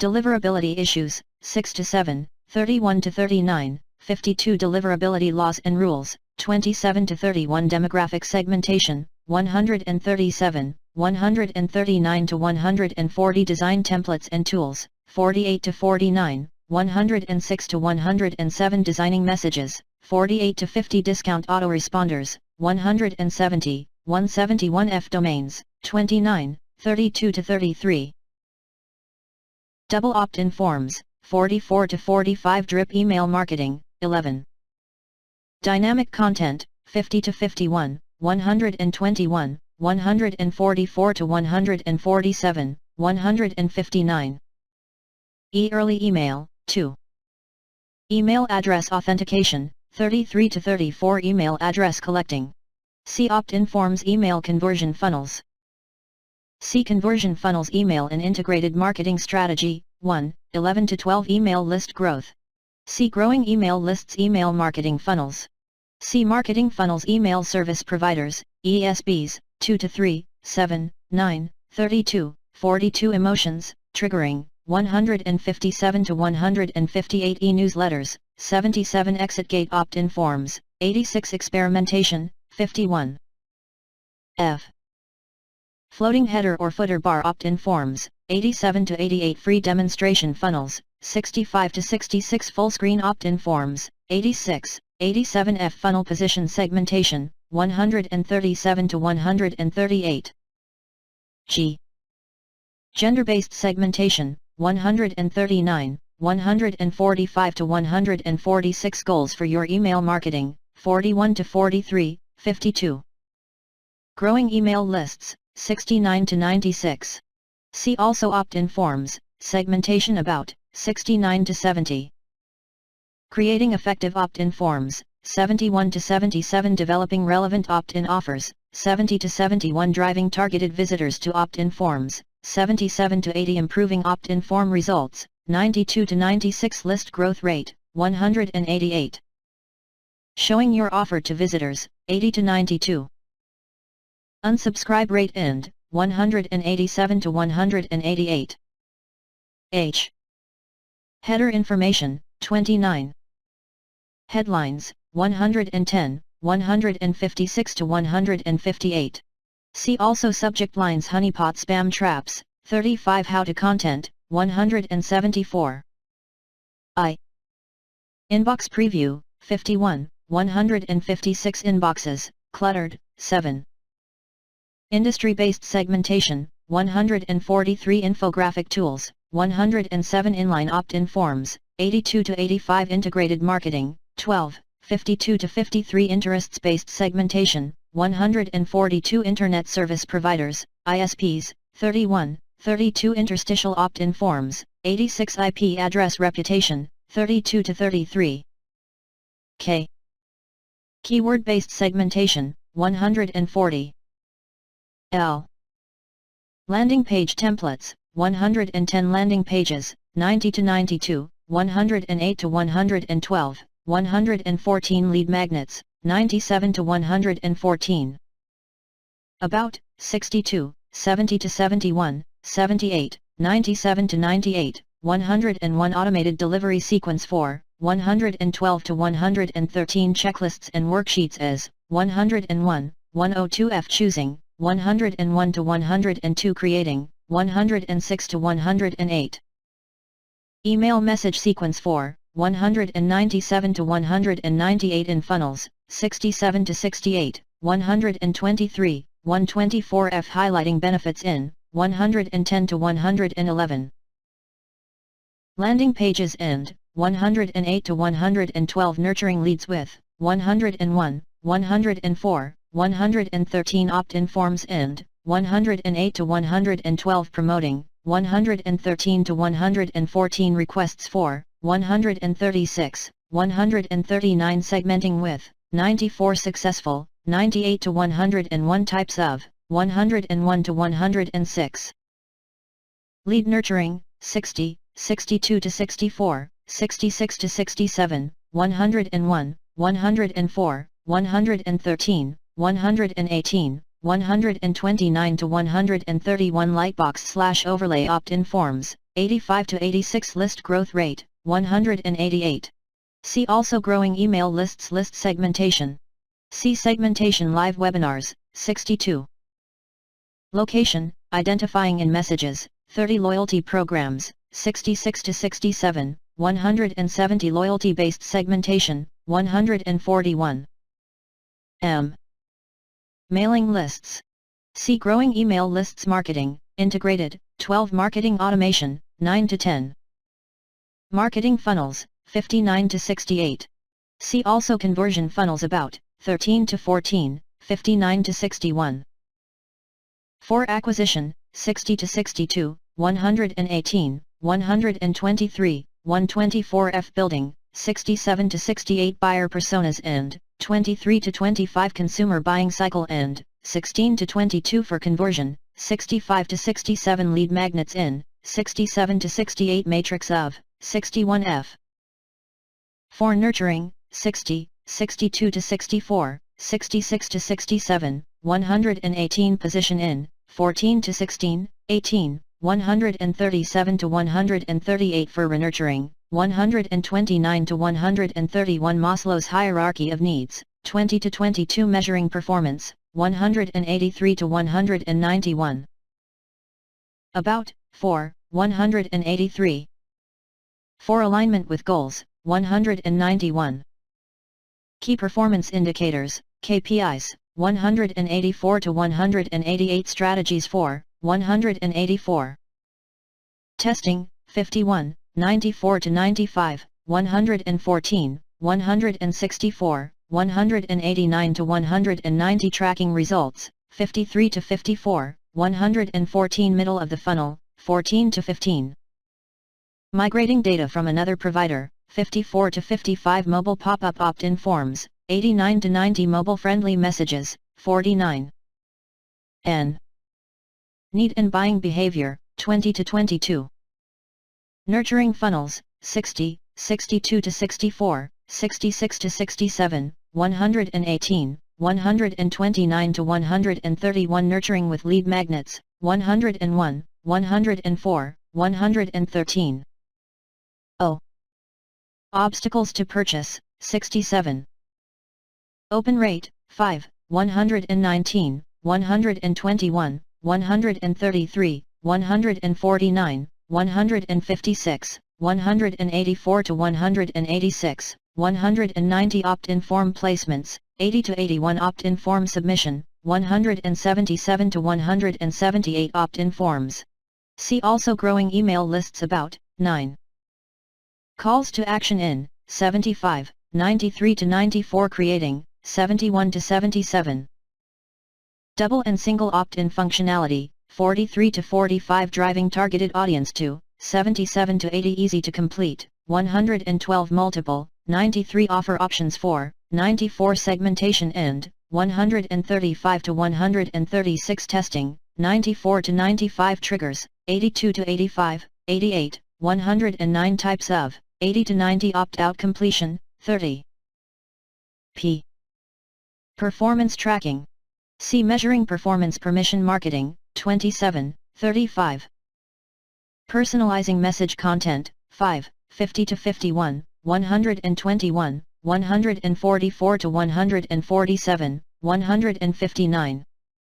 Deliverability issues, 6 to 7, 31 to 39, 52 deliverability laws and rules, 27 to 31 demographic segmentation, 137, 139 to 140 design templates and tools, 48 to 49, 106 to 107 designing messages, 48 to 50 discount autoresponders, 170, 171F domains, 29, 32 to 33. Double opt-in forms, 44 to 45 drip email marketing, 11. Dynamic content, 50 to 51, 121, 144 to 147, 159. E-early email, 2. Email address authentication, 33 to 34 email address collecting. See opt-in forms email conversion funnels. See conversion funnels email and integrated marketing strategy, 1, 11 to 12 email list growth. See growing email lists email marketing funnels. See marketing funnels email service providers, ESBs, 2 to 3, 7, 9, 32, 42 emotions, triggering, 157 to 158 e-newsletters, 77 exit gate opt-in forms, 86 experimentation, 51. F. Floating header or footer bar opt-in forms, 87 to 88 free demonstration funnels, 65 to 66 full screen opt-in forms, 86, 87 F funnel position segmentation, 137 to 138. G. Gender-based segmentation, 139, 145 to 146 goals for your email marketing, 41 to 43, 52. Growing email lists, 69 to 96. See also opt-in forms, segmentation about, 69 to 70. Creating effective opt-in forms, 71 to 77 developing relevant opt-in offers, 70 to 71 driving targeted visitors to opt-in forms, 77 to 80 improving opt-in form results, 92 to 96 list growth rate, 188. Showing your offer to visitors, 80 to 92. Unsubscribe rate end, 187 to 188. H. Header information, 29. Headlines, 110, 156 to 158. See also subject lines honeypot spam traps, 35 how to content, 174. I. Inbox preview, 51, 156 inboxes, cluttered, 7. Industry-based segmentation, 143 infographic tools, 107 inline opt-in forms, 82 to 85 integrated marketing, 12, 52 to 53 interests-based segmentation, 142 internet service providers, ISPs, 31, 32 interstitial opt-in forms, 86 IP address reputation, 32 to 33. K. Keyword-based segmentation, 140. L. Landing page templates, 110 landing pages, 90 to 92, 108 to 112, 114 lead magnets, 97 to 114. About, 62, 70 to 71, 78, 97 to 98, 101 automated delivery sequence 4, 112 to 113 checklists and worksheets as, 101, 102F choosing, 101 to 102 creating, 106 to 108. Email message sequence 4, 197 to 198 in funnels, 67 to 68, 123, 124F highlighting benefits in, 110 to 111. Landing pages end, 108 to 112 nurturing leads with, 101, 104, 113 opt-in forms end, 108 to 112 promoting, 113 to 114 requests for, 136, 139 segmenting with, 94 successful, 98 to 101 types of, 101 to 106. Lead nurturing, 60, 62 to 64, 66 to 67, 101, 104, 113, 118, 129 to 131 Lightbox/overlay opt-in forms, 85 to 86 list growth rate, 188. See also growing email lists list segmentation. See segmentation live webinars, 62. Location, identifying in messages, 30 loyalty programs, 66 to 67, 170 loyalty-based segmentation, 141. M. Mailing lists. See growing email lists marketing, integrated, 12 marketing automation, 9 to 10. Marketing funnels, 59 to 68. See also conversion funnels about, 13 to 14, 59 to 61. For acquisition, 60 to 62, 118, 123, 124F building, 67 to 68 buyer personas end, 23 to 25 consumer buying cycle end, 16 to 22 for conversion, 65 to 67 lead magnets in, 67 to 68 matrix of, 61F. For nurturing, 60, 62 to 64, 66 to 67, 118 position in, 14 to 16, 18, 137 to 138 for renurturing, 129 to 131 Maslow's hierarchy of needs, 20 to 22 measuring performance, 183 to 191. About, 4, 183. For alignment with goals, 191. Key performance indicators, KPIs, 184 to 188 strategies for, 184. Testing, 51, 94 to 95, 114, 164, 189 to 190 tracking results, 53 to 54, 114 middle of the funnel, 14 to 15. Migrating data from another provider, 54 to 55 mobile pop-up opt-in forms, 89 to 90 mobile-friendly messages, 49. N. Need and buying behavior, 20 to 22. Nurturing funnels, 60, 62 to 64, 66 to 67, 118, 129 to 131 nurturing with lead magnets, 101, 104, 113. O. Obstacles to purchase, 67. Open rate, 5, 119, 121, 133, 149, 156, 184 to 186, 190 opt-in form placements, 80 to 81 opt-in form submission, 177 to 178 opt-in forms. See also growing email lists about, 9. Calls to action in, 75, 93 to 94 creating, 71 to 77. Double and single opt-in functionality, 43 to 45 driving targeted audience 2, 77 to 80 easy to complete, 112 multiple, 93 offer options 4, 94 segmentation end, 135 to 136 testing, 94 to 95 triggers, 82 to 85, 88, 109 types of, 80 to 90 opt-out completion, 30. P. Performance tracking. C. Measuring performance permission marketing, 27, 35. Personalizing message content, 5, 50 to 51, 121, 144 to 147, 159.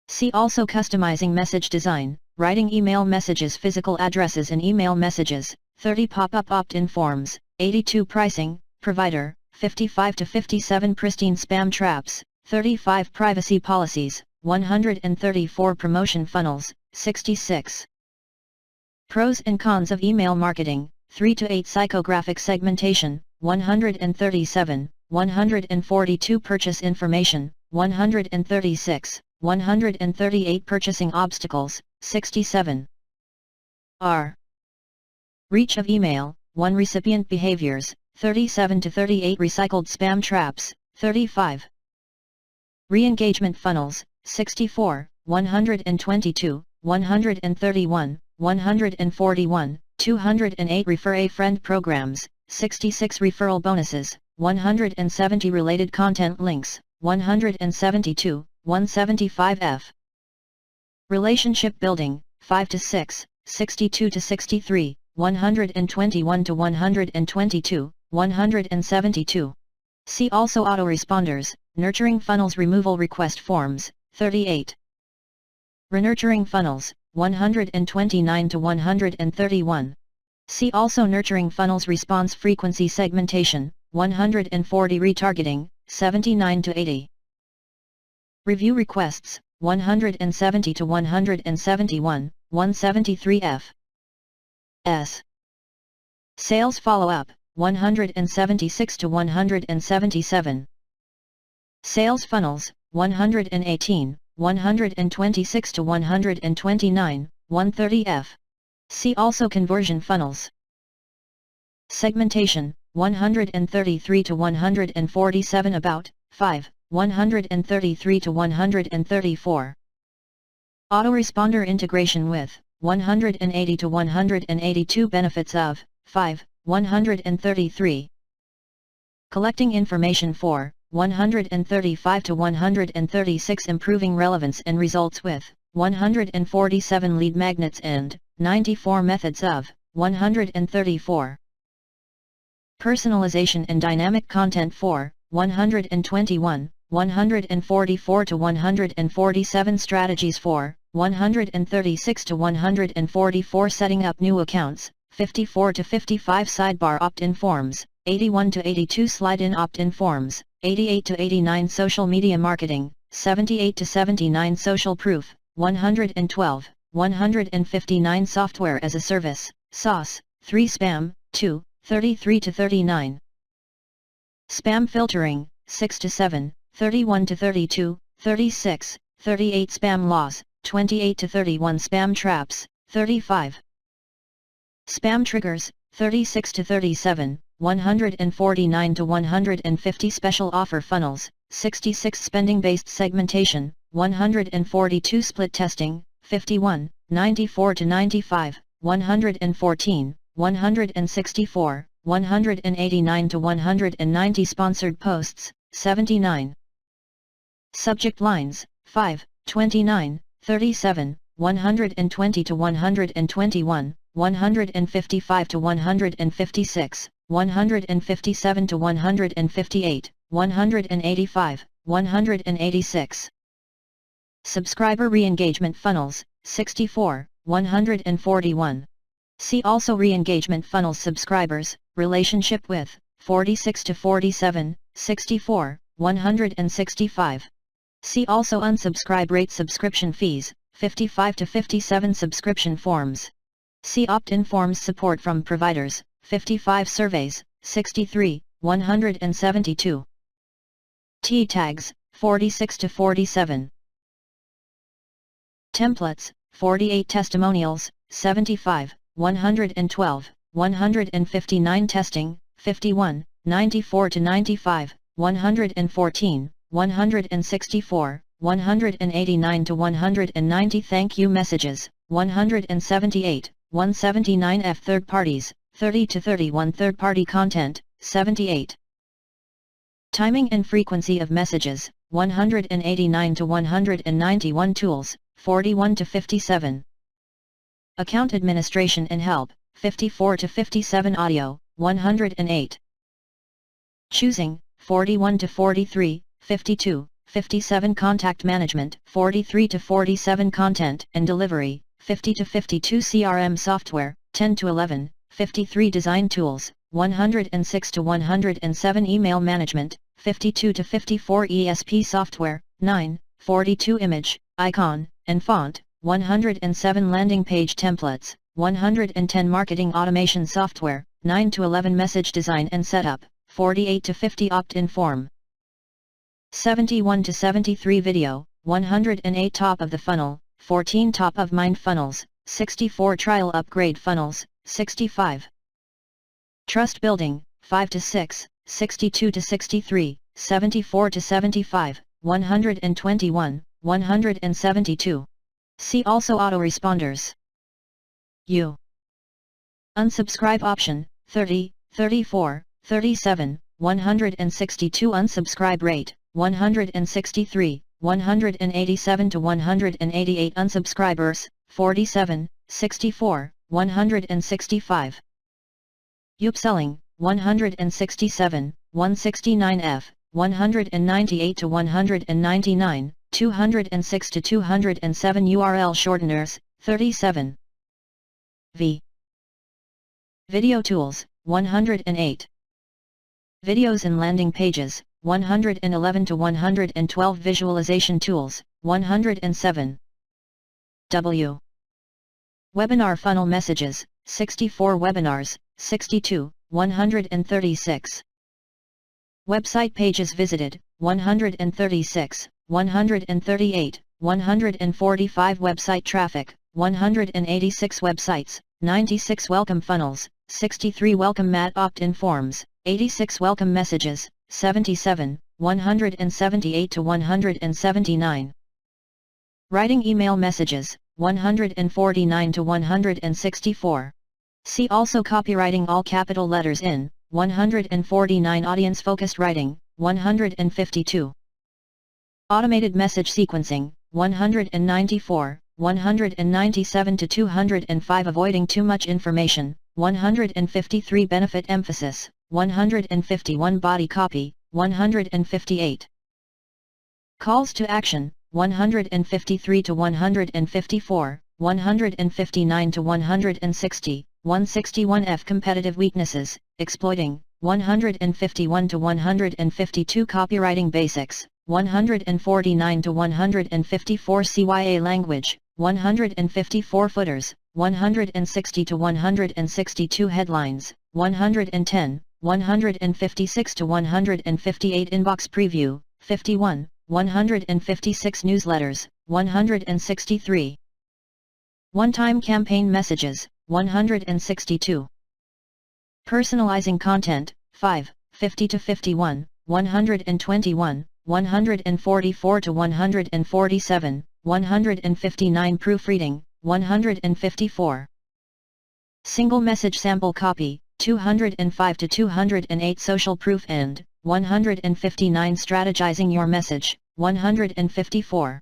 See also customizing message design, writing email messages, physical addresses and email messages, 30 pop-up opt-in forms, 82 pricing, provider, 55 to 57 pristine spam traps, 35 privacy policies, 134 promotion funnels, 66. Pros and cons of email marketing, 3 to 8 psychographic segmentation, 137, 142 purchase information, 136, 138 purchasing obstacles, 67. R. Reach of email, 1 recipient behaviors, 37 to 38 recycled spam traps, 35. Re-engagement funnels, 64, 122, 131, 141, 208 refer a friend programs, 66 referral bonuses, 170 related content links, 172, 175f. Relationship building, 5 to 6, 62 to 63, 121 to 122, 172. See also autoresponders, nurturing funnels removal request forms, 38. Renurturing funnels, 129 to 131. See also nurturing funnels response frequency segmentation, 140 retargeting, 79 to 80. Review requests, 170 to 171, 173f. S. Sales follow-up, 176 to 177. Sales funnels, 118, 126 to 129, 130f. See also conversion funnels. Segmentation, 133 to 147 about, 5, 133 to 134. Autoresponder integration with, 180 to 182 benefits of, 5, 133. Collecting information for, 135 to 136 improving relevance and results with, 147 lead magnets and, 94 methods of, 134. Personalization and dynamic content for, 121, 144 to 147 strategies for, 136 to 144 setting up new accounts, 54 to 55 sidebar opt-in forms, 81 to 82 slide-in opt-in forms, 88 to 89 social media marketing, 78 to 79 social proof, 112, 159 software as a service, SaaS, 3 spam, 2, 33 to 39. Spam filtering, 6 to 7, 31 to 32, 36, 38 spam loss, 28 to 31 spam traps, 35. Spam triggers, 36 to 37, 149 to 150 special offer funnels, 66 spending-based segmentation, 142 split testing, 51, 94 to 95, 114, 164, 189 to 190 sponsored posts, 79. Subject lines, 5, 29, 37, 120 to 121, 155 to 156, 157 to 158, 185, 186. Subscriber re-engagement funnels, 64, 141. See also re-engagement funnels subscribers, relationship with, 46 to 47, 64, 165. See also unsubscribe rate subscription fees, 55 to 57 subscription forms. See opt-in forms support from providers, 55 surveys, 63, 172. T tags, 46 to 47. Templates, 48 testimonials, 75, 112, 159 testing, 51, 94 to 95, 114, 164, 189 to 190 thank you messages, 178, 179 F third parties, 30 to 31 third party content, 78. Timing and frequency of messages, 189 to 191 tools, 41 to 57. Account administration and help, 54 to 57 audio, 108. Choosing, 41 to 43, 52, 57 contact management, 43 to 47 content and delivery, 50 to 52 CRM software, 10 to 11, 53 design tools, 106 to 107 email management, 52 to 54 ESP software, 9, 42 image, icon, and font, 107 landing page templates, 110 marketing automation software, 9 to 11 message design and setup, 48 to 50 opt-in form. 71 to 73 video, 108 top of the funnel, 14 top of mind funnels, 64 trial upgrade funnels, 65. Trust building, 5 to 6, 62 to 63, 74 to 75, 121, 172. See also autoresponders. U. Unsubscribe option, 30, 34, 37, 162 unsubscribe rate, 163, 187 to 188 unsubscribers, 47, 64, 165. Upselling, 167, 169 F, 198 to 199, 206 to 207 URL shorteners, 37. V. Video tools, 108. Videos and landing pages, 111 to 112 visualization tools, 107. W. Webinar funnel messages, 64 webinars, 62, 136. Website pages visited, 136, 138, 145 website traffic, 186 websites, 96 welcome funnels, 63 welcome mat opt-in forms, 86 welcome messages, 77, 178 to 179. Writing email messages, 149 to 164. See also copywriting all capital letters in, 149 audience focused writing, 152. Automated message sequencing, 194, 197 to 205 avoiding too much information, 153 benefit emphasis, 151 body copy, 158. Calls to action, 153 to 154, 159 to 160, 161 F competitive weaknesses, exploiting, 151 to 152 copywriting basics, 149 to 154 CYA language, 154 footers, 160 to 162 headlines, 110, 156 to 158 inbox preview, 51, 156 newsletters, 163. One-time campaign messages, 162. Personalizing content, 5, 50 to 51, 121, 144 to 147, 159 proofreading, 154. Single message sample copy, 205 to 208 social proof and 159 strategizing your message, 154.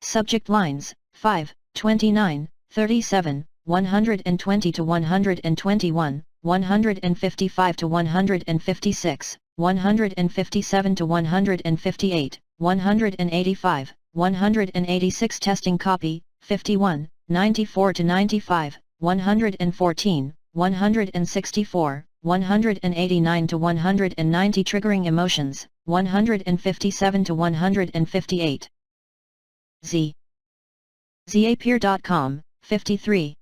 Subject lines, 5, 29, 37, 120 to 121, 155 to 156, 157 to 158, 185, 186 testing copy, 51, 94 to 95, 114, 164, 189 to 190 triggering emotions, 157 to 158. Z. Zapier.com, 53.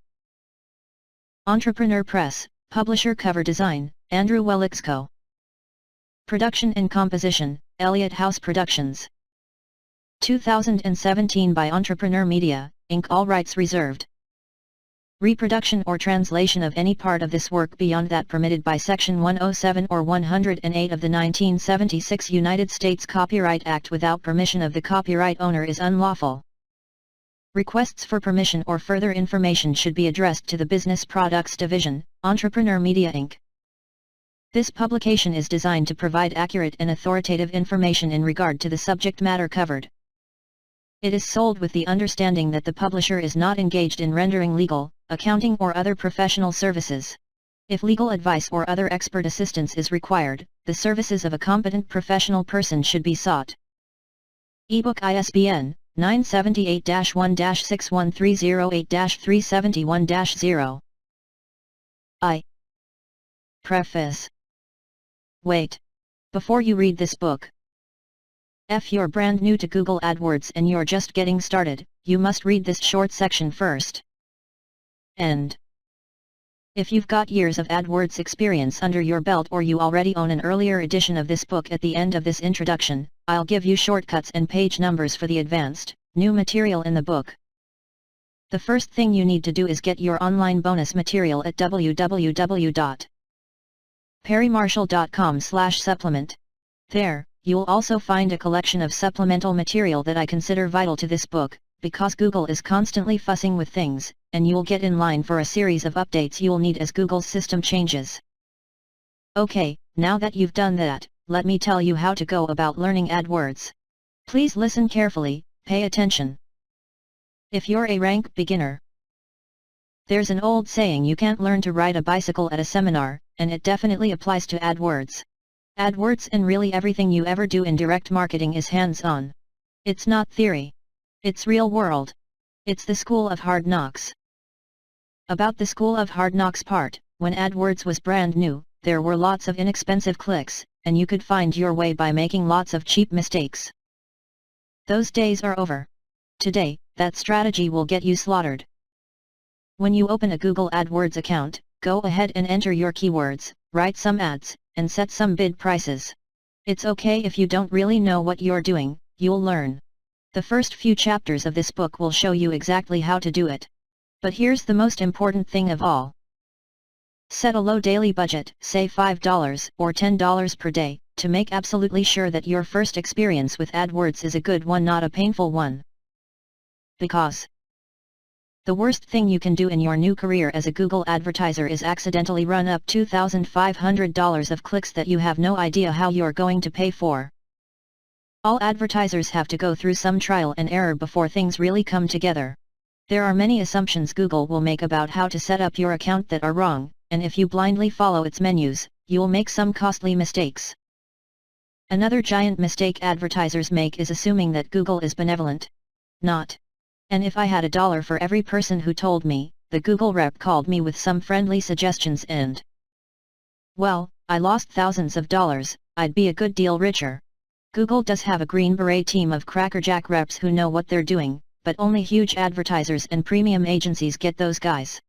Entrepreneur Press, Publisher Cover Design, Andrew Welixco. Production and Composition, Elliott House Productions. 2017 by Entrepreneur Media, Inc. All rights reserved. Reproduction or translation of any part of this work beyond that permitted by Section 107 or 108 of the 1976 United States Copyright Act without permission of the copyright owner is unlawful. Requests for permission or further information should be addressed to the Business Products Division, Entrepreneur Media Inc. This publication is designed to provide accurate and authoritative information in regard to the subject matter covered. It is sold with the understanding that the publisher is not engaged in rendering legal, accounting or other professional services. If legal advice or other expert assistance is required, the services of a competent professional person should be sought. Ebook ISBN 978-1-61308-371-0. Preface. Wait. Before you read this book, if you're brand new to Google AdWords and you're just getting started, you must read this short section first. End. If you've got years of AdWords experience under your belt or you already own an earlier edition of this book, at the end of this introduction, I'll give you shortcuts and page numbers for the advanced, new material in the book. The first thing you need to do is get your online bonus material at www.perrymarshall.com/supplement. There, you'll also find a collection of supplemental material that I consider vital to this book, because Google is constantly fussing with things, and you'll get in line for a series of updates you'll need as Google's system changes. Okay, now that you've done that, let me tell you how to go about learning AdWords. Please listen carefully, pay attention. If you're a rank beginner, there's an old saying, you can't learn to ride a bicycle at a seminar, and it definitely applies to AdWords. AdWords and really everything you ever do in direct marketing is hands-on. It's not theory. It's real world. It's the school of hard knocks. About the school of hard knocks part, when AdWords was brand new, there were lots of inexpensive clicks, and you could find your way by making lots of cheap mistakes. Those days are over. Today, that strategy will get you slaughtered. When you open a Google AdWords account, go ahead and enter your keywords, write some ads, and set some bid prices. It's okay if you don't really know what you're doing, you'll learn. The first few chapters of this book will show you exactly how to do it. But here's the most important thing of all. Set a low daily budget, say $5 or $10 per day, to make absolutely sure that your first experience with AdWords is a good one, not a painful one. Because the worst thing you can do in your new career as a Google advertiser is accidentally run up $2,500 of clicks that you have no idea how you're going to pay for. All advertisers have to go through some trial and error before things really come together. There are many assumptions Google will make about how to set up your account that are wrong, and if you blindly follow its menus, you'll make some costly mistakes. Another giant mistake advertisers make is assuming that Google is benevolent. Not. And if I had $1 for every person who told me, the Google rep called me with some friendly suggestions and, well, I lost thousands of dollars, I'd be a good deal richer. Google does have a Green Beret team of crackerjack reps who know what they're doing, but only huge advertisers and premium agencies get those guys.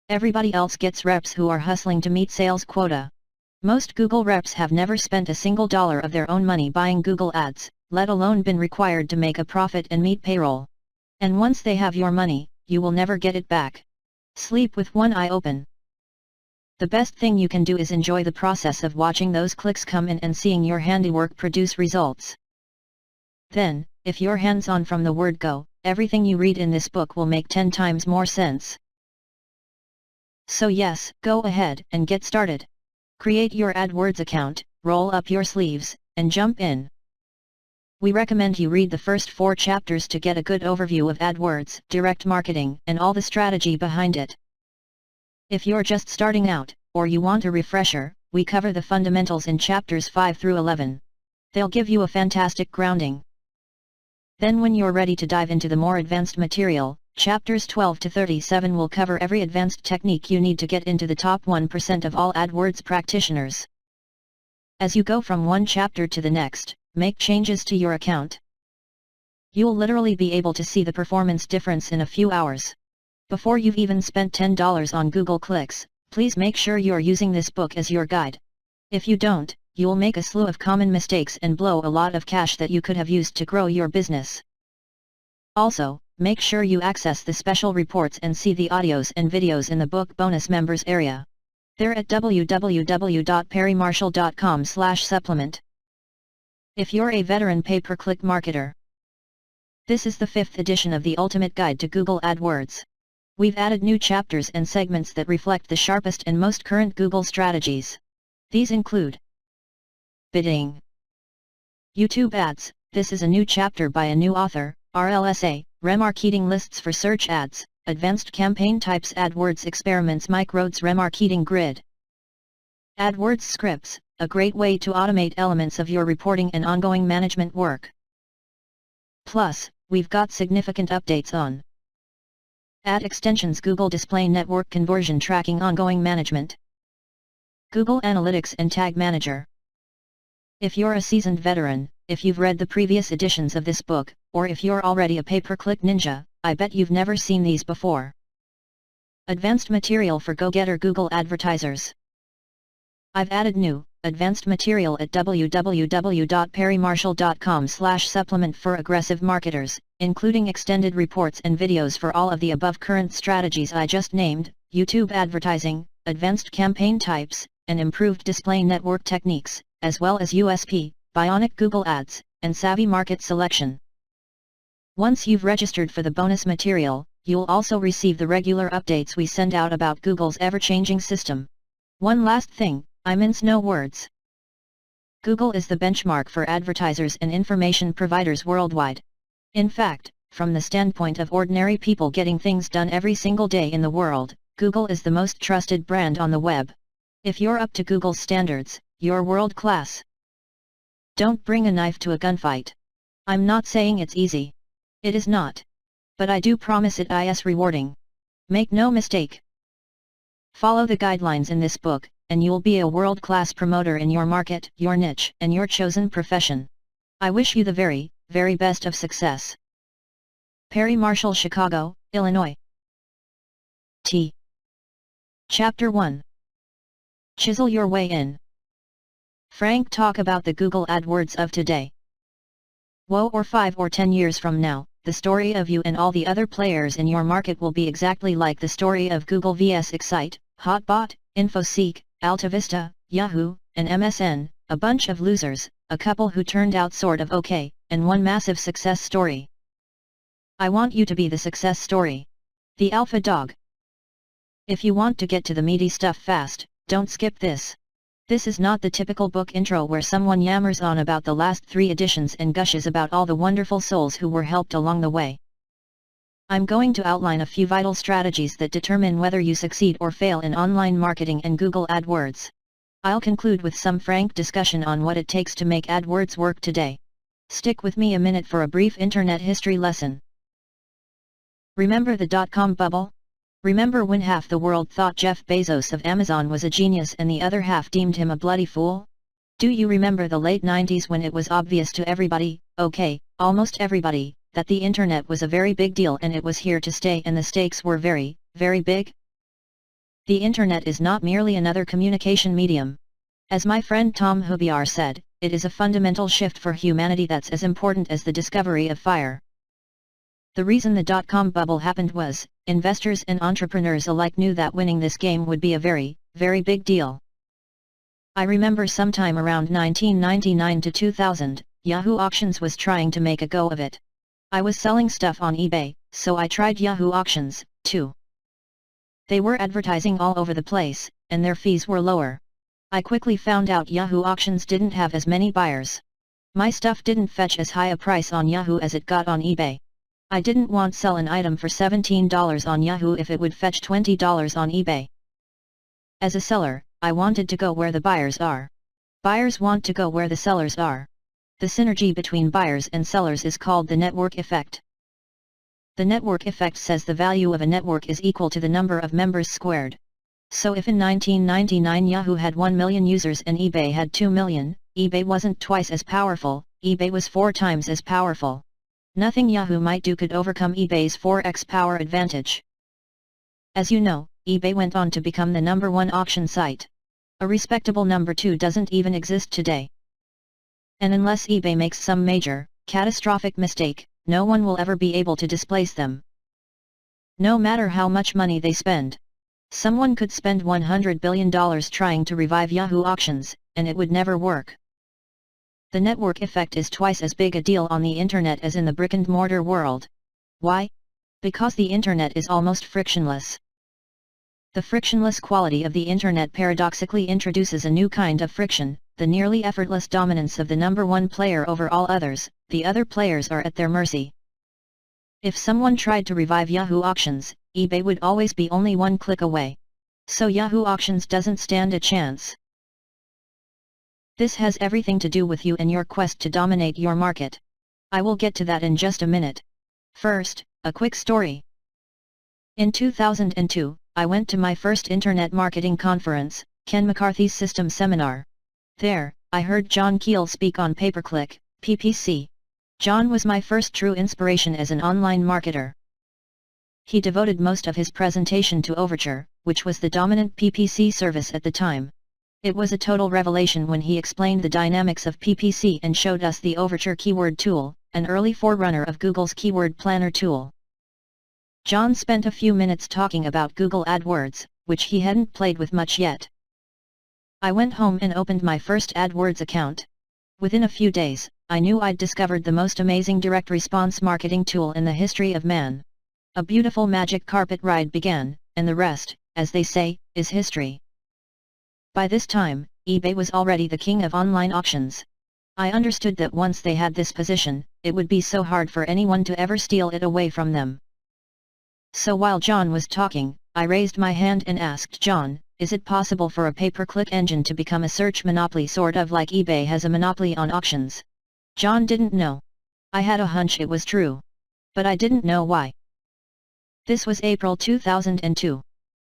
Everybody else gets reps who are hustling to meet sales quota. Most Google reps have never spent a single dollar of their own money buying Google ads, let alone been required to make a profit and meet payroll. And once they have your money, you will never get it back. Sleep with one eye open. The best thing you can do is enjoy the process of watching those clicks come in and seeing your handiwork produce results. Then, if you're hands-on from the word go, everything you read in this book will make 10 times more sense. So yes, go ahead and get started. Create your AdWords account, roll up your sleeves, and jump in. We recommend you read the first 4 chapters to get a good overview of AdWords, direct marketing, and all the strategy behind it. If you're just starting out, or you want a refresher, we cover the fundamentals in chapters 5 through 11. They'll give you a fantastic grounding. Then when you're ready to dive into the more advanced material, chapters 12 to 37 will cover every advanced technique you need to get into the top 1% of all AdWords practitioners. As you go from one chapter to the next, make changes to your account. You'll literally be able to see the performance difference in a few hours. Before you've even spent $10 on Google clicks, please make sure you're using this book as your guide. If you don't, you'll make a slew of common mistakes and blow a lot of cash that you could have used to grow your business. Also, make sure you access the special reports and see the audios and videos in the book bonus members area. They're at www.perrymarshall.com/supplement. If you're a veteran pay-per-click marketer, this is the 5th edition of the Ultimate Guide to Google AdWords. We've added new chapters and segments that reflect the sharpest and most current Google strategies. These include bidding, YouTube ads. This is a new chapter by a new author, RLSA, remarketing lists for search ads, advanced campaign types, AdWords experiments, Mike Rhodes remarketing grid. AdWords scripts, a great way to automate elements of your reporting and ongoing management work. Plus, we've got significant updates on ad extensions, Google Display Network conversion tracking, ongoing management, Google Analytics and Tag Manager. If you're a seasoned veteran, if you've read the previous editions of this book, or if you're already a pay-per-click ninja, I bet you've never seen these before. Advanced material for go-getter Google advertisers. I've added new, advanced material at www.perrymarshall.com/supplement for aggressive marketers, including extended reports and videos for all of the above current strategies I just named, YouTube advertising, advanced campaign types, and improved display network techniques, as well as USP, Bionic Google Ads, and Savvy Market Selection. Once you've registered for the bonus material, you'll also receive the regular updates we send out about Google's ever-changing system. One last thing, I mince no words. Google is the benchmark for advertisers and information providers worldwide. In fact, from the standpoint of ordinary people getting things done every single day in the world, Google is the most trusted brand on the web. If you're up to Google's standards, you're world class. Don't bring a knife to a gunfight. I'm not saying it's easy. It is not. But I do promise it is rewarding. Make no mistake. Follow the guidelines in this book, and you'll be a world-class promoter in your market, your niche, and your chosen profession. I wish you the very, very best of success. Perry Marshall, Chicago, Illinois. T. Chapter 1. Chisel your way in. Frank talk about the Google AdWords of today. Whoa, or 5 or 10 years from now, the story of you and all the other players in your market will be exactly like the story of Google vs Excite, Hotbot, InfoSeek, AltaVista, Yahoo, and MSN, a bunch of losers, a couple who turned out sort of okay, and one massive success story. I want you to be the success story. The alpha dog. If you want to get to the meaty stuff fast, don't skip this. This is not the typical book intro where someone yammers on about the last 3 editions and gushes about all the wonderful souls who were helped along the way. I'm going to outline a few vital strategies that determine whether you succeed or fail in online marketing and Google AdWords. I'll conclude with some frank discussion on what it takes to make AdWords work today. Stick with me a minute for a brief internet history lesson. Remember the dot-com bubble? Remember when half the world thought Jeff Bezos of Amazon was a genius and the other half deemed him a bloody fool? Do you remember the late 90s when it was obvious to everybody, okay, almost everybody, that the internet was a very big deal and it was here to stay and the stakes were very, very big? The internet is not merely another communication medium. As my friend Tom Hubiar said, it is a fundamental shift for humanity that's as important as the discovery of fire. The reason the dot-com bubble happened was, investors and entrepreneurs alike knew that winning this game would be a very, very big deal. I remember sometime around 1999 to 2000, Yahoo Auctions was trying to make a go of it. I was selling stuff on eBay, so I tried Yahoo Auctions, too. They were advertising all over the place, and their fees were lower. I quickly found out Yahoo Auctions didn't have as many buyers. My stuff didn't fetch as high a price on Yahoo as it got on eBay. I didn't want to sell an item for $17 on Yahoo if it would fetch $20 on eBay. As a seller, I wanted to go where the buyers are. Buyers want to go where the sellers are. The synergy between buyers and sellers is called the network effect. The network effect says the value of a network is equal to the number of members squared. So if in 1999 Yahoo had 1 million users and eBay had 2 million, eBay wasn't twice as powerful, eBay was 4 times as powerful. Nothing Yahoo might do could overcome eBay's 4x power advantage. As you know, eBay went on to become the #1 auction site. A respectable number 2 doesn't even exist today. And unless eBay makes some major, catastrophic mistake, no one will ever be able to displace them. No matter how much money they spend. Someone could spend $100 billion trying to revive Yahoo auctions, and it would never work. The network effect is twice as big a deal on the internet as in the brick-and-mortar world. Why? Because the internet is almost frictionless. The frictionless quality of the internet paradoxically introduces a new kind of friction, the nearly effortless dominance of the number one player over all others. The other players are at their mercy. If someone tried to revive Yahoo auctions, eBay would always be only one click away. So Yahoo auctions doesn't stand a chance. This has everything to do with you and your quest to dominate your market. I will get to that in just a minute. First, a quick story. In 2002, I went to my first Internet Marketing Conference, Ken McCarthy's System Seminar. There, I heard John Keel speak on pay-per-click, PPC. John was my first true inspiration as an online marketer. He devoted most of his presentation to Overture, which was the dominant PPC service at the time. It was a total revelation when he explained the dynamics of PPC and showed us the Overture keyword tool, an early forerunner of Google's keyword planner tool. John spent a few minutes talking about Google AdWords, which he hadn't played with much yet. I went home and opened my first AdWords account. Within a few days, I knew I'd discovered the most amazing direct response marketing tool in the history of man. A beautiful magic carpet ride began, and the rest, as they say, is history. By this time, eBay was already the king of online auctions. I understood that once they had this position, it would be so hard for anyone to ever steal it away from them. So while John was talking, I raised my hand and asked John, is it possible for a pay-per-click engine to become a search monopoly sort of like eBay has a monopoly on auctions? John didn't know. I had a hunch it was true. But I didn't know why. This was April 2002.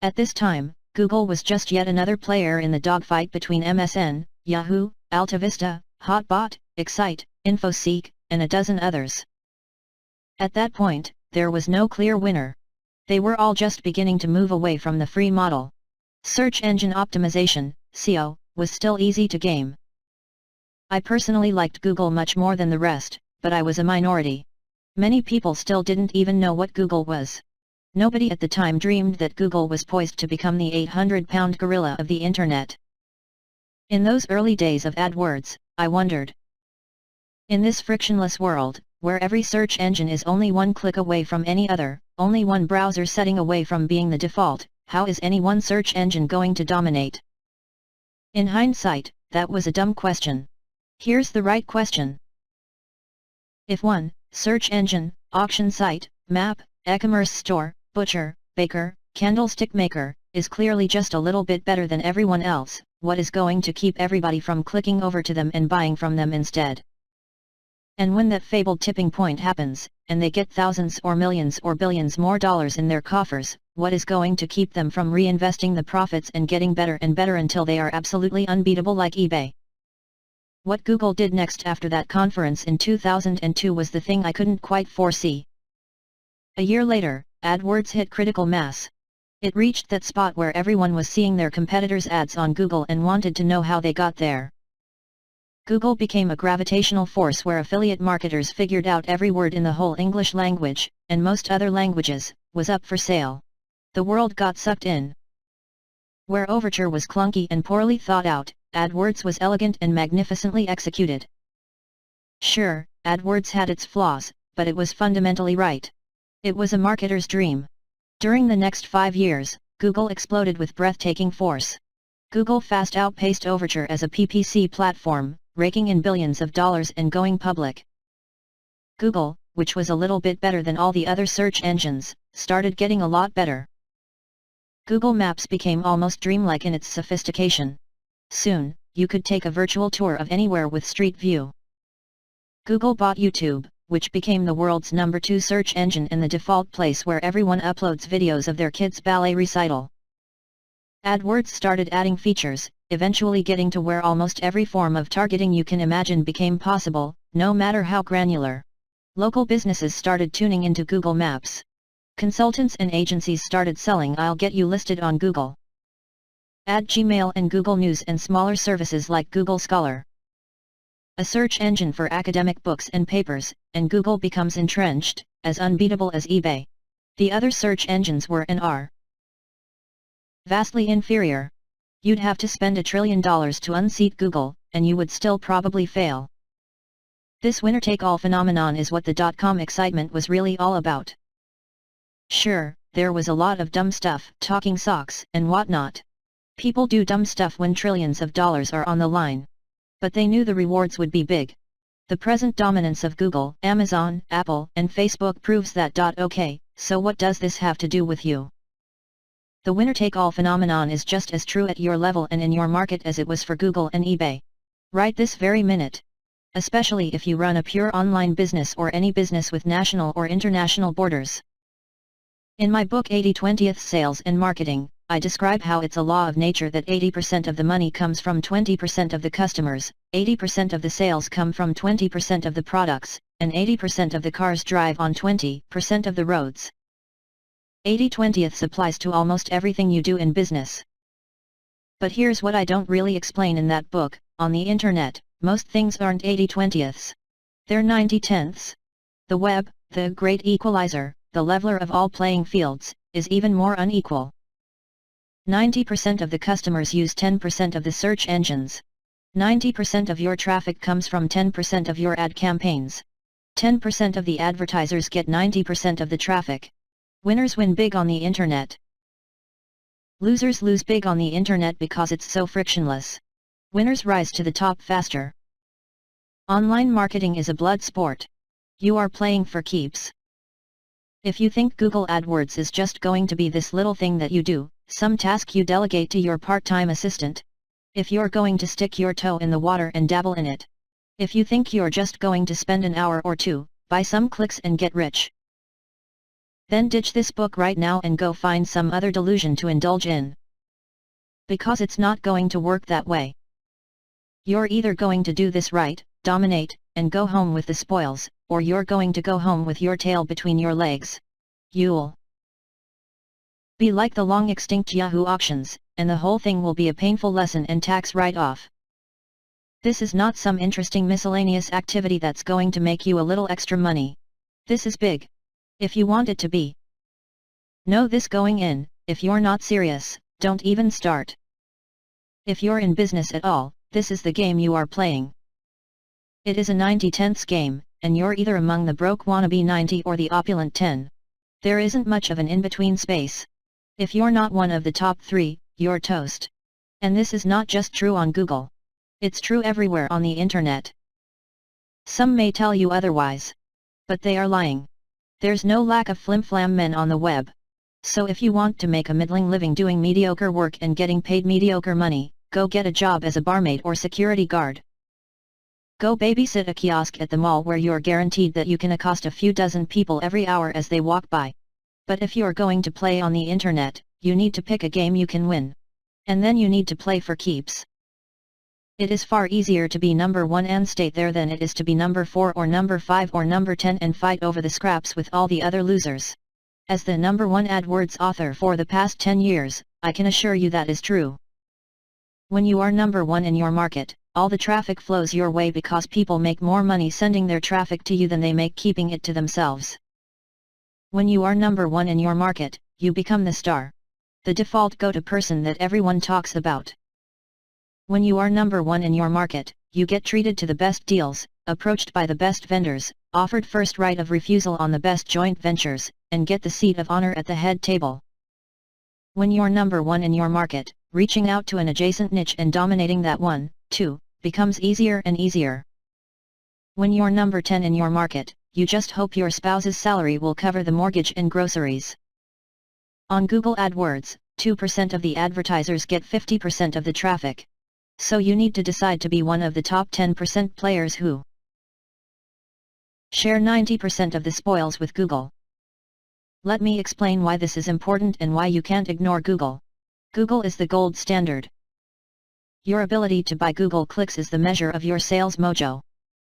At this time, Google was just yet another player in the dogfight between MSN, Yahoo, AltaVista, Hotbot, Excite, InfoSeek, and a dozen others. At that point, there was no clear winner. They were all just beginning to move away from the free model. Search engine optimization, SEO, was still easy to game. I personally liked Google much more than the rest, but I was a minority. Many people still didn't even know what Google was. Nobody at the time dreamed that Google was poised to become the 800-pound gorilla of the internet. In those early days of AdWords, I wondered. In this frictionless world, where every search engine is only one click away from any other, only one browser setting away from being the default, how is any one search engine going to dominate? In hindsight, that was a dumb question. Here's the right question. If one search engine, auction site, map, e-commerce store, butcher, baker, candlestick maker, is clearly just a little bit better than everyone else, what is going to keep everybody from clicking over to them and buying from them instead? And when that fabled tipping point happens, and they get thousands or millions or billions more dollars in their coffers, what is going to keep them from reinvesting the profits and getting better and better until they are absolutely unbeatable like eBay? What Google did next after that conference in 2002 was the thing I couldn't quite foresee. A year later, AdWords hit critical mass. It reached that spot where everyone was seeing their competitors' ads on Google and wanted to know how they got there. Google became a gravitational force where affiliate marketers figured out every word in the whole English language, and most other languages, was up for sale. The world got sucked in. Where Overture was clunky and poorly thought out, AdWords was elegant and magnificently executed. Sure, AdWords had its flaws, but it was fundamentally right. It was a marketer's dream. During the next 5 years, Google exploded with breathtaking force. Google fast outpaced Overture as a PPC platform, raking in billions of dollars and going public. Google, which was a little bit better than all the other search engines, started getting a lot better. Google Maps became almost dreamlike in its sophistication. Soon, you could take a virtual tour of anywhere with Street View. Google bought YouTube, which became the world's number 2 search engine and the default place where everyone uploads videos of their kids' ballet recital. AdWords started adding features, eventually getting to where almost every form of targeting you can imagine became possible, no matter how granular. Local businesses started tuning into Google Maps. Consultants and agencies started selling "I'll get you listed on Google." Add Gmail and Google News and smaller services like Google Scholar, a search engine for academic books and papers, and Google becomes entrenched, as unbeatable as eBay. The other search engines were and are vastly inferior. You'd have to spend $1 trillion to unseat Google, and you would still probably fail. This winner-take-all phenomenon is what the dot-com excitement was really all about. Sure, there was a lot of dumb stuff, talking socks and whatnot. People do dumb stuff when trillions of dollars are on the line. But they knew the rewards would be big. The present dominance of Google, Amazon, Apple, and Facebook proves that. Okay, so what does this have to do with you? The winner-take-all phenomenon is just as true at your level and in your market as it was for Google and eBay. Right this very minute. Especially if you run a pure online business or any business with national or international borders. In my book 80/20 Sales and Marketing, I describe how it's a law of nature that 80% of the money comes from 20% of the customers, 80% of the sales come from 20% of the products, and 80% of the cars drive on 20% of the roads. 80/20 applies to almost everything you do in business. But here's what I don't really explain in that book: on the internet, most things aren't 80/20. They're 90/10. The web, the great equalizer, the leveler of all playing fields, is even more unequal. 90% of the customers use 10% of the search engines. 90% of your traffic comes from 10% of your ad campaigns. 10% of the advertisers get 90% of the traffic. Winners win big on the internet. Losers lose big on the internet because it's so frictionless. Winners rise to the top faster. Online marketing is a blood sport. You are playing for keeps. If you think Google AdWords is just going to be this little thing that you do, some task you delegate to your part-time assistant. If you're going to stick your toe in the water and dabble in it. If you think you're just going to spend an hour or two, buy some clicks and get rich. Then ditch this book right now and go find some other delusion to indulge in. Because it's not going to work that way. You're either going to do this right, dominate, and go home with the spoils, or you're going to go home with your tail between your legs. You'll be like the long-extinct Yahoo auctions, and the whole thing will be a painful lesson and tax write-off. This is not some interesting miscellaneous activity that's going to make you a little extra money. This is big. If you want it to be. Know this going in: if you're not serious, don't even start. If you're in business at all, this is the game you are playing. It is a 90/10 game, and you're either among the broke wannabe 90 or the opulent 10. There isn't much of an in-between space. If you're not one of the top 3, you're toast. And this is not just true on Google. It's true everywhere on the internet. Some may tell you otherwise. But they are lying. There's no lack of flim-flam men on the web. So if you want to make a middling living doing mediocre work and getting paid mediocre money, go get a job as a barmaid or security guard. Go babysit a kiosk at the mall where you're guaranteed that you can accost a few dozen people every hour as they walk by. But if you're going to play on the internet, you need to pick a game you can win. And then you need to play for keeps. It is far easier to be number 1 and stay there than it is to be number 4 or number 5 or number 10 and fight over the scraps with all the other losers. As the number 1 AdWords author for the past 10 years, I can assure you that is true. When you are number 1 in your market, all the traffic flows your way because people make more money sending their traffic to you than they make keeping it to themselves. When you are number 1 in your market, you become the star. The default go-to person that everyone talks about. When you are number 1 in your market, you get treated to the best deals, approached by the best vendors, offered first right of refusal on the best joint ventures, and get the seat of honor at the head table. When you're number 1 in your market, reaching out to an adjacent niche and dominating that one, too, becomes easier and easier. When you're number 10 in your market, you just hope your spouse's salary will cover the mortgage and groceries. On Google AdWords, 2% of the advertisers get 50% of the traffic. So you need to decide to be one of the top 10% players who share 90% of the spoils with Google. Let me explain why this is important and why you can't ignore Google. Google is the gold standard. Your ability to buy Google clicks is the measure of your sales mojo.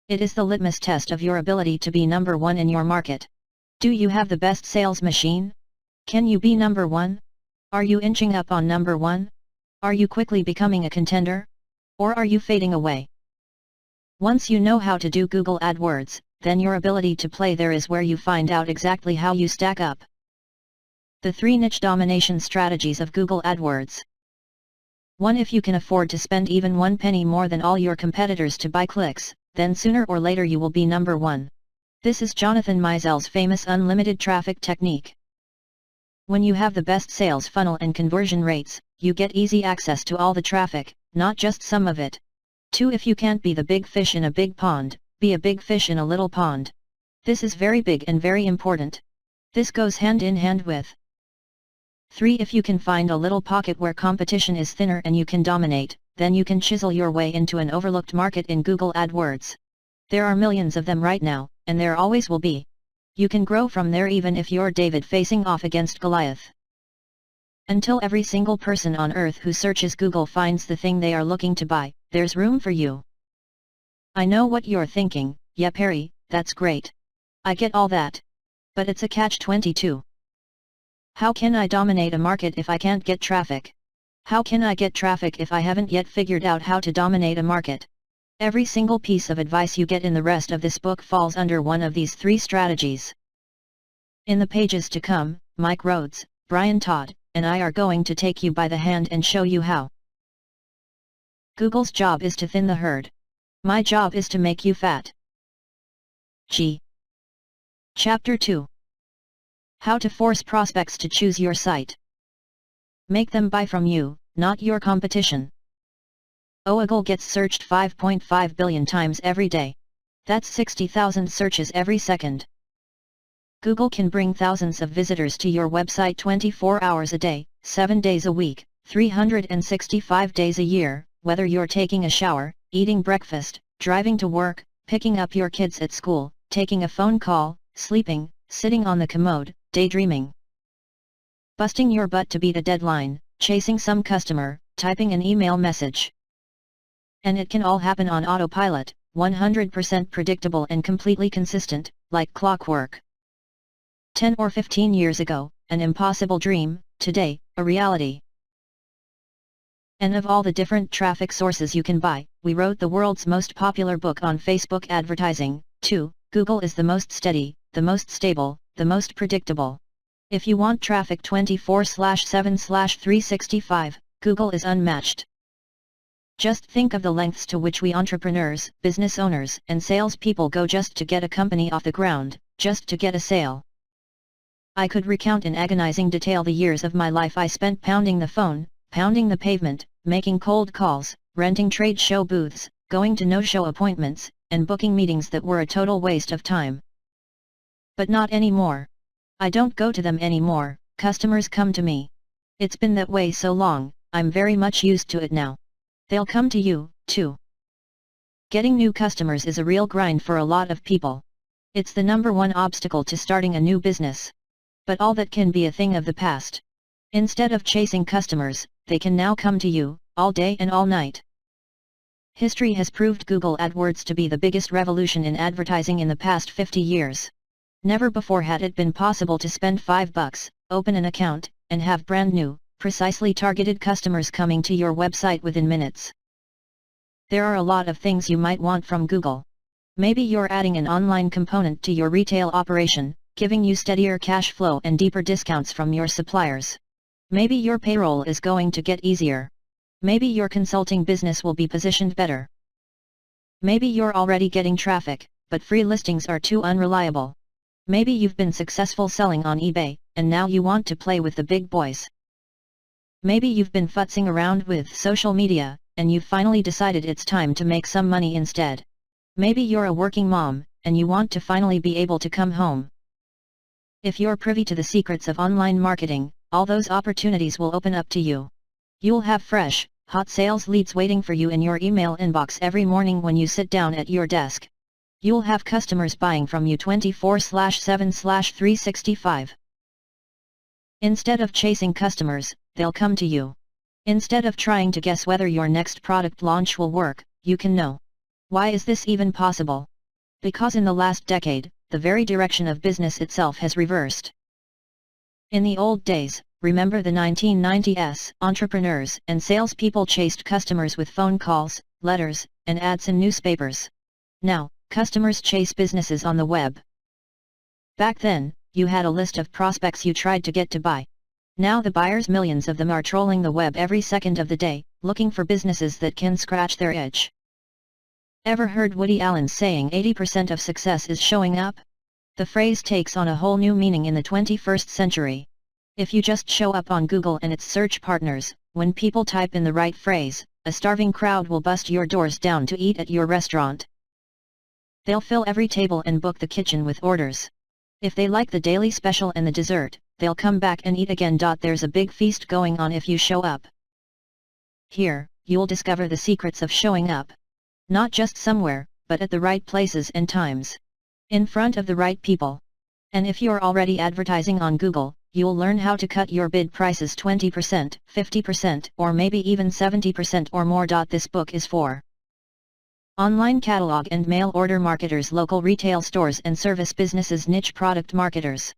It is the litmus test of your ability to be number 1 in your market. Do you have the best sales machine? Can you be number 1? Are you inching up on number 1? Are you quickly becoming a contender? Or are you fading away? Once you know how to do Google AdWords, then your ability to play there is where you find out exactly how you stack up. The 3 niche domination strategies of Google AdWords. 1. If you can afford to spend even 1 penny more than all your competitors to buy clicks, then sooner or later you will be number 1. This is Jonathan Meisel's famous unlimited traffic technique. When you have the best sales funnel and conversion rates, you get easy access to all the traffic, not just some of it. 2. If you can't be the big fish in a big pond, be a big fish in a little pond. This is very big and very important. This goes hand in hand with 3. If you can find a little pocket where competition is thinner and you can dominate, then you can chisel your way into an overlooked market in Google AdWords. There are millions of them right now, and there always will be. You can grow from there even if you're David facing off against Goliath. Until every single person on earth who searches Google finds the thing they are looking to buy, there's room for you. I know what you're thinking, yeah Perry, that's great. I get all that. But it's a catch-22. How can I dominate a market if I can't get traffic? How can I get traffic if I haven't yet figured out how to dominate a market? Every single piece of advice you get in the rest of this book falls under one of these 3 strategies. In the pages to come, Mike Rhodes, Brian Todd, and I are going to take you by the hand and show you how. Google's job is to thin the herd. My job is to make you fat. Chapter 2. How to force prospects to choose your site. Make them buy from you, not your competition. Google gets searched 5.5 billion times every day. That's 60,000 searches every second. Google can bring thousands of visitors to your website 24 hours a day, 7 days a week, 365 days a year, whether you're taking a shower, eating breakfast, driving to work, picking up your kids at school, taking a phone call, sleeping, sitting on the commode, daydreaming. Busting your butt to beat a deadline, chasing some customer, typing an email message. And it can all happen on autopilot, 100% predictable and completely consistent, like clockwork. 10 or 15 years ago, an impossible dream, today, a reality. And of all the different traffic sources you can buy, we wrote the world's most popular book on Facebook advertising, too. Google is the most steady, the most stable, the most predictable. If you want traffic 24/7/365, Google is unmatched. Just think of the lengths to which we entrepreneurs, business owners, and salespeople go just to get a company off the ground, just to get a sale. I could recount in agonizing detail the years of my life I spent pounding the phone, pounding the pavement, making cold calls, renting trade show booths, going to no-show appointments, and booking meetings that were a total waste of time. But not anymore. I don't go to them anymore, customers come to me. It's been that way so long, I'm very much used to it now. They'll come to you, too. Getting new customers is a real grind for a lot of people. It's the #1 obstacle to starting a new business. But all that can be a thing of the past. Instead of chasing customers, they can now come to you, all day and all night. History has proved Google AdWords to be the biggest revolution in advertising in the past 50 years. Never before had it been possible to spend $5, open an account, and have brand new, precisely targeted customers coming to your website within minutes. There are a lot of things you might want from Google. Maybe you're adding an online component to your retail operation, giving you steadier cash flow and deeper discounts from your suppliers. Maybe your payroll is going to get easier. Maybe your consulting business will be positioned better. Maybe you're already getting traffic, but free listings are too unreliable. Maybe you've been successful selling on eBay, and now you want to play with the big boys. Maybe you've been futzing around with social media, and you've finally decided it's time to make some money instead. Maybe you're a working mom, and you want to finally be able to come home. If you're privy to the secrets of online marketing, all those opportunities will open up to you. You'll have fresh, hot sales leads waiting for you in your email inbox every morning when you sit down at your desk. You'll have customers buying from you 24/7/365. Instead of chasing customers, they'll come to you. Instead of trying to guess whether your next product launch will work, you can know. Why is this even possible? Because in the last decade, the very direction of business itself has reversed. In the old days, remember the 1990s, entrepreneurs and salespeople chased customers with phone calls, letters, and ads in newspapers. Now, customers chase businesses on the web. Back then, you had a list of prospects you tried to get to buy. Now the buyers, millions of them, are trolling the web every second of the day, looking for businesses that can scratch their itch. Ever heard Woody Allen saying 80% of success is showing up? The phrase takes on a whole new meaning in the 21st century. If you just show up on Google and its search partners, when people type in the right phrase, a starving crowd will bust your doors down to eat at your restaurant. They'll fill every table and book the kitchen with orders. If they like the daily special and the dessert, they'll come back and eat again. There's a big feast going on if you show up. Here, you'll discover the secrets of showing up. Not just somewhere, but at the right places and times. In front of the right people. And if you're already advertising on Google, you'll learn how to cut your bid prices 20%, 50%, or maybe even 70% or more. This book is for online catalog and mail order marketers, local retail stores and service businesses, niche product marketers,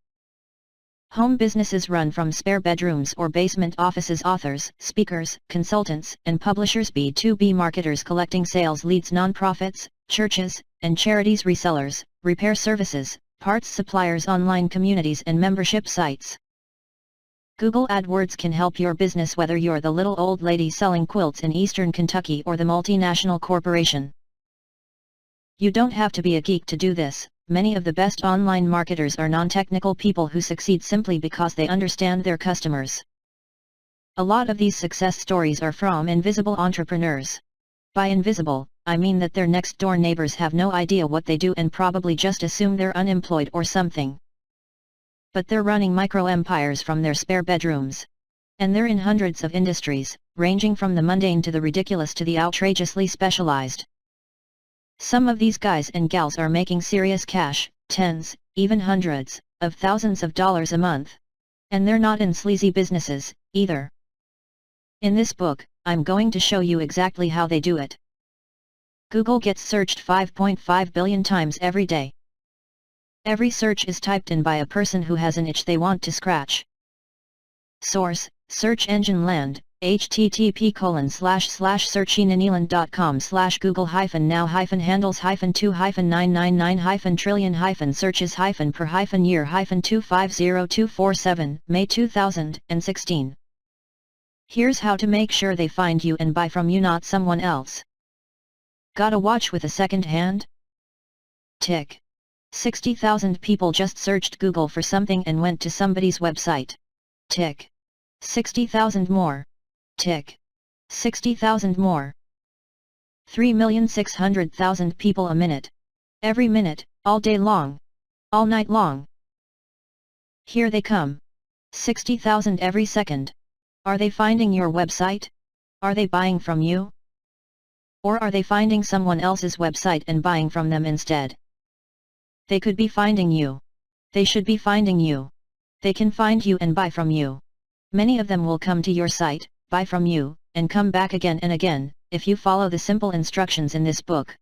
home businesses run from spare bedrooms or basement offices, authors, speakers, consultants, and publishers, B2B marketers collecting sales leads, nonprofits, churches, and charities, resellers, repair services, parts suppliers, online communities and membership sites. Google AdWords can help your business whether you're the little old lady selling quilts in eastern Kentucky or the multinational corporation. You don't have to be a geek to do this. Many of the best online marketers are non-technical people who succeed simply because they understand their customers. A lot of these success stories are from invisible entrepreneurs. By invisible, I mean that their next-door neighbors have no idea what they do and probably just assume they're unemployed or something. But they're running micro-empires from their spare bedrooms. And they're in hundreds of industries, ranging from the mundane to the ridiculous to the outrageously specialized. Some of these guys and gals are making serious cash, tens, even hundreds, of thousands of dollars a month. And they're not in sleazy businesses, either. In this book, I'm going to show you exactly how they do it. Google gets searched 5.5 billion times every day. Every search is typed in by a person who has an itch they want to scratch. Source: Search Engine Land, http://searchinineland.com/google-now-handles-2-999-trillion-searches-per-year-2502447, May 2016. Here's how to make sure they find you and buy from you, not someone else. Got a watch with a second hand? Tick. 60,000 people just searched Google for something and went to somebody's website. Tick. 60,000 more. Tick. 60,000 more. 3,600,000 people a minute. Every minute, all day long. All night long. Here they come. 60,000 every second. Are they finding your website? Are they buying from you? Or are they finding someone else's website and buying from them instead? They could be finding you. They should be finding you. They can find you and buy from you. Many of them will come to your site, buy from you, and come back again and again, if you follow the simple instructions in this book.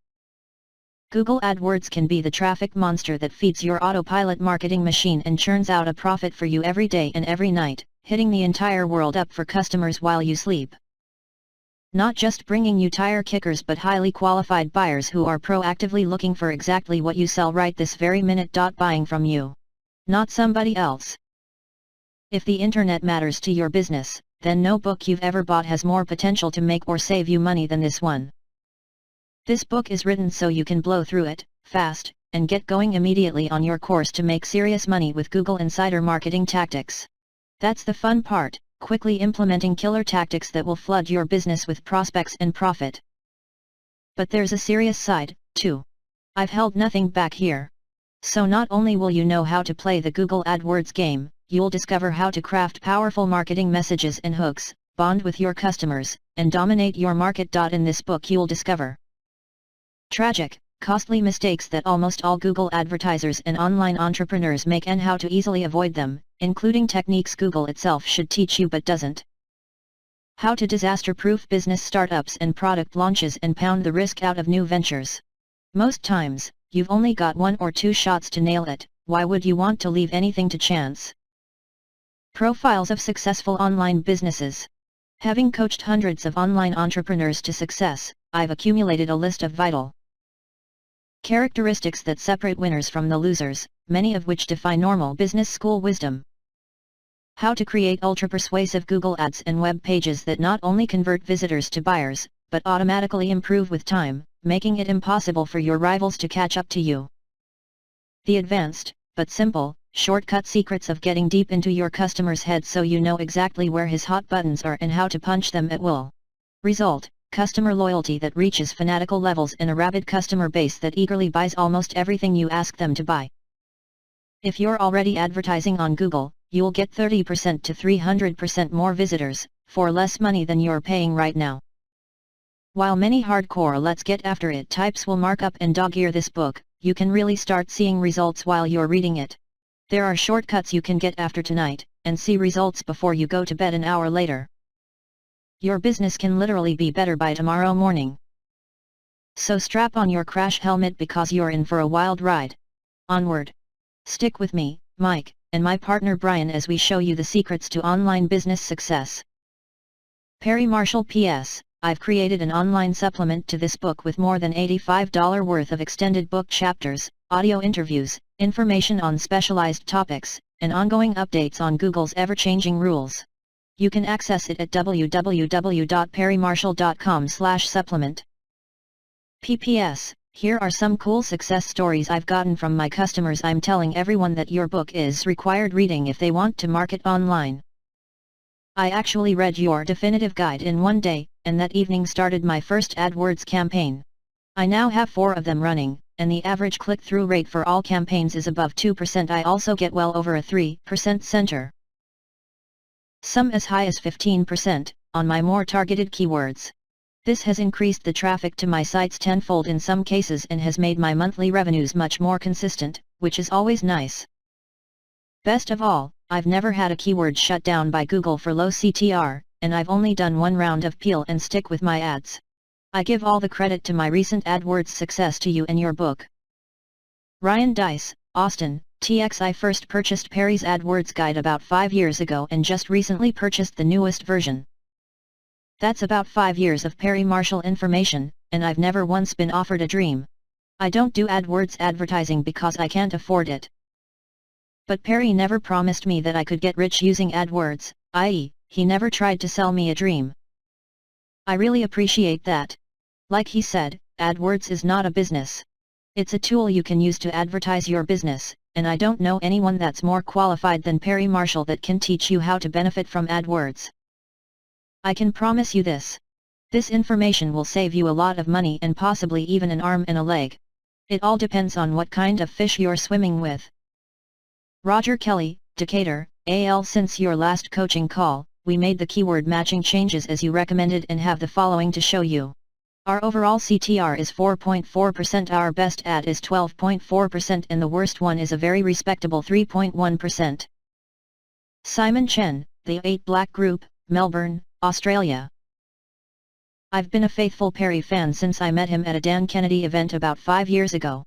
Google AdWords can be the traffic monster that feeds your autopilot marketing machine and churns out a profit for you every day and every night, hitting the entire world up for customers while you sleep. Not just bringing you tire kickers but highly qualified buyers who are proactively looking for exactly what you sell right this very minute. Buying from you. Not somebody else. If the internet matters to your business, then no book you've ever bought has more potential to make or save you money than this one. This book is written so you can blow through it, fast, and get going immediately on your course to make serious money with Google Insider marketing tactics. That's the fun part. Quickly implementing killer tactics that will flood your business with prospects and profit. But there's a serious side, too. I've held nothing back here. So not only will you know how to play the Google AdWords game, you'll discover how to craft powerful marketing messages and hooks, bond with your customers, and dominate your market. In this book you'll discover tragic, costly mistakes that almost all Google advertisers and online entrepreneurs make and how to easily avoid them, including techniques Google itself should teach you but doesn't. How to disaster-proof business startups and product launches and pound the risk out of new ventures. Most times, you've only got 1 or 2 shots to nail it. Why would you want to leave anything to chance? Profiles of successful online businesses. Having coached hundreds of online entrepreneurs to success, I've accumulated a list of vital characteristics that separate winners from the losers, many of which defy normal business school wisdom. How to create ultra-persuasive Google Ads and web pages that not only convert visitors to buyers, but automatically improve with time, making it impossible for your rivals to catch up to you. The advanced, but simple, shortcut secrets of getting deep into your customer's head so you know exactly where his hot buttons are and how to punch them at will. Result: customer loyalty that reaches fanatical levels and a rabid customer base that eagerly buys almost everything you ask them to buy. If you're already advertising on Google, you'll get 30% to 300% more visitors, for less money than you're paying right now. While many hardcore let's get after it types will mark up and dog-ear this book, you can really start seeing results while you're reading it. There are shortcuts you can get after tonight, and see results before you go to bed an hour later. Your business can literally be better by tomorrow morning. So strap on your crash helmet because you're in for a wild ride. Onward! Stick with me, Mike, and my partner Brian as we show you the secrets to online business success. Perry Marshall P.S. I've created an online supplement to this book with more than $85 worth of extended book chapters, audio interviews, information on specialized topics, and ongoing updates on Google's ever-changing rules. You can access it at www.perrymarshall.com/supplement. PPS, here are some cool success stories I've gotten from my customers. I'm telling everyone that your book is required reading if they want to market online. I actually read your definitive guide in one day, and that evening started my first AdWords campaign. I now have 4 of them running, and the average click-through rate for all campaigns is above 2%. I also get well over a 3% center. Some as high as 15%, on my more targeted keywords. This has increased the traffic to my sites tenfold in some cases and has made my monthly revenues much more consistent, which is always nice. Best of all, I've never had a keyword shut down by Google for low CTR, and I've only done one round of peel and stick with my ads. I give all the credit to my recent AdWords success to you and your book. Ryan Dice, Austin, TX. I first purchased Perry's AdWords guide about 5 years ago and just recently purchased the newest version. That's about 5 years of Perry Marshall information, and I've never once been offered a dream. I don't do AdWords advertising because I can't afford it. But Perry never promised me that I could get rich using AdWords, i.e., he never tried to sell me a dream. I really appreciate that. Like he said, AdWords is not a business. It's a tool you can use to advertise your business, and I don't know anyone that's more qualified than Perry Marshall that can teach you how to benefit from AdWords. I can promise you this. This information will save you a lot of money and possibly even an arm and a leg. It all depends on what kind of fish you're swimming with. Roger Kelly, Decatur, AL. Since your last coaching call, we made the keyword matching changes as you recommended and have the following to show you. Our overall CTR is 4.4%, our best ad is 12.4% and the worst one is a very respectable 3.1%. Simon Chen, The 8 Black Group, Melbourne, Australia. I've been a faithful Perry fan since I met him at a Dan Kennedy event about 5 years ago.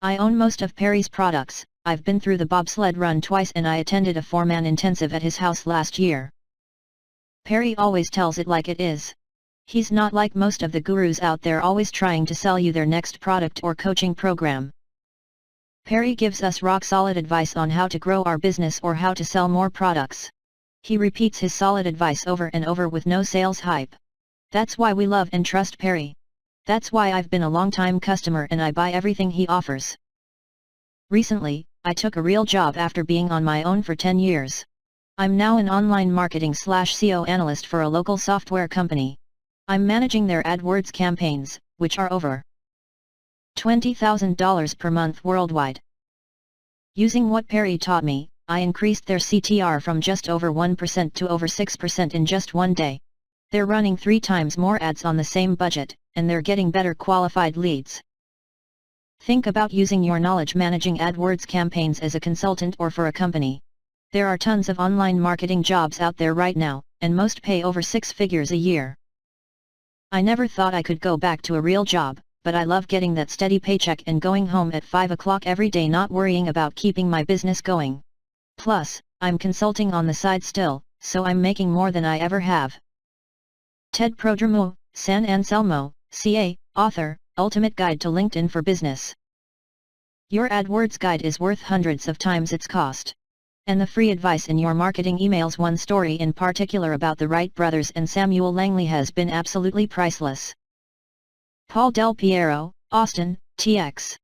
I own most of Perry's products. I've been through the bobsled run twice and I attended a 4-man intensive at his house last year. Perry always tells it like it is. He's not like most of the gurus out there always trying to sell you their next product or coaching program. Perry gives us rock-solid advice on how to grow our business or how to sell more products. He repeats his solid advice over and over with no sales hype. That's why we love and trust Perry. That's why I've been a long-time customer and I buy everything he offers. Recently, I took a real job after being on my own for 10 years. I'm now an online marketing/SEO analyst for a local software company. I'm managing their AdWords campaigns, which are over $20,000 per month worldwide. Using what Perry taught me, I increased their CTR from just over 1% to over 6% in just one day. They're running 3 times more ads on the same budget, and they're getting better qualified leads. Think about using your knowledge managing AdWords campaigns as a consultant or for a company. There are tons of online marketing jobs out there right now, and most pay over 6 figures a year. I never thought I could go back to a real job, but I love getting that steady paycheck and going home at 5 o'clock every day not worrying about keeping my business going. Plus, I'm consulting on the side still, so I'm making more than I ever have. Ted Prodromou, San Anselmo, CA, author, Ultimate Guide to LinkedIn for Business. Your AdWords guide is worth hundreds of times its cost. And the free advice in your marketing emails, one story in particular about the Wright brothers and Samuel Langley, has been absolutely priceless. Paul Del Piero, Austin, TX.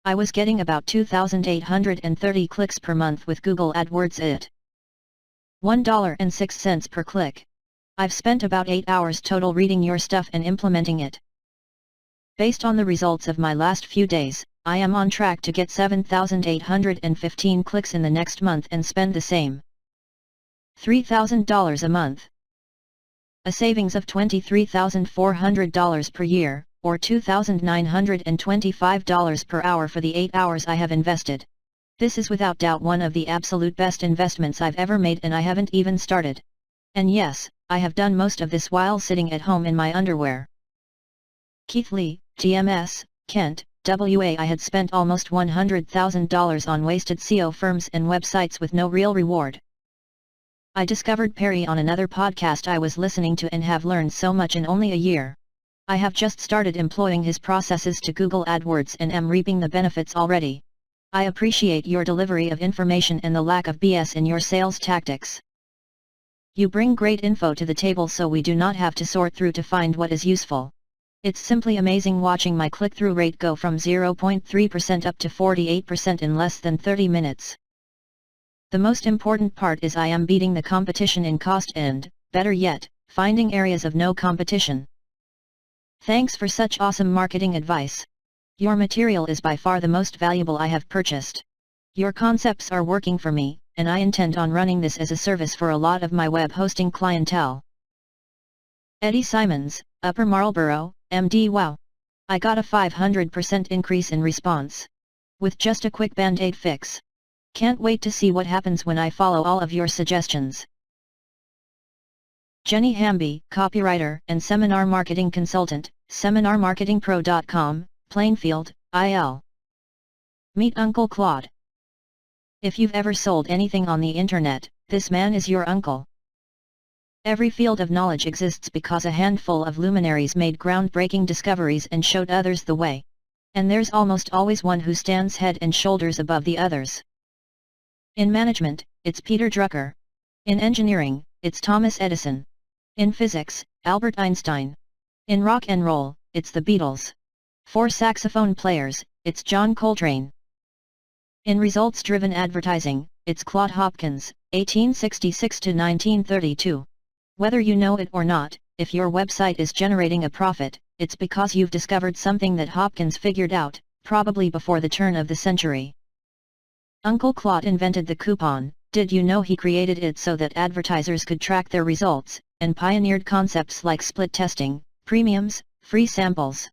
I was getting about 2,830 clicks per month with Google AdWords at $1.06 per click. I've spent about 8 hours total reading your stuff and implementing it. Based on the results of my last few days, I am on track to get 7,815 clicks in the next month and spend the same $3,000 a month. A savings of $23,400 per year, or $2,925 per hour for the 8 hours I have invested. This is without doubt one of the absolute best investments I've ever made, and I haven't even started. And yes, I have done most of this while sitting at home in my underwear. Keith Lee, GMS, Kent, WA. I had spent almost $100,000 on wasted SEO firms and websites with no real reward. I discovered Perry on another podcast I was listening to and have learned so much in only a year. I have just started employing his processes to Google AdWords and am reaping the benefits already. I appreciate your delivery of information and the lack of BS in your sales tactics. You bring great info to the table so we do not have to sort through to find what is useful. It's simply amazing watching my click-through rate go from 0.3% up to 48% in less than 30 minutes. The most important part is I am beating the competition in cost and, better yet, finding areas of no competition. Thanks for such awesome marketing advice. Your material is by far the most valuable I have purchased. Your concepts are working for me, and I intend on running this as a service for a lot of my web hosting clientele. Eddie Simons, Upper Marlboro, MD. Wow! I got a 500% increase in response. With just a quick band-aid fix. Can't wait to see what happens when I follow all of your suggestions. Jenny Hamby, copywriter and seminar marketing consultant, seminarmarketingpro.com, Plainfield, IL. Meet Uncle Claude. If you've ever sold anything on the internet, this man is your uncle. Every field of knowledge exists because a handful of luminaries made groundbreaking discoveries and showed others the way. And there's almost always one who stands head and shoulders above the others. In management, it's Peter Drucker. In engineering, it's Thomas Edison. In physics, Albert Einstein. In rock and roll, it's the Beatles. For saxophone players, it's John Coltrane. In results-driven advertising, it's Claude Hopkins, 1866 to 1932. Whether you know it or not, if your website is generating a profit, it's because you've discovered something that Hopkins figured out, probably before the turn of the century. Uncle Claude invented the coupon. Did you know he created it so that advertisers could track their results, and pioneered concepts like split testing, premiums, free samples,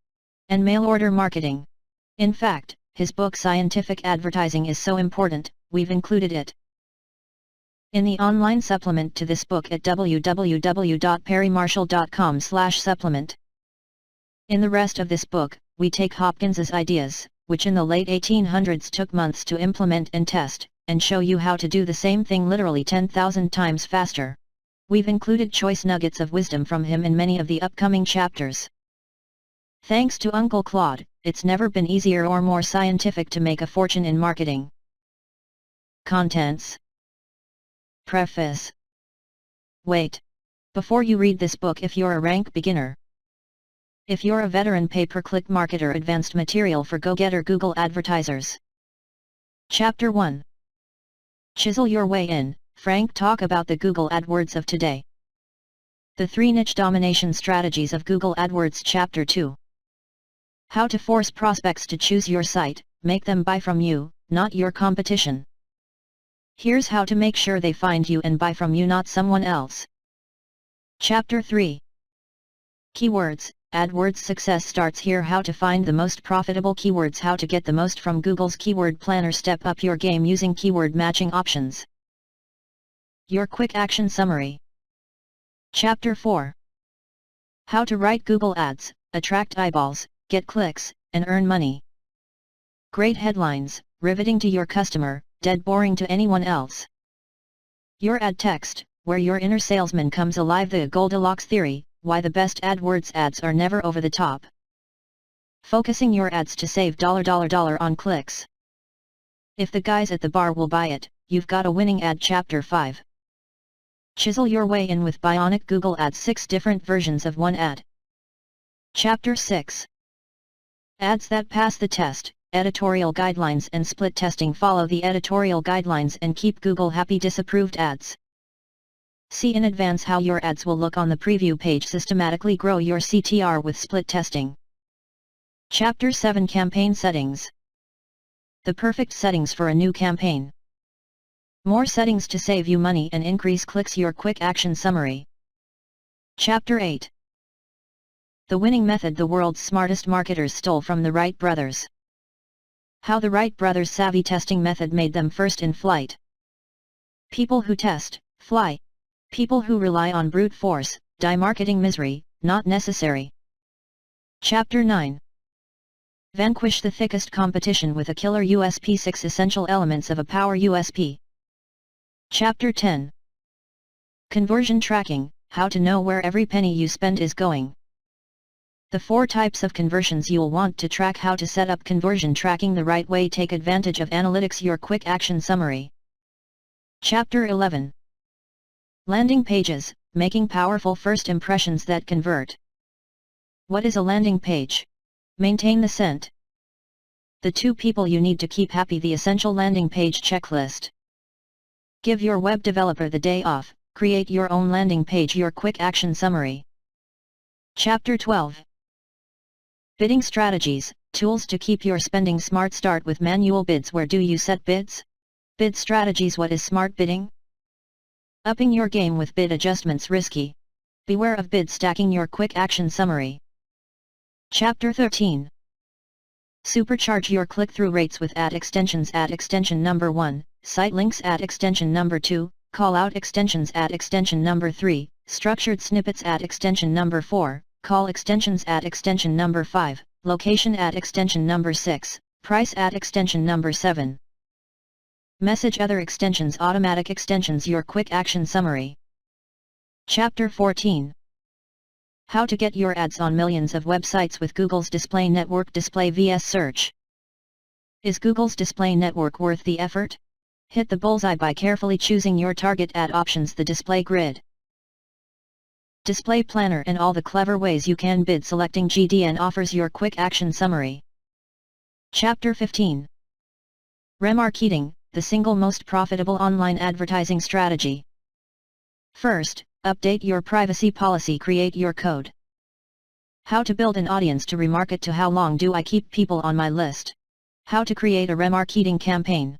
and mail-order marketing? In fact, his book Scientific Advertising is so important, we've included it in the online supplement to this book at www.perrymarshall.com/supplement. In the rest of this book, we take Hopkins's ideas, which in the late 1800s took months to implement and test, and show you how to do the same thing literally 10,000 times faster. We've included choice nuggets of wisdom from him in many of the upcoming chapters. Thanks to Uncle Claude, it's never been easier or more scientific to make a fortune in marketing. Contents. Preface. Wait. Before you read this book, if you're a rank beginner. If you're a veteran pay-per-click marketer, advanced material for go-getter Google advertisers. Chapter 1. Chisel your way in, frank talk about the Google AdWords of today. The 3 niche domination strategies of Google AdWords. Chapter 2. How to force prospects to choose your site, make them buy from you, not your competition. Here's how to make sure they find you and buy from you, not someone else. Chapter 3. Keywords. AdWords success starts here. How to find the most profitable keywords, how to get the most from Google's Keyword Planner, step up your game using keyword matching options. Your quick action summary. Chapter 4. How to write Google ads, attract eyeballs, get clicks, and earn money. Great headlines, riveting to your customer, dead boring to anyone else. Your ad text, where your inner salesman comes alive. The Goldilocks theory, why the best AdWords ads are never over the top. Focusing your ads to save $$ on clicks. If the guys at the bar will buy it, you've got a winning ad. Chapter 5. Chisel your way in with Bionic Google Ads. 6 different versions of one ad. Chapter 6. Ads that pass the test, editorial guidelines and split testing. Follow the editorial guidelines and keep Google happy. Disapproved ads. See in advance how your ads will look on the preview page. Systematically grow your CTR with split testing. Chapter 7. Campaign settings. The perfect settings for a new campaign. More settings to save you money and increase clicks. Your quick action summary. Chapter 8. The winning method the world's smartest marketers stole from the Wright brothers. How the Wright brothers' savvy testing method made them first in flight. People who test, fly. People who rely on brute force, die. Marketing misery, not necessary. Chapter 9. Vanquish the thickest competition with a killer USP. 6 essential elements of a power USP. Chapter 10. Conversion tracking, how to know where every penny you spend is going. The 4 types of conversions you'll want to track. How to set up conversion tracking the right way. Take advantage of analytics. Your quick action summary. Chapter 11. Landing pages, making powerful first impressions that convert. What is a landing page? Maintain the scent. The 2 people you need to keep happy. The essential landing page checklist. Give your web developer the day off, create your own landing page. Your quick action summary. Chapter 12. Bidding strategies, tools to keep your spending smart. Start with manual bids. Where do you set bids? Bid strategies. What is smart bidding? Upping your game with bid adjustments. Risky. Beware of bid stacking. Your quick action summary. Chapter 13. Supercharge your click-through rates with ad extensions. Ad extension number 1, site links. Ad extension number 2, call-out extensions. Ad extension number 3, structured snippets. Ad extension number 4, call extensions. Ad extension number 5, location. Ad extension number 6, price. Ad extension number 7. Message. Other extensions. Automatic extensions. Your quick action summary. Chapter 14. How to get your ads on millions of websites with Google's Display Network. Display vs Search. Is Google's Display Network worth the effort? Hit the bullseye by carefully choosing your target ad options. The display grid, display planner and all the clever ways you can bid. Selecting GDN offers. Your quick action summary. Chapter 15. Remarketing, the single most profitable online advertising strategy. First, update your privacy policy. Create your code. How to build an audience to remarket to. How long do I keep people on my list? How to create a remarketing campaign.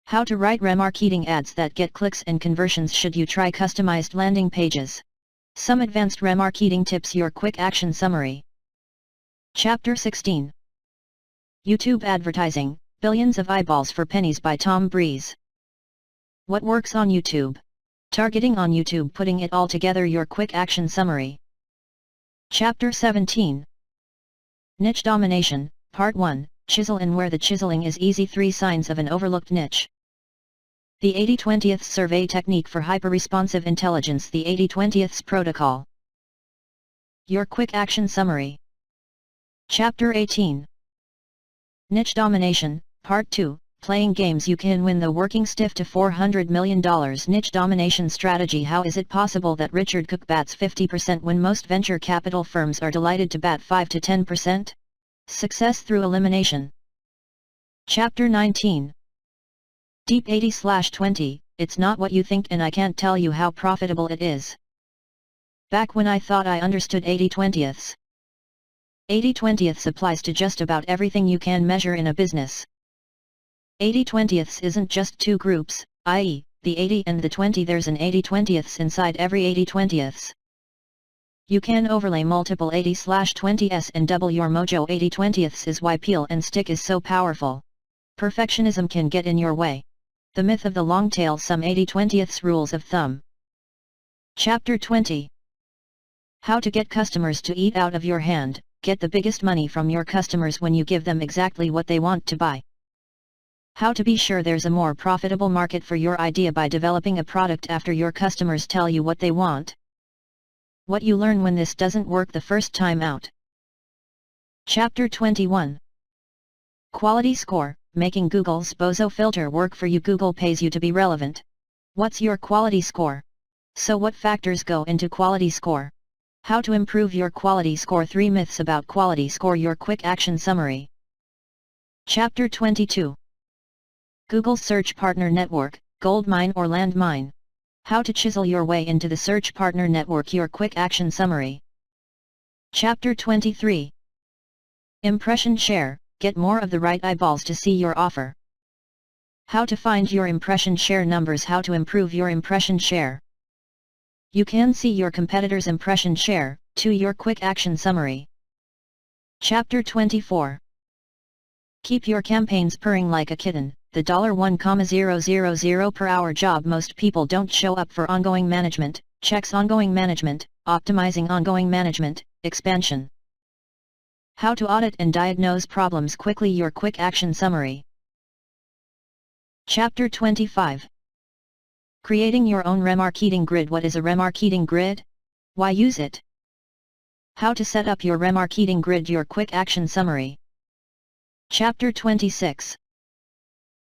How to write remarketing ads that get clicks and conversions. Should you try customized landing pages? Some advanced remarketing tips. Your quick action summary. Chapter 16. YouTube advertising, billions of eyeballs for pennies. By Tom Breeze. What works on YouTube? Targeting on YouTube. Putting it all together. Your quick action summary. Chapter 17. Niche domination, Part 1, chisel in where the chiseling is easy. 3 signs of an overlooked niche. The 80/20th survey technique for hyper-responsive intelligence. The 80/20th protocol. Your quick action summary. Chapter 18. Niche domination, Part 2, playing games you can win the working stiff to $400 million. Niche domination strategy. How is it possible that Richard Cook bats 50% when most venture capital firms are delighted to bat 5 to 10%? Success through elimination. Chapter 19. Deep 80/20, it's not what you think and I can't tell you how profitable it is. Back when I thought I understood 80/20ths. 80/20ths applies to just about everything you can measure in a business. 80/20ths isn't just 2 groups, i.e., the 80 and the 20. There's an 80/20ths inside every 80/20ths. You can overlay multiple 80/20s and double your mojo. 80/20ths is why peel and stick is so powerful. Perfectionism can get in your way. The myth of the long tail. Some 80/20ths rules of thumb. Chapter 20. How to get customers to eat out of your hand. Get the biggest money from your customers when you give them exactly what they want to buy. How to be sure there's a more profitable market for your idea by developing a product after your customers tell you what they want. What you learn when this doesn't work the first time out. Chapter 21. Quality Score, making Google's Bozo filter work for you. Google pays you to be relevant. What's your quality score? So what factors go into quality score? How to improve your quality score. 3 myths about quality score. Your quick action summary. Chapter 22. Google Search Partner Network, Goldmine or Landmine. How to chisel your way into the Search Partner Network. Your quick action summary. Chapter 23. Impression share, get more of the right eyeballs to see your offer. How to find your impression share numbers. How to improve your impression share. You can see your competitors' impression share, to your quick action summary. Chapter 24. Keep your campaigns purring like a kitten, the $1,000 per hour job. Most people don't show up for ongoing management, checks ongoing management, optimizing ongoing management, expansion. How to audit and diagnose problems quickly. Your quick action summary. Chapter 25. Creating your own remarketing grid. What is a remarketing grid? Why use it? How to set up your remarketing grid. Your quick action summary. Chapter 26.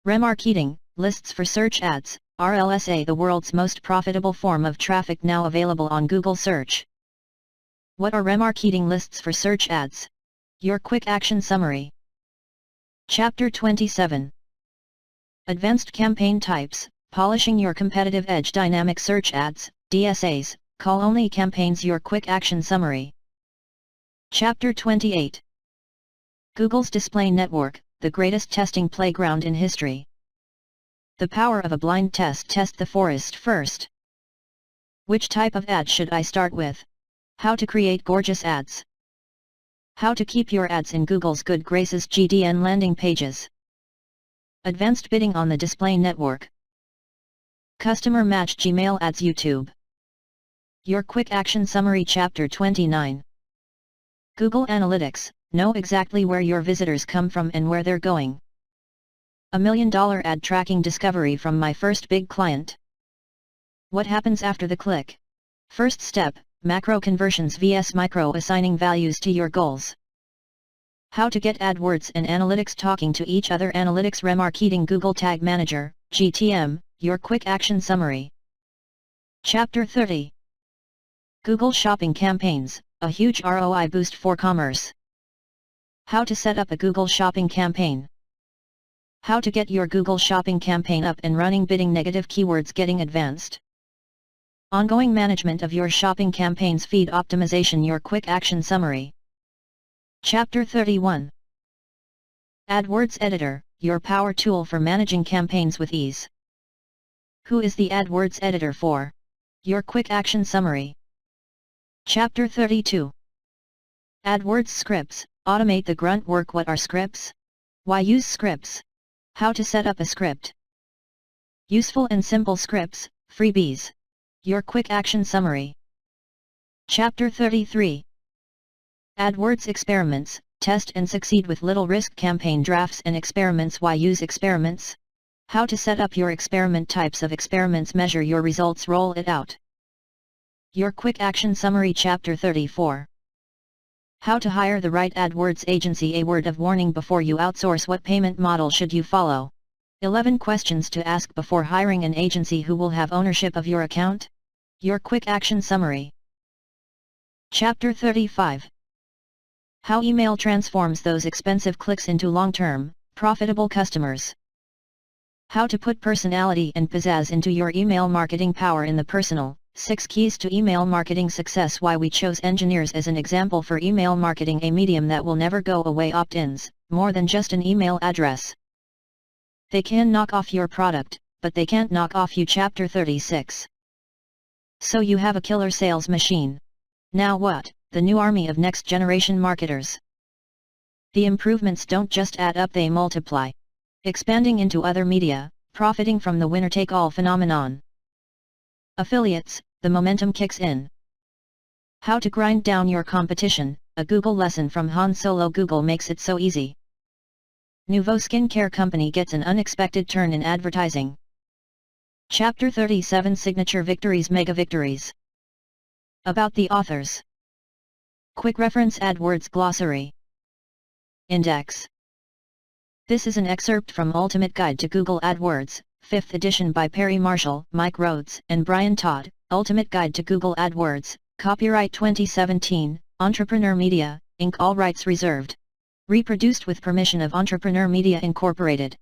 Remarketing, lists for search ads, RLSA. The world's most profitable form of traffic now available on Google Search. What are remarketing lists for search ads? Your quick action summary. Chapter 27. Advanced campaign types, polishing your competitive edge. Dynamic search ads, DSAs, call-only campaigns. Your quick action summary. Chapter 28. Google's Display Network, the greatest testing playground in history. The power of a blind test. Test the forest first. Which type of ad should I start with? How to create gorgeous ads. How to keep your ads in Google's good graces. GDN landing pages. Advanced bidding on the display network. Customer match Gmail ads. YouTube. Your quick action summary. Chapter 29. Google Analytics, know exactly where your visitors come from and where they're going. $1 million ad tracking discovery from my first big client. What happens after the click? First step, macro conversions vs micro, assigning values to your goals. How to get AdWords and Analytics talking to each other. Analytics remarketing. Google Tag Manager, GTM, your quick action summary. Chapter 30. Google Shopping Campaigns, a huge ROI boost for commerce. How to set up a Google Shopping campaign. How to get your Google Shopping campaign up and running. Bidding negative keywords. Getting advanced. Ongoing management of your shopping campaigns. Feed optimization. Your quick action summary. Chapter 31. AdWords Editor, your power tool for managing campaigns with ease. Who is the AdWords Editor for? Your quick action summary. Chapter 32. AdWords Scripts, automate the grunt work. What are scripts? Why use scripts? How to set up a script. Useful and simple scripts, freebies. Your quick action summary. Chapter 33. AdWords Experiments, test and succeed with little risk. Campaign drafts and experiments. Why use experiments? How to set up your experiment. Types of experiments. Measure your results. Roll it out. Your quick action summary. Chapter 34. How to hire the right AdWords agency. A word of warning before you outsource. What payment model should you follow? 11 questions to ask before hiring an agency who will have ownership of your account. Your quick action summary. Chapter 35. How email transforms those expensive clicks into long-term, profitable customers. How to put personality and pizzazz into your email marketing. Power in the personal, 6 keys to email marketing success. Why we chose engineers as an example for email marketing, a medium that will never go away. Opt-ins, more than just an email address. They can knock off your product, but they can't knock off you. Chapter 36. So you have a killer sales machine. Now what? The new army of next-generation marketers. The improvements don't just add up, they multiply. Expanding into other media, profiting from the winner-take-all phenomenon. Affiliates, the momentum kicks in. How to grind down your competition, a Google lesson from Han Solo. Google makes it so easy. Nouveau Skincare Company gets an unexpected turn in advertising. Chapter 37 Signature Victories Mega Victories. About the authors. Quick reference AdWords Glossary. Index. This is an excerpt from Ultimate Guide to Google AdWords, 5th edition by Perry Marshall, Mike Rhodes, and Brian Todd, Ultimate Guide to Google AdWords, copyright 2017, Entrepreneur Media, Inc. All rights reserved. Reproduced with permission of Entrepreneur Media Incorporated.